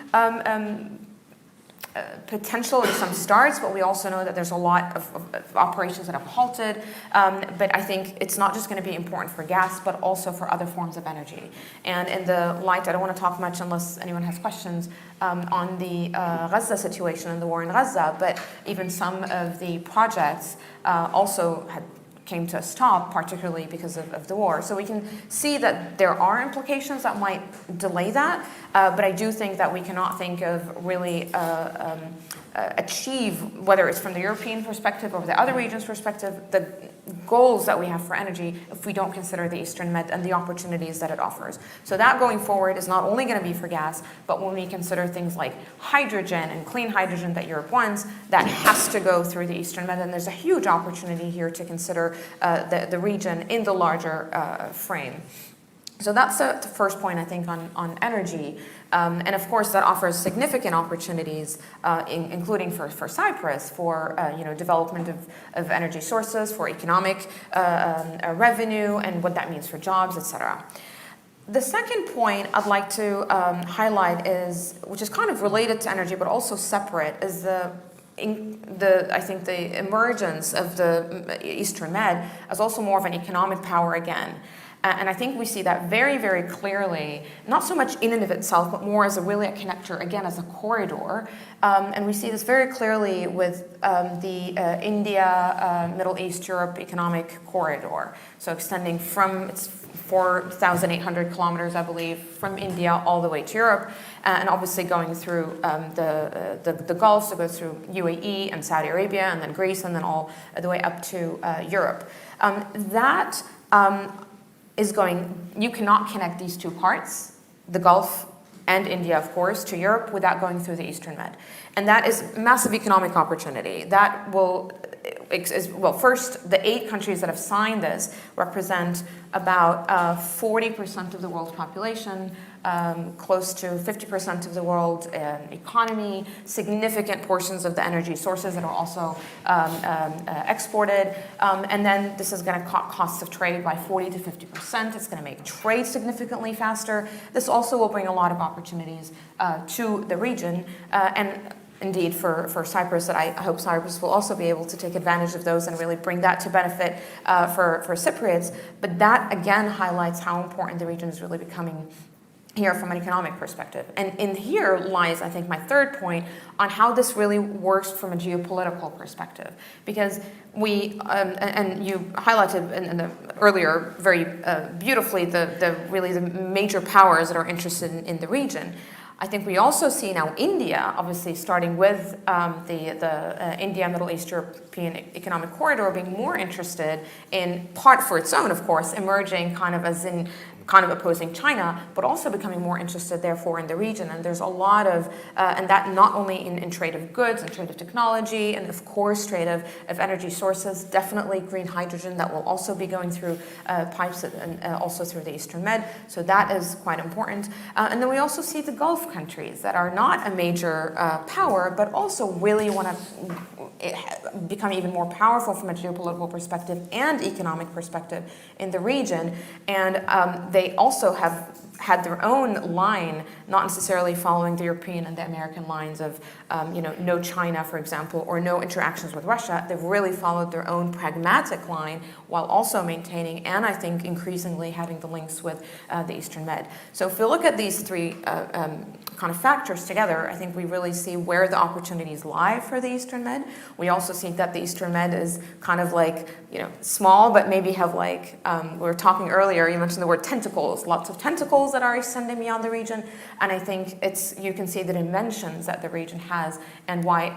potential and some starts, but we also know that there's a lot of operations that have halted. But I think it's not just going to be important for gas, but also for other forms of energy. And in the light, I don't want to talk much unless anyone has questions on the Gaza situation and the war in Gaza, but even some of the projects also came to a stop, particularly because of the war. So we can see that there are implications that might delay that, but I do think that we cannot think of really achieve, whether it's from the European perspective or the other regions' perspective, the goals that we have for energy if we don't consider the Eastern Med and the opportunities that it offers. So that going forward is not only going to be for gas, but when we consider things like hydrogen and clean hydrogen that Europe wants, that has to go through the Eastern Med, and there's a huge opportunity here to consider the region in the larger frame. So that's the first point, I think, on energy. And of course, that offers significant opportunities, including for Cyprus, for development of energy sources, for economic revenue, and what that means for jobs, etc. The second point I'd like to highlight is, which is kind of related to energy, but also separate, is I think the emergence of the Eastern Med as also more of an economic power again. And I think we see that very, very clearly, not so much in and of itself, but more as really a connector, again, as a corridor. And we see this very clearly with the India, Middle East, Europe economic corridor. So extending from its 4,800 kilometers, I believe, from India all the way to Europe, and obviously going through the Gulf, so it goes through UAE and Saudi Arabia, and then Greece, and then all the way up to Europe. You cannot connect these two parts, the Gulf and India, of course, to Europe without going through the Eastern Med. And that is massive economic opportunity. That will, first, the 8 countries that have signed this represent about 40% of the world's population, close to 50% of the world economy, significant portions of the energy sources that are also exported. And then this is going to cut costs of trade by 40 to 50%. It's going to make trade significantly faster. This also will bring a lot of opportunities to the region. And indeed, for Cyprus, that I hope Cyprus will also be able to take advantage of those and really bring that to benefit for Cypriots. But that, again, highlights how important the region is really becoming here from an economic perspective. And in here lies, I think, my third point on how this really works from a geopolitical perspective. Because we, and you highlighted earlier very beautifully the major powers that are interested in the region. I think we also see now India, obviously starting with the India, Middle East, European Economic Corridor, being more interested in, part for its own, of course, emerging kind of as in kind of opposing China, but also becoming more interested, therefore, in the region. And there's a lot of, and that not only in trade of goods and trade of technology, and of course, trade of energy sources, definitely green hydrogen that will also be going through pipes and also through the Eastern Med. So that is quite important. And then we also see the Gulf countries that are not a major power, but also really want to become even more powerful from a geopolitical perspective and economic perspective in the region. And they also have had their own line, not necessarily following the European and the American lines of, no China, for example, or no interactions with Russia. They've really followed their own pragmatic line while also maintaining, and I think increasingly having the links with the Eastern Med. So if we look at these three kind of factors together, I think we really see where the opportunities lie for the Eastern Med. We also see that the Eastern Med is kind of like, small, but maybe have like, we were talking earlier, you mentioned the word tentacles, lots of tentacles that are extending beyond the region. And I think you can see the dimensions that the region has and why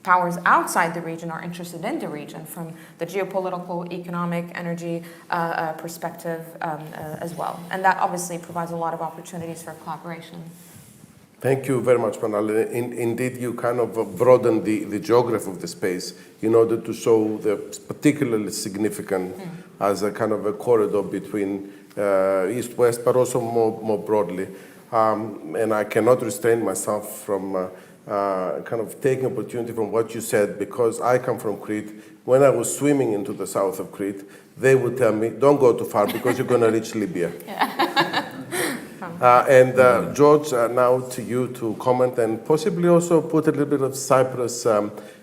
powers outside the region are interested in the region from the geopolitical, economic, energy perspective as well. And that obviously provides a lot of opportunities for collaboration. Thank you very much, Manal. Indeed, you kind of broadened the geography of the space in order to show the particularly significant as a kind of a corridor between East-West, but also more broadly. And I cannot restrain myself from kind of taking opportunity from what you said, because I come from Crete. When I was swimming into the south of Crete, they would tell me, don't go too far because you're going to reach Libya. And George, now to you to comment and possibly also put a little bit of Cyprus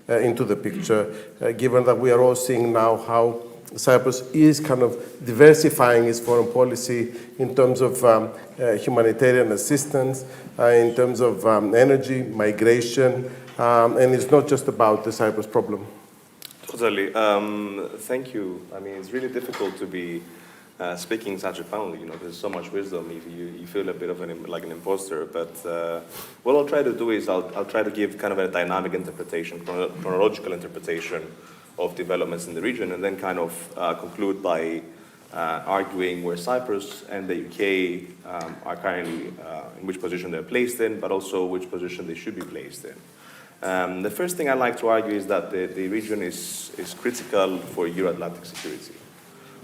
into the picture, given that we are all seeing now how Cyprus is kind of diversifying its foreign policy in terms of humanitarian assistance, in terms of energy, migration, and it's not just about the Cyprus problem. Totally. Thank you. I mean, it's really difficult to be speaking such a panel. There's so much wisdom. You feel a bit of like an imposter. But what I'll try to do is I'll try to give kind of a dynamic interpretation, chronological interpretation of developments in the region, and then kind of conclude by arguing where Cyprus and the UK are currently, in which position they're placed in, but also which position they should be placed in. The first thing I'd like to argue is that the region is critical for Euro-Atlantic security.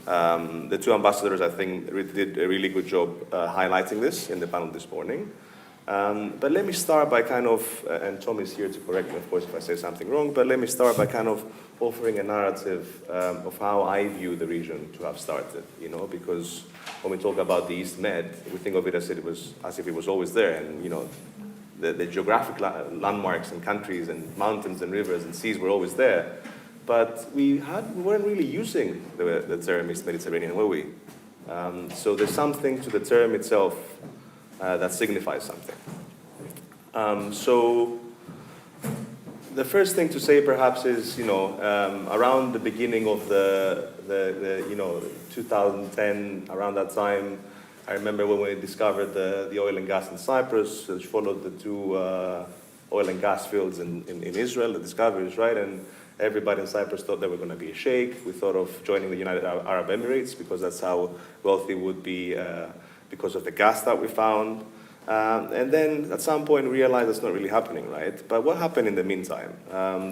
The two ambassadors, I think, did a really good job highlighting this in the panel this morning. But let me start by kind of, and Tom is here to correct me, of course, if I say something wrong, but let me start by kind of offering a narrative of how I view the region to have started, because when we talk about the East Med, we think of it as if it was always there, and, the geographic landmarks and countries and mountains and rivers and seas were always there. But we weren't really using the term East Mediterranean, were we? So there's something to the term itself that signifies something. So The first thing to say perhaps is, around the beginning of the 2010, around that time, I remember when we discovered the oil and gas in Cyprus, which followed the two oil and gas fields in Israel, the discoveries, right? And everybody in Cyprus thought they were going to be a sheikh. We thought of joining the United Arab Emirates because that's how wealthy we would be because of the gas that we found. And then at some point realized that's not really happening, right? But what happened in the meantime?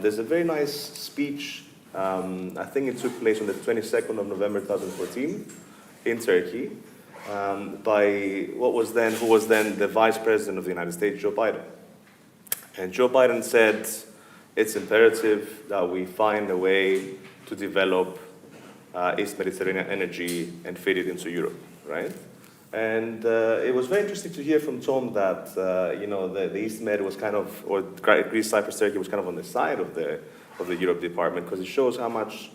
There's a very nice speech, I think it took place on the 22nd of November 2014 in Turkey, by who was then the Vice President of the United States, Joe Biden. And Joe Biden said, it's imperative that we find a way to develop East Mediterranean energy and fit it into Europe, right? And it was very interesting to hear from Tom that, the East Med was kind of, or Greece, Cyprus, Turkey was kind of on the side of the Europe Department, because it shows how much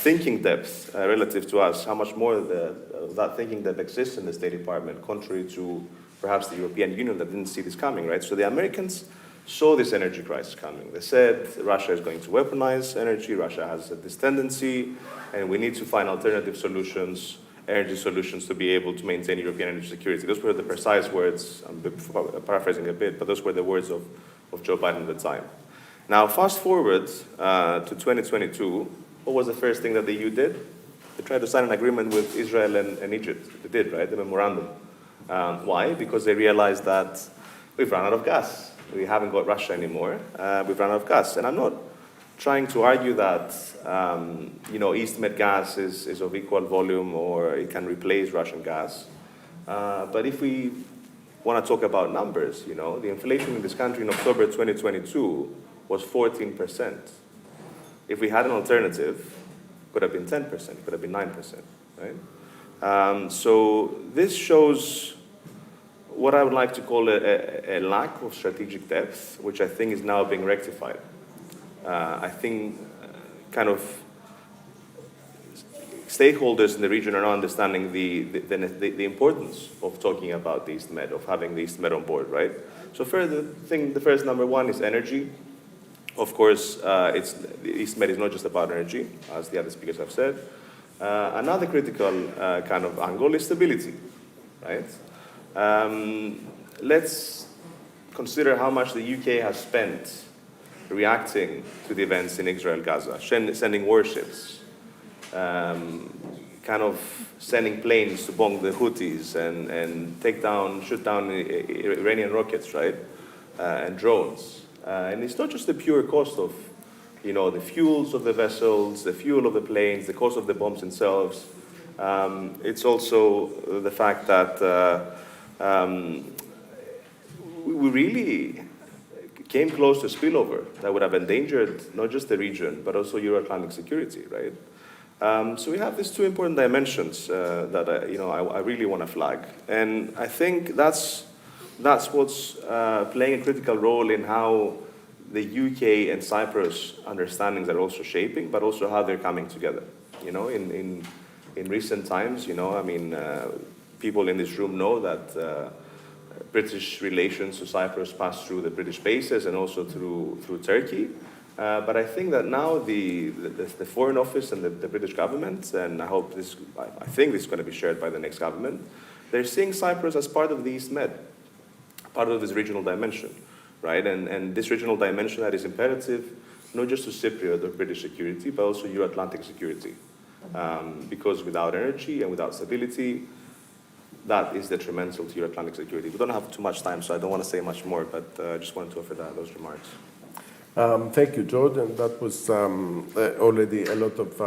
thinking depth relative to us, how much more that thinking depth exists in the State Department, contrary to perhaps the European Union that didn't see this coming, right? So the Americans saw this energy crisis coming. They said Russia is going to weaponize energy, Russia has this tendency, and we need to find alternative solutions, energy solutions, to be able to maintain European energy security. Those were the precise words, I'm paraphrasing a bit, but those were the words of Joe Biden at the time. Now, fast forward to 2022, what was the first thing that the EU did? They tried to sign an agreement with Israel and Egypt. They did, right? The memorandum. Why? Because they realized that we've run out of gas. We haven't got Russia anymore. We've run out of gas. And I'm not trying to argue that East Med gas is of equal volume or it can replace Russian gas. But if we want to talk about numbers, the inflation in this country in October 2022 was 14%. If we had an alternative, it could have been 10%, it could have been 9%, right? So this shows what I would like to call a lack of strategic depth, which I think is now being rectified. I think kind of stakeholders in the region are now understanding the importance of talking about the East Med, of having the East Med on board, right? So the first number one is energy. Of course, the East Med is not just about energy, as the other speakers have said. Another critical kind of angle is stability, right? Let's consider how much the UK has spent reacting to the events in Israel, Gaza, sending warships, kind of sending planes to bomb the Houthis and shoot down Iranian rockets, right? And drones. And it's not just the pure cost of, the fuels of the vessels, the fuel of the planes, the cost of the bombs themselves. It's also the fact that we really came close to spillover that would have endangered not just the region, but also Euro-Atlantic security, right? So we have these two important dimensions that I really want to flag. And I think that's what's playing a critical role in how the UK and Cyprus understandings are also shaping, but also how they're coming together. In recent times, people in this room know that British relations to Cyprus pass through the British bases and also through Turkey. But I think that now the Foreign Office and the British government, and I think this is going to be shared by the next government, they're seeing Cyprus as part of the East Med, part of this regional dimension, right? And this regional dimension that is imperative not just to Cypriot or British security, but also Euro-Atlantic security. Because without energy and without stability, that is detrimental to Euro-Atlantic security. We don't have too much time, so I don't want to say much more, but I just wanted to offer those remarks. Thank you, George, and that was already a lot of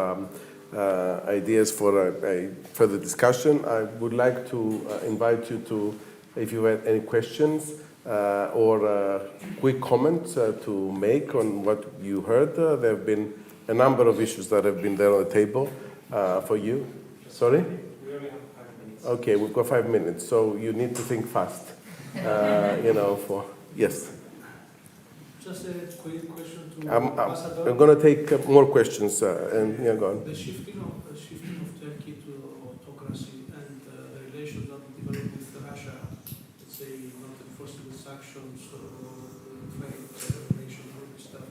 ideas for a further discussion. I would like to invite you to, if you had any questions or quick comments to make on what you heard. There have been a number of issues that have been there on the table for you. Sorry? We only have 5 minutes. Okay, we've got 5 minutes, so you need to think fast. Yes. Just a quick question to Ambassador. I'm going to take more questions, and go on. The shifting of Turkey to autocracy and the relations that we developed with Russia, let's say not enforcing the sanctions or trade relations, all this stuff.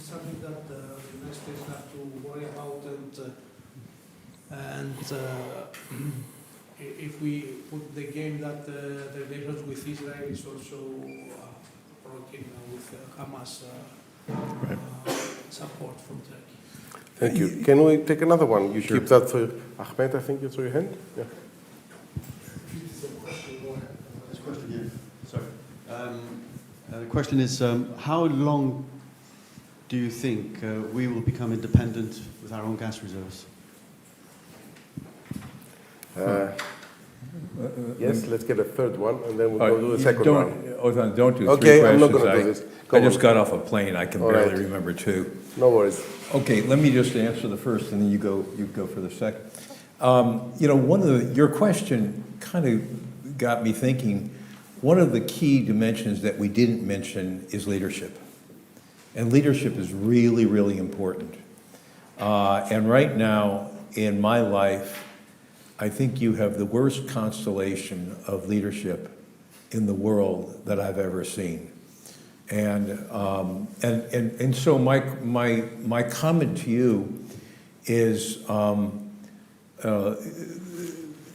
something that the United States have to worry about, and if we put the game that the relations with Israel is also broken with Hamas support from Turkey. Thank you. Can we take another one? You keep that for Ahmed, I think you threw your hand. Yeah. The question is, how long do you think we will become independent with our own gas reserves? Yes, let's get a third one, and then we'll go to the second round. Ozan, don't do Okay, three I'm not questions. going to do this. I just got off a plane. I can All barely right. remember two. No worries. Okay, let me just answer the first, and then you go for the second. Your question kind of got me thinking. One of the key dimensions that we didn't mention is leadership, and leadership is really, really important. And right now in my life, I think you have the worst constellation of leadership in the world that I've ever seen. And so my comment to you is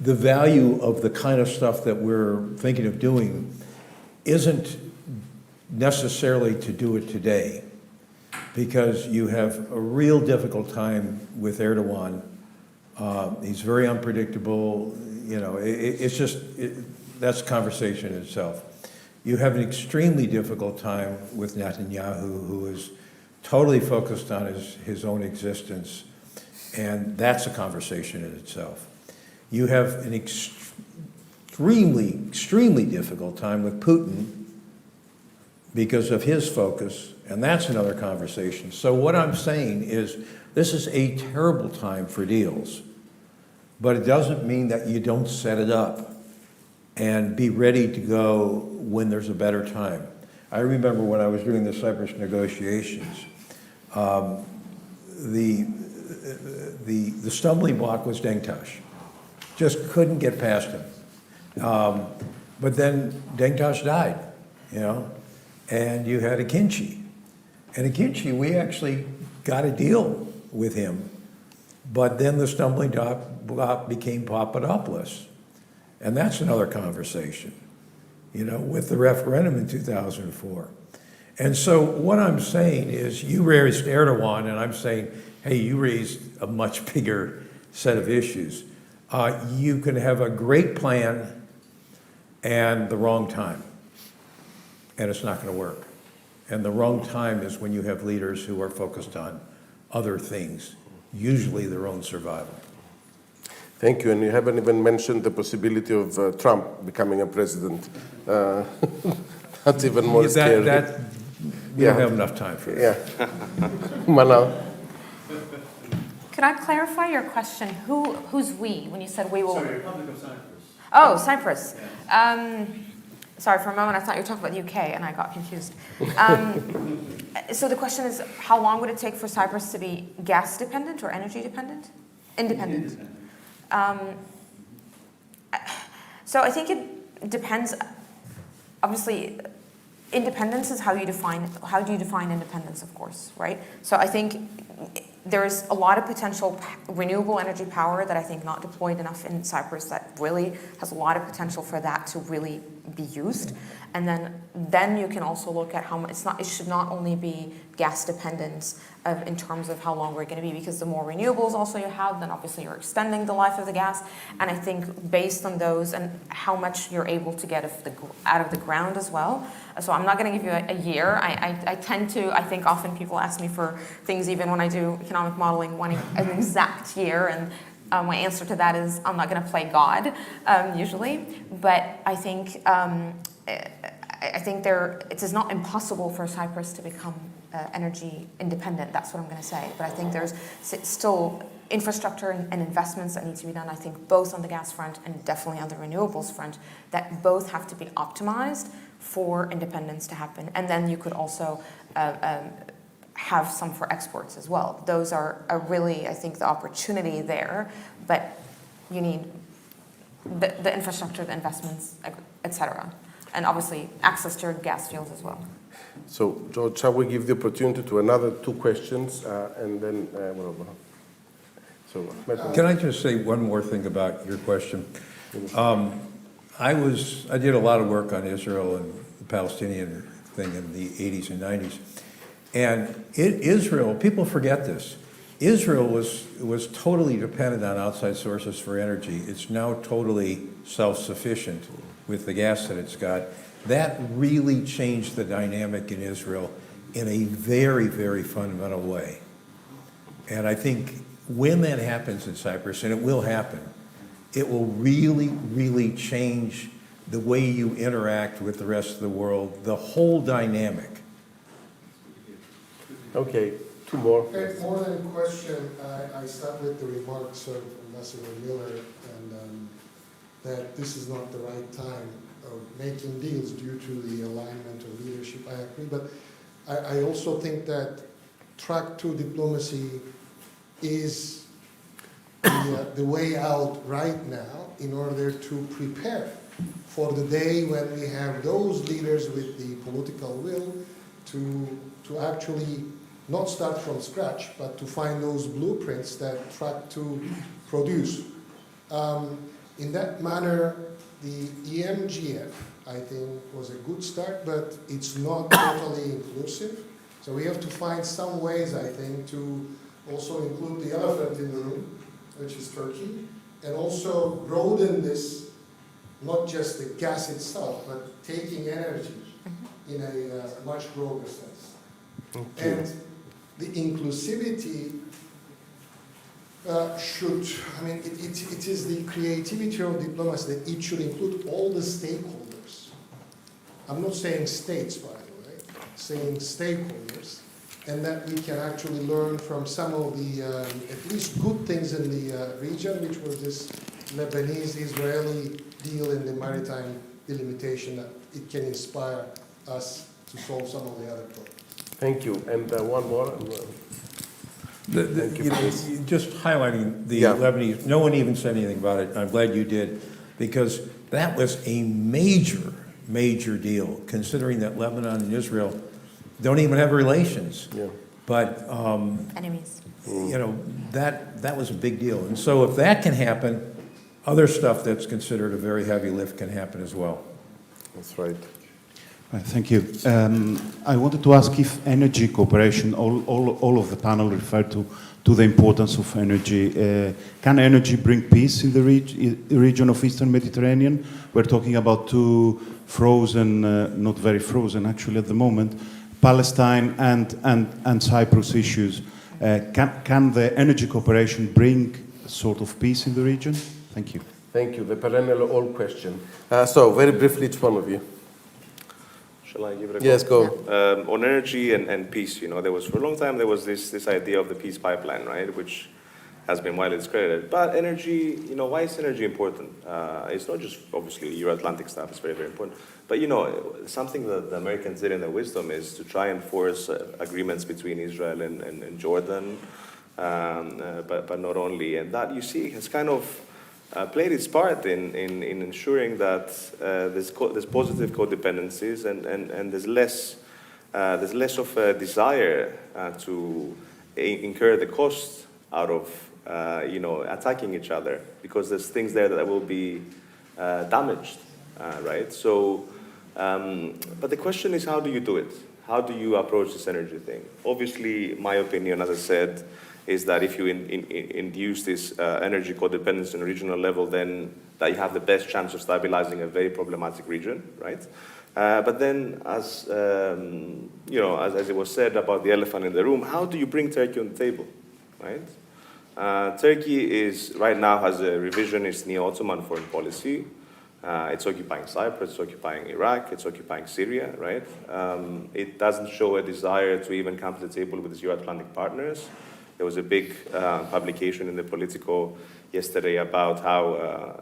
the value of the kind of stuff that we're thinking of doing isn't necessarily to do it today, because you have a real difficult time with Erdogan. He's very unpredictable. That's a conversation in itself. You have an extremely difficult time with Netanyahu, who is totally focused on his own existence, and that's a conversation in itself. You have an extremely, extremely difficult time with Putin because of his focus, and that's another conversation. So what I'm saying is this is a terrible time for deals, but it doesn't mean that you don't set it up and be ready to go when there's a better time. I remember when I was doing the Cyprus negotiations, the stumbling block was Denktash. Just couldn't get past him. But then Denktash died, and you had Akinci. And Akinci, we actually got a deal with him, but then the stumbling block became Papadopoulos. And that's another conversation, with the referendum in 2004. And so what I'm saying is you raised Erdogan, and I'm saying, hey, you raised a much bigger set of issues. You can have a great plan and the wrong time, and it's not going to work. And the wrong time is when you have leaders who are focused on other things, usually their own survival. Thank you. And you haven't even mentioned the possibility of Trump becoming a president. That's even more scary. We don't have enough time for that. Yeah. Manal. Can I clarify your question? Who's we when you said we will? Sorry, Republic of Cyprus. Oh, Cyprus. Sorry, for a moment I thought you were talking about the UK and I got confused. So the question is, how long would it take for Cyprus to be gas dependent or energy dependent? Independent. So I think it depends. Obviously, independence is how do you define independence, of course, right? So I think there's a lot of potential renewable energy power that I think not deployed enough in Cyprus that really has a lot of potential for that to really be used. And then you can also look at how much, it should not only be gas dependence in terms of how long we're going to be, because the more renewables also you have, then obviously you're extending the life of the gas. And I think based on those and how much you're able to get out of the ground as well. So I'm not going to give you a year. I think often people ask me for things, even when I do economic modeling, wanting an exact year, and my answer to that is I'm not going to play God, usually. But I think it is not impossible for Cyprus to become energy independent. That's what I'm going to say. But I think there's still infrastructure and investments that need to be done, I think, both on the gas front and definitely on the renewables front, that both have to be optimized for independence to happen. And then you could also have some for exports as well. Those are really, I think, the opportunity there. But you need the infrastructure, the investments, etc. And obviously access to gas fields as well. So, George, shall we give the opportunity to another two questions, and then Can I just say one more thing about your question? I did a lot of work on Israel and the Palestinian thing in the 80s and 90s. And Israel, people forget this. Israel was totally dependent on outside sources for energy. It's now totally self-sufficient with the gas that it's got. That really changed the dynamic in Israel in a very, very fundamental way. And I think when that happens in Cyprus, and it will happen, it will really, really change the way you interact with the rest of the world, the whole dynamic. Okay, two more. Okay, more than a question, I start with the remarks of Ambassador Miller, and that this is not the right time of making deals due to the alignment of leadership. I agree, but I also think that track 2 diplomacy is the way out right now in order to prepare for the day when we have those leaders with the political will to actually not start from scratch, but to find those blueprints that track 2 produce. In that manner, the EMGF, I think, was a good start, but it's not totally inclusive. So we have to find some ways, I think, to also include the elephant in the room, which is Turkey, and also broaden this, not just the gas itself, but taking energy in a much broader sense. Okay. And the inclusivity it is the creativity of diplomacy that it should include all the stakeholders. I'm not saying states, by the way, saying stakeholders, and that we can actually learn from some of the at least good things in the region, which was this Lebanese-Israeli deal in the maritime delimitation, that it can inspire us to solve some of the other problems. Thank you. And one more. Just highlighting the Lebanese, no one even said anything about it. I'm glad you did, because that was a major, major deal, considering that Lebanon and Israel don't even have relations. Yeah. But enemies. You know, that was a big deal. And so if that can happen, other stuff that's considered a very heavy lift can happen as well. That's right. Thank you. I wanted to ask if energy cooperation, all of the panel referred to the importance of energy. Can energy bring peace in the region of Eastern Mediterranean? We're talking about two frozen, not very frozen actually at the moment, Palestine and Cyprus issues. Can the energy cooperation bring sort of peace in the region? Thank you. Thank you. The perennial old question. So very briefly, each one of you. Shall I give it a go? Yes, go. On energy and peace, you know, for a long time there was this idea of the peace pipeline, right, which has been widely discredited. But energy, you know, why is energy important? It's not just obviously Euro-Atlantic stuff; it's very, very important. But you know, something that the Americans did in their wisdom is to try and force agreements between Israel and Jordan, but not only. And that, you see, has kind of played its part in ensuring that there's positive codependencies and there's less of a desire to incur the cost out of attacking each other, because there's things there that will be damaged, right? So, but the question is, how do you do it? How do you approach this energy thing? Obviously, my opinion, as I said, is that if you induce this energy codependence on a regional level, then that you have the best chance of stabilizing a very problematic region, right? But then, as as it was said about the elephant in the room, how do you bring Turkey on the table, right? Turkey right now has a revisionist neo-Ottoman foreign policy. It's occupying Cyprus, it's occupying Iraq, it's occupying Syria, right? It doesn't show a desire to even come to the table with its Euro-Atlantic partners. There was a big publication in the Politico yesterday about how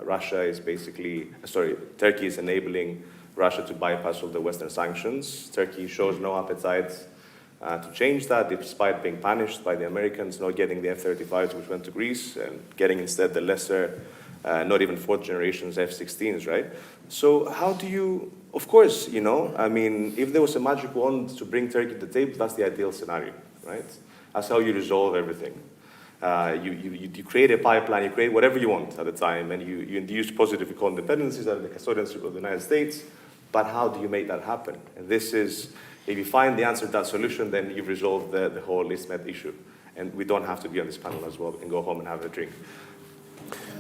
Turkey is enabling Russia to bypass all the Western sanctions. Turkey shows no appetite to change that, despite being punished by the Americans, not getting the F-35s, which went to Greece, and getting instead the lesser, not even fourth generations F-16s, right? So how do you Of course, I mean, if there was a magic wand to bring Turkey to the table, that's the ideal scenario, right? That's how you resolve everything. You create a pipeline, you create whatever you want at the time, and you induce positive economic dependencies out of the custodianship of the United States. But how do you make that happen? And this is, if you find the answer to that solution, then you've resolved the whole ISMED issue. And we don't have to be on this panel as well. We can go home and have a drink.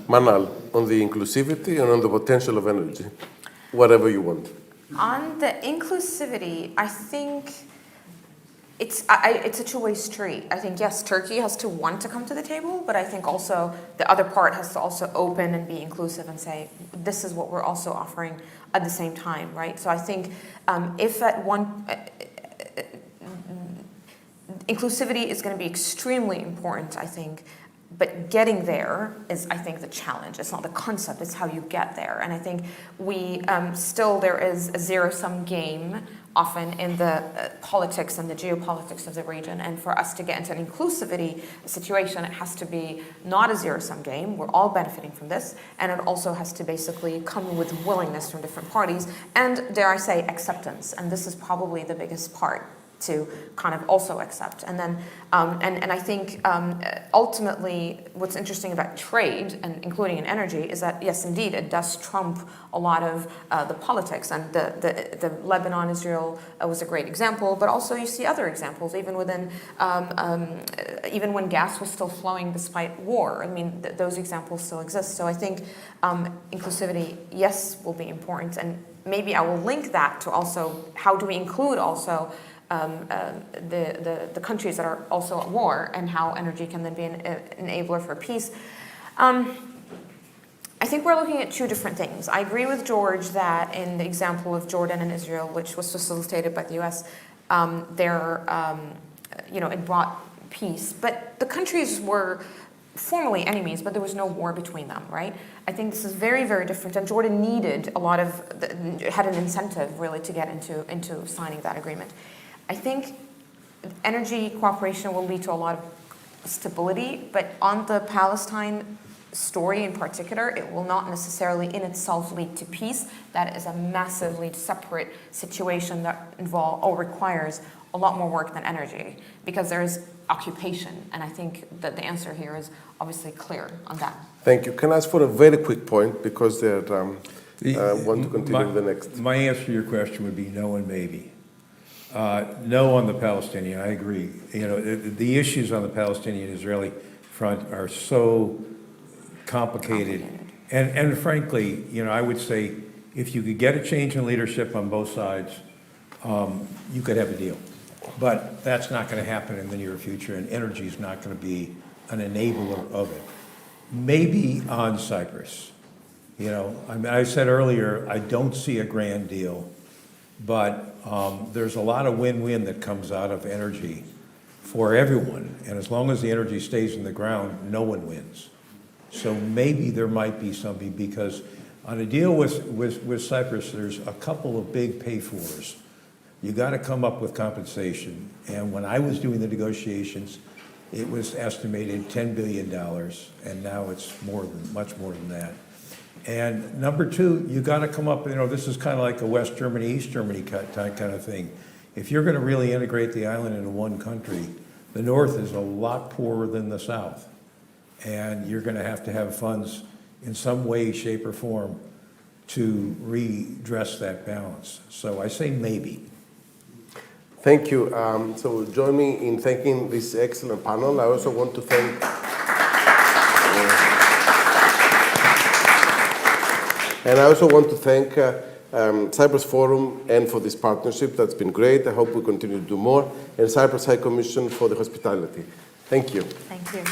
Manal, on the inclusivity and on the potential of energy, whatever you want. On the inclusivity, I think it's a two-way street. I think, yes, Turkey has to want to come to the table, but I think also the other part has to also open and be inclusive and say, this is what we're also offering at the same time, right? So I think if at one... inclusivity is going to be extremely important, I think, but getting there is, I think, the challenge. It's not the concept, it's how you get there. And I think there is a zero-sum game often in the politics and the geopolitics of the region. And for us to get into an inclusivity situation, it has to be not a zero-sum game. We're all benefiting from this. And it also has to basically come with willingness from different parties and, dare I say, acceptance. And this is probably the biggest part to kind of also accept. And then, and I think ultimately what's interesting about trade, and including in energy, is that yes, indeed, it does trump a lot of the politics. And the Lebanon-Israel was a great example, but also you see other examples, even within, even when gas was still flowing despite war. I mean, those examples still exist. So I think inclusivity, yes, will be important. And maybe I will link that to also, how do we include also the countries that are also at war, and how energy can then be an enabler for peace. I think we're looking at two different things. I agree with George that in the example of Jordan and Israel, which was facilitated by the US, it brought peace. But the countries were formally enemies, but there was no war between them, right? I think this is very, very different. And Jordan needed had an incentive really to get into signing that agreement. I think energy cooperation will lead to a lot of stability, but on the Palestine story in particular, it will not necessarily in itself lead to peace. That is a massively separate situation that requires a lot more work than energy, because there is occupation, and I think that the answer here is obviously clear on that. Thank you. Can I ask for a very quick point, because they want to continue with the next. My answer to your question would be no and maybe. No on the Palestinian, I agree. The issues on the Palestinian-Israeli front are so complicated. And frankly, I would say if you could get a change in leadership on both sides, you could have a deal. But that's not going to happen in the near future, and energy is not going to be an enabler of it. Maybe on Cyprus. I said earlier, I don't see a grand deal, but there's a lot of win-win that comes out of energy for everyone. And as long as the energy stays in the ground, no one wins. So maybe there might be something, because on a deal with Cyprus, there's a couple of big pay-fors. You got to come up with compensation. And when I was doing the negotiations, it was estimated $10 billion, and now it's much more than that. And number two, you got to come up, this is kind of like a West Germany, East Germany kind of thing. If you're going to really integrate the island into one country, the North is a lot poorer than the South. And you're going to have funds in some way, shape, or form to redress that balance. So I say maybe. Thank you. So join me in thanking this excellent panel. I also want to thank Cyprus Forum and for this partnership. That's been great. I hope we continue to do more. And Cyprus High Commission for the hospitality. Thank you. Thank you.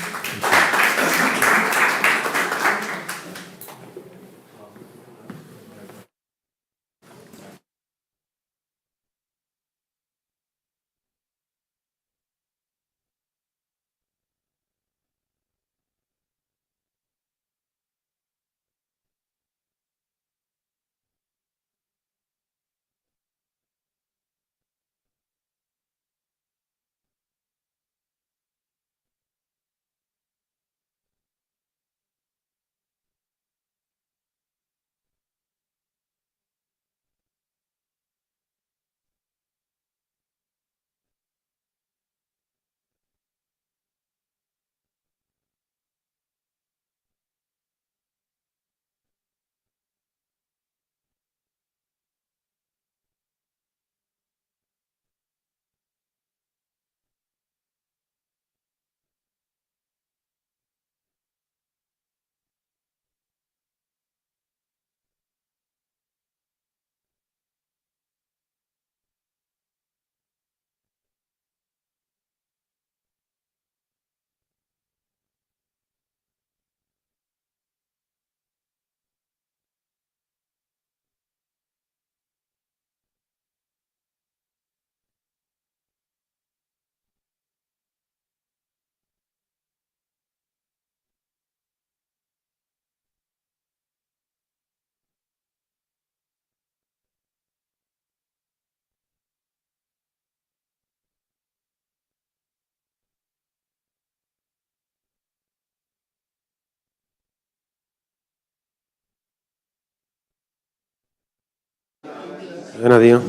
Nadia.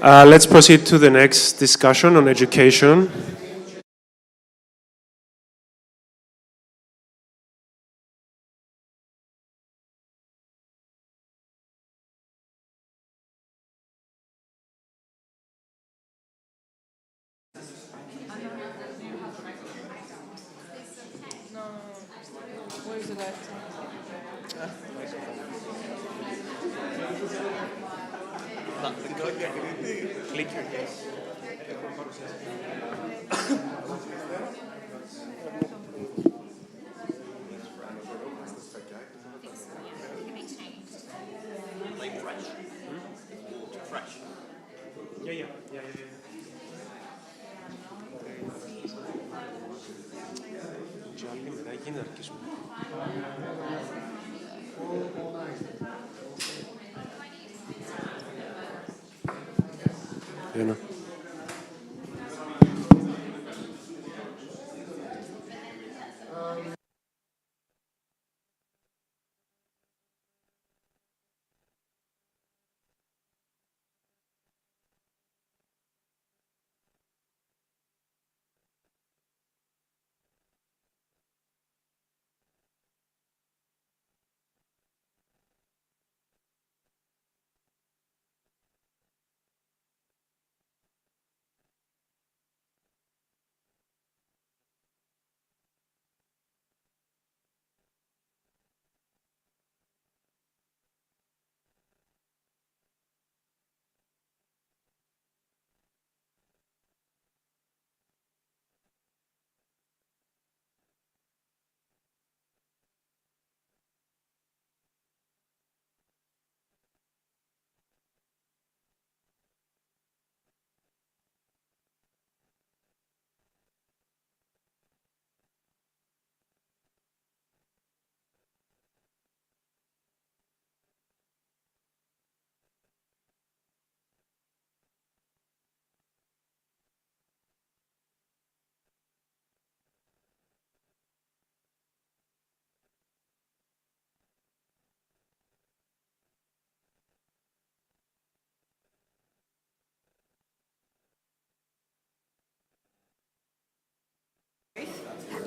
Let's proceed to the next discussion on education. Where is the laptop? Click your yes. Fresh. Yeah. Gialli μετά εκεί να αρχίσουμε. Ένα.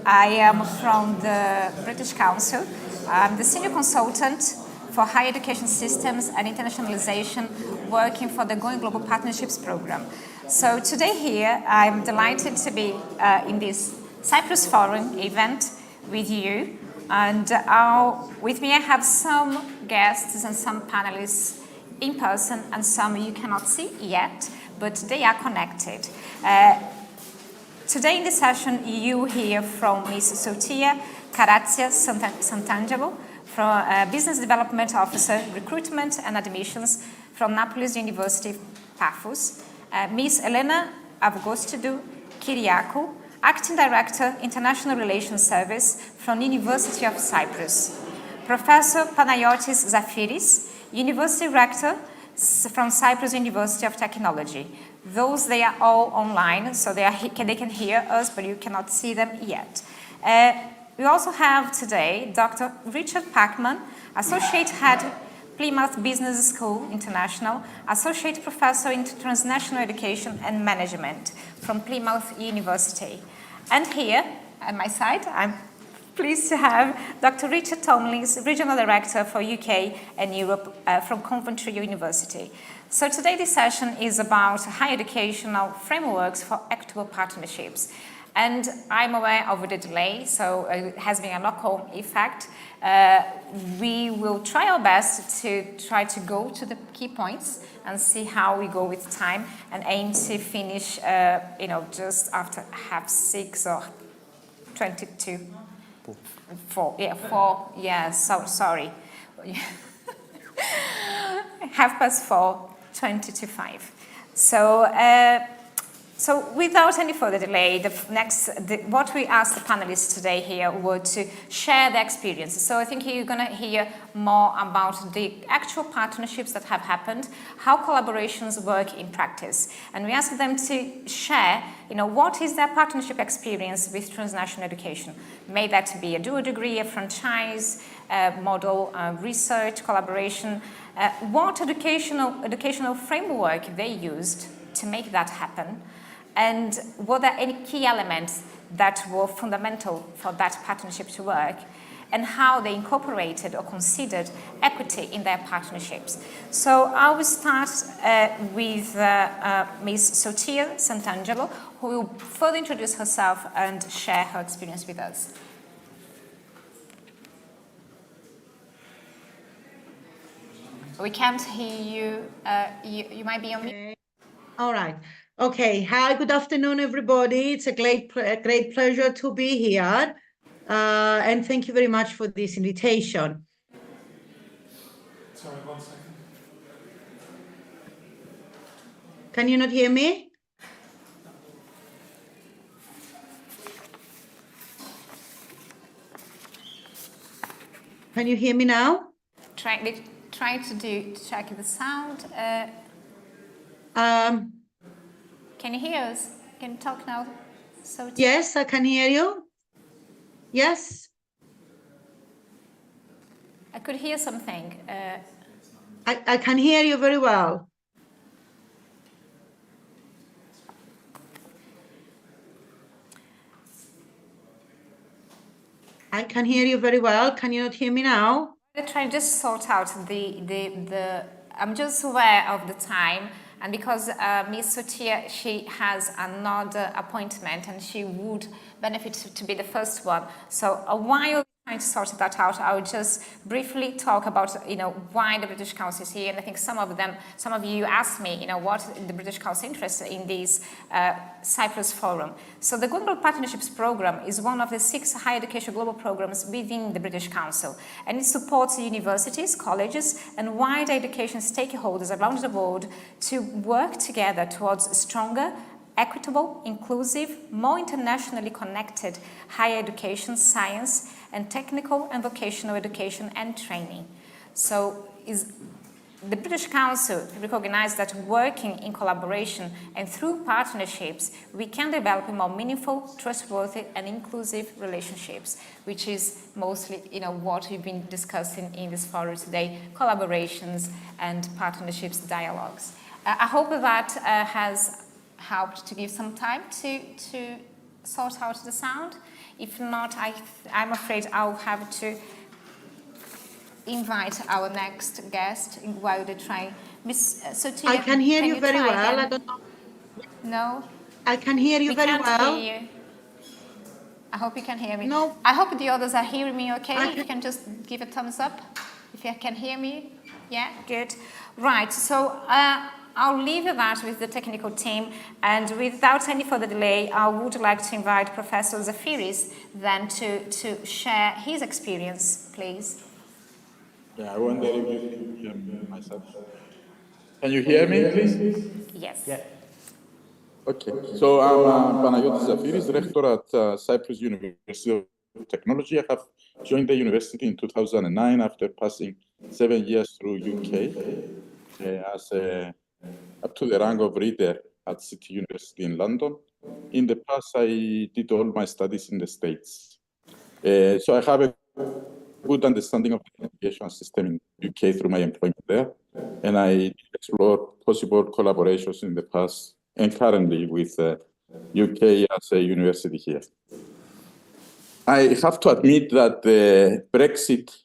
I am from the British Council. I'm the senior consultant for higher education systems and internationalization working for the Going Global Partnerships program. So today here, I'm delighted to be in this Cyprus Forum event with you. And with me, I have some guests and some panelists in person and some you cannot see yet, but they are connected. Today in this session, you hear from Ms. Sotia Karatsia Santangelo, from Business Development Officer, Recruitment and Admissions from Naples University, Paphos, Ms. Elena Avgostidou Kyriakou, Acting Director, International Relations Service from University of Cyprus, Professor Panayotis Zafiris, University Rector from Cyprus University of Technology. Those, they are all online, so they can hear us, but you cannot see them yet. We also have today Dr. Richard Pachman, Associate Head, Plymouth Business School International, Associate Professor in Transnational Education and Management from Plymouth University. And here, at my side, I'm pleased to have Dr. Richard Tomlins, Regional Director for UK and Europe from Coventry University. So today this session is about higher educational frameworks for equitable partnerships. And I'm aware of the delay, so it has been a knock-on effect. We will try our best to go to the key points and see how we go with time and aim to finish, just after 6:30 or 22. 4, yeah, 4, yeah, so sorry. 4:20 to 5. So So without any further delay, what we asked the panelists today here were to share their experiences. So I think you're going to hear more about the actual partnerships that have happened, how collaborations work in practice. And we asked them to share, what is their partnership experience with transnational education? May that be a dual degree, a franchise model, research, collaboration. What educational framework they used to make that happen. And were there any key elements that were fundamental for that partnership to work, and how they incorporated or considered equity in their partnerships? So I will start with Ms. Sotia Sant'Angelo, who will further introduce herself and share her experience with us. We can't hear you. You might be on mute. All right. Okay. Hi, good afternoon, everybody. It's a great pleasure to be here. And thank you very much for this invitation. Sorry, 1 second. Can you not hear me? Can you hear me now? Try to check the sound. Can you hear us? Can you talk now? Yes, I can hear you. Yes. I could hear something. I can hear you very well. I can hear you very well. Can you not hear me now? I'm trying to just sort out I'm just aware of the time, and because Ms. Sotia, she has another appointment and she would benefit to be the first one. So while trying to sort that out, I would just briefly talk about, why the British Council is here. And I think some of you asked me, what the British Council interest in this Cyprus Forum. So the Global Partnerships Programme is one of the 6 higher education global programs within the British Council. And it supports universities, colleges, and wider education stakeholders around the world to work together towards a stronger, equitable, inclusive, more internationally connected higher education, science, and technical and vocational education and training. So the British Council recognized that working in collaboration and through partnerships, we can develop more meaningful, trustworthy, and inclusive relationships, which is mostly, what we've been discussing in this forum today, collaborations and partnerships dialogues. I hope that has helped to give some time to sort out the sound. If not, I'm afraid I'll have to invite our next guest while they try. Ms. Sotia, I can hear you very well. Again? I don't know. No? I can hear you very well. We can't hear you. I hope you can hear me. No. I hope the others are hearing me okay. If you can just give a thumbs up. If you can hear me. Yeah, good. Right, so I'll leave that with the technical team, and without any further delay, I would like to invite Professor Zafiris then to share his experience, please. Yeah, I wonder if you can hear me myself. Can you hear me, please? Yes. Yeah. Okay, so I'm Panagiotis Zafiris, rector at Cyprus University of Technology. I have joined the university in 2009 after passing 7 years through UK as up to the rank of reader at City University in London. In the past, I did all my studies in the States. So I have a good understanding of the education system in UK through my employment there, and I explored possible collaborations in the past and currently with UK as a university here. I have to admit that the Brexit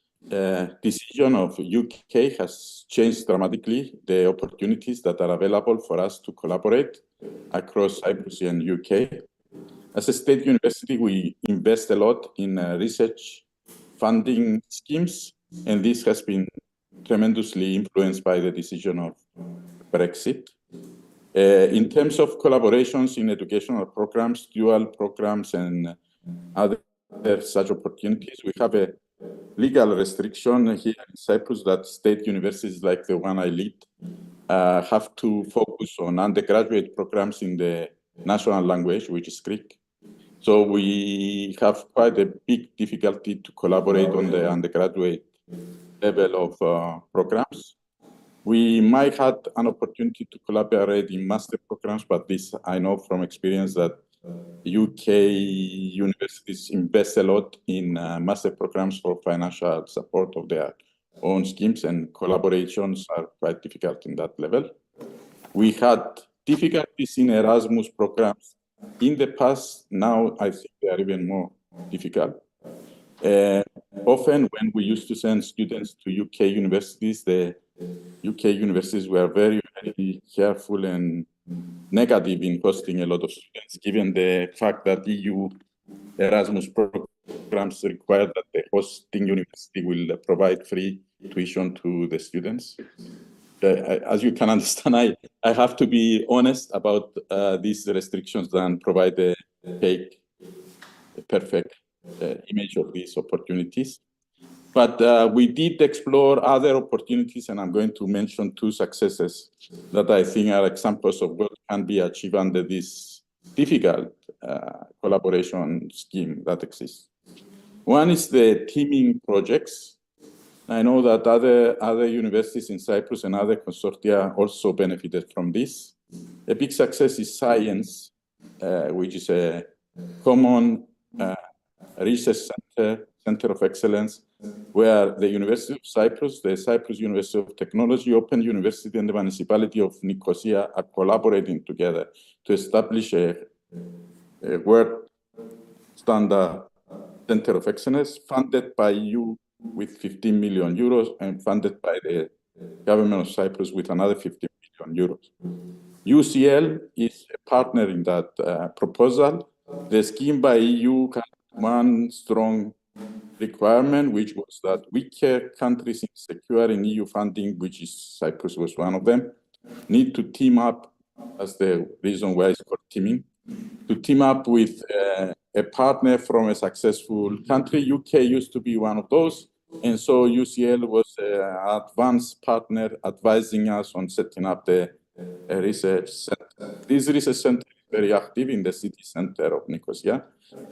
decision of UK has changed dramatically the opportunities that are available for us to collaborate across Cyprus and UK. As a state university, we invest a lot in research funding schemes, and this has been tremendously influenced by the decision of Brexit. In terms of collaborations in educational programs, dual programs, and other such opportunities, we have a legal restriction here in Cyprus that state universities like the one I lead have to focus on undergraduate programs in the national language, which is Greek. So we have quite a big difficulty to collaborate on the undergraduate level of programs. We might have an opportunity to collaborate in master programs, but this I know from experience that UK universities invest a lot in master programs for financial support of their own schemes, and collaborations are quite difficult in that level. We had difficulties in Erasmus programs in the past. Now I think they are even more difficult. Often when we used to send students to UK universities, the UK universities were very, very careful and negative in hosting a lot of students, given the fact that EU Erasmus programs require that the hosting university will provide free tuition to the students. As you can understand, I have to be honest about these restrictions and provide a perfect image of these opportunities. But we did explore other opportunities, and I'm going to mention two successes that I think are examples of what can be achieved under this difficult collaboration scheme that exists. One is the teaming projects. I know that other universities in Cyprus and other consortia also benefited from this. A big success is Science, which is a common research center of excellence, where the University of Cyprus, the Cyprus University of Technology, Open University, and the municipality of Nicosia are collaborating together to establish a world standard center of excellence funded by EU with 15 million euros and funded by the government of Cyprus with another 15 million euros. UCL is a partner in that proposal. The scheme by EU had one strong requirement, which was that weaker countries in securing EU funding, which is Cyprus was one of them, need to team up, as the reason why it's called teaming, to team up with a partner from a successful country. UK used to be one of those, and so UCL was an advanced partner advising us on setting up the research center. This research center is very active in the city center of Nicosia,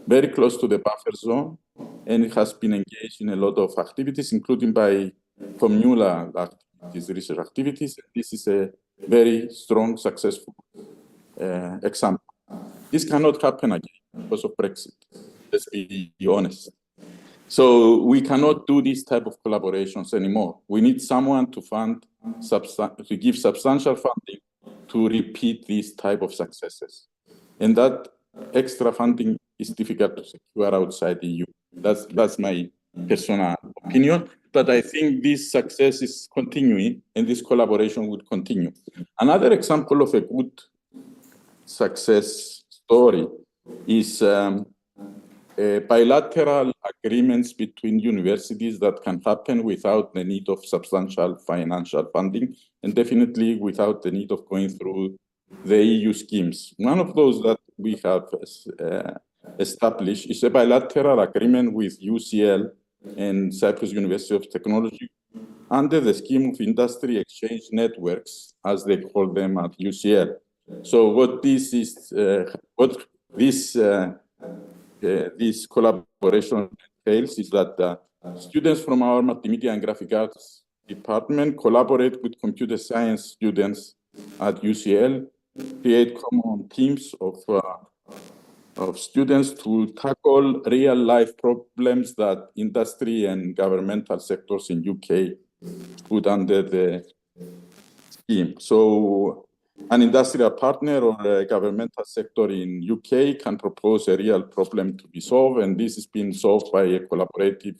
very close to the buffer zone, and it has been engaged in a lot of activities, including by communal activities, research activities. This is a very strong, successful example. This cannot happen again because of Brexit. Let's be honest. So we cannot do this type of collaborations anymore. We need someone to fund, to give substantial funding to repeat these type of successes. And that extra funding is difficult to secure outside the EU. That's my personal opinion. But I think this success is continuing, and this collaboration will continue. Another example of a good success story is bilateral agreements between universities that can happen without the need of substantial financial funding, and definitely without the need of going through the EU schemes. One of those that we have established is a bilateral agreement with UCL and Cyprus University of Technology under the scheme of industry exchange networks, as they call them at UCL. So what this is, this collaboration entails is that students from our multimedia and graphic arts department collaborate with computer science students at UCL, create common teams of students to tackle real-life problems that industry and governmental sectors in UK put under the scheme. So an industrial partner or a governmental sector in UK can propose a real problem to be solved, and this is being solved by a collaborative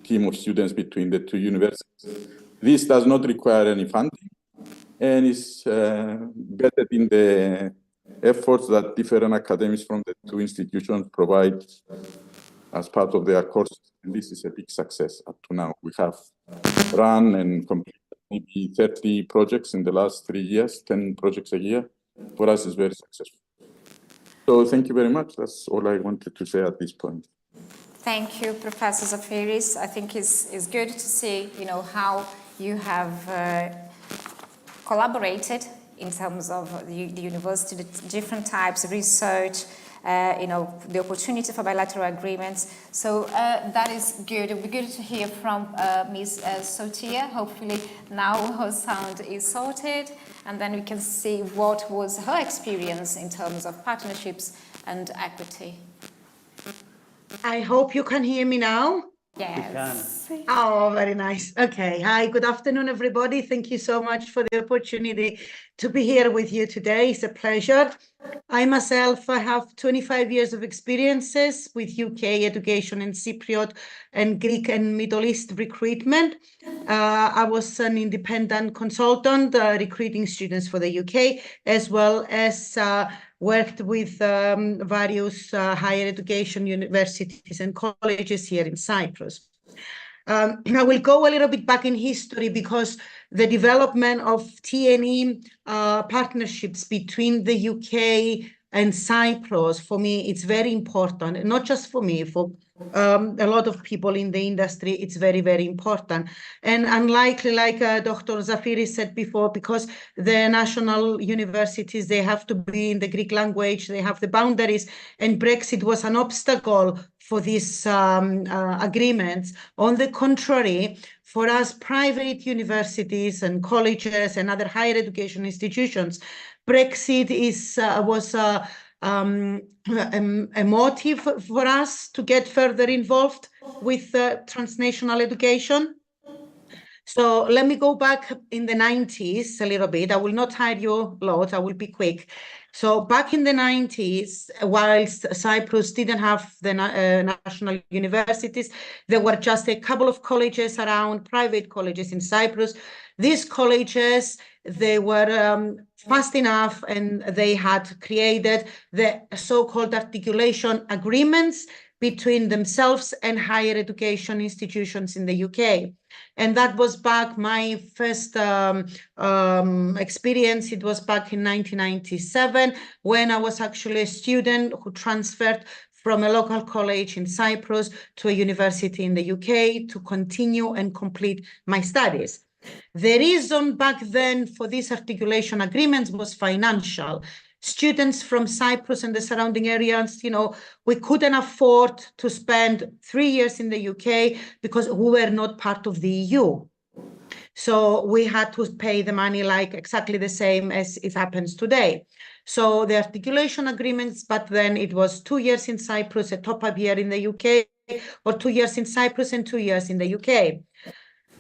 team of students between the two universities. This does not require any funding and is embedded in the efforts that different academics from the two institutions provide as part of their courses. And this is a big success up to now. We have run and completed maybe 30 projects in the last 3 years, 10 projects a year. For us, it's very successful. So thank you very much. That's all I wanted to say at this point. Thank you, Professor Zafiris. I think it's good to see, how you have collaborated in terms of the university, the different types of research, the opportunity for bilateral agreements. So that is good. It would be good to hear from Ms. Sotia. Hopefully now her sound is sorted, and then we can see what was her experience in terms of partnerships and equity. I hope you can hear me now. Yes. Oh, very nice. Okay. Hi, good afternoon, everybody. Thank you so much for the opportunity to be here with you today. It's a pleasure. I myself, I have 25 years of experiences with UK education in Cypriot and Greek and Middle East recruitment. I was an independent consultant recruiting students for the UK, as well as worked with various higher education universities and colleges here in Cyprus. I will go a little bit back in history because the development of TNE partnerships between the UK and Cyprus, for me, it's very important. Not just for me, for a lot of people in the industry, it's very, very important. And unlikely, like Dr. Zafiris said before, because the national universities, they have to be in the Greek language, they have the boundaries, and Brexit was an obstacle for these agreements. On the contrary, for us private universities and colleges and other higher education institutions, Brexit was a motive for us to get further involved with transnational education. So let me go back in the 90s a little bit. I will not hide you a lot. I will be quick. So back in the 90s, whilst Cyprus didn't have the national universities, there were just a couple of colleges around, private colleges in Cyprus. These colleges, they were fast enough, and they had created the so-called articulation agreements between themselves and higher education institutions in the UK. And that was back my first experience. It was back in 1997 when I was actually a student who transferred from a local college in Cyprus to a university in the UK to continue and complete my studies. The reason back then for these articulation agreements was financial. Students from Cyprus and the surrounding areas, we couldn't afford to spend 3 years in the UK because we were not part of the EU. So we had to pay the money like exactly the same as it happens today. So the articulation agreements, but then it was 2 years in Cyprus, a top-up year in the UK, or 2 years in Cyprus and 2 years in the UK.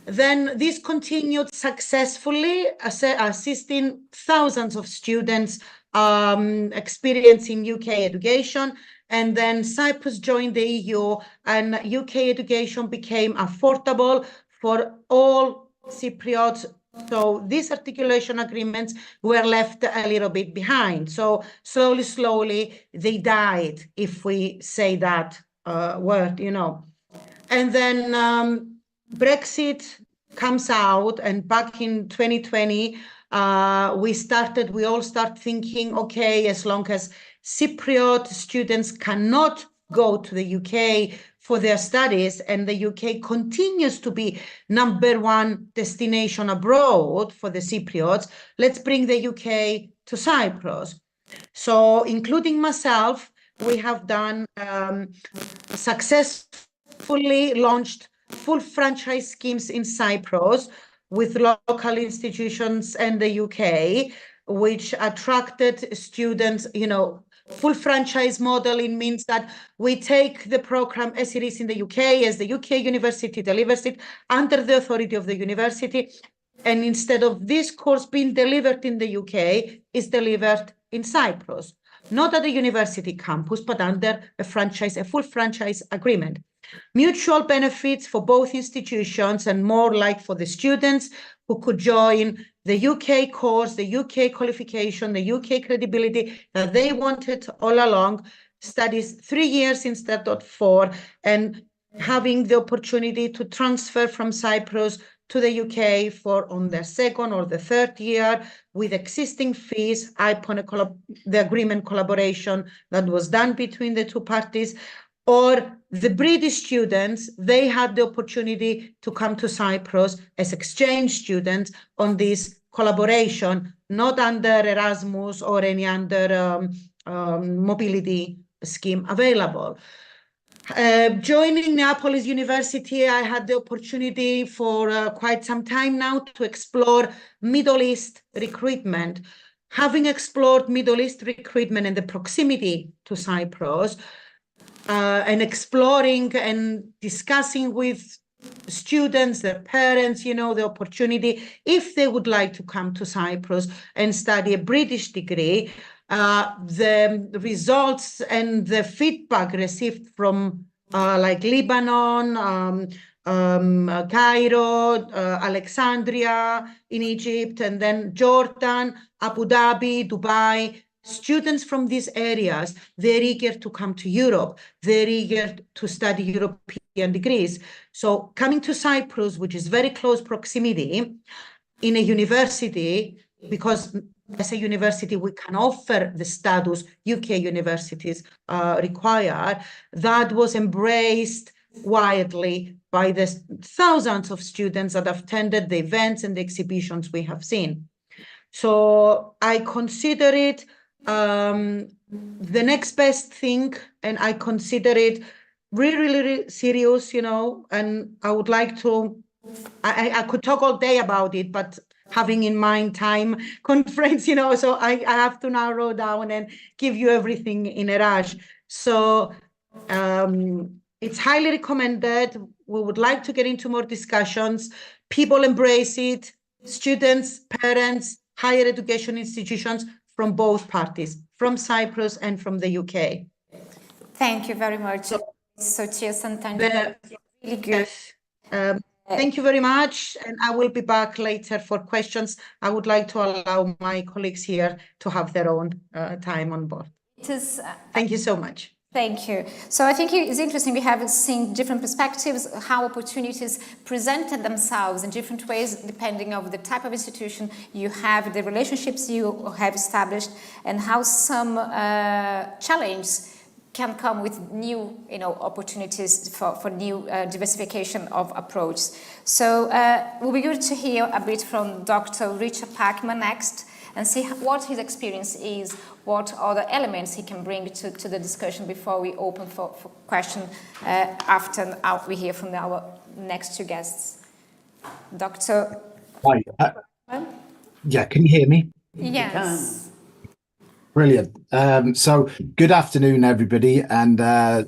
Then this continued successfully, assisting thousands of students experiencing UK education. And then Cyprus joined the EU, and UK education became affordable for all Cypriots. So these articulation agreements were left a little bit behind. So slowly, they died, if we say that word, And then Brexit comes out, and back in 2020, we all start thinking, okay, as long as Cypriot students cannot go to the UK for their studies, and the UK continues to be #1 destination abroad for the Cypriots, let's bring the UK to Cyprus. So including myself, we have done successfully launched full franchise schemes in Cyprus with local institutions and the UK, which attracted students, full franchise modeling means that we take the program as it is in the UK, as the UK university delivers it under the authority of the university. And instead of this course being delivered in the UK, it's delivered in Cyprus, not at the university campus, but under a full franchise agreement. Mutual benefits for both institutions, and more like for the students who could join the UK course, the UK qualification, the UK credibility that they wanted all along, studies 3 years instead of 4, and having the opportunity to transfer from Cyprus to the UK on their second or the third year with existing fees upon the agreement collaboration that was done between the two parties. Or the British students, they had the opportunity to come to Cyprus as exchange students on this collaboration, not under Erasmus or any other mobility scheme available. Joining Neapolis University, I had the opportunity for quite some time now to explore Middle East recruitment. Having explored Middle East recruitment and the proximity to Cyprus, and exploring and discussing with students, their parents, the opportunity, if they would like to come to Cyprus and study a British degree, the results and the feedback received from like Lebanon, Cairo, Alexandria in Egypt, and then Jordan, Abu Dhabi, Dubai. Students from these areas, they're eager to come to Europe. They're eager to study European degrees. So coming to Cyprus, which is very close proximity, in a university, because as a university, we can offer the status UK universities require, that was embraced widely by the thousands of students that have attended the events and the exhibitions we have seen. So I consider it the next best thing, and I consider it really serious, and I would like to, I could talk all day about it, but having in mind time conference, so I have to narrow down and give you everything in a rush. So it's highly recommended. We would like to get into more discussions. People embrace it, students, parents, higher education institutions from both parties, from Cyprus and from the UK. Thank you very much. Sotia Sant'Angelo, really good. Thank you very much, and I will be back later for questions. I would like to allow my colleagues here to have their own time on board. Thank you so much. Thank you. So I think it's interesting. We have seen different perspectives, how opportunities presented themselves in different ways, depending on the type of institution you have, the relationships you have established, and how some challenges can come with new, opportunities for new diversification of approach. So we'll be good to hear a bit from Dr. Richard Packman next, and see what his experience is, what other elements he can bring to the discussion before we open for question after we hear from our next two guests. Dr. Hi. Yeah, can you hear me? Yes. Brilliant. So good afternoon, everybody, and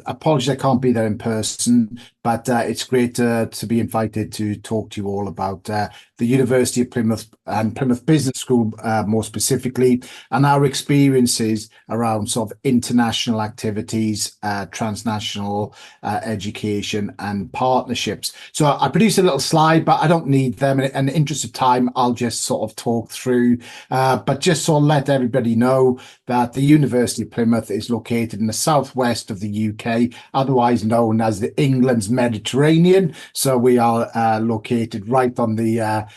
apologies I can't be there in person, but it's great to be invited to talk to you all about the University of Plymouth and Plymouth Business School more specifically, and our experiences around sort of international activities, transnational education and partnerships. So I produced a little slide, but I don't need them. In the interest of time, I'll just sort of talk through, but just sort of let everybody know that the University of Plymouth is located in the southwest of the UK, otherwise known as the England's Mediterranean. So we are located right on the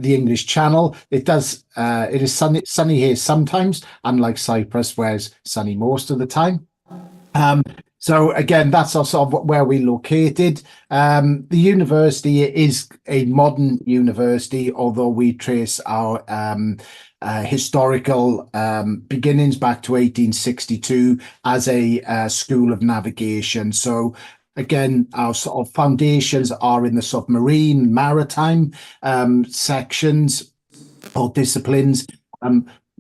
English Channel. It is sunny here sometimes, unlike Cyprus, where it's sunny most of the time. So again, that's sort of where we're located. The university is a modern university, although we trace our historical beginnings back to 1862 as a school of navigation. So again, our sort of foundations are in the sort of marine, maritime sections or disciplines.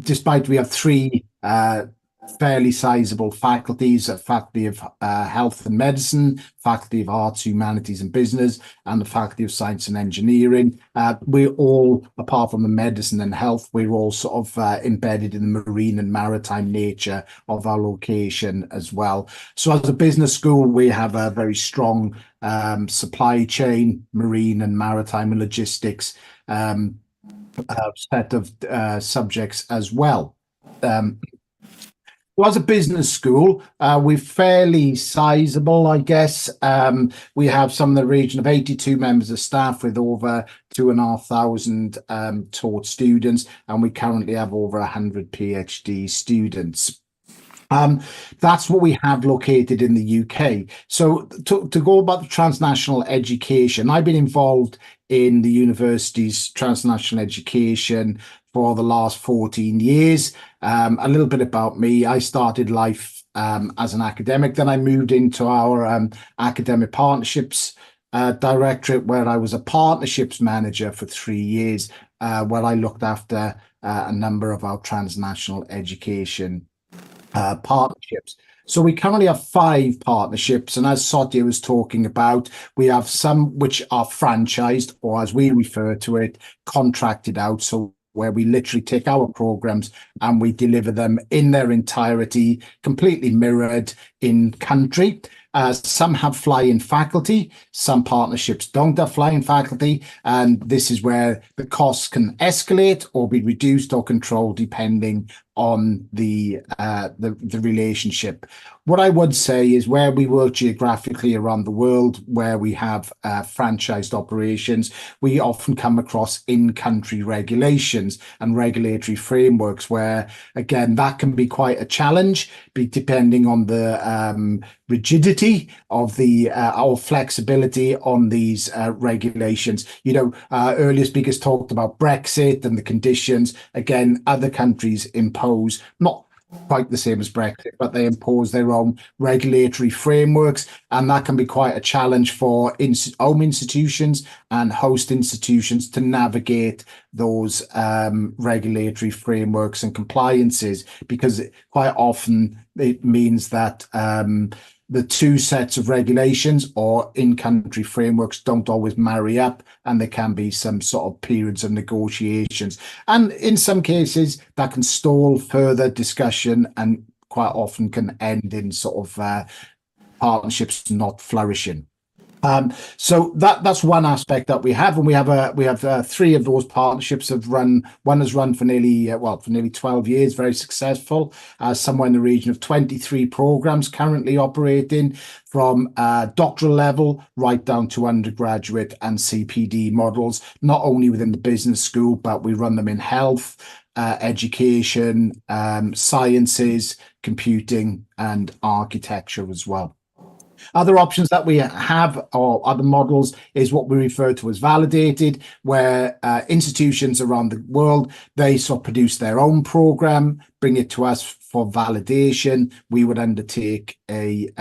Despite we have three fairly sizable faculties, a Faculty of Health and Medicine, Faculty of Arts, Humanities and Business, and the Faculty of Science and Engineering. We're all, apart from the medicine and health, we're all sort of embedded in the marine and maritime nature of our location as well. So as a business school, we have a very strong supply chain, marine and maritime and logistics set of subjects as well. Well, as a business school, we're fairly sizable, I guess. We have some in the region of 82 members of staff with over 2,500 taught students, and we currently have over 100 PhD students. That's what we have located in the UK. So to go about the transnational education, I've been involved in the university's transnational education for the last 14 years. A little bit about me. I started life as an academic, then I moved into our academic partnerships directorate, where I was a partnerships manager for 3 years, where I looked after a number of our transnational education partnerships. So we currently have 5 partnerships, and as Satya was talking about, we have some which are franchised, or as we refer to it, contracted out. So where we literally take our programs and we deliver them in their entirety, completely mirrored in country. Some have fly-in faculty, some partnerships don't have fly-in faculty, and this is where the costs can escalate or be reduced or controlled depending on the relationship. What I would say is where we work geographically around the world, where we have franchised operations, we often come across in-country regulations and regulatory frameworks where, again, that can be quite a challenge, depending on the rigidity of the or flexibility on these regulations. You know, earlier speakers talked about Brexit and the conditions. Again, other countries impose not quite the same as Brexit, but they impose their own regulatory frameworks, and that can be quite a challenge for home institutions and host institutions to navigate those regulatory frameworks and compliances, because quite often it means that the 2 sets of regulations or in-country frameworks don't always marry up, and there can be some sort of periods of negotiations. And in some cases, that can stall further discussion and quite often can end in sort of partnerships not flourishing. So that's one aspect that we have, and we have 3 of those partnerships have run. One has run for nearly 12 years, very successful. Somewhere in the region of 23 programs currently operating from doctoral level right down to undergraduate and CPD models, not only within the business school, but we run them in health, education, sciences, computing, and architecture as well. Other options that we have, or other models, is what we refer to as validated, where institutions around the world, they sort of produce their own program, bring it to us for validation. We would undertake the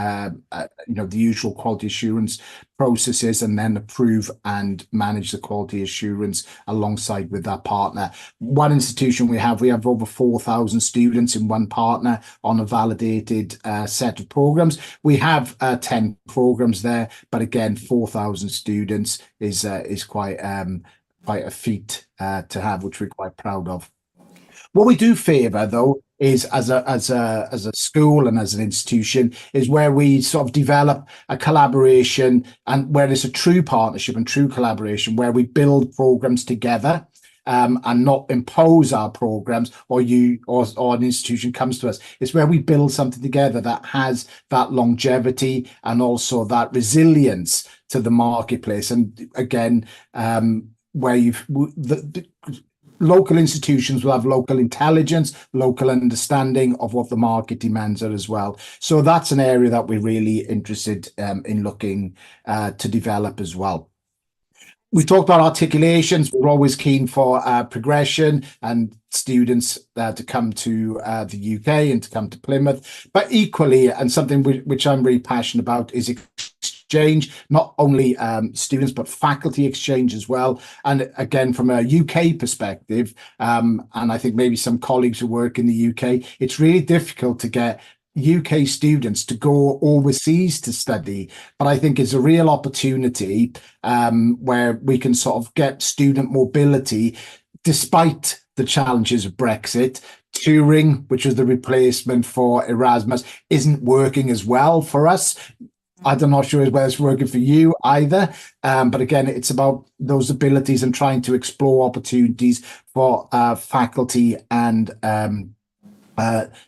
usual quality assurance processes and then approve and manage the quality assurance alongside with that partner. One institution we have over 4,000 students in one partner on a validated set of programs. We have 10 programs there, but again, 4,000 students is quite a feat to have, which we're quite proud of. What we do favour, though, is as a school and as an institution, is where we sort of develop a collaboration, and where there's a true partnership and true collaboration, where we build programs together and not impose our programs, or an institution comes to us. It's where we build something together that has that longevity and also that resilience to the marketplace. And again, where local institutions will have local intelligence, local understanding of what the market demands are as well. So that's an area that we're really interested in looking to develop as well. We talked about articulations. We're always keen for progression and students to come to the UK and to come to Plymouth. But equally, and something which I'm really passionate about, is exchange, not only students, but faculty exchange as well. And again, from a UK perspective, and I think maybe some colleagues who work in the UK, it's really difficult to get UK students to go overseas to study, but I think it's a real opportunity where we can sort of get student mobility despite the challenges of Brexit. Turing, which was the replacement for Erasmus, isn't working as well for us. I'm not sure whether it's working for you either, but again, it's about those abilities and trying to explore opportunities for faculty and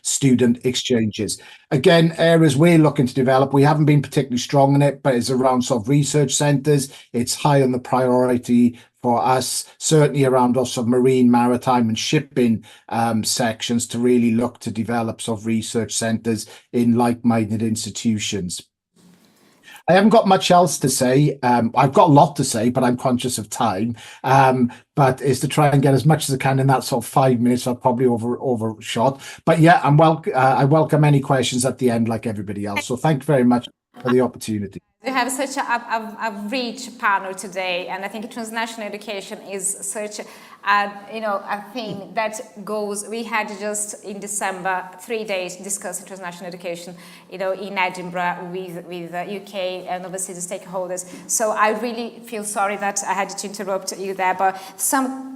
student exchanges. Again, areas we're looking to develop, we haven't been particularly strong in it, but it's around sort of research centres. It's high on the priority for us, certainly around us of marine, maritime and shipping sections, to really look to develop sort of research centres in like-minded institutions. I haven't got much else to say. I've got a lot to say, but I'm conscious of time. But is to try and get as much as I can in that sort of 5 minutes. I've probably overshot. But yeah, I welcome any questions at the end, like everybody else. So thank you very much for the opportunity. We have such a rich panel today, and I think transnational education is such a thing that goes. We had just in December 3 days discussing transnational education, in Edinburgh with UK and overseas stakeholders. So I really feel sorry that I had to interrupt you there, but some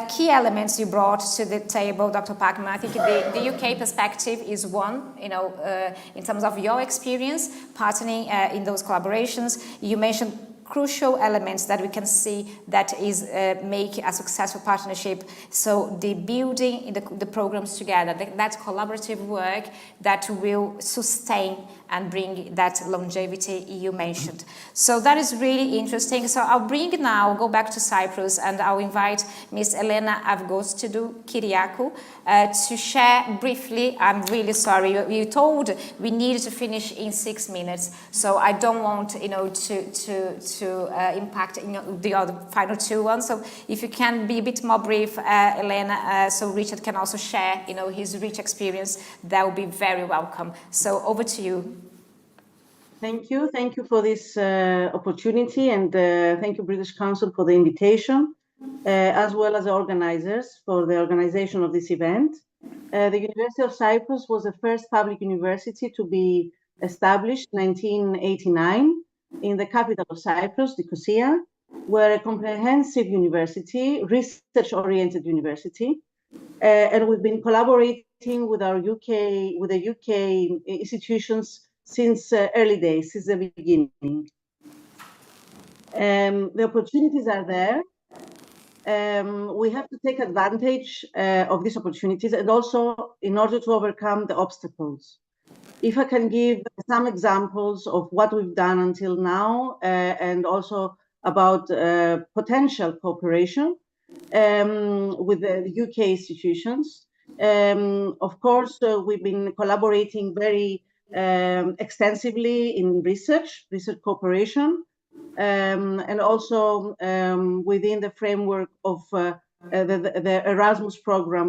key elements you brought to the table, Dr. Pacman. I think the UK perspective is one, in terms of your experience partnering in those collaborations. You mentioned crucial elements that we can see that is make a successful partnership. So the building the programs together, that collaborative work that will sustain and bring that longevity you mentioned. So that is really interesting. So I'll go back to Cyprus, and I'll invite Ms. Elena Avgostoudou Kyriakou to share briefly. I'm really sorry, you told we needed to finish in 6 minutes, so I don't want to impact the other final 2 ones. So if you can be a bit more brief, Elena, so Richard can also share his rich experience, that would be very welcome. So over to you. Thank you for this opportunity, and thank you British Council for the invitation, as well as the organizers for the organization of this event. The University of Cyprus was the first public university to be established in 1989 in the capital of Cyprus, Nicosia. We're a comprehensive university, research-oriented university, and we've been collaborating with the UK institutions since early days, since the beginning. The opportunities are there. We have to take advantage of these opportunities, and also in order to overcome the obstacles. If I can give some examples of what we've done until now, and also about potential cooperation with the UK institutions. Of course, we've been collaborating very extensively in research cooperation, and also within the framework of the Erasmus program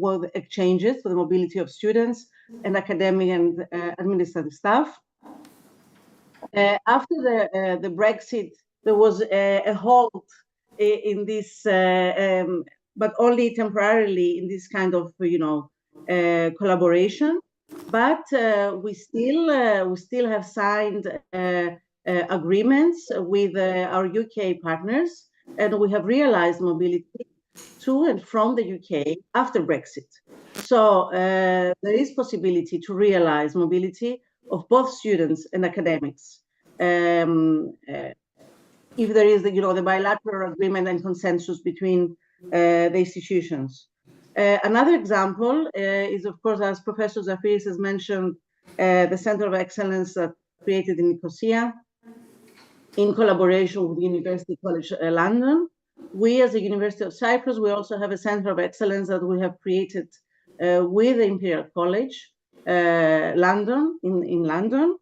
with exchanges for the mobility of students and academic and administrative staff. After the Brexit, there was a halt in this, but only temporarily, in this kind of collaboration. But we still have signed agreements with our UK partners, and we have realized mobility to and from the UK after Brexit. So there is possibility to realize mobility of both students and academics, if there is the bilateral agreement and consensus between the institutions. Another example is, of course, as Professor Zafiris has mentioned, the Center of Excellence that created in Nicosia in collaboration with University College London. We, as the University of Cyprus, we also have a Center of Excellence that we have created with the Imperial College London, in London.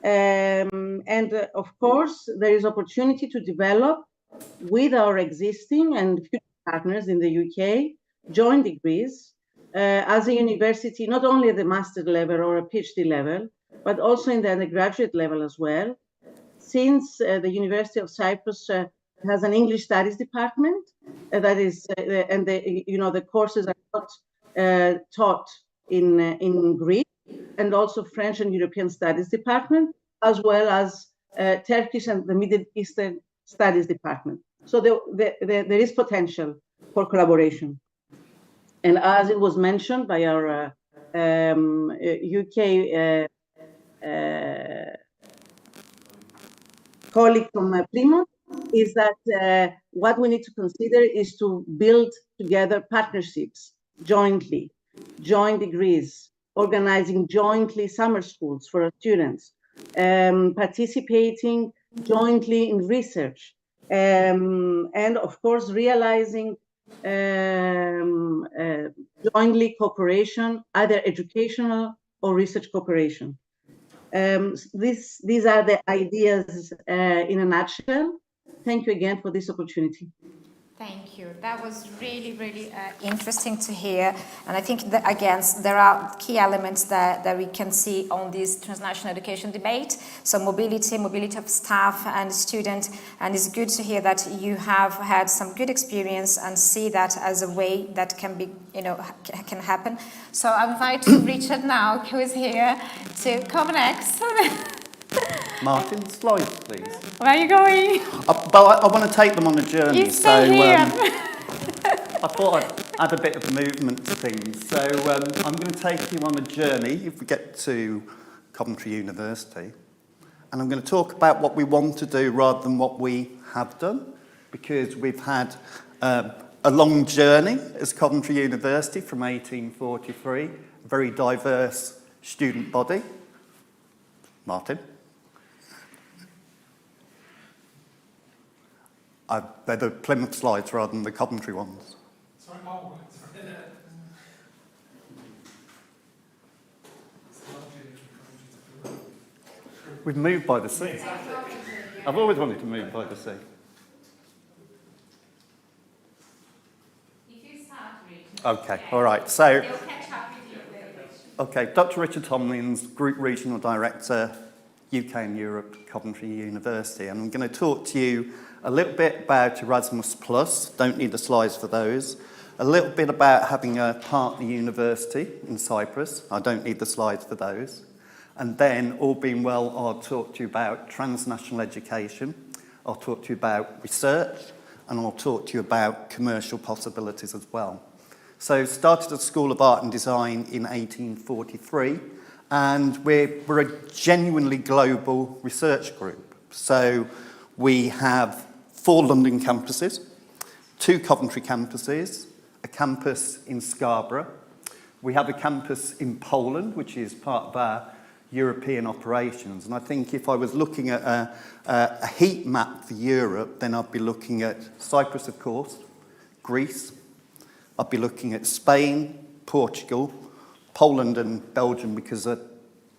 And of course, there is opportunity to develop with our existing and future partners in the UK joint degrees as a university, not only at the master level or a PhD level, but also in the undergraduate level as well. Since the University of Cyprus has an English Studies department, that is, and the courses are not taught in Greek, and also French and European Studies department, as well as Turkish and the Middle Eastern Studies department. So there is potential for collaboration. And as it was mentioned by our UK colleague from Plymouth, is that what we need to consider is to build together partnerships jointly, joint degrees, organizing jointly summer schools for our students, participating jointly in research, and of course realizing jointly cooperation, either educational or research cooperation. These are the ideas in a nutshell. Thank you again for this opportunity. Thank you. That was really, really interesting to hear. And I think that, again, there are key elements that we can see on this transnational education debate. So mobility of staff and students. And it's good to hear that you have had some good experience and see that as a way that can be, can happen. So I invite Richard now, who is here, to come next. Martin, slides, please. Where are you going? I want to take them on a journey. You stay here. I thought I'd add a bit of movement to things. So I'm going to take you on a journey, if we get to Coventry University. And I'm going to talk about what we want to do rather than what we have done, because we've had a long journey as Coventry University from 1843, a very diverse student body. Martin? They're the Plymouth slides rather than the Coventry ones. Sorry, oh, sorry. We've moved by the sea. I've always wanted to move by the sea. Okay, all right. So, okay, Dr. Richard Tomlins, Group Regional Director, UK and Europe, Coventry University, and I'm going to talk to you a little bit about Erasmus+, don't need the slides for those, a little bit about having a partner university in Cyprus, I don't need the slides for those, and then, all being well, I'll talk to you about transnational education, I'll talk to you about research, and I'll talk to you about commercial possibilities as well. So, started at School of Art and Design in 1843, and we're a genuinely global research group. So, we have 4 London campuses, 2 Coventry campuses, a campus in Scarborough. We have a campus in Poland, which is part of our European operations. And I think if I was looking at a heat map for Europe, then I'd be looking at Cyprus, of course, Greece. I'd be looking at Spain, Portugal, Poland and Belgium, because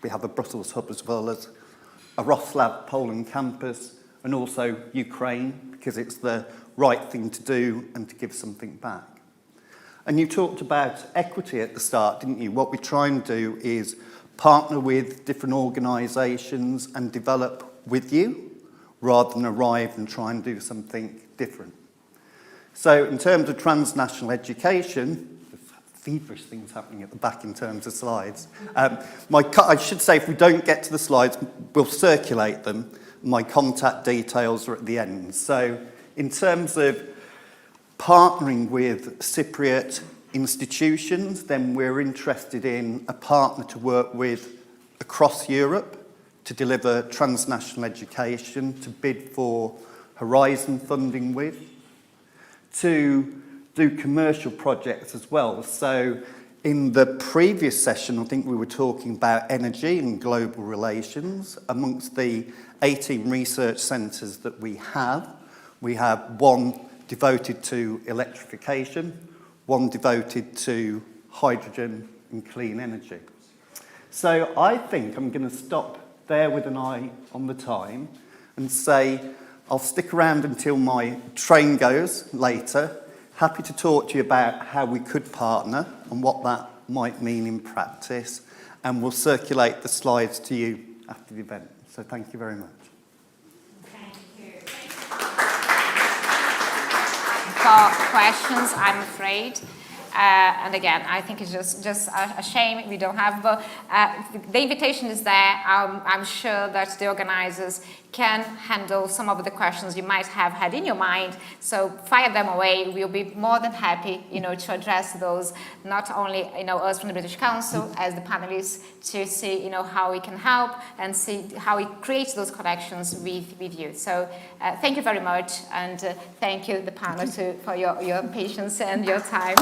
we have a Brussels hub as well as a Wrocław, Poland campus, and also Ukraine, because it's the right thing to do and to give something back. And you talked about equity at the start, didn't you? What we try and do is partner with different organisations and develop with you, rather than arrive and try and do something different. So in terms of transnational education, there's feverish things happening at the back in terms of slides. I should say, if we don't get to the slides, we'll circulate them. My contact details are at the end. So in terms of partnering with Cypriot institutions, then we're interested in a partner to work with across Europe to deliver transnational education, to bid for Horizon funding with, to do commercial projects as well. So in the previous session, I think we were talking about energy and global relations. Amongst the 18 research centres that we have 1 devoted to electrification, 1 devoted to hydrogen and clean energy. So I think I'm going to stop there with an eye on the time and say I'll stick around until my train goes later. Happy to talk to you about how we could partner and what that might mean in practice, and we'll circulate the slides to you after the event. So thank you very much. Thank you. For questions, I'm afraid. And again, I think it's just a shame we don't have, but the invitation is there. I'm sure that the organizers can handle some of the questions you might have had in your mind. So fire them away. We'll be more than happy, to address those. Not only, us from the British Council as the panelists to see, how we can help and see how we create those connections with you. So thank you very much, and thank you, the panel, for your patience and your time.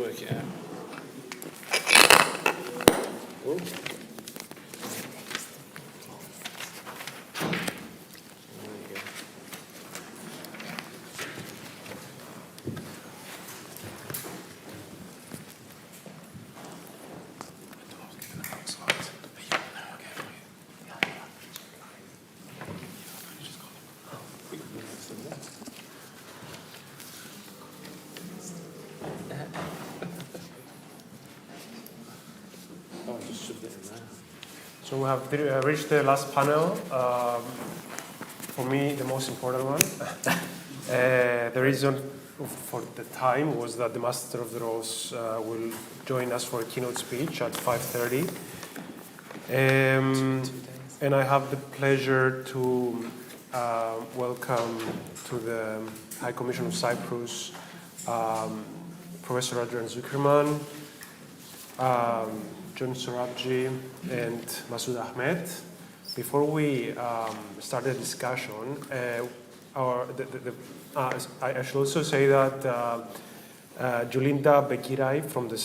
work it out. Oh. So we have reached the last panel. For me, the most important one. The reason for the time was that the Master of the Rose will join us for a keynote speech at 5:30. And I have the pleasure to welcome to the High Commission of Cyprus Professor Adrian Zuckerman, John Sorabji, and Masoud Ahmed. Before we start the discussion, I should also say that Julinda Bekirai from the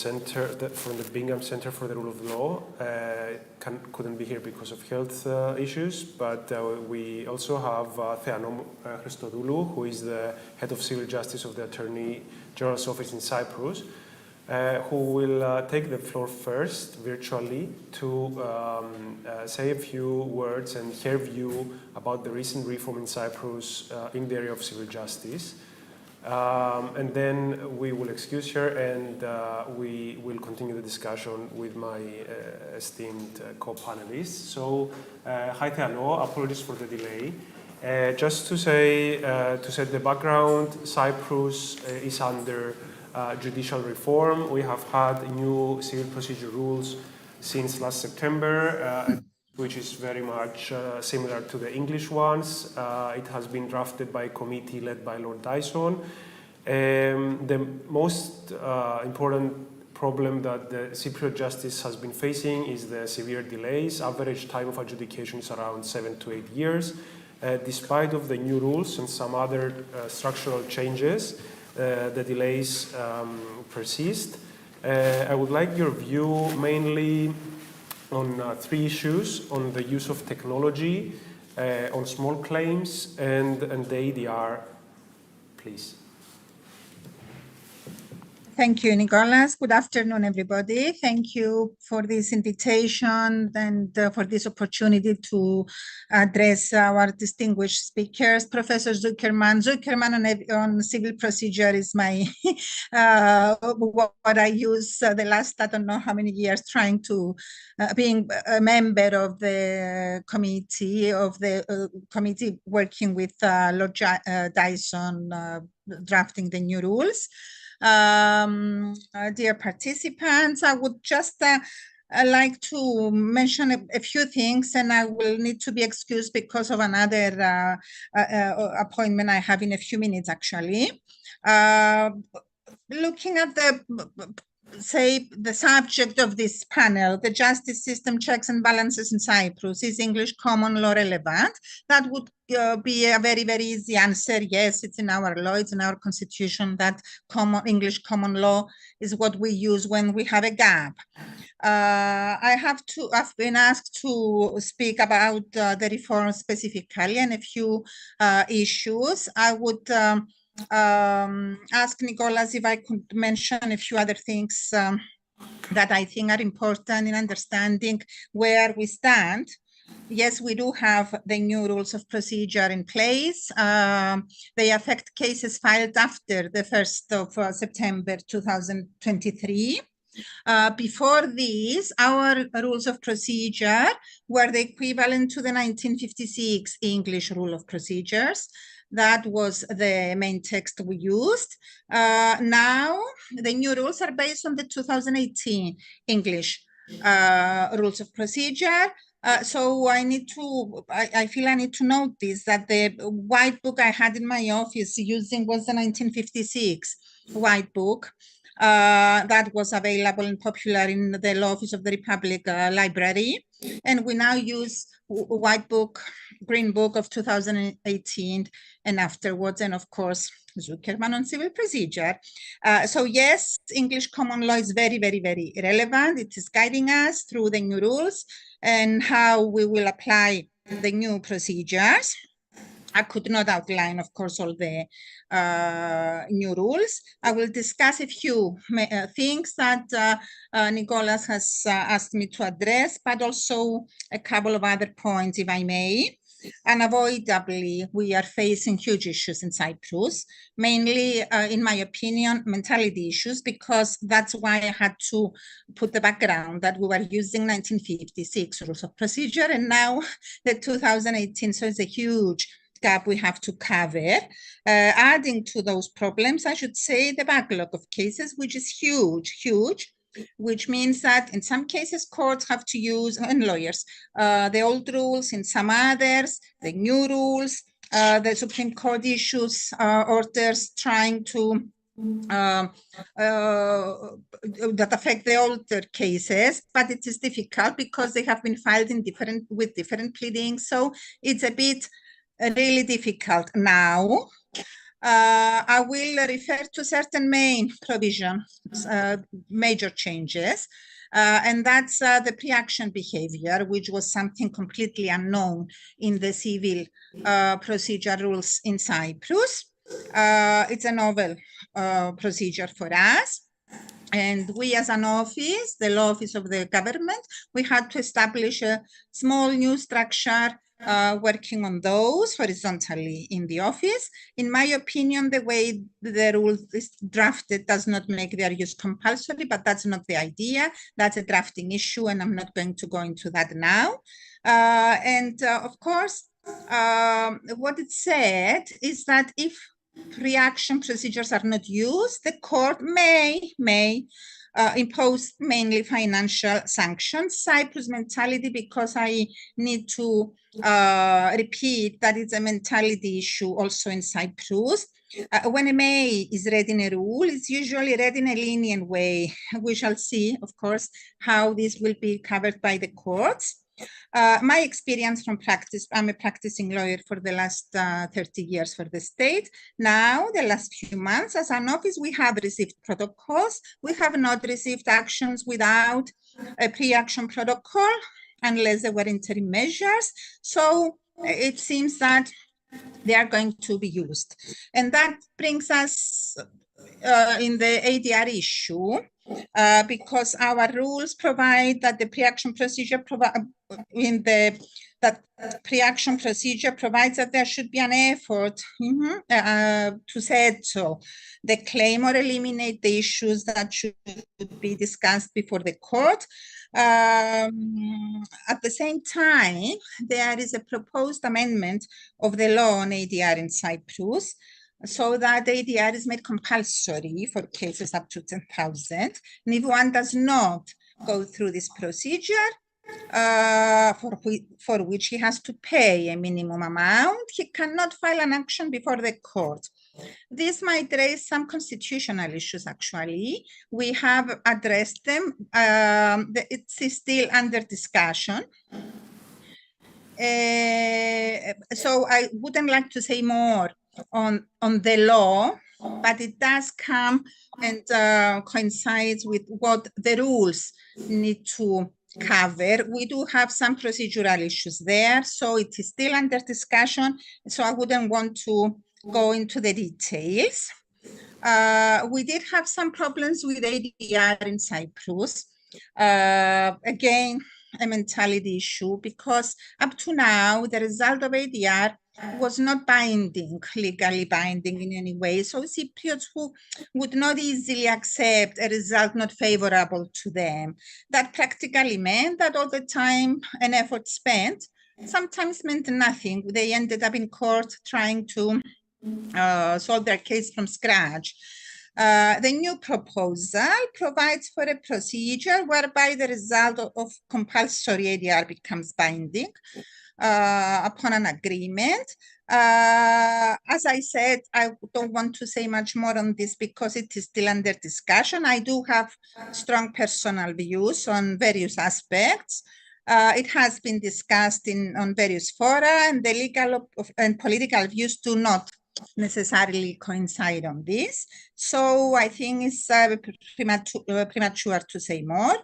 Bingham Center for the Rule of Law couldn't be here because of health issues, but we also have Theanou Christodoulou, who is the head of civil justice of the Attorney General's office in Cyprus, who will take the floor first virtually to say a few words and her view about the recent reform in Cyprus in the area of civil justice. And then we will excuse her and we will continue the discussion with my esteemed co-panelists. So, hi Theanou, apologies for the delay. Just to say, to set the background, Cyprus is under judicial reform. We have had new civil procedure rules since last September, which is very much similar to the English ones. It has been drafted by a committee led by Lord Dyson. The most important problem that the Cypriot justice has been facing is the severe delays. Average time of adjudication is around 7 to 8 years. Despite of the new rules and some other structural changes, the delays persist. I would like your view mainly on three issues: on the use of technology, on small claims, and the ADR. Please. Thank you, Nicholas. Good afternoon, everybody. Thank you for this invitation and for this opportunity to address our distinguished speakers. Professor Zuckerman on civil procedure is my what I use the last, I don't know how many years, trying to being a member of the committee working with Lord Dyson drafting the new rules. Dear participants, I would just like to mention a few things, and I will need to be excused because of another appointment I have in a few minutes, actually. Looking at the subject of this panel, the justice system checks and balances in Cyprus, is English common law relevant? That would be a very, very easy answer. Yes, it's in our law, it's in our constitution that English common law is what we use when we have a gap. I've been asked to speak about the reform specifically and a few issues. I would ask Nicholas if I could mention a few other things that I think are important in understanding where we stand. Yes, we do have the new rules of procedure in place. They affect cases filed after the 1st of September 2023. Before these, our rules of procedure were the equivalent to the 1956 English rule of procedures. That was the main text we used. Now, the new rules are based on the 2018 English rules of procedure. So I feel I need to note this, that the white book I had in my office using was the 1956 white book. That was available and popular in the Law Office of the Republic Library. And we now use white book, green book of 2018 and afterwards. And of course, Zuckerman on civil procedure. So yes, English common law is very, very, very relevant. It is guiding us through the new rules and how we will apply the new procedures. I could not outline, of course, all the new rules. I will discuss a few things that Nicholas has asked me to address, but also a couple of other points, if I may. Unavoidably, we are facing huge issues in Cyprus, mainly, in my opinion, mentality issues, because that's why I had to put the background that we were using 1956 rules of procedure and now the 2018, so it's a huge gap we have to cover. Adding to those problems, I should say the backlog of cases, which is huge, which means that in some cases courts have to use, and lawyers, the old rules, in some others, the new rules, the Supreme Court issues orders trying to that affect the older cases, but it is difficult because they have been filed in with different pleadings, so it's a bit really difficult now. I will refer to certain main provisions, major changes, and that's the pre-action behavior, which was something completely unknown in the civil procedure rules in Cyprus. It's a novel procedure for us. And we as an office, the law office of the government, we had to establish a small new structure working on those horizontally in the office. In my opinion, the way the rule is drafted does not make their use compulsory, but that's not the idea. That's a drafting issue, and I'm not going to go into that now. Of course, what it said is that if pre-action procedures are not used, the court may impose mainly financial sanctions. Cyprus mentality, because I need to repeat that it's a mentality issue also in Cyprus. When a may is read in a rule, it's usually read in a lenient way. We shall see, of course, how this will be covered by the courts. My experience from practice, I'm a practicing lawyer for the last 30 years for the state. Now, the last few months, as an office, we have received protocols. We have not received actions without a pre-action protocol, unless there were interim measures. So it seems that they are going to be used. And that brings us in the ADR issue, because our rules provide that the pre-action procedure provides that there should be an effort to settle the claim or eliminate the issues that should be discussed before the court. At the same time, there is a proposed amendment of the law on ADR in Cyprus, so that ADR is made compulsory for cases up to 10,000. And if one does not go through this procedure, for which he has to pay a minimum amount, he cannot file an action before the court. This might raise some constitutional issues, actually. We have addressed them. It's still under discussion. So I wouldn't like to say more on the law, but it does come and coincides with what the rules need to cover. We do have some procedural issues there, so it is still under discussion, so I wouldn't want to go into the details. We did have some problems with ADR in Cyprus. Again, a mentality issue, because up to now, the result of ADR was not binding, legally binding in any way. So Cypriots who would not easily accept a result not favorable to them. That practically meant that all the time and effort spent sometimes meant nothing. They ended up in court trying to solve their case from scratch. The new proposal provides for a procedure whereby the result of compulsory ADR becomes binding upon an agreement. As I said, I don't want to say much more on this because it is still under discussion. I do have strong personal views on various aspects. It has been discussed on various fora, and the legal and political views do not necessarily coincide on this. So I think it's premature to say more.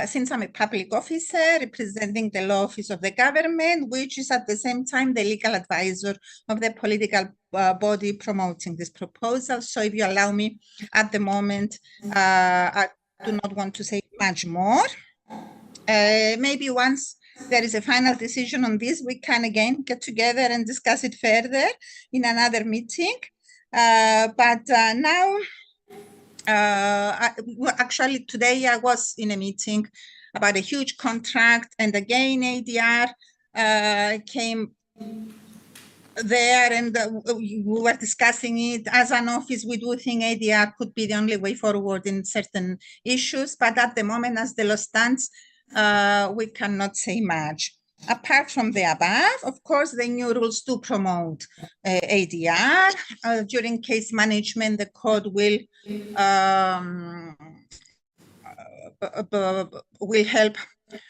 Since I'm a public officer representing the law office of the government, which is at the same time the legal advisor of the political body promoting this proposal. So if you allow me at the moment, I do not want to say much more. Maybe once there is a final decision on this, we can again get together and discuss it further in another meeting. But now, actually today I was in a meeting about a huge contract, and again ADR came there, and we were discussing it. As an office, we do think ADR could be the only way forward in certain issues, but at the moment, as the law stands, we cannot say much. Apart from the above, of course, the new rules do promote ADR. During case management, the code will help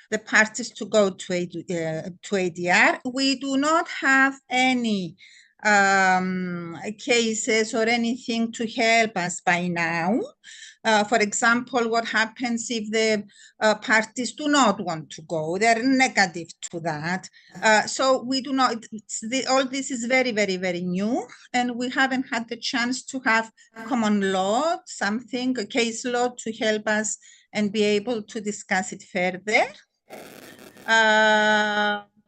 the parties to go to ADR. We do not have any cases or anything to help us by now. For example, what happens if the parties do not want to go? They're negative to that. So we do not, all this is very, very, very new, and we haven't had the chance to have common law, something, a case law to help us and be able to discuss it further.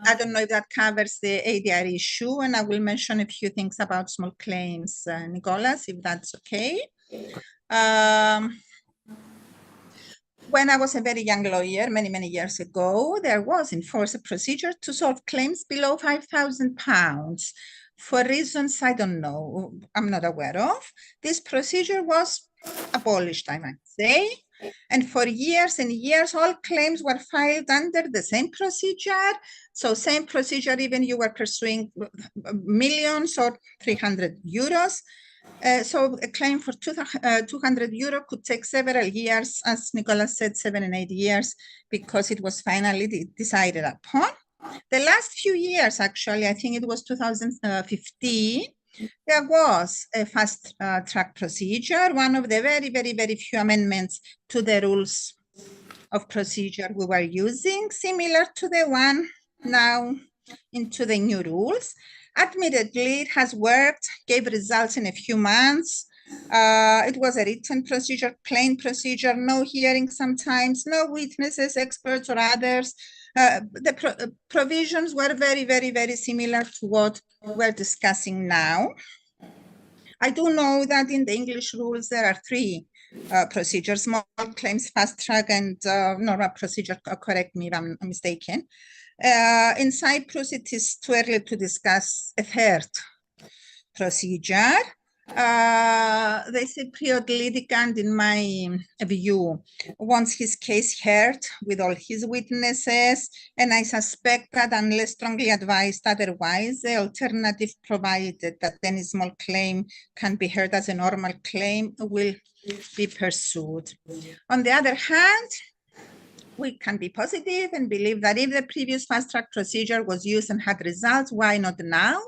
I don't know if that covers the ADR issue, and I will mention a few things about small claims, Nicholas, if that's okay. When I was a very young lawyer, many, many years ago, there was in force a procedure to solve claims below £5,000 for reasons I don't know, I'm not aware of. This procedure was abolished, I might say. And for years and years, all claims were filed under the same procedure. So same procedure, even you were pursuing millions or 300 euros. So a claim for 200 euro could take several years, as Nicholas said, 7 and 8 years, because it was finally decided upon. The last few years, actually, I think it was 2015, there was a fast track procedure, one of the very, very, very few amendments to the rules of procedure we were using, similar to the one now into the new rules. Admittedly, it has worked, gave results in a few months. It was a written procedure, plain procedure, no hearing sometimes, no witnesses, experts or others. The provisions were very, very, very similar to what we're discussing now. I do know that in the English rules, there are 3 procedures: small claims, fast track, and normal procedure. Correct me if I'm mistaken. In Cyprus, it is too early to discuss a 3rd procedure. The Cypriot litigant, in my view, wants his case heard with all his witnesses, and I suspect that unless strongly advised otherwise, the alternative provided that any small claim can be heard as a normal claim will be pursued. On the other hand, we can be positive and believe that if the previous fast-track procedure was used and had results, why not now?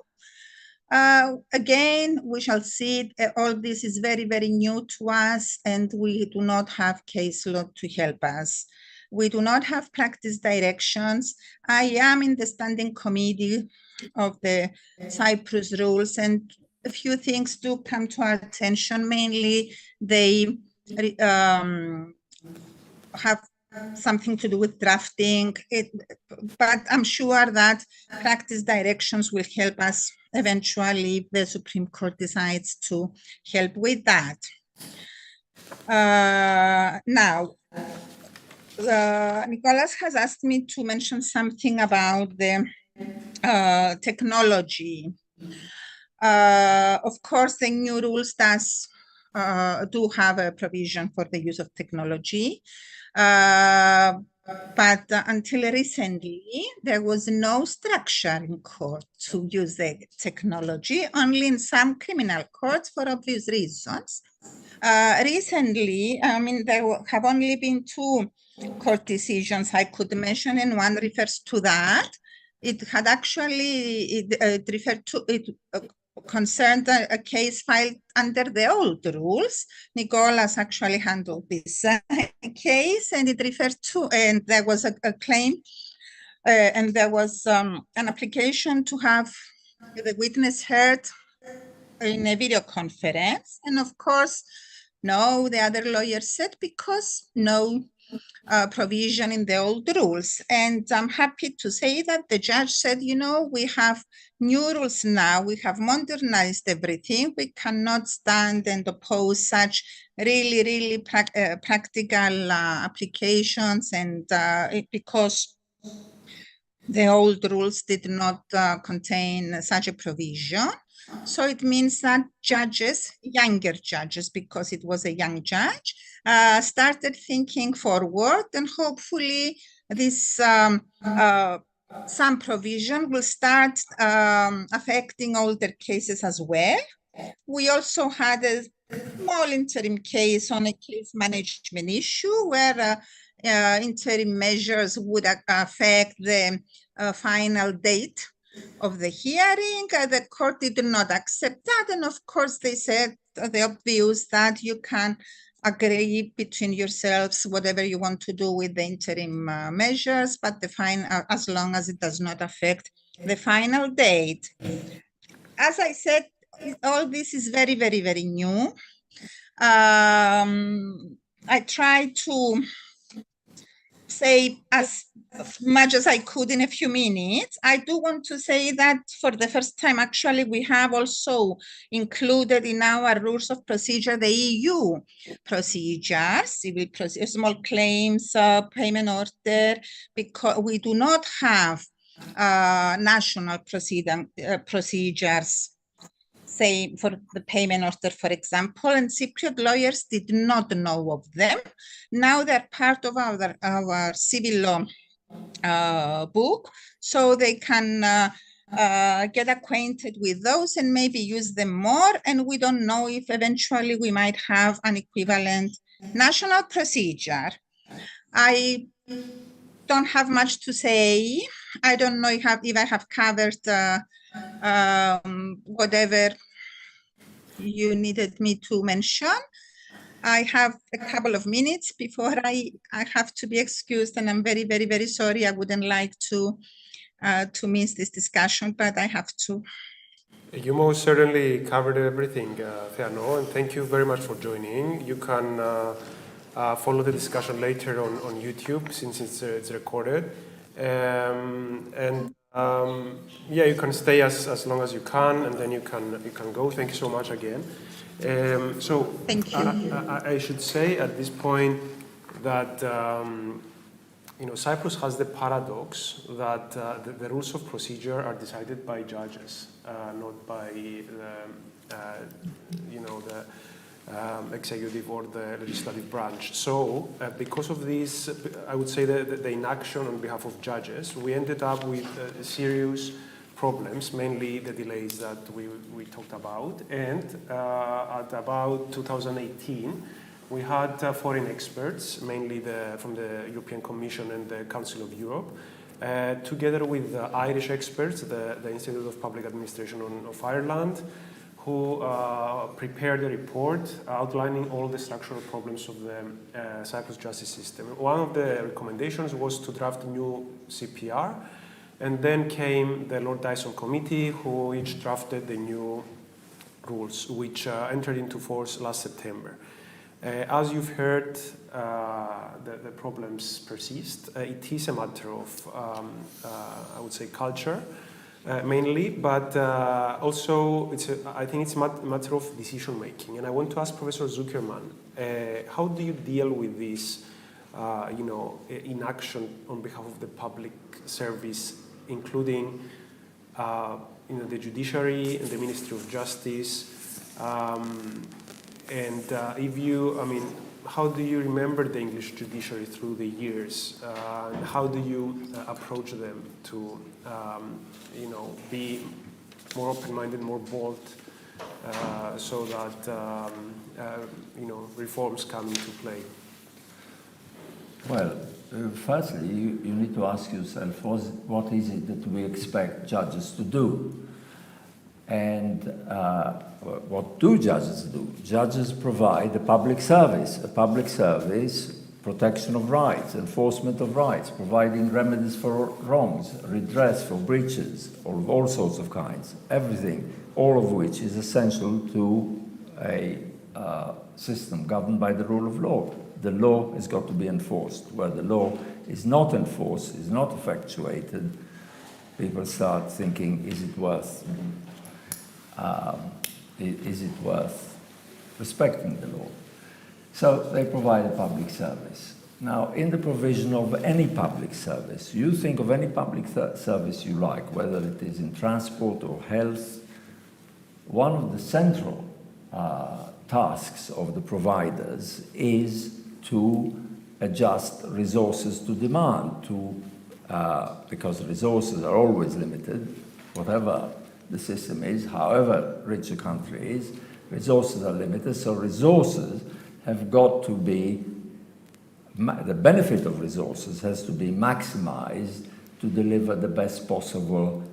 Again, we shall see. All this is very, very new to us, and we do not have case law to help us. We do not have practice directions. I am in the standing committee of the Cyprus rules, and a few things do come to our attention. Mainly, they have something to do with drafting, but I'm sure that practice directions will help us eventually if the Supreme Court decides to help with that. Now, Nicholas has asked me to mention something about the technology. Of course, the new rules do have a provision for the use of technology. But until recently, there was no structure in court to use the technology, only in some criminal courts for obvious reasons. Recently, I mean, there have only been 2 court decisions I could mention, and one refers to that. It had actually, it referred to, it concerned a case filed under the old rules. Nicolas actually handled this case, and it referred to, and there was a claim, and there was an application to have the witness heard in a video conference. And of course, no, the other lawyer said, because no provision in the old rules. And I'm happy to say that the judge said, you know, we have new rules now, we have modernized everything, we cannot stand and oppose such really practical applications, and because the old rules did not contain such a provision. So it means that judges, younger judges, because it was a young judge, started thinking forward, and hopefully this some provision will start affecting older cases as well. We also had a small interim case on a case management issue where interim measures would affect the final date of the hearing. The court did not accept that, and of course they said the obvious, that you can agree between yourselves whatever you want to do with the interim measures, but the fine, as long as it does not affect the final date. As I said, all this is very new. I try to say as much as I could in a few minutes. I do want to say that for the first time, actually, we have also included in our rules of procedure the EU procedures, civil procedure, small claims, payment order, because we do not have national procedures, say for the payment order, for example, and Cypriot lawyers did not know of them. Now they're part of our civil law book, so they can get acquainted with those and maybe use them more. And we don't know if eventually we might have an equivalent national procedure. I don't have much to say. I don't know if I have covered whatever you needed me to mention. I have a couple of minutes before I have to be excused, and I'm very sorry. I wouldn't like to miss this discussion, but I have to. You most certainly covered everything, Theano, and thank you very much for joining. You can follow the discussion later on YouTube, since it's recorded. Yeah, you can stay as long as you can, and then you can go. Thank you so much again. Thank you. I should say at this point that Cyprus has the paradox that the rules of procedure are decided by judges, not by the executive or the legislative branch. So because of this, I would say that the inaction on behalf of judges, we ended up with serious problems, mainly the delays that we talked about. And at about 2018, we had foreign experts, mainly from the European Commission and the Council of Europe, together with Irish experts, the Institute of Public Administration of Ireland, who prepared a report outlining all the structural problems of the Cyprus justice system. One of the recommendations was to draft a new CPR, and then came the Lord Dyson Committee, who each drafted the new rules, which entered into force last September. As you've heard, the problems persist. It is a matter of, I would say, culture, mainly, but also I think it's a matter of decision making. And I want to ask Professor Zuckerman, how do you deal with this, inaction on behalf of the public service, including the judiciary and the Ministry of Justice? How do you remember the English judiciary through the years? And how do you approach them to, be more open-minded, more bold, so that, reforms come into play? Well, firstly, you need to ask yourself, what is it that we expect judges to do? And what do judges do? Judges provide a public service, protection of rights, enforcement of rights, providing remedies for wrongs, redress for breaches of all sorts of kinds, everything, all of which is essential to a system governed by the rule of law. The law has got to be enforced. Where the law is not enforced, is not effectuated, people start thinking, is it worth respecting the law? So they provide a public service. Now, in the provision of any public service, you think of any public service you like, whether it is in transport or health, one of the central tasks of the providers is to adjust resources to demand, because resources are always limited, whatever the system is, however rich a country is, resources are limited, so resources have got to be, the benefit of resources has to be maximized to deliver the best possible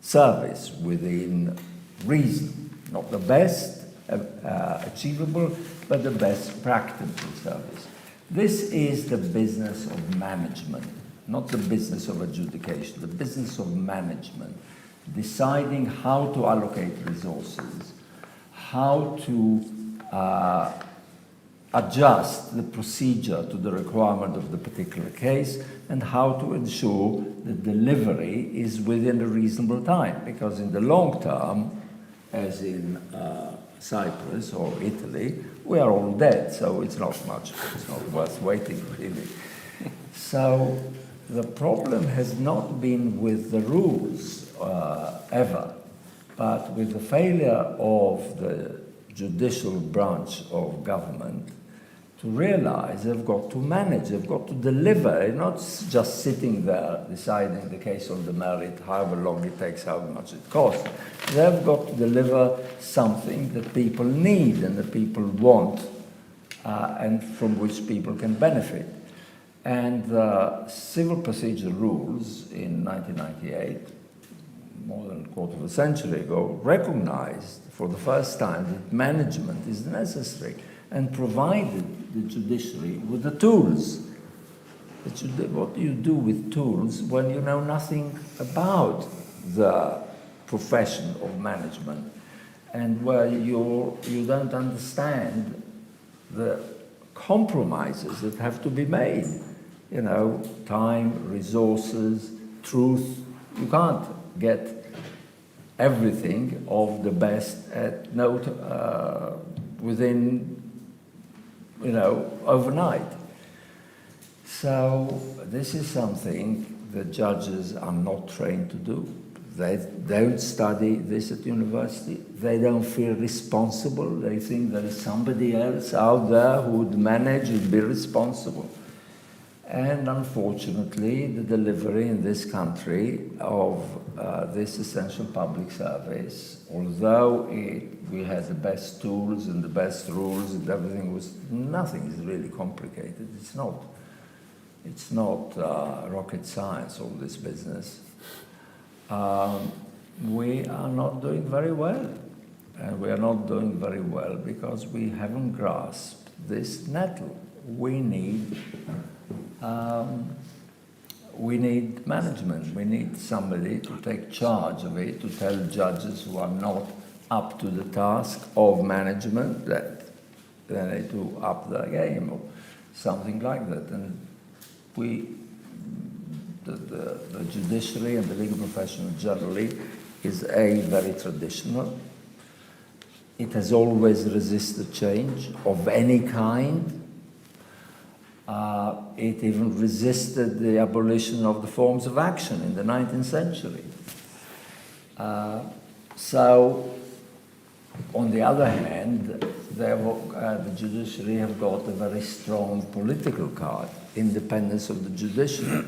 service within reason. Not the best achievable, but the best practical service. This is the business of management, not the business of adjudication, the business of management, deciding how to allocate resources, how to adjust the procedure to the requirement of the particular case, and how to ensure the delivery is within a reasonable time. Because in the long term, as in Cyprus or Italy, we are all dead, so it's not worth waiting, really. So the problem has not been with the rules ever, but with the failure of the judicial branch of government to realize they've got to manage, they've got to deliver, not just sitting there deciding the case on the merit, however long it takes, however much it costs. They've got to deliver something that people need and that people want, and from which people can benefit. And the civil procedure rules in 1998, more than a quarter of a century ago, recognized for the first time that management is necessary and provided the judiciary with the tools. What do you do with tools when you know nothing about the profession of management and where you don't understand the compromises that have to be made? You know, time, resources, truth. You can't get everything of the best at within, overnight. So this is something that judges are not trained to do. They don't study this at university. They don't feel responsible. They think there is somebody else out there who would manage and be responsible. And unfortunately, the delivery in this country of this essential public service, although we had the best tools and the best rules and everything nothing is really complicated. It's not rocket science, all this business. We are not doing very well. And we are not doing very well because we haven't grasped this nettle. We need management. We need somebody to take charge of it, to tell judges who are not up to the task of management that they need to up their game or something like that. And the judiciary and the legal profession generally is very traditional. It has always resisted change of any kind. It even resisted the abolition of the forms of action in the 19th century. So, on the other hand, the judiciary have got a very strong political card, independence of the judiciary.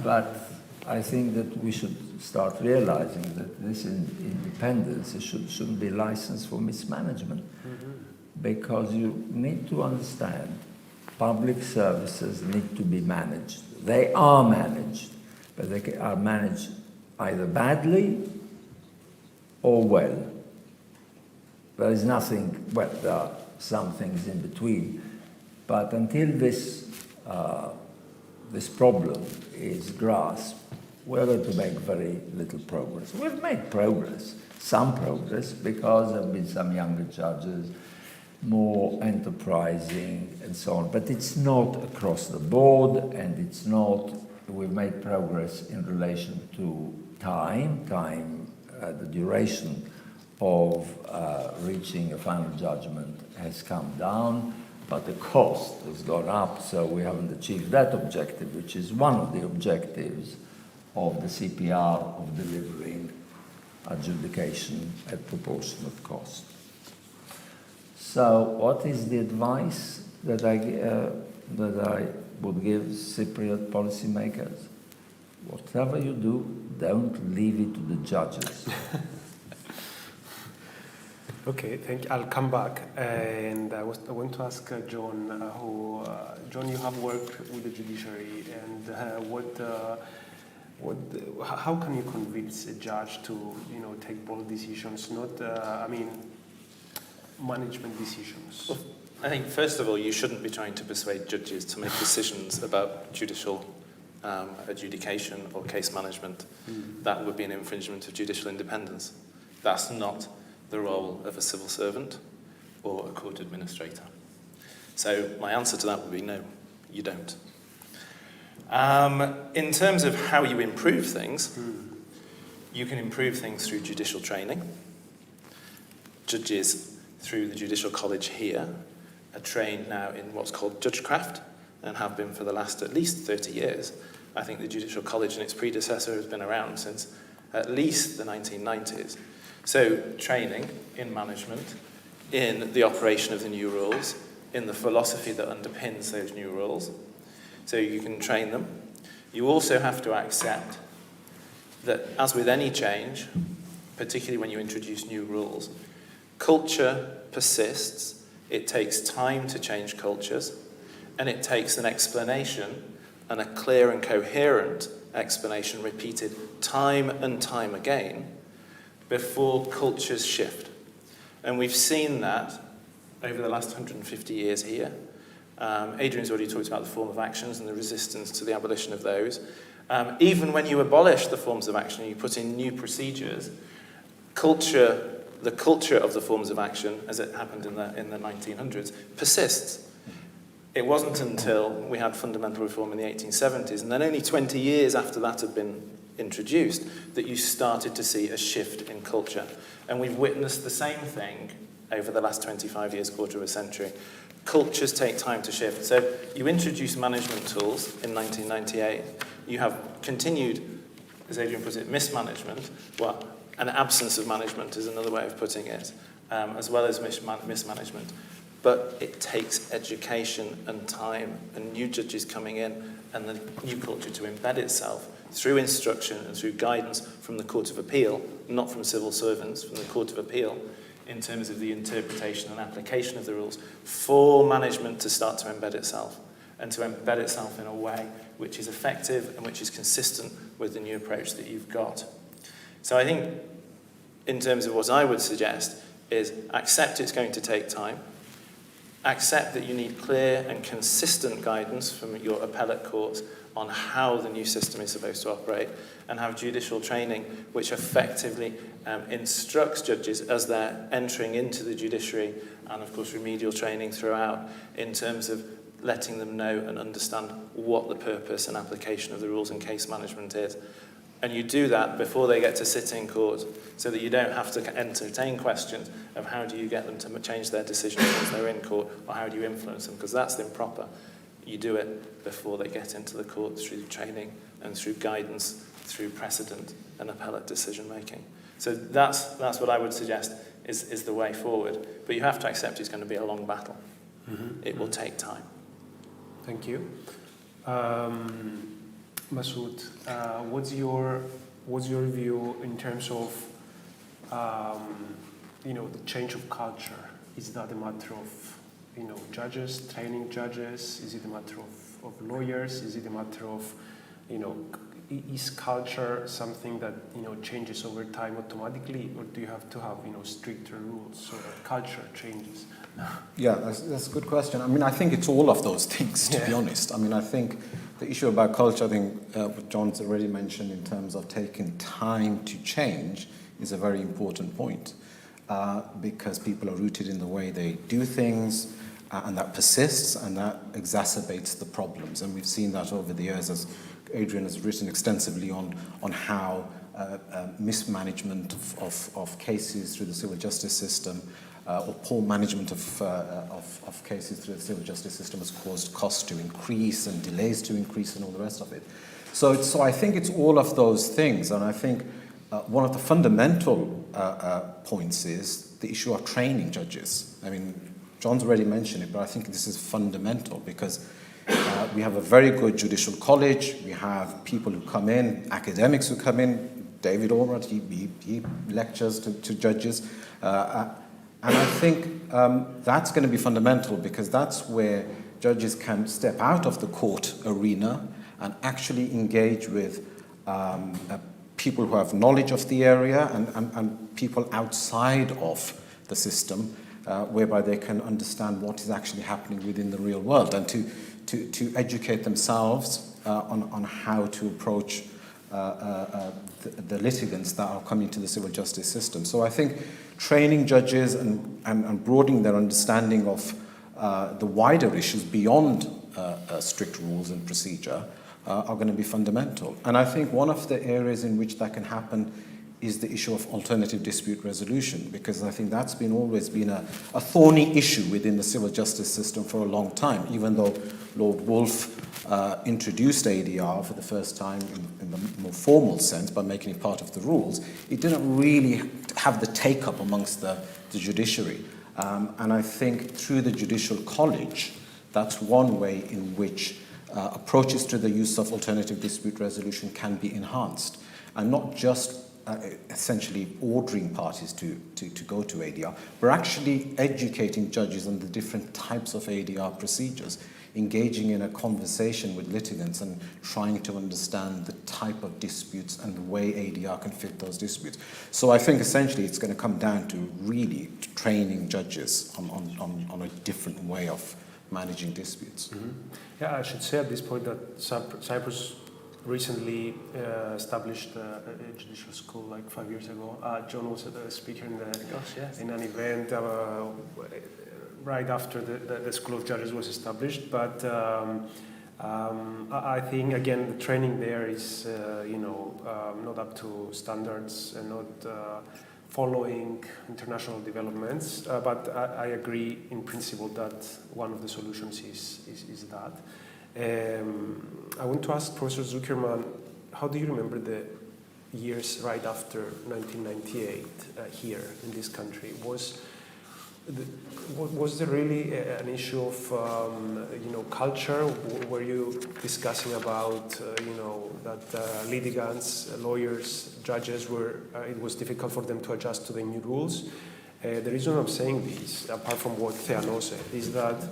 But I think that we should start realizing that this independence shouldn't be licensed for mismanagement. Because you need to understand public services need to be managed. They are managed, but they are managed either badly or well. There is nothing, well, there are some things in between, but until this problem is grasped, we're going to make very little progress. We've made progress, some progress, because there have been some younger judges, more enterprising and so on, but it's not across the board, and it's not, we've made progress in relation to time, the duration of reaching a final judgment has come down, but the cost has gone up, so we haven't achieved that objective, which is one of the objectives of the CPR, of delivering adjudication at proportionate cost. So what is the advice that I would give Cypriot policymakers? Whatever you do, don't leave it to the judges. Okay, thank you. I'll come back, and I want to ask John, John, you have worked with the judiciary, and how can you convince a judge to, take bold decisions, not, management decisions? Well, I think first of all, you shouldn't be trying to persuade judges to make decisions about judicial adjudication or case management. That would be an infringement of judicial independence. That's not the role of a civil servant or a court administrator. So my answer to that would be no, you don't. In terms of how you improve things, you can improve things through judicial training. Judges through the Judicial College here are trained now in what's called judgecraft and have been for the last at least 30 years. I think the Judicial College and its predecessor has been around since at least the 1990s. So training in management, in the operation of the new rules, in the philosophy that underpins those new rules. So you can train them. You also have to accept that, as with any change, particularly when you introduce new rules, culture persists. It takes time to change cultures, and it takes an explanation, and a clear and coherent explanation repeated time and time again before cultures shift. And we've seen that over the last 150 years here. Adrian's already talked about the form of actions and the resistance to the abolition of those. Even when you abolish the forms of action and you put in new procedures, the culture of the forms of action, as it happened in the 1900s, persists. It wasn't until we had fundamental reform in the 1870s, and then only 20 years after that had been introduced, that you started to see a shift in culture. And we've witnessed the same thing over the last 25 years, quarter of a century. Cultures take time to shift. So you introduce management tools in 1998. You have continued, as Adrian puts it, mismanagement. Well, an absence of management is another way of putting it, as well as mismanagement. But it takes education and time and new judges coming in and the new culture to embed itself through instruction and through guidance from the Court of Appeal, not from civil servants, from the Court of Appeal, in terms of the interpretation and application of the rules, for management to start to embed itself, and to embed itself in a way which is effective and which is consistent with the new approach that you've got. So I think, in terms of what I would suggest, is accept it's going to take time, accept that you need clear and consistent guidance from your appellate courts on how the new system is supposed to operate, and have judicial training which effectively instructs judges as they're entering into the judiciary, and of course remedial training throughout, in terms of letting them know and understand what the purpose and application of the rules and case management is. And you do that before they get to sit in court, so that you don't have to entertain questions of how do you get them to change their decisions once they're in court, or how do you influence them, because that's improper. You do it before they get into the court, through training and through guidance, through precedent and appellate decision making. So that's what I would suggest is the way forward. But you have to accept it's going to be a long battle. It will take time. Thank you. Masoud, what's your view in terms of the change of culture? Is that a matter of judges, training judges? Is it a matter of lawyers? Is it a matter of is culture something that changes over time automatically, or do you have to have stricter rules so that culture changes? Yeah, that's a good question. I mean, I think it's all of those things, to be honest. I mean, I think the issue about culture, I think what John's already mentioned in terms of taking time to change is a very important point, because people are rooted in the way they do things, and that persists, and that exacerbates the problems. And we've seen that over the years, as Adrian has written extensively on how mismanagement of cases through the civil justice system, or poor management of cases through the civil justice system has caused costs to increase and delays to increase and all the rest of it. So I think it's all of those things, and I think one of the fundamental points is the issue of training judges. I mean, John's already mentioned it, but I think this is fundamental because we have a very good judicial college. We have people who come in, academics who come in. David Allred, he lectures to judges. And I think that's going to be fundamental because that's where judges can step out of the court arena and actually engage with people who have knowledge of the area and people outside of the system, whereby they can understand what is actually happening within the real world and to educate themselves on how to approach the litigants that are coming to the civil justice system. So I think training judges and broadening their understanding of the wider issues beyond strict rules and procedure are going to be fundamental. And I think one of the areas in which that can happen is the issue of alternative dispute resolution, because I think that's always been a thorny issue within the civil justice system for a long time, even though Lord Woolf introduced ADR for the first time in the more formal sense by making it part of the rules. It didn't really have the take-up amongst the judiciary. And I think through the judicial college, that's one way in which approaches to the use of alternative dispute resolution can be enhanced, and not just essentially ordering parties to go to ADR, but actually educating judges on the different types of ADR procedures, engaging in a conversation with litigants and trying to understand the type of disputes and the way ADR can fit those disputes. So I think essentially it's going to come down to really training judges on a different way of managing disputes. Mm-hmm. Yeah, I should say at this point that Cyprus recently established a judicial school like 5 years ago. John was a speaker in an event right after the School of Judges was established. But I think, again, the training there is not up to standards and not following international developments. But I agree in principle that one of the solutions is that. I want to ask Professor Zuckerman, how do you remember the years right after 1998 here in this country? Was there really an issue of culture? Were you discussing about that litigants, lawyers, judges it was difficult for them to adjust to the new rules? The reason I'm saying this, apart from what Theano said, is that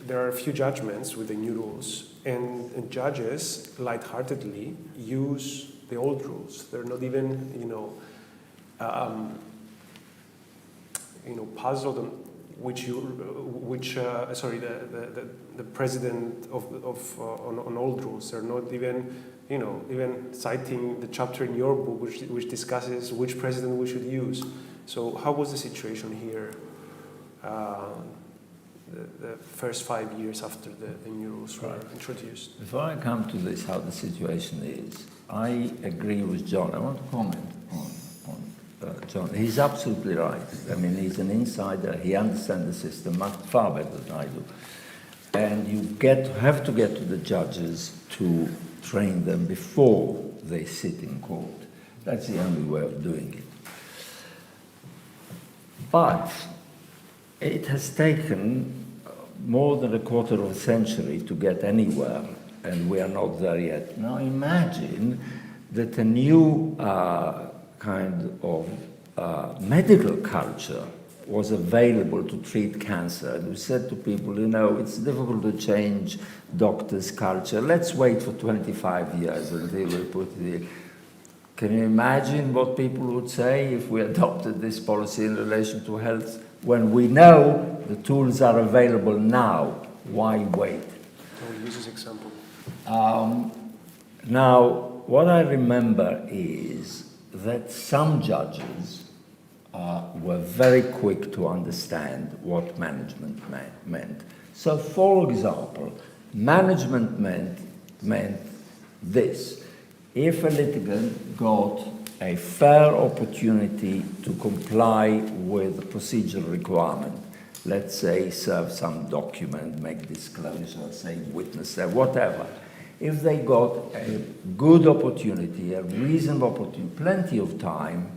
there are a few judgments with the new rules, and judges lightheartedly use the old rules. They're not even, puzzled on the president on old rules. They're not even citing the chapter in your book which discusses which president we should use. So how was the situation here? The first 5 years after the new rules were introduced. Before I come to this, how the situation is, I agree with John. I want to comment on John. He's absolutely right. I mean, he's an insider. He understands the system much far better than I do. And you have to get to the judges to train them before they sit in court. That's the only way of doing it. But it has taken more than a quarter of a century to get anywhere, and we are not there yet. Now imagine that a new kind of medical culture was available to treat cancer. And we said to people, you know, it's difficult to change doctors' culture. Let's wait for 25 years until we put it in. Can you imagine what people would say if we adopted this policy in relation to health when we know the tools are available now? Why wait? Can we use this example? Now, what I remember is that some judges were very quick to understand what management meant. So, for example, management meant this. If a litigant got a fair opportunity to comply with the procedural requirement, let's say serve some document, make disclosure, say witness, whatever, if they got a good opportunity, a reasonable opportunity, plenty of time,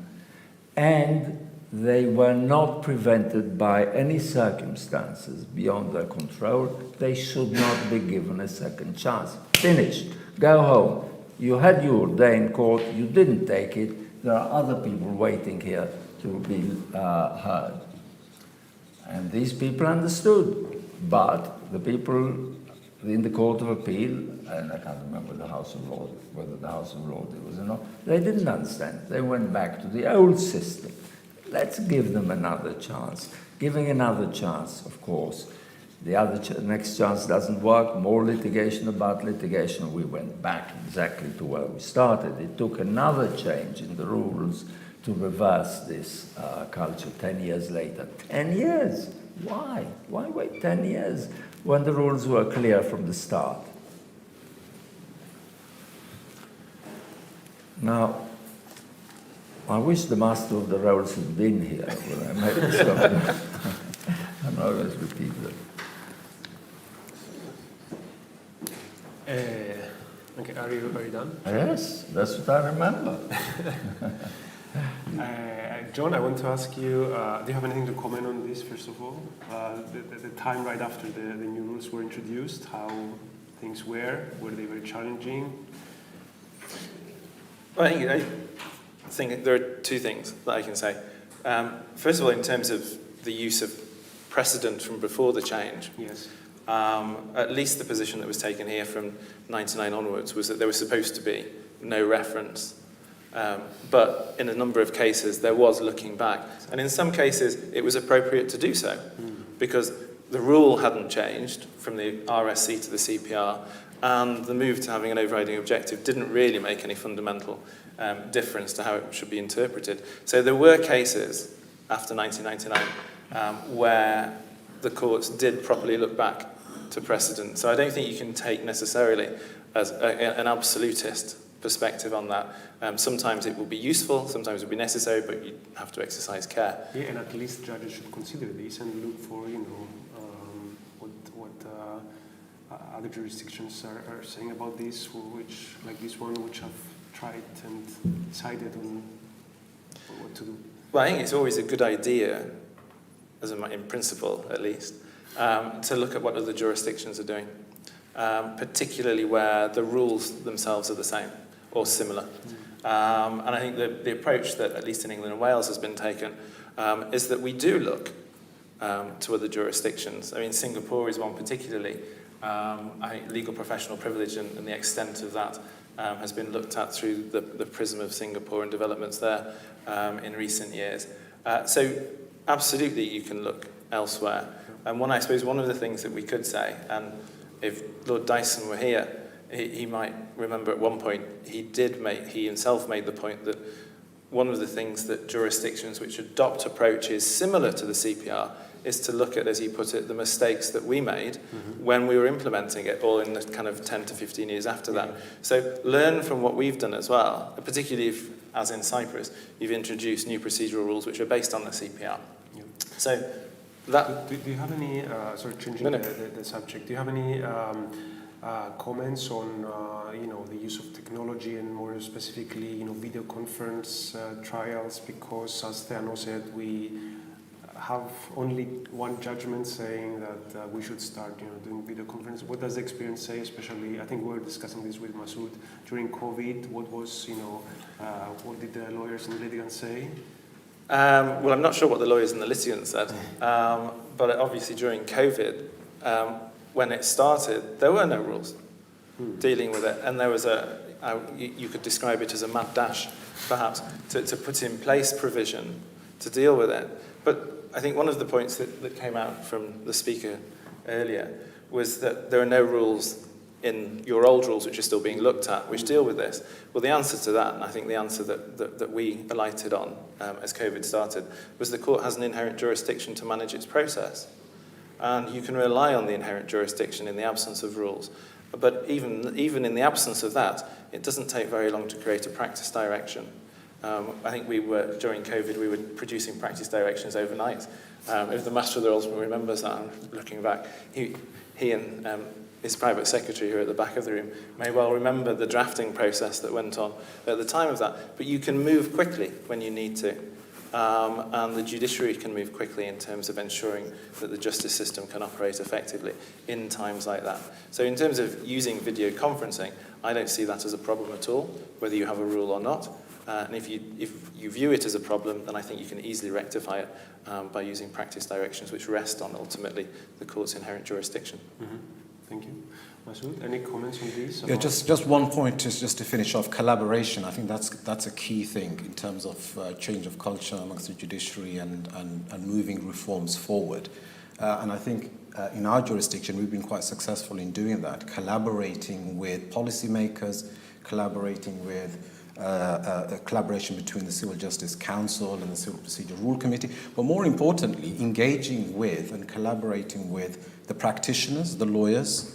and they were not prevented by any circumstances beyond their control, they should not be given a second chance. Finished. Go home. You had your day in court, you didn't take it, there are other people waiting here to be heard. And these people understood, but the people in the Court of Appeal, and I can't remember the House of Lords, whether the House of Lords it was or not, they didn't understand. They went back to the old system. Let's give them another chance. Giving another chance, of course. The next chance doesn't work, more litigation about litigation. We went back exactly to where we started. It took another change in the rules to reverse this culture 10 years later. 10 years? Why? Why wait 10 years when the rules were clear from the start? Now, I wish the master of the rolls had been here when I made this comment. I'm always repeat that. Okay, are you done? Yes, that's what I remember. John, I want to ask you, do you have anything to comment on this, first of all? The time right after the new rules were introduced, how things were they very challenging? Well, I think there are two things that I can say. First of all, in terms of the use of precedent from before the change, yes. At least the position that was taken here from 99 onwards was that there was supposed to be no reference. But in a number of cases, there was looking back. And in some cases, it was appropriate to do so because the rule hadn't changed from the RSC to the CPR, and the move to having an overriding objective didn't really make any fundamental difference to how it should be interpreted. So there were cases after 1999 where the courts did properly look back to precedent. So I don't think you can take necessarily as an absolutist perspective on that. Sometimes it will be useful, sometimes it will be necessary, but you have to exercise care. Yeah, and at least judges should consider this and look for, what other jurisdictions are saying about this, which, like this one, which have tried and decided on what to do. Well, I think it's always a good idea, in principle at least, to look at what other jurisdictions are doing, particularly where the rules themselves are the same or similar. And I think the approach that, at least in England and Wales, has been taken is that we do look to other jurisdictions. I mean, Singapore is one particularly. I think legal professional privilege and the extent of that has been looked at through the prism of Singapore and developments there in recent years. So absolutely you can look elsewhere. And I suppose one of the things that we could say, and if Lord Dyson were here, he might remember at one point he himself made the point that one of the things that jurisdictions which adopt approaches similar to the CPR is to look at, as he put it, the mistakes that we made when we were implementing it, or in the kind of 10 to 15 years after that. So learn from what we've done as well, particularly if, as in Cyprus, you've introduced new procedural rules which are based on the CPR. Yeah. So that... Do you have any, changing the subject, do you have any comments on, the use of technology and more specifically, video conference trials? Because as Theano said, we have only one judgment saying that we should start, doing video conference. What does the experience say? Especially, I think we were discussing this with Masoud during COVID. What was, what did the lawyers and litigants say? Well, I'm not sure what the lawyers and the litigants said, but obviously during COVID, when it started, there were no rules dealing with it, and there was you could describe it as a mad dash, perhaps, to put in place provision to deal with it. But I think one of the points that came out from the speaker earlier was that there are no rules in your old rules, which are still being looked at, which deal with this. Well, the answer to that, and I think the answer that we alighted on as COVID started, was the court has an inherent jurisdiction to manage its process. And you can rely on the inherent jurisdiction in the absence of rules. But even in the absence of that, it doesn't take very long to create a practice direction. I think during COVID, we were producing practice directions overnight. If the Master of the Rolls remembers that, I'm looking back, he and his private secretary, who are at the back of the room, may well remember the drafting process that went on at the time of that. But you can move quickly when you need to. And the judiciary can move quickly in terms of ensuring that the justice system can operate effectively in times like that. So in terms of using video conferencing, I don't see that as a problem at all, whether you have a rule or not. And if you view it as a problem, then I think you can easily rectify it by using practice directions which rest on, ultimately, the court's inherent jurisdiction. Mm-hmm. Thank you. Masoud, any comments on this? Yeah, just one point just to finish off. Collaboration, I think that's a key thing in terms of change of culture amongst the judiciary and moving reforms forward. And I think in our jurisdiction, we've been quite successful in doing that, collaborating with policymakers, collaborating with collaboration between the Civil Justice Council and the Civil Procedure Rule Committee, but more importantly, engaging with and collaborating with the practitioners, the lawyers,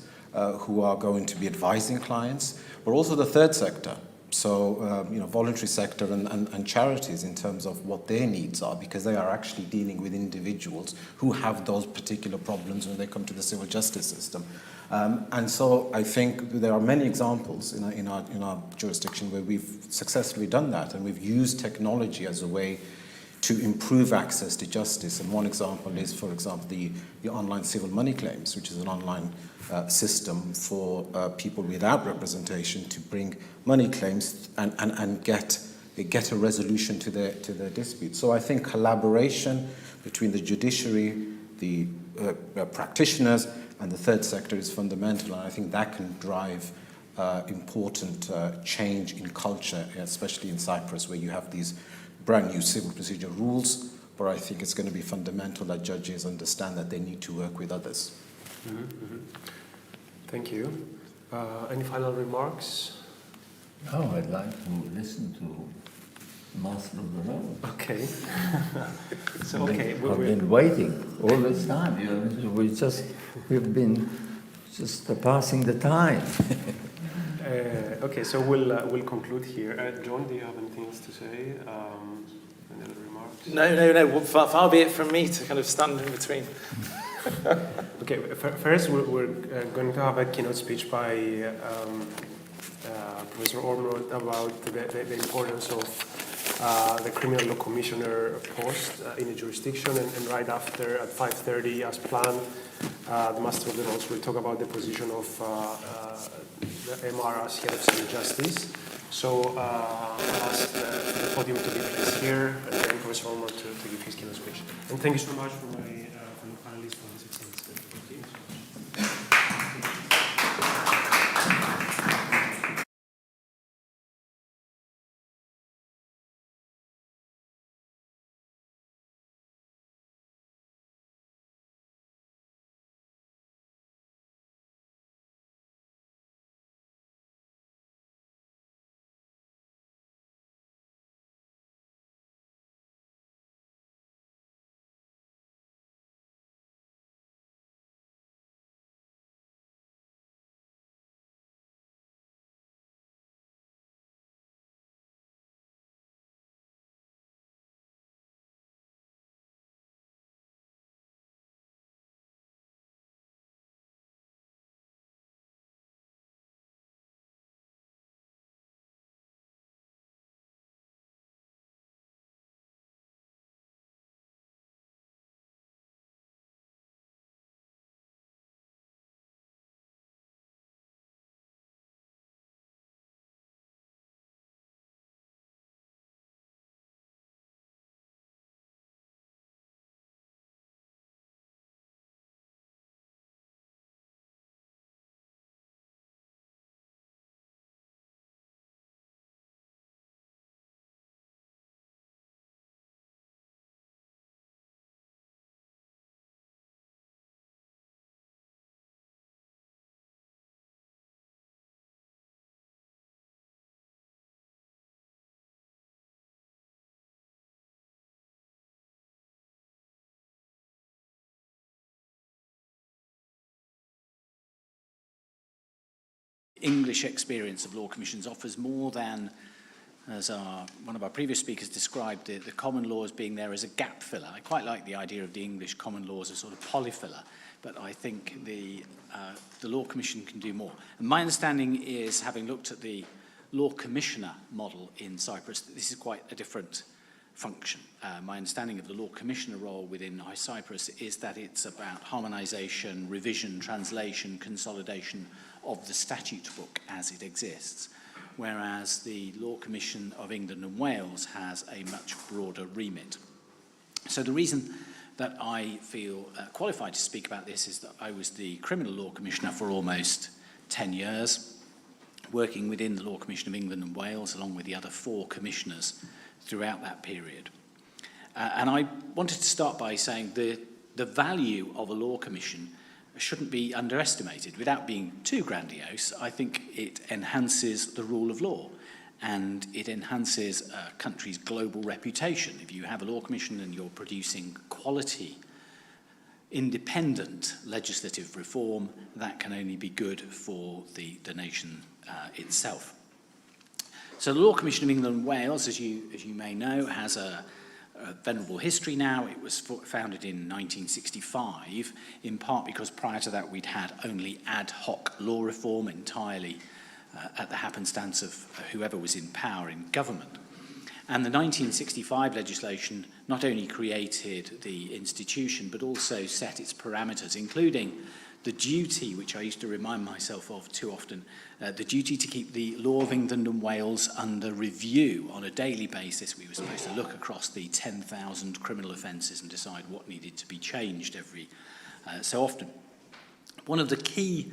who are going to be advising clients, but also the third sector, so voluntary sector and charities in terms of what their needs are, because they are actually dealing with individuals who have those particular problems when they come to the civil justice system. And so I think there are many examples in our jurisdiction where we've successfully done that, and we've used technology as a way to improve access to justice. And one example is, for example, the online civil money claims, which is an online system for people without representation to bring money claims and get a resolution to their dispute. So I think collaboration between the judiciary, the practitioners, and the third sector is fundamental, and I think that can drive important change in culture, especially in Cyprus, where you have these brand new civil procedure rules, but I think it's going to be fundamental that judges understand that they need to work with others. Mm-hmm, mm-hmm. Thank you. Any final remarks? Oh, I'd like to listen to Master of the Rolls. Okay. I've been waiting all this time. We've been just passing the time. Okay, so we'll conclude here. John, do you have anything else to say? Any other remarks? No. Far be it from me to kind of stand in between. Okay, first we're going to have a keynote speech by Professor Ormrod about the importance of the criminal law commissioner post in a jurisdiction, and right after at 5:30 as planned, the Master of the Rolls will talk about the position of the MR as head of civil justice. So I'll ask the podium to be placed here, and then Professor Ormrod to give his keynote speech. And thank you so much for the panelists for this excellent speech. Thank you. English experience of law commissions offers more than, as one of our previous speakers described, the common law as being there as a gap filler. I quite like the idea of the English common law as a sort of polyfiller, but I think the Law Commission can do more. And my understanding is, having looked at the Law Commissioner model in Cyprus, this is quite a different function. My understanding of the Law Commissioner role within Cyprus is that it's about harmonisation, revision, translation, consolidation of the statute book as it exists, whereas the Law Commission of England and Wales has a much broader remit. So the reason that I feel qualified to speak about this is that I was the Criminal Law Commissioner for almost 10 years, working within the Law Commission of England and Wales, along with the other 4 commissioners throughout that period. And I wanted to start by saying the value of a law commission shouldn't be underestimated. Without being too grandiose, I think it enhances the rule of law and it enhances a country's global reputation. If you have a law commission and you're producing quality, independent legislative reform, that can only be good for the nation itself. So the Law Commission of England and Wales, as you may know, has a venerable history now. It was founded in 1965, in part because prior to that we'd had only ad hoc law reform entirely at the happenstance of whoever was in power in government. And the 1965 legislation not only created the institution, but also set its parameters, including the duty, which I used to remind myself of too often, the duty to keep the law of England and Wales under review on a daily basis. We were supposed to look across the 10,000 criminal offences and decide what needed to be changed every so often. One of the key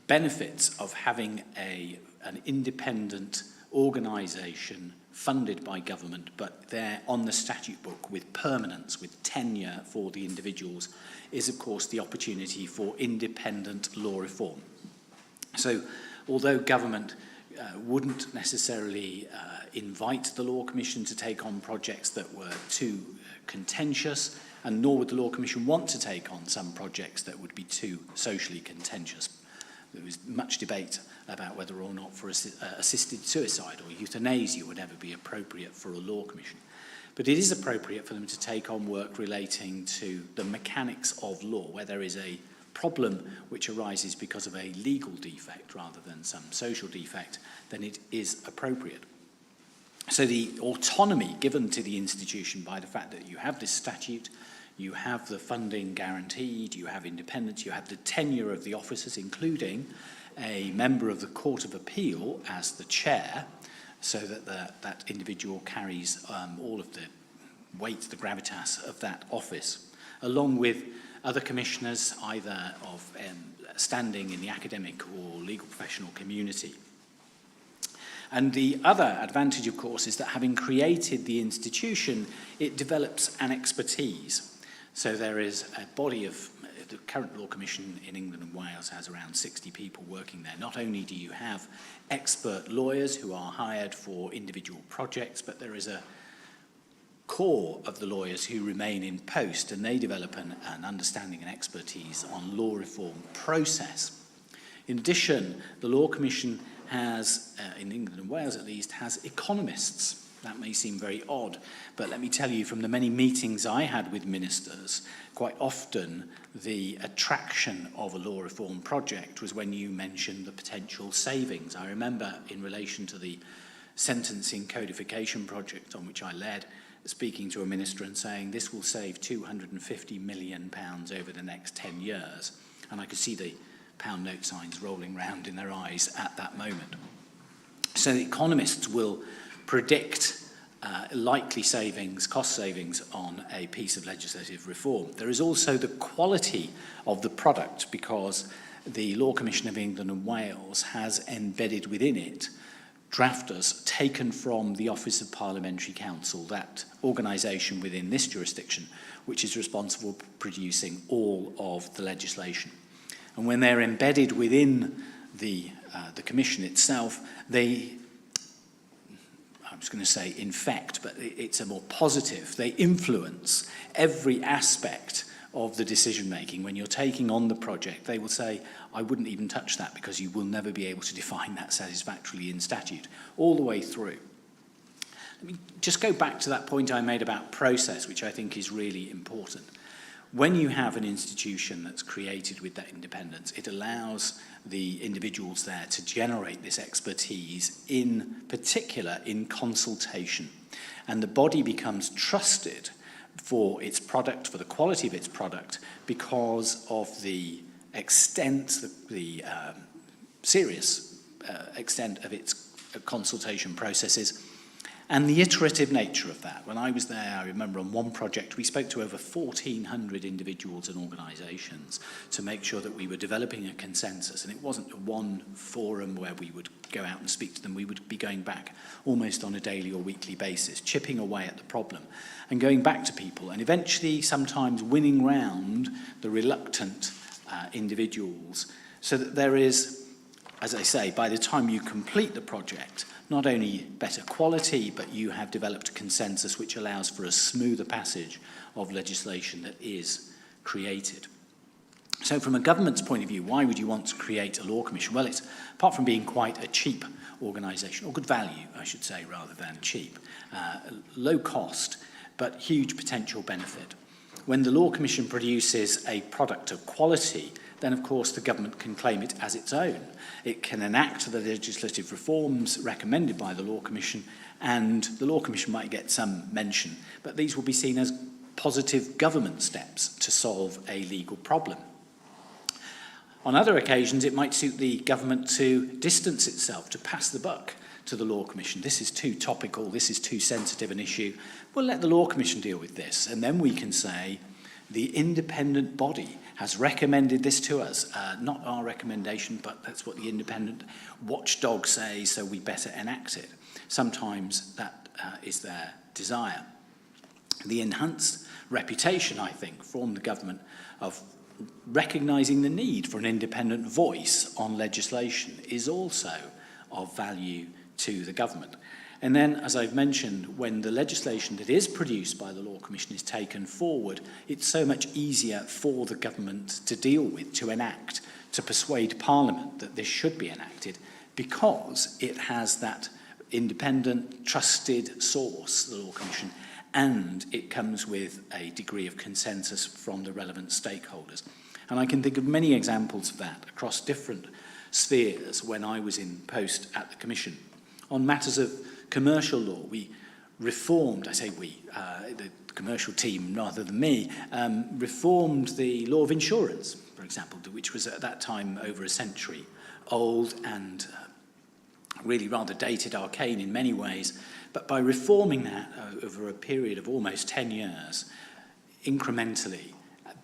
benefits of having an independent organisation funded by government, but there on the statute book with permanence, with tenure for the individuals, is of course the opportunity for independent law reform. So although government wouldn't necessarily invite the Law Commission to take on projects that were too contentious, and nor would the Law Commission want to take on some projects that would be too socially contentious. There was much debate about whether or not for assisted suicide or euthanasia would ever be appropriate for a law commission. But it is appropriate for them to take on work relating to the mechanics of law, where there is a problem which arises because of a legal defect rather than some social defect, then it is appropriate. So the autonomy given to the institution by the fact that you have this statute, you have the funding guaranteed, you have independence, you have the tenure of the officers, including a member of the Court of Appeal as the chair, so that that individual carries all of the weight, the gravitas of that office, along with other commissioners, either of standing in the academic or legal professional community. And the other advantage, of course, is that having created the institution, it develops an expertise. So there is a body of, the current Law Commission in England and Wales has around 60 people working there. Not only do you have expert lawyers who are hired for individual projects, but there is a core of the lawyers who remain in post, and they develop an understanding and expertise on law reform process. In addition, the Law Commission has, in England and Wales at least, has economists. That may seem very odd, but let me tell you from the many meetings I had with ministers, quite often the attraction of a law reform project was when you mentioned the potential savings. I remember in relation to the sentencing codification project on which I led, speaking to a minister and saying this will save £250 million over the next 10 years. And I could see the pound note signs rolling round in their eyes at that moment. So the economists will predict likely savings, cost savings on a piece of legislative reform. There is also the quality of the product, because the Law Commission of England and Wales has embedded within it drafters taken from the Office of Parliamentary Counsel, that organisation within this jurisdiction, which is responsible for producing all of the legislation. And when they're embedded within the Commission itself, they, I was going to say infect, but it's a more positive, they influence every aspect of the decision making. When you're taking on the project, they will say, I wouldn't even touch that because you will never be able to define that satisfactorily in statute, all the way through. Let me just go back to that point I made about process, which I think is really important. When you have an institution that's created with that independence, it allows the individuals there to generate this expertise, in particular in consultation. And the body becomes trusted for its product, for the quality of its product, because of the extent, the serious extent of its consultation processes, and the iterative nature of that. When I was there, I remember on one project, we spoke to over 1,400 individuals and organisations to make sure that we were developing a consensus. And it wasn't one forum where we would go out and speak to them. We would be going back almost on a daily or weekly basis, chipping away at the problem and going back to people, and eventually sometimes winning round the reluctant individuals, so that there is, as I say, by the time you complete the project, not only better quality, but you have developed a consensus which allows for a smoother passage of legislation that is created. So from a government's point of view, why would you want to create a law commission? Well, it's, apart from being quite a cheap organisation, or good value, I should say, rather than cheap, low cost, but huge potential benefit. When the law commission produces a product of quality, then of course the government can claim it as its own. It can enact the legislative reforms recommended by the Law Commission, and the Law Commission might get some mention, but these will be seen as positive government steps to solve a legal problem. On other occasions, it might suit the government to distance itself, to pass the buck to the Law Commission. This is too topical, this is too sensitive an issue. We'll let the Law Commission deal with this, and then we can say the independent body has recommended this to us. Not our recommendation, but that's what the independent watchdog says, so we better enact it. Sometimes that is their desire. The enhanced reputation, I think, from the government of recognising the need for an independent voice on legislation is also of value to the government. And then, as I've mentioned, when the legislation that is produced by the Law Commission is taken forward, it's so much easier for the government to deal with, to enact, to persuade Parliament that this should be enacted, because it has that independent, trusted source, the Law Commission, and it comes with a degree of consensus from the relevant stakeholders. And I can think of many examples of that across different spheres when I was in post at the Commission. On matters of commercial law, we reformed, I say we, the commercial team rather than me, reformed the law of insurance, for example, which was at that time over a century old and really rather dated, arcane in many ways. But by reforming that over a period of almost 10 years, incrementally,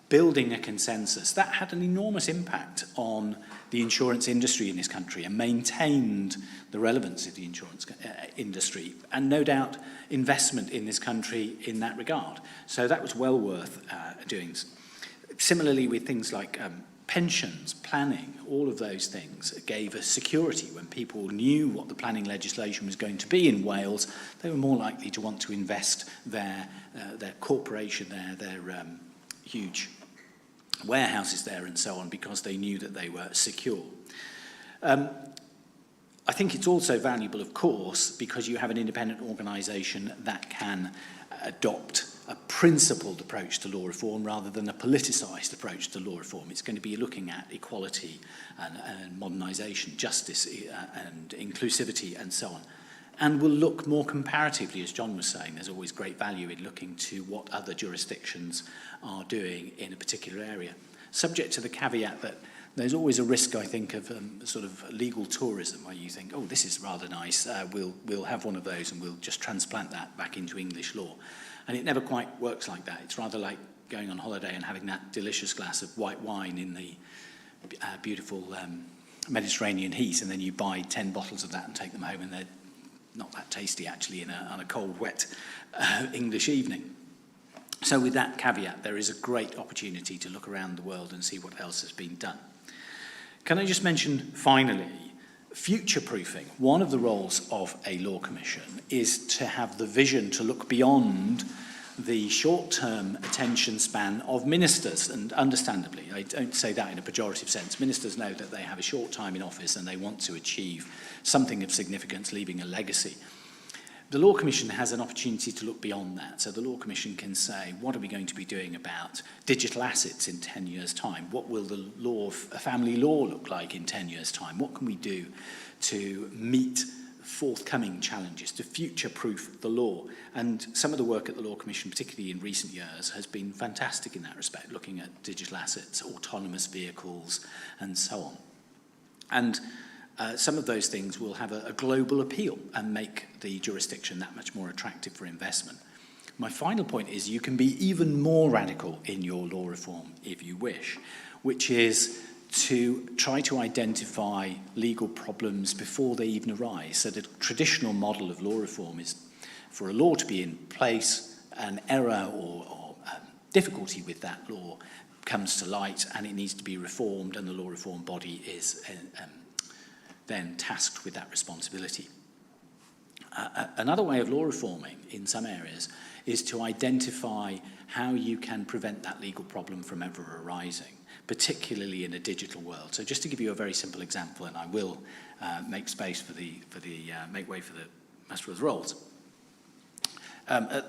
building a consensus, that had an enormous impact on the insurance industry in this country and maintained the relevance of the insurance industry, and no doubt investment in this country in that regard. So that was well worth doing. Similarly with things like pensions, planning, all of those things gave us security. When people knew what the planning legislation was going to be in Wales, they were more likely to want to invest their corporation there, their huge warehouses there and so on, because they knew that they were secure. I think it's also valuable, of course, because you have an independent organisation that can adopt a principled approach to law reform rather than a politicised approach to law reform. It's going to be looking at equality and modernisation, justice and inclusivity and so on. And will look more comparatively, as John was saying. There's always great value in looking to what other jurisdictions are doing in a particular area. Subject to the caveat that there's always a risk, I think, of sort of legal tourism, where you think, oh, this is rather nice, we'll have one of those and we'll just transplant that back into English law. And it never quite works like that. It's rather like going on holiday and having that delicious glass of white wine in the beautiful Mediterranean heat, and then you buy 10 bottles of that and take them home, and they're not that tasty, actually, on a cold, wet English evening. So with that caveat, there is a great opportunity to look around the world and see what else has been done. Can I just mention, finally, future-proofing? One of the roles of a law commission is to have the vision to look beyond the short-term attention span of ministers, and understandably, I don't say that in a pejorative sense. Ministers know that they have a short time in office and they want to achieve something of significance, leaving a legacy. The Law Commission has an opportunity to look beyond that. So the Law Commission can say, what are we going to be doing about digital assets in 10 years' time? What will the family law look like in 10 years' time? What can we do to meet forthcoming challenges, to future-proof the law? And some of the work at the Law Commission, particularly in recent years, has been fantastic in that respect, looking at digital assets, autonomous vehicles, and so on. And some of those things will have a global appeal and make the jurisdiction that much more attractive for investment. My final point is you can be even more radical in your law reform if you wish, which is to try to identify legal problems before they even arise. So the traditional model of law reform is for a law to be in place, an error or difficulty with that law comes to light and it needs to be reformed, and the law reform body is then tasked with that responsibility. Another way of law reforming in some areas is to identify how you can prevent that legal problem from ever arising, particularly in a digital world. So just to give you a very simple example, and I will make space for make way for the Master of the Rolls. A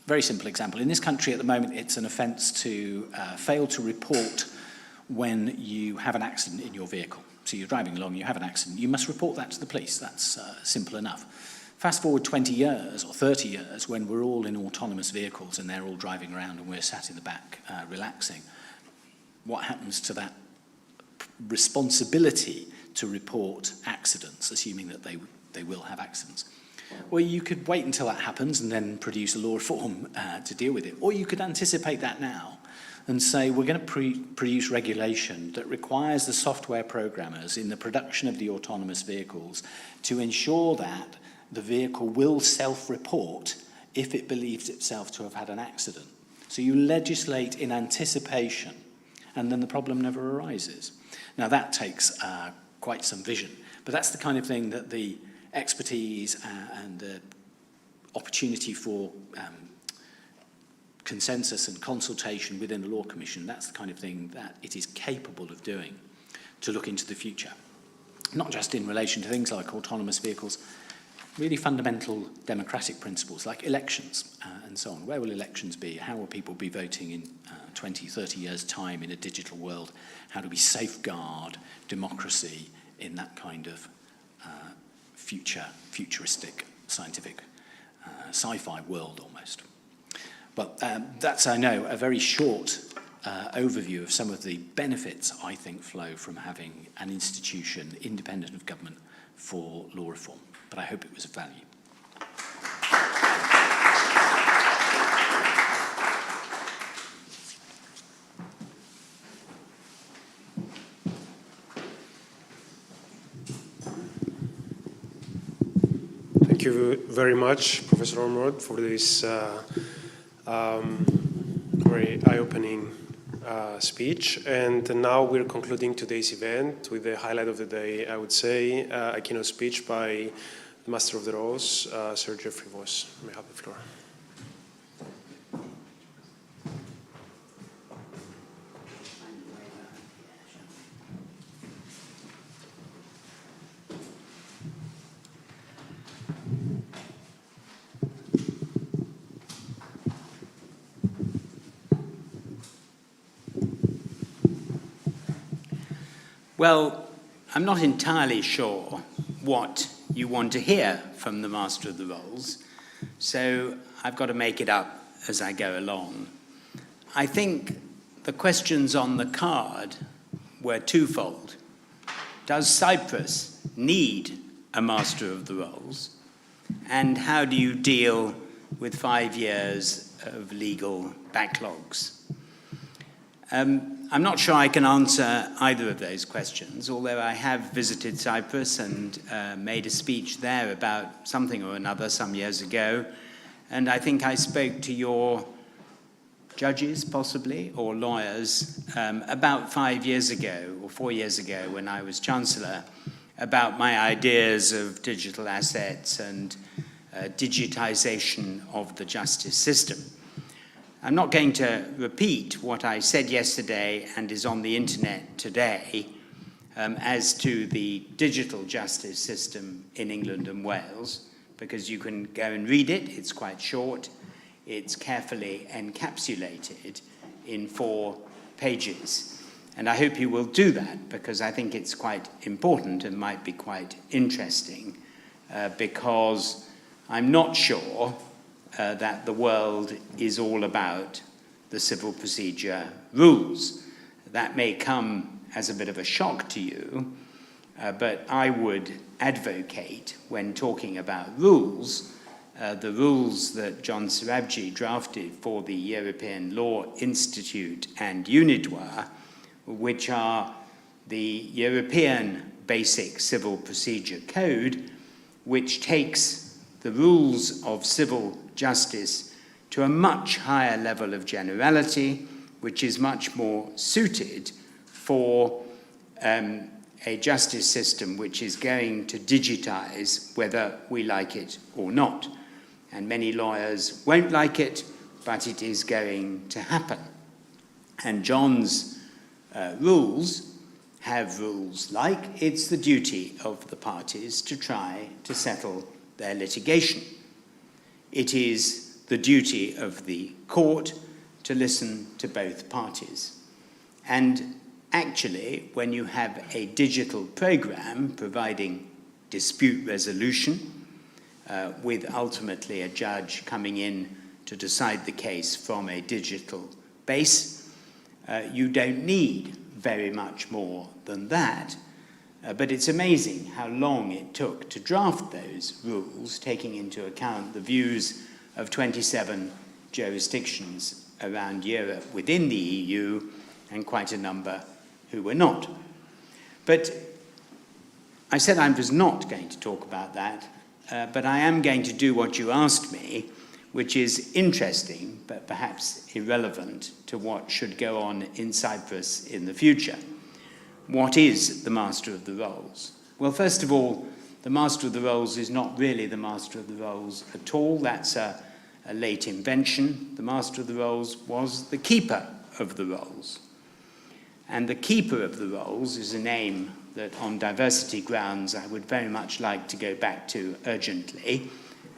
very simple example. In this country at the moment, it's an offence to fail to report when you have an accident in your vehicle. So you're driving along, you have an accident, you must report that to the police. That's simple enough. Fast forward 20 years or 30 years when we're all in autonomous vehicles and they're all driving around and we're sat in the back relaxing. What happens to that responsibility to report accidents, assuming that they will have accidents? Well, you could wait until that happens and then produce a law reform to deal with it. Or you could anticipate that now and say we're going to produce regulation that requires the software programmers in the production of the autonomous vehicles to ensure that the vehicle will self-report if it believes itself to have had an accident. So you legislate in anticipation, and then the problem never arises. Now that takes quite some vision, but that's the kind of thing that the expertise and the opportunity for consensus and consultation within the Law Commission, that's the kind of thing that it is capable of doing to look into the future. Not just in relation to things like autonomous vehicles, really fundamental democratic principles like elections and so on. Where will elections be? How will people be voting in 20, 30 years' time in a digital world? How do we safeguard democracy in that kind of futuristic, scientific, sci-fi world almost? Well, that's, I know, a very short overview of some of the benefits I think flow from having an institution independent of government for law reform. But I hope it was of value. Thank you very much, Professor Ormrod, for this very eye-opening speech. And now we're concluding today's event with the highlight of the day, I would say, a keynote speech by the Master of the Rolls, Sir Geoffrey Voss. You may have the floor. Well, I'm not entirely sure what you want to hear from the Master of the Rolls, so I've got to make it up as I go along. I think the questions on the card were twofold. Does Cyprus need a Master of the Rolls? And how do you deal with 5 years of legal backlogs? I'm not sure I can answer either of those questions, although I have visited Cyprus and made a speech there about something or another some years ago. And I think I spoke to your judges, possibly, or lawyers, about 5 years ago, or 4 years ago, when I was Chancellor, about my ideas of digital assets and digitization of the justice system. I'm not going to repeat what I said yesterday and is on the internet today as to the digital justice system in England and Wales, because you can go and read it. It's quite short. It's carefully encapsulated in 4 pages. And I hope you will do that, because I think it's quite important and might be quite interesting, because I'm not sure that the world is all about the civil procedure rules. That may come as a bit of a shock to you, but I would advocate, when talking about rules, the rules that John Sarabji drafted for the European Law Institute and UNIDWA, which are the European Basic Civil Procedure Code, which takes the rules of civil justice to a much higher level of generality, which is much more suited for a justice system which is going to digitize whether we like it or not. And many lawyers won't like it, but it is going to happen. And John's rules have rules like it's the duty of the parties to try to settle their litigation. It is the duty of the court to listen to both parties. And actually, when you have a digital program providing dispute resolution, with ultimately a judge coming in to decide the case from a digital base, you don't need very much more than that. But it's amazing how long it took to draft those rules, taking into account the views of 27 jurisdictions around Europe within the EU, and quite a number who were not. But I said I was not going to talk about that, but I am going to do what you asked me, which is interesting, but perhaps irrelevant to what should go on in Cyprus in the future. What is the Master of the Rolls? Well, first of all, the Master of the Rolls is not really the Master of the Rolls at all. That's a late invention. The Master of the Rolls was the Keeper of the Rolls. And the Keeper of the Rolls is a name that, on diversity grounds, I would very much like to go back to urgently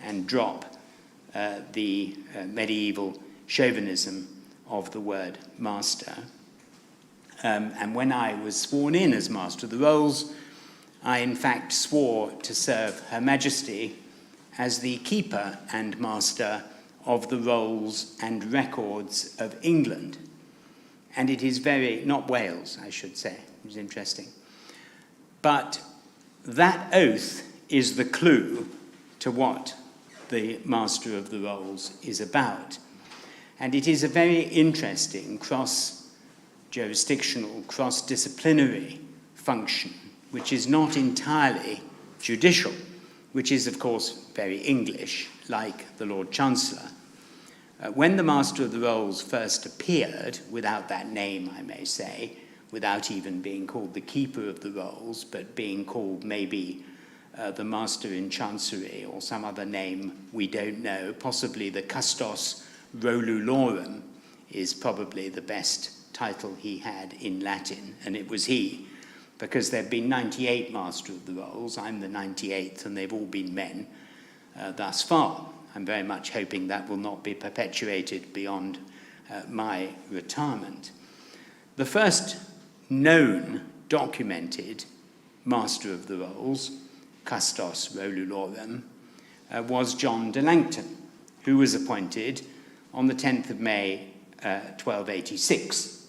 and drop the medieval chauvinism of the word master. And when I was sworn in as Master of the Rolls, I in fact swore to serve Her Majesty as the Keeper and Master of the Rolls and Records of England. And it is not Wales, I should say, which is interesting. But that oath is the clue to what the Master of the Rolls is about. And it is a very interesting cross-jurisdictional, cross-disciplinary function, which is not entirely judicial, which is, of course, very English, like the Lord Chancellor. When the Master of the Rolls first appeared, without that name, I may say, without even being called the Keeper of the Rolls, but being called maybe the Master in Chancery or some other name we don't know, possibly the Custos Rolulorum is probably the best title he had in Latin, and it was he, because there have been 98 Master of the Rolls. I'm the 98th, and they've all been men thus far. I'm very much hoping that will not be perpetuated beyond my retirement. The first known, documented Master of the Rolls, Custos Rolulorum, was John de Langton, who was appointed on the 10th of May, 1286.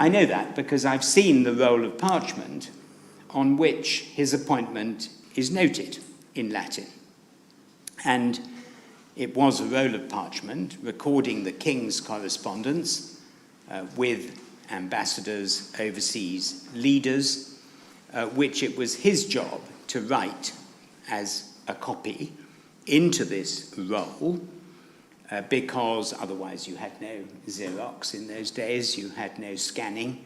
I know that because I've seen the roll of parchment on which his appointment is noted in Latin. And it was a roll of parchment recording the king's correspondence with ambassadors, overseas leaders, which it was his job to write as a copy into this roll, because otherwise you had no Xerox in those days, you had no scanning,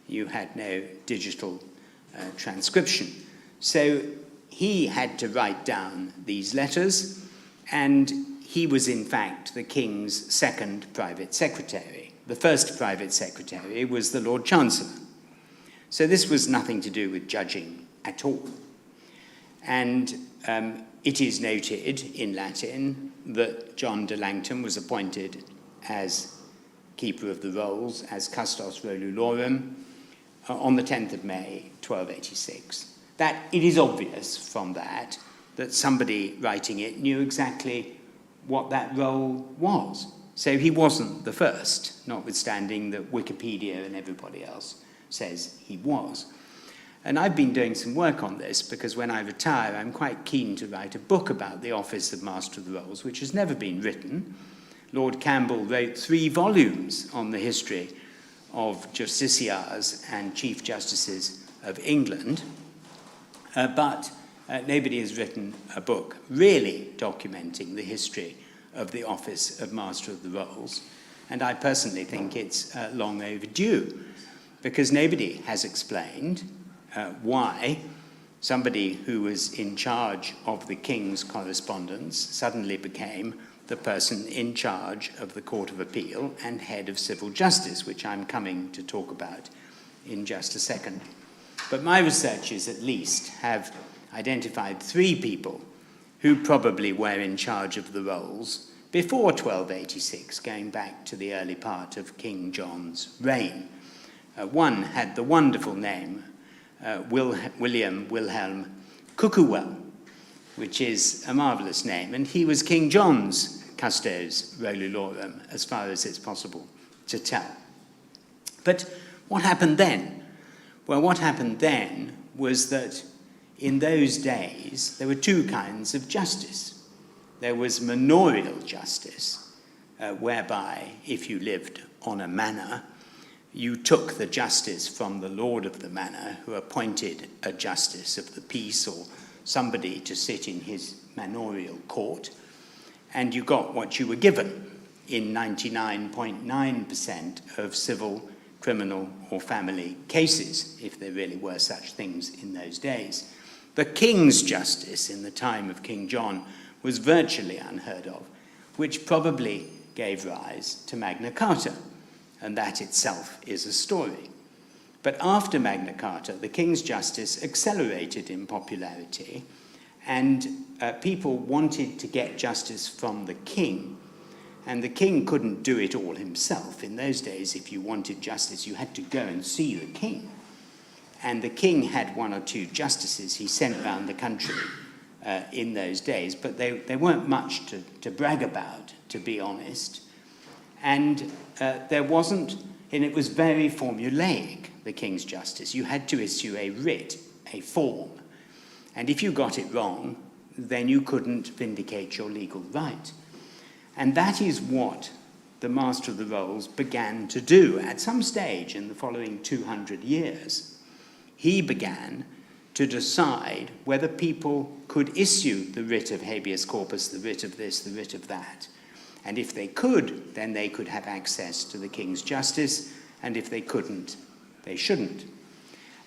you had no digital transcription. So he had to write down these letters, and he was in fact the king's second private secretary. The first private secretary was the Lord Chancellor. So this was nothing to do with judging at all. And it is noted in Latin that John de Langton was appointed as Keeper of the Rolls, as Custos Rolulorum, on the 10th of May, 1286. That it is obvious from that somebody writing it knew exactly what that role was. So he wasn't the first, notwithstanding that Wikipedia and everybody else says he was. And I've been doing some work on this because when I retire, I'm quite keen to write a book about the office of Master of the Rolls, which has never been written. Lord Campbell wrote 3 volumes on the history of justiciars and chief justices of England, but nobody has written a book really documenting the history of the office of Master of the Rolls. And I personally think it's long overdue, because nobody has explained why somebody who was in charge of the king's correspondence suddenly became the person in charge of the Court of Appeal and head of civil justice, which I'm coming to talk about in just a second. But my researchers at least have identified 3 people who probably were in charge of the rolls before 1286, going back to the early part of King John's reign. One had the wonderful name William Wilhelm Cuckooell, which is a marvellous name, and he was King John's Custos Rolulorum, as far as it's possible to tell. But what happened then? Well, what happened then was that in those days there were 2 kinds of justice. There was manorial justice, whereby if you lived on a manor, you took the justice from the lord of the manor, who appointed a justice of the peace or somebody to sit in his manorial court, and you got what you were given in 99.9% of civil, criminal, or family cases, if there really were such things in those days. The king's justice in the time of King John was virtually unheard of, which probably gave rise to Magna Carta, and that itself is a story. But after Magna Carta, the king's justice accelerated in popularity, and people wanted to get justice from the king, and the king couldn't do it all himself. In those days, if you wanted justice, you had to go and see the king. And the king had 1 or 2 justices he sent around the country in those days, but they weren't much to brag about, to be honest. And there wasn't, and it was very formulaic, the king's justice. You had to issue a writ, a form. And if you got it wrong, then you couldn't vindicate your legal right. And that is what the Master of the Rolls began to do at some stage in the following 200 years. He began to decide whether people could issue the writ of habeas corpus, the writ of this, the writ of that. And if they could, then they could have access to the king's justice, and if they couldn't, they shouldn't.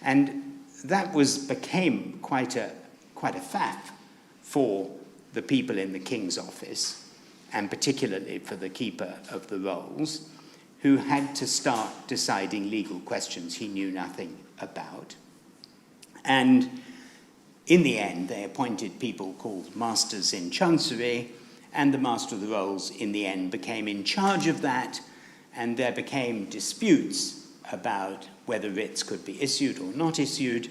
And that became quite a faff for the people in the king's office, and particularly for the keeper of the rolls, who had to start deciding legal questions he knew nothing about. And in the end, they appointed people called masters in chancery, and the Master of the Rolls in the end became in charge of that, and there became disputes about whether writs could be issued or not issued,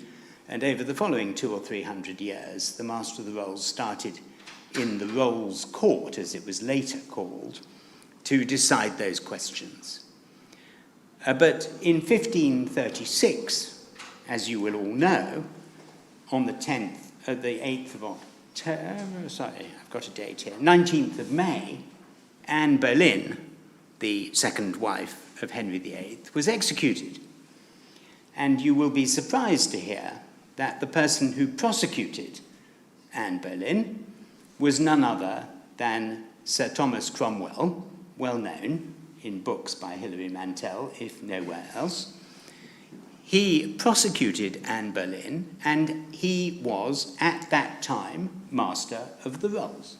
and over the following 200 or 300 years, the Master of the Rolls started in the Rolls Court, as it was later called, to decide those questions. But in 1536, as you will all know, on the 8th of October, sorry, I've got a date here, 19th of May, Anne Boleyn, the second wife of Henry VIII, was executed. And you will be surprised to hear that the person who prosecuted Anne Boleyn was none other than Sir Thomas Cromwell, well known in books by Hilary Mantel, if nowhere else. He prosecuted Anne Boleyn, and he was, at that time, Master of the Rolls.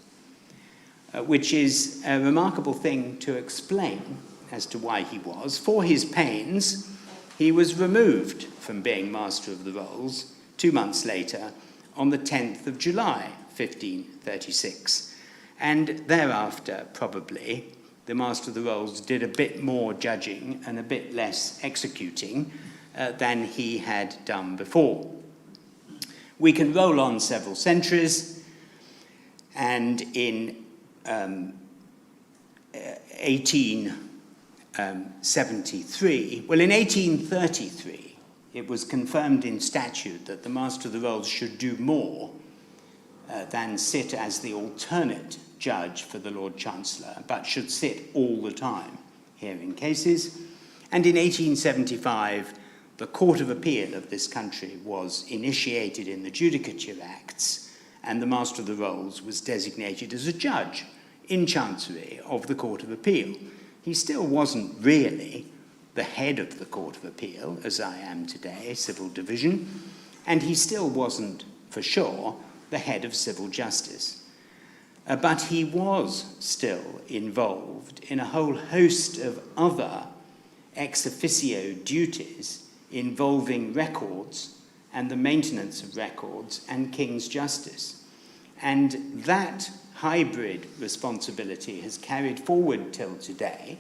which is a remarkable thing to explain as to why he was. For his pains, he was removed from being Master of the Rolls 2 months later on the 10th of July, 1536. And thereafter, probably, the Master of the Rolls did a bit more judging and a bit less executing than he had done before. We can roll on several centuries, and in 1833, well, in 1833, it was confirmed in statute that the Master of the Rolls should do more than sit as the alternate judge for the Lord Chancellor, but should sit all the time hearing cases. And in 1875, the Court of Appeal of this country was initiated in the Judicature Acts, and the Master of the Rolls was designated as a judge in Chancery of the Court of Appeal. He still wasn't really the head of the Court of Appeal, as I am today, Civil Division, and he still wasn't, for sure, the head of civil justice. But he was still involved in a whole host of other ex officio duties involving records and the maintenance of records and King's justice. And that hybrid responsibility has carried forward till today,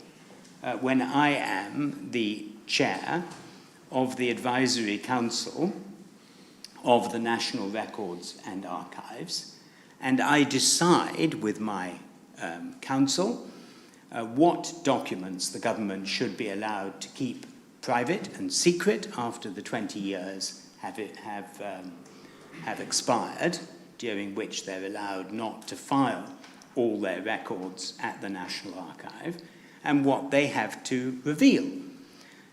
when I am the chair of the Advisory Council of the National Records and Archives, and I decide with my council what documents the government should be allowed to keep private and secret after the 20 years have expired, during which they're allowed not to file all their records at the National Archive, and what they have to reveal.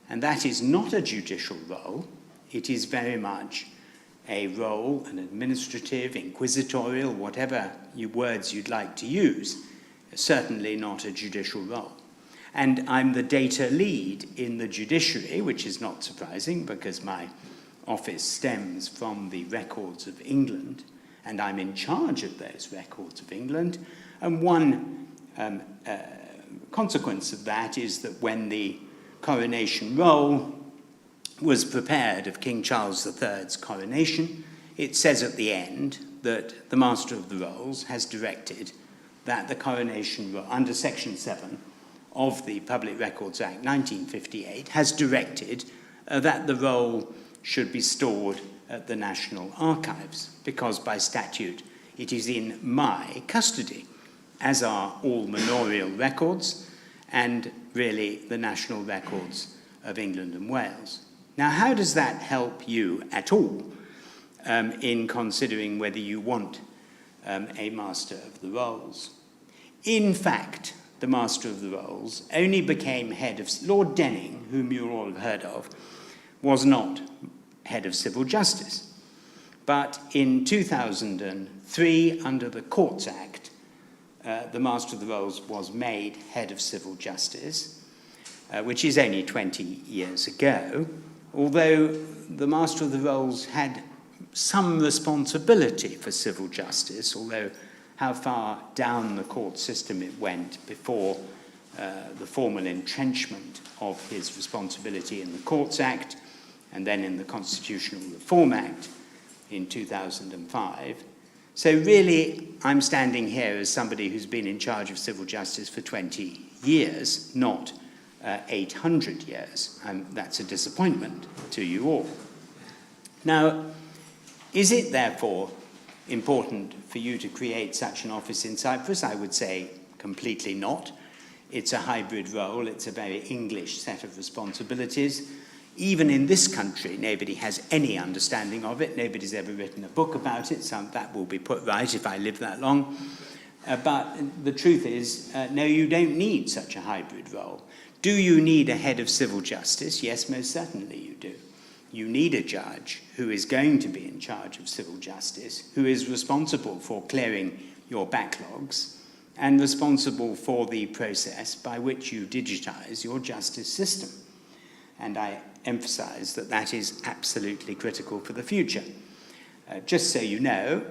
And that is not a judicial role. It is very much a role, an administrative, inquisitorial, whatever words you'd like to use, certainly not a judicial role. And I'm the data lead in the judiciary, which is not surprising because my office stems from the records of England, and I'm in charge of those records of England. And one consequence of that is that when the coronation roll was prepared of King Charles III's coronation, it says at the end that the Master of the Rolls has directed that the coronation roll, under Section 7 of the Public Records Act 1958, has directed that the roll should be stored at the National Archives, because by statute it is in my custody, as are all manorial records and really the national records of England and Wales. Now, how does that help you at all in considering whether you want a Master of the Rolls? In fact, the Master of the Rolls only became head of... Lord Denning, whom you all have heard of, was not head of civil justice. But in 2003, under the Courts Act, the Master of the Rolls was made head of civil justice, which is only 20 years ago, although the Master of the Rolls had some responsibility for civil justice, although how far down the court system it went before the formal entrenchment of his responsibility in the Courts Act and then in the Constitutional Reform Act in 2005. So really, I'm standing here as somebody who's been in charge of civil justice for 20 years, not 800 years. That's a disappointment to you all. Now, is it therefore important for you to create such an office in Cyprus? I would say completely not. It's a hybrid role. It's a very English set of responsibilities. Even in this country, nobody has any understanding of it. Nobody's ever written a book about it. So that will be put right if I live that long. But the truth is, no, you don't need such a hybrid role. Do you need a head of civil justice? Yes, most certainly you do. You need a judge who is going to be in charge of civil justice, who is responsible for clearing your backlogs and responsible for the process by which you digitize your justice system. And I emphasize that that is absolutely critical for the future. Just so you know,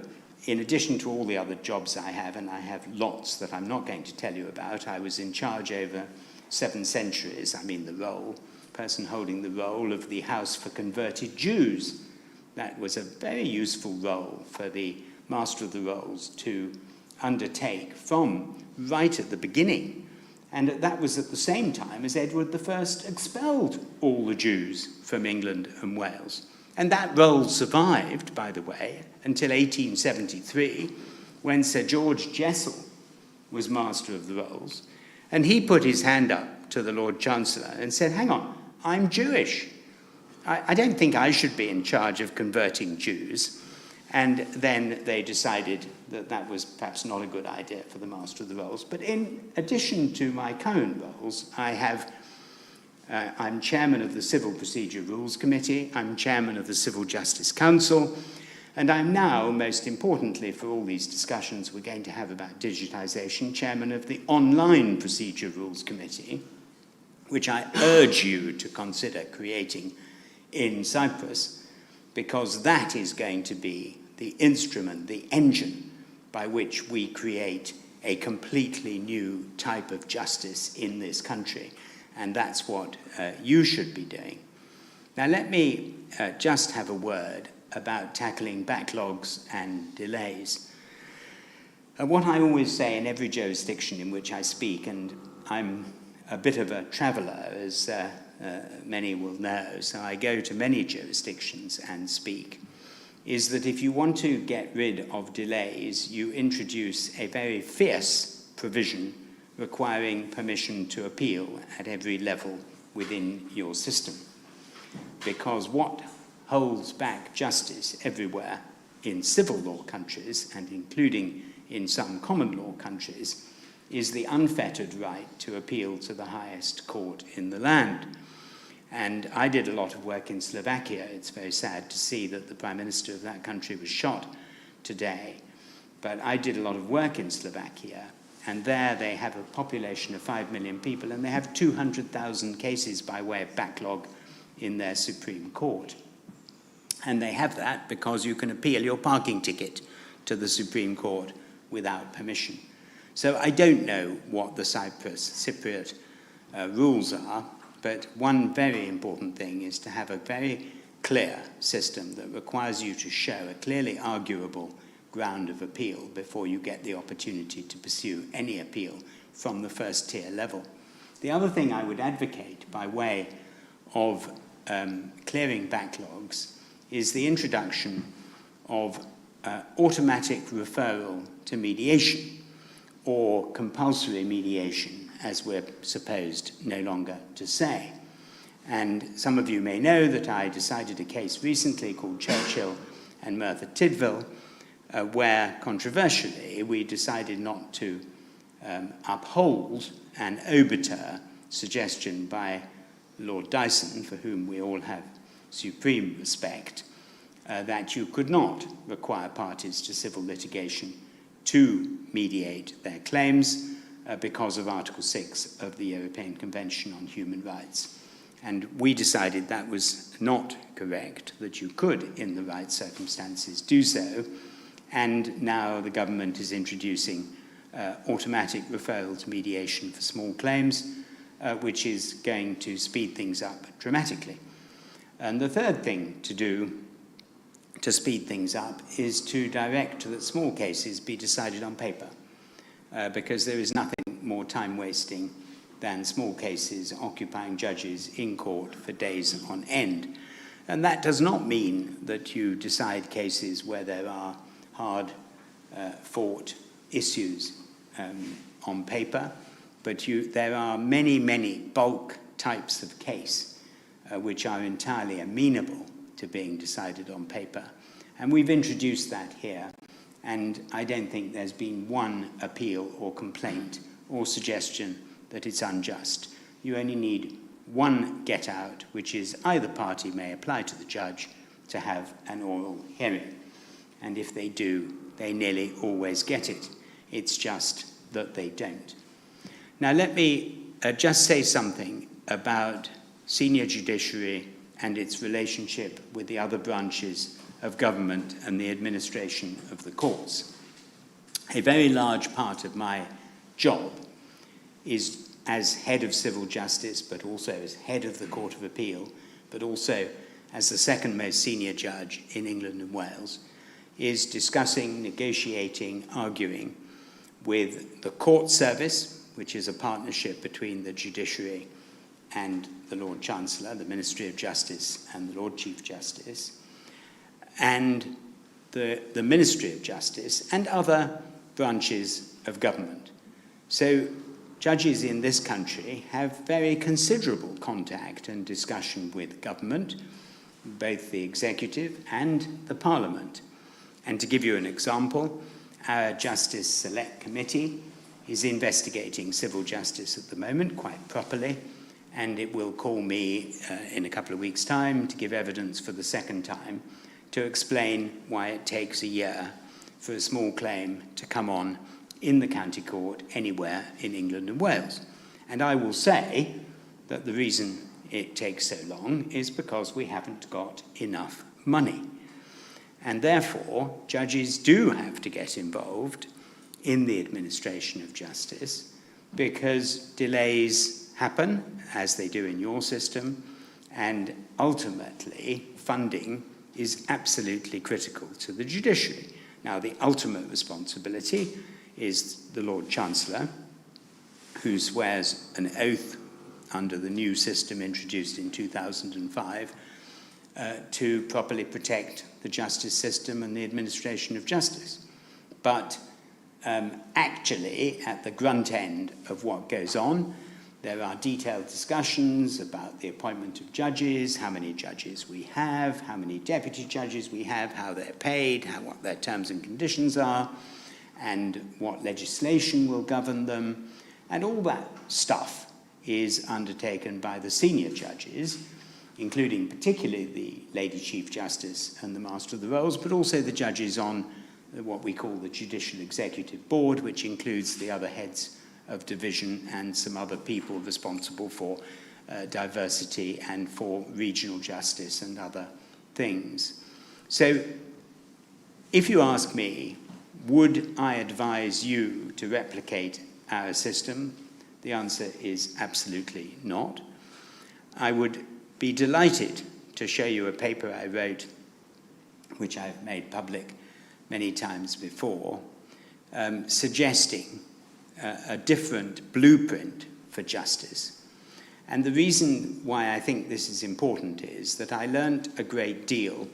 in addition to all the other jobs I have, and I have lots that I'm not going to tell you about, I was in charge over 7 centuries, person holding the role of the House for Converted Jews. That was a very useful role for the Master of the Rolls to undertake from right at the beginning. And that was at the same time as Edward I expelled all the Jews from England and Wales. And that role survived, by the way, until 1873, when Sir George Jessel was Master of the Rolls. And he put his hand up to the Lord Chancellor and said, hang on, I'm Jewish. I don't think I should be in charge of converting Jews. And then they decided that that was perhaps not a good idea for the Master of the Rolls. But in addition to my current roles, I'm chairman of the Civil Procedure Rules Committee, I'm chairman of the Civil Justice Council, and I'm now, most importantly for all these discussions we're going to have about digitization, chairman of the Online Procedure Rules Committee, which I urge you to consider creating in Cyprus, because that is going to be the instrument, the engine by which we create a completely new type of justice in this country. And that's what you should be doing. Now let me just have a word about tackling backlogs and delays. What I always say in every jurisdiction in which I speak, and I'm a bit of a traveller, as many will know, so I go to many jurisdictions and speak, is that if you want to get rid of delays, you introduce a very fierce provision requiring permission to appeal at every level within your system. Because what holds back justice everywhere in civil law countries, and including in some common law countries, is the unfettered right to appeal to the highest court in the land. And I did a lot of work in Slovakia. It's very sad to see that the Prime Minister of that country was shot today. But I did a lot of work in Slovakia, and there they have a population of 5 million people, and they have 200,000 cases by way of backlog in their Supreme Court. And they have that because you can appeal your parking ticket to the Supreme Court without permission. So I don't know what the Cypriot rules are, but one very important thing is to have a very clear system that requires you to show a clearly arguable ground of appeal before you get the opportunity to pursue any appeal from the first tier level. The other thing I would advocate by way of clearing backlogs is the introduction of automatic referral to mediation, or compulsory mediation, as we're supposed no longer to say. And some of you may know that I decided a case recently called Churchill and Merthyr Tydfil, where, controversially, we decided not to uphold an obiter suggestion by Lord Dyson, for whom we all have supreme respect, that you could not require parties to civil litigation to mediate their claims because of Article 6 of the European Convention on Human Rights. And we decided that was not correct, that you could, in the right circumstances, do so. And now the government is introducing automatic referral to mediation for small claims, which is going to speed things up dramatically. And the third thing to do to speed things up is to direct that small cases be decided on paper, because there is nothing more time-wasting than small cases occupying judges in court for days on end. And that does not mean that you decide cases where there are hard-fought issues on paper, but there are many, many bulk types of case which are entirely amenable to being decided on paper. And we've introduced that here, and I don't think there's been one appeal or complaint or suggestion that it's unjust. You only need one get-out, which is either party may apply to the judge to have an oral hearing. And if they do, they nearly always get it. It's just that they don't. Now let me just say something about senior judiciary and its relationship with the other branches of government and the administration of the courts. A very large part of my job is as head of civil justice, but also as head of the Court of Appeal, but also as the second most senior judge in England and Wales, is discussing, negotiating, arguing with the court service, which is a partnership between the judiciary and the Lord Chancellor, the Ministry of Justice and the Lord Chief Justice, and the Ministry of Justice and other branches of government. So judges in this country have very considerable contact and discussion with government, both the executive and the Parliament. And to give you an example, our Justice Select Committee is investigating civil justice at the moment quite properly, and it will call me in a couple of weeks' time to give evidence for the second time to explain why it takes a year for a small claim to come on in the county court anywhere in England and Wales. And I will say that the reason it takes so long is because we haven't got enough money. And therefore, judges do have to get involved in the administration of justice because delays happen, as they do in your system, and ultimately funding is absolutely critical to the judiciary. Now, the ultimate responsibility is the Lord Chancellor, who swears an oath under the new system introduced in 2005 to properly protect the justice system and the administration of justice. But actually, at the grunt end of what goes on, there are detailed discussions about the appointment of judges, how many judges we have, how many deputy judges we have, how they're paid, what their terms and conditions are, and what legislation will govern them. And all that stuff is undertaken by the senior judges, including particularly the Lady Chief Justice and the Master of the Rolls, but also the judges on what we call the Judicial Executive Board, which includes the other heads of division and some other people responsible for diversity and for regional justice and other things. So if you ask me, would I advise you to replicate our system? The answer is absolutely not. I would be delighted to show you a paper I wrote, which I've made public many times before, suggesting a different blueprint for justice. And the reason why I think this is important is that I learned a great deal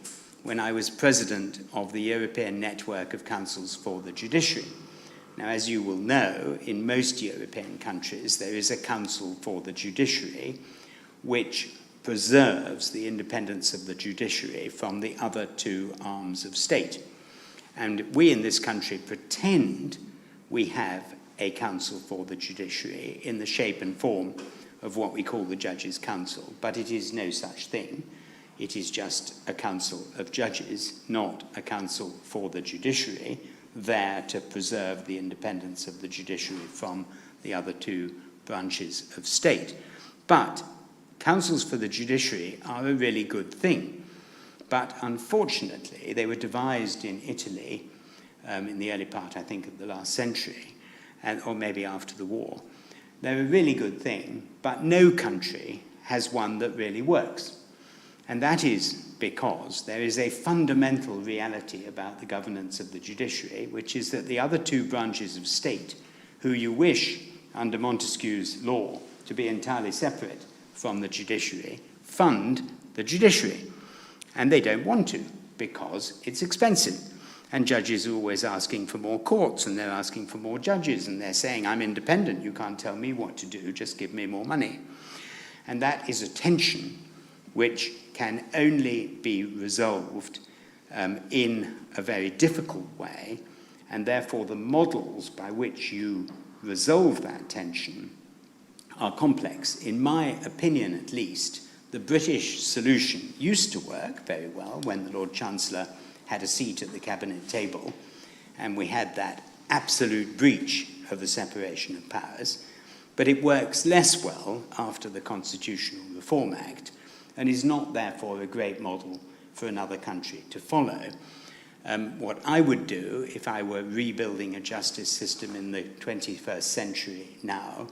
when I was president of the European Network of Councils for the Judiciary. Now, as you will know, in most European countries, there is a council for the judiciary which preserves the independence of the judiciary from the other two arms of state. And we in this country pretend we have a council for the judiciary in the shape and form of what we call the Judges' Council, but it is no such thing. It is just a council of judges, not a council for the judiciary, there to preserve the independence of the judiciary from the other two branches of state. But councils for the judiciary are a really good thing. But unfortunately, they were devised in Italy in the early part, I think, of the last century, or maybe after the war. They're a really good thing, but no country has one that really works. And that is because there is a fundamental reality about the governance of the judiciary, which is that the other two branches of state, who you wish, under Montesquieu's law, to be entirely separate from the judiciary, fund the judiciary. And they don't want to, because it's expensive. And judges are always asking for more courts, and they're asking for more judges, and they're saying, I'm independent, you can't tell me what to do, just give me more money. And that is a tension which can only be resolved in a very difficult way, and therefore the models by which you resolve that tension are complex. In my opinion, at least, the British solution used to work very well when the Lord Chancellor had a seat at the cabinet table, and we had that absolute breach of the separation of powers, but it works less well after the Constitutional Reform Act, and is not therefore a great model for another country to follow. What I would do if I were rebuilding a justice system in the 21st century now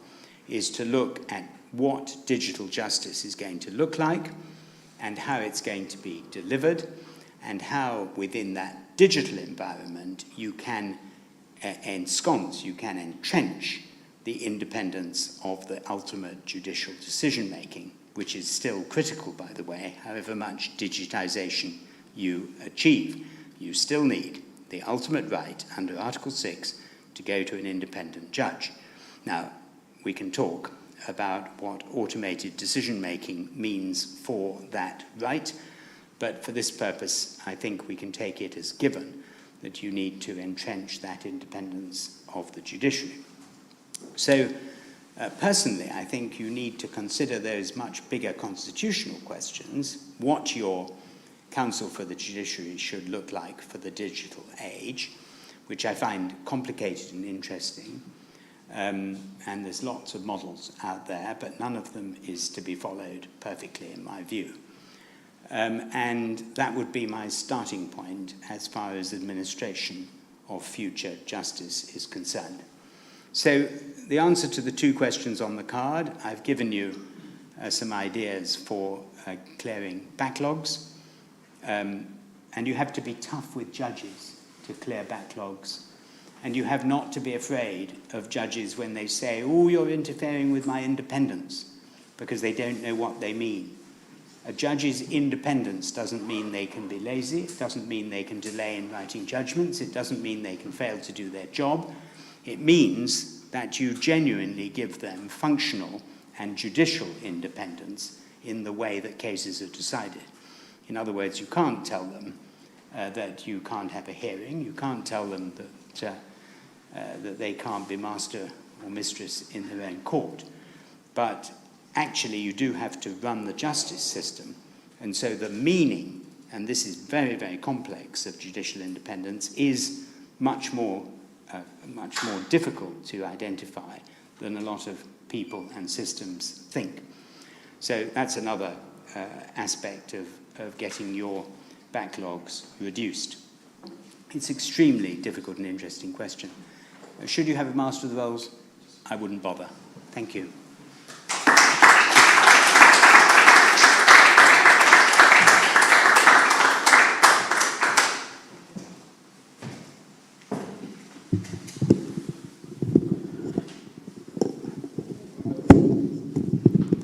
is to look at what digital justice is going to look like and how it's going to be delivered and how within that digital environment you can ensconce, you can entrench the independence of the ultimate judicial decision-making, which is still critical, by the way, however much digitization you achieve. You still need the ultimate right under Article 6 to go to an independent judge. Now, we can talk about what automated decision-making means for that right, but for this purpose, I think we can take it as given that you need to entrench that independence of the judiciary. So, personally, I think you need to consider those much bigger constitutional questions, what your Council for the Judiciary should look like for the digital age, which I find complicated and interesting. And there's lots of models out there, but none of them is to be followed perfectly, in my view. And that would be my starting point as far as administration of future justice is concerned. So the answer to the two questions on the card, I've given you some ideas for clearing backlogs. And you have to be tough with judges to clear backlogs. And you have not to be afraid of judges when they say, oh, you're interfering with my independence, because they don't know what they mean. A judge's independence doesn't mean they can be lazy. It doesn't mean they can delay in writing judgments. It doesn't mean they can fail to do their job. It means that you genuinely give them functional and judicial independence in the way that cases are decided. In other words, you can't tell them that you can't have a hearing. You can't tell them that they can't be master or mistress in their own court. But actually, you do have to run the justice system. And so the meaning, and this is very, very complex, of judicial independence is much more difficult to identify than a lot of people and systems think. So that's another aspect of getting your backlogs reduced. It's extremely difficult and interesting question. Should you have a Master of the Rolls? I wouldn't bother. Thank you.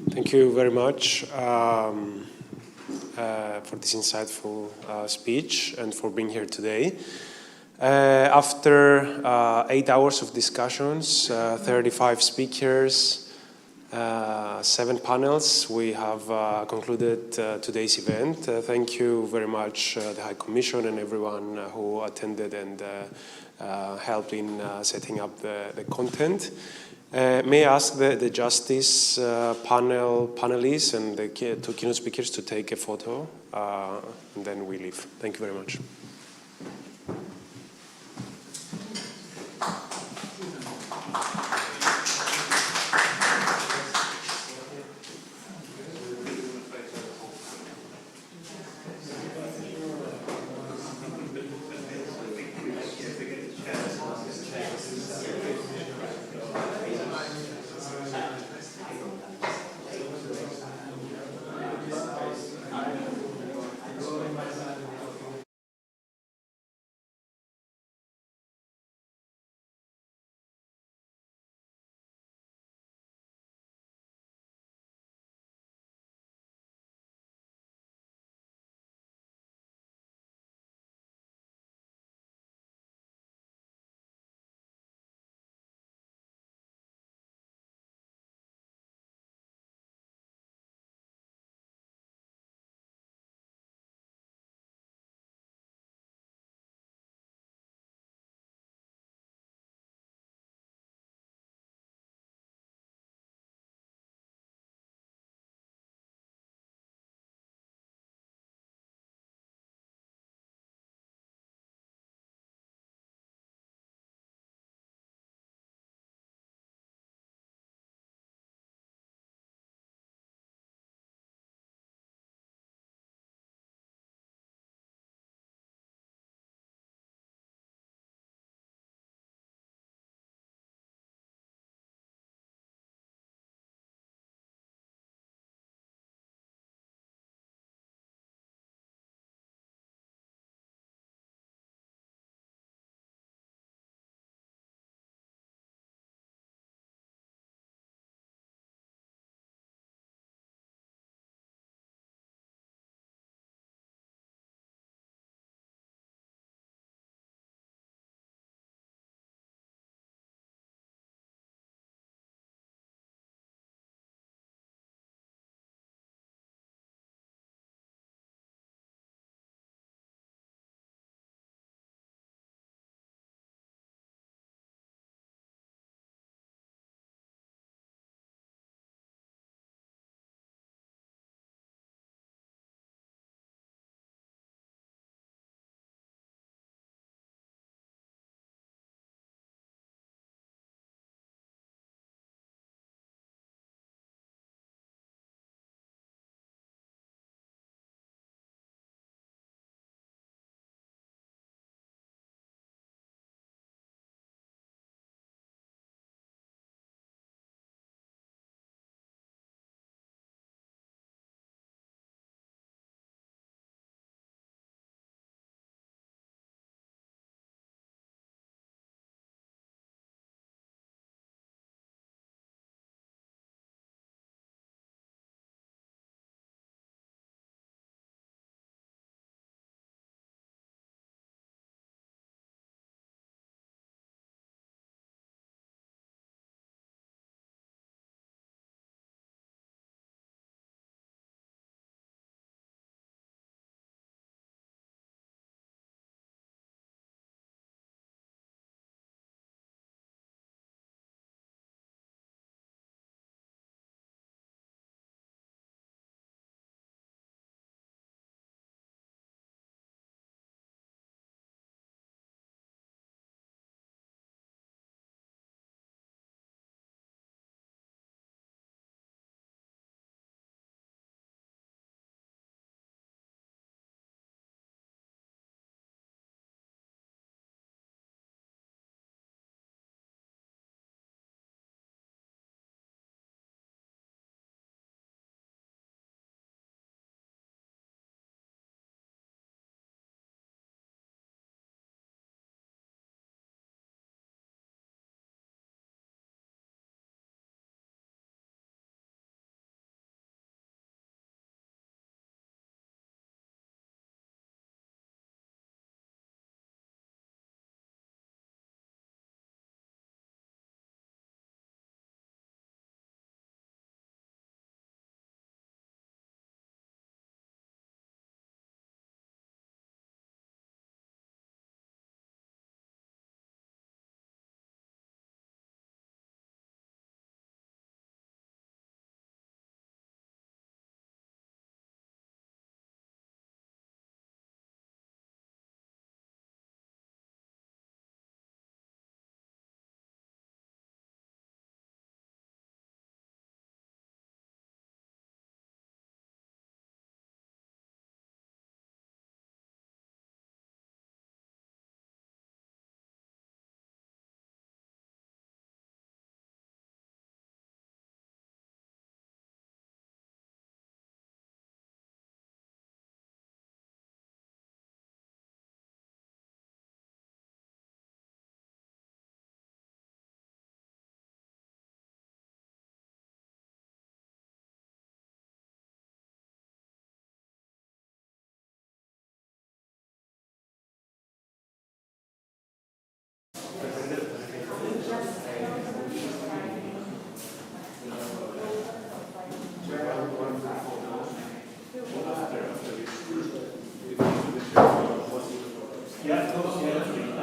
Thank you very much for this insightful speech and for being here today. After 8 hours of discussions, 35 speakers, 7 panels, we have concluded today's event. Thank you very much, the High Commission and everyone who attended and helped in setting up the content. May I ask the Justice panelists and the two keynote speakers to take a photo, and then we leave. Thank you very much.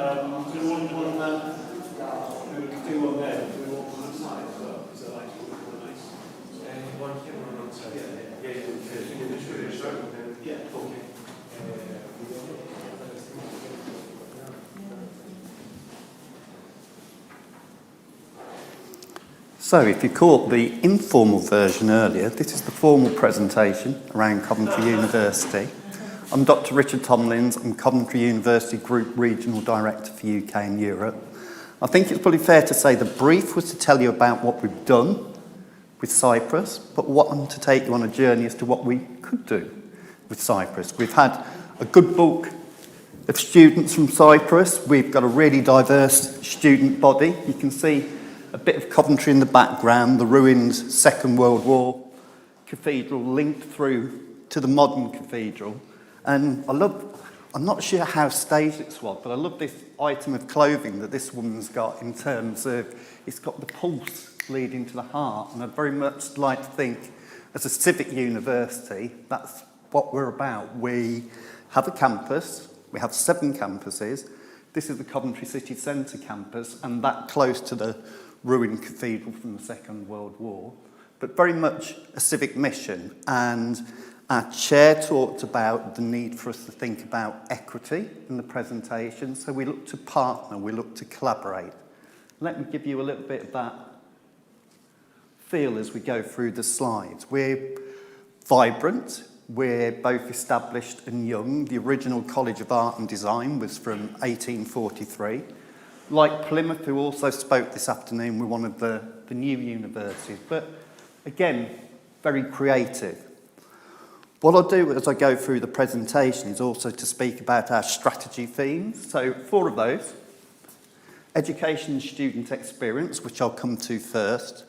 Do you want one there? Do one there. Do we want one on the side as well? Is that like nice? One here, one on the side. Yeah. Okay. So if you caught the informal version earlier, this is the formal presentation around Coventry University. I'm Dr. Richard Tomlins. I'm Coventry University Group Regional Director for UK and Europe. I think it's probably fair to say the brief was to tell you about what we've done with Cyprus, but want to take you on a journey as to what we could do with Cyprus. We've had a good bulk of students from Cyprus. We've got a really diverse student body. You can see a bit of Coventry in the background, the ruined Second World War cathedral linked through to the modern cathedral. And I'm not sure how staged this was, but I love this item of clothing that this woman's got in terms of, it's got the pulse leading to the heart. And I'd very much like to think, as a civic university, that's what we're about. We have a campus, we have 7 campuses. This is the Coventry City Centre campus, and that close to the ruined cathedral from the Second World War, but very much a civic mission. And our chair talked about the need for us to think about equity in the presentation, so we look to partner, we look to collaborate. Let me give you a little bit of that feel as we go through the slides. We're vibrant, we're both established and young. The original College of Art and Design was from 1843. Like Plymouth, who also spoke this afternoon, we're one of the new universities, but again, very creative. What I'll do as I go through the presentation is also to speak about our strategy themes. So 4 of those: education and student experience, which I'll come to first,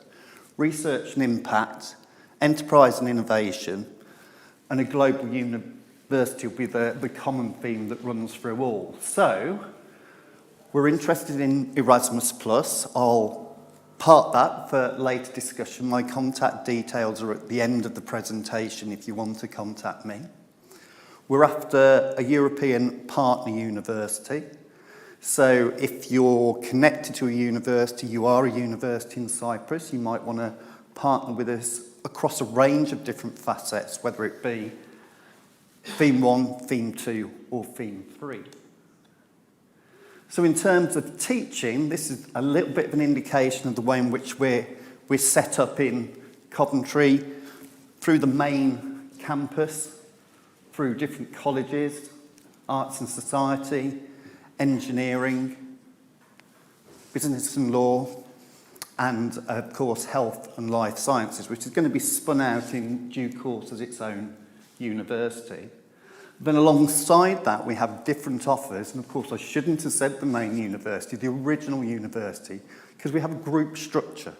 research and impact, enterprise and innovation, and a global university will be the common theme that runs through all. So we're interested in Erasmus+. I'll park that for later discussion. My contact details are at the end of the presentation if you want to contact me. We're after a European partner university. So if you're connected to a university, you are a university in Cyprus, you might want to partner with us across a range of different facets, whether it be Theme 1, Theme 2, or Theme 3. So in terms of teaching, this is a little bit of an indication of the way in which we're set up in Coventry, through the main campus, through different colleges, arts and society, engineering, business and law, and of course health and life sciences, which is going to be spun out in due course as its own university. Then alongside that, we have different offers, and of course I shouldn't have said the main university, the original university, because we have a group structure.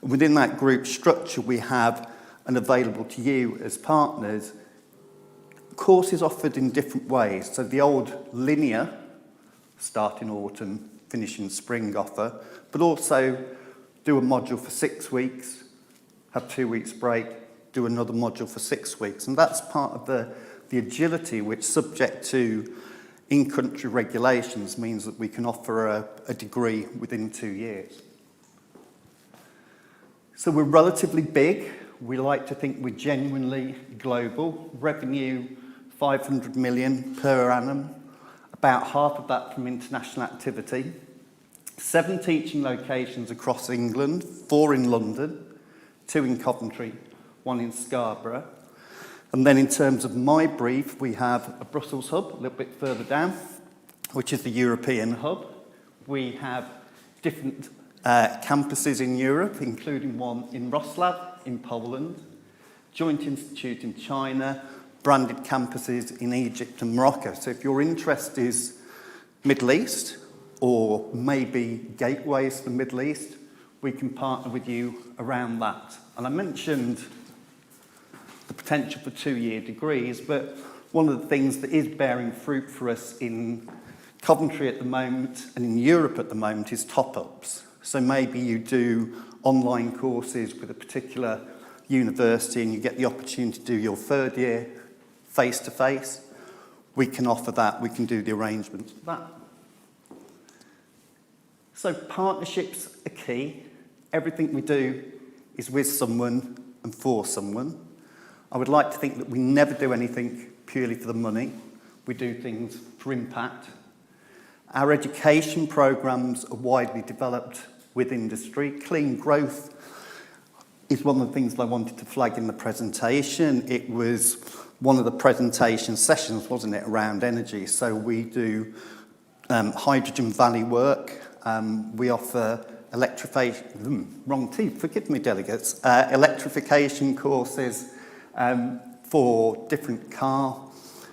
And within that group structure, we have, and available to you as partners, courses offered in different ways. So the old linear, start in autumn, finish in spring offer, but also do a module for 6 weeks, have 2 weeks break, do another module for 6 weeks. And that's part of the agility which, subject to in-country regulations, means that we can offer a degree within 2 years. So we're relatively big. We like to think we're genuinely global. Revenue, 500 million per annum, about half of that from international activity. 7 teaching locations across England, 4 in London, 2 in Coventry, 1 in Scarborough. And then in terms of my brief, we have a Brussels hub a little bit further down, which is the European hub. We have different campuses in Europe, including one in Wrocław in Poland, Joint Institute in China, branded campuses in Egypt and Morocco. So if your interest is Middle East, or maybe gateways to the Middle East, we can partner with you around that. And I mentioned the potential for 2-year degrees, but one of the things that is bearing fruit for us in Coventry at the moment and in Europe at the moment is top-ups. So maybe you do online courses with a particular university and you get the opportunity to do your 3rd year face-to-face. We can offer that, we can do the arrangements for that. So partnerships are key. Everything we do is with someone and for someone. I would like to think that we never do anything purely for the money. We do things for impact. Our education programs are widely developed with industry. Clean growth is one of the things that I wanted to flag in the presentation. It was one of the presentation sessions, wasn't it, around energy. So we do Hydrogen Valley work. We offer electrification courses for different car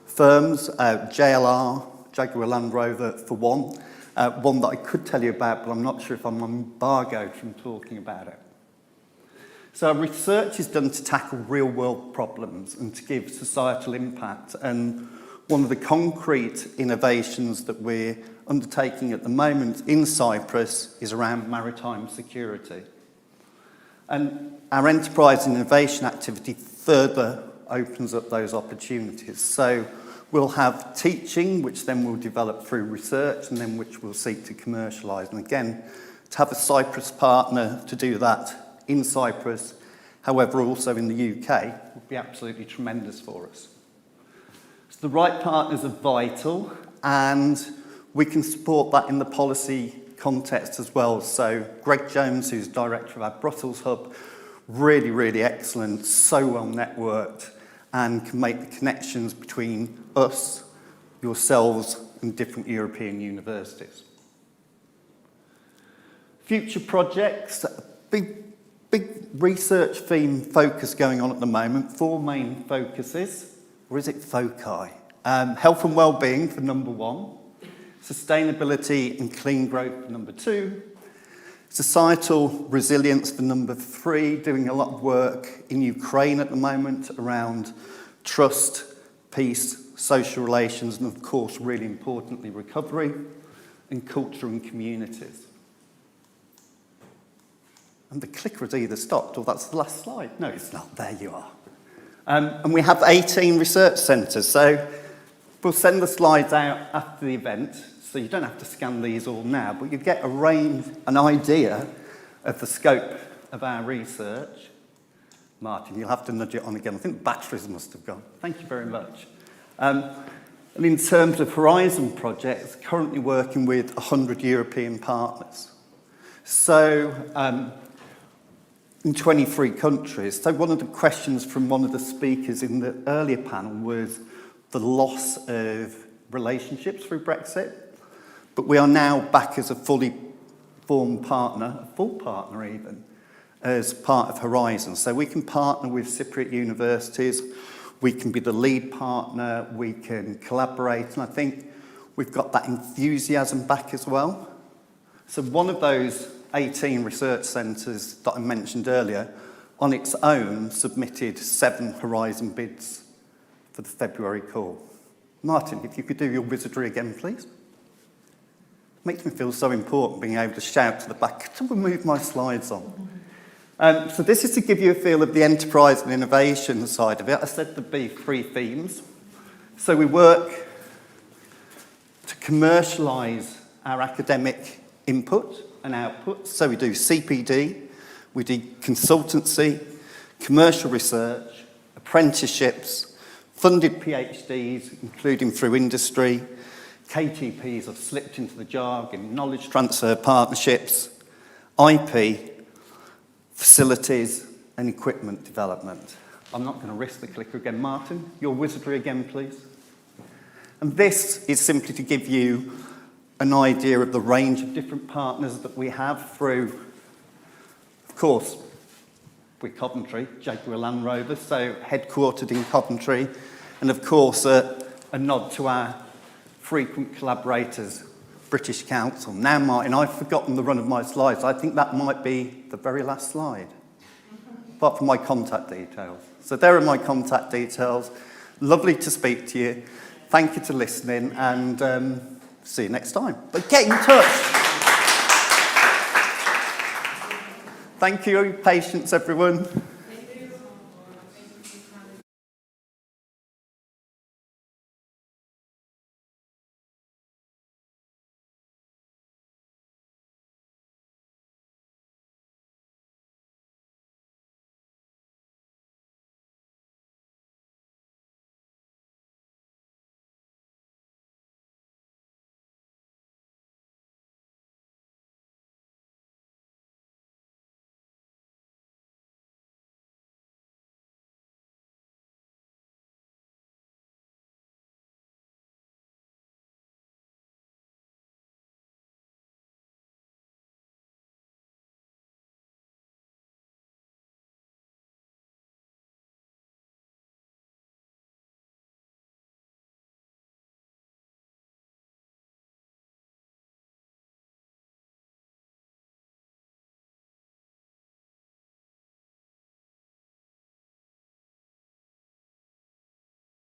firms, JLR, Jaguar Land Rover for one that I could tell you about, but I'm not sure if I'm embargoed from talking about it. So our research is done to tackle real-world problems and to give societal impact. And one of the concrete innovations that we're undertaking at the moment in Cyprus is around maritime security. And our enterprise and innovation activity further opens up those opportunities. So we'll have teaching, which then we'll develop through research, and then which we'll seek to commercialise. And again, to have a Cyprus partner to do that in Cyprus, however also in the UK, would be absolutely tremendous for us. So the right partners are vital, and we can support that in the policy context as well. So Greg Jones, who's director of our Brussels hub, really, really excellent, so well networked, and can make the connections between us, yourselves, and different European universities. Future projects, big research theme focus going on at the moment. 4 main focuses, or is it foci? Health and well-being for number 1, sustainability and clean growth for number 2, societal resilience for number 3, doing a lot of work in Ukraine at the moment around trust, peace, social relations, and of course, really importantly, recovery, and culture and communities. And the clicker has either stopped or that's the last slide. No, it's not. There you are. And we have 18 research centres. So we'll send the slides out after the event. So you don't have to scan these all now, but you get an idea of the scope of our research. Martin, you'll have to nudge it on again. I think the batteries must have gone. Thank you very much. And in terms of Horizon projects, currently working with 100 European partners. So in 23 countries. So one of the questions from one of the speakers in the earlier panel was the loss of relationships through Brexit. But we are now back as a fully formed partner, a full partner even, as part of Horizon. So we can partner with Cypriot universities, we can be the lead partner, we can collaborate, and I think we've got that enthusiasm back as well. So one of those 18 research centres that I mentioned earlier, on its own, submitted 7 Horizon bids for the February call. Martin, if you could do your wizardry again, please. Makes me feel so important being able to shout to the back to move my slides on. So this is to give you a feel of the enterprise and innovation side of it. I said there'd be 3 themes. So we work to commercialise our academic input and output. So we do CPD, we do consultancy, commercial research, apprenticeships, funded PhDs, including through industry, KTPs have slipped into the jargon, knowledge transfer partnerships, IP, facilities, and equipment development. I'm not going to risk the clicker again. Martin, your wizardry again, please. And this is simply to give you an idea of the range of different partners that we have through, of course, we're Coventry, Jaguar Land Rover, so headquartered in Coventry, and of course a nod to our frequent collaborators, British Council. Now, Martin, I've forgotten the run of my slides. I think that might be the very last slide, apart from my contact details. So there are my contact details. Lovely to speak to you. Thank you for listening, and see you next time. But get in touch. Thank you, patience, everyone.